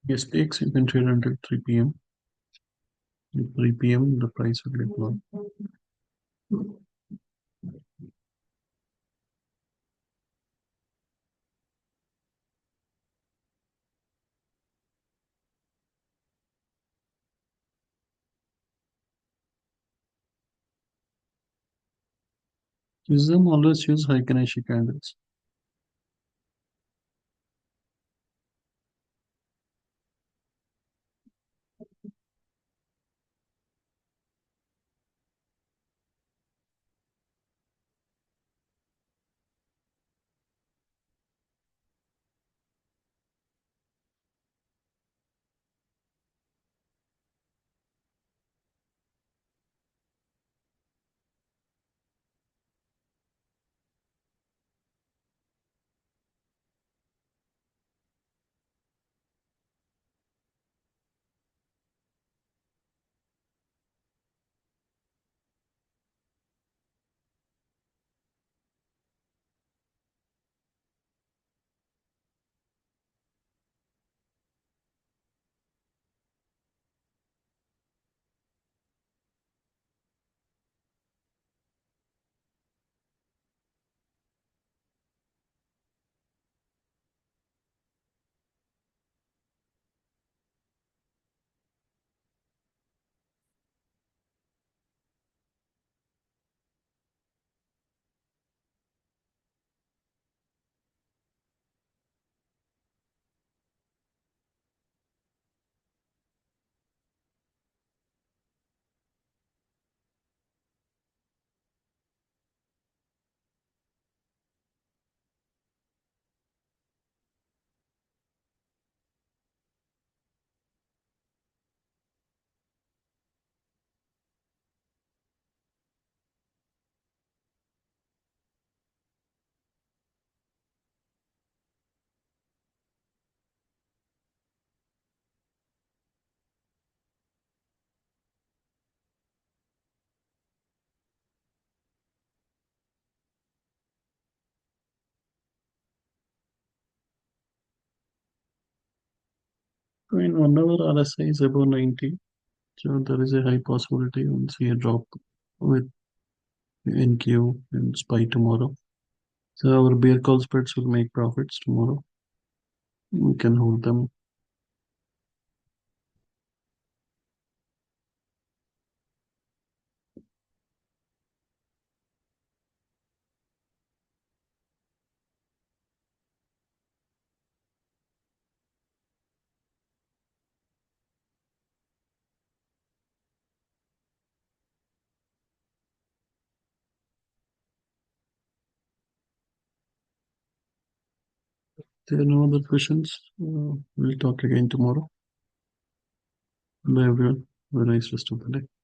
Yes, takes you can trade until 3 p.m. At 3 p.m. the price will get low. Use them always use high Kanashi candles. So in 1 hour RSI is above 90. So there is a high possibility we'll see a drop with NQ and SPY tomorrow. So our bear call spreads will make profits tomorrow. We can hold them. There are no other questions. We'll talk again tomorrow. Bye everyone. Have a nice rest of the day.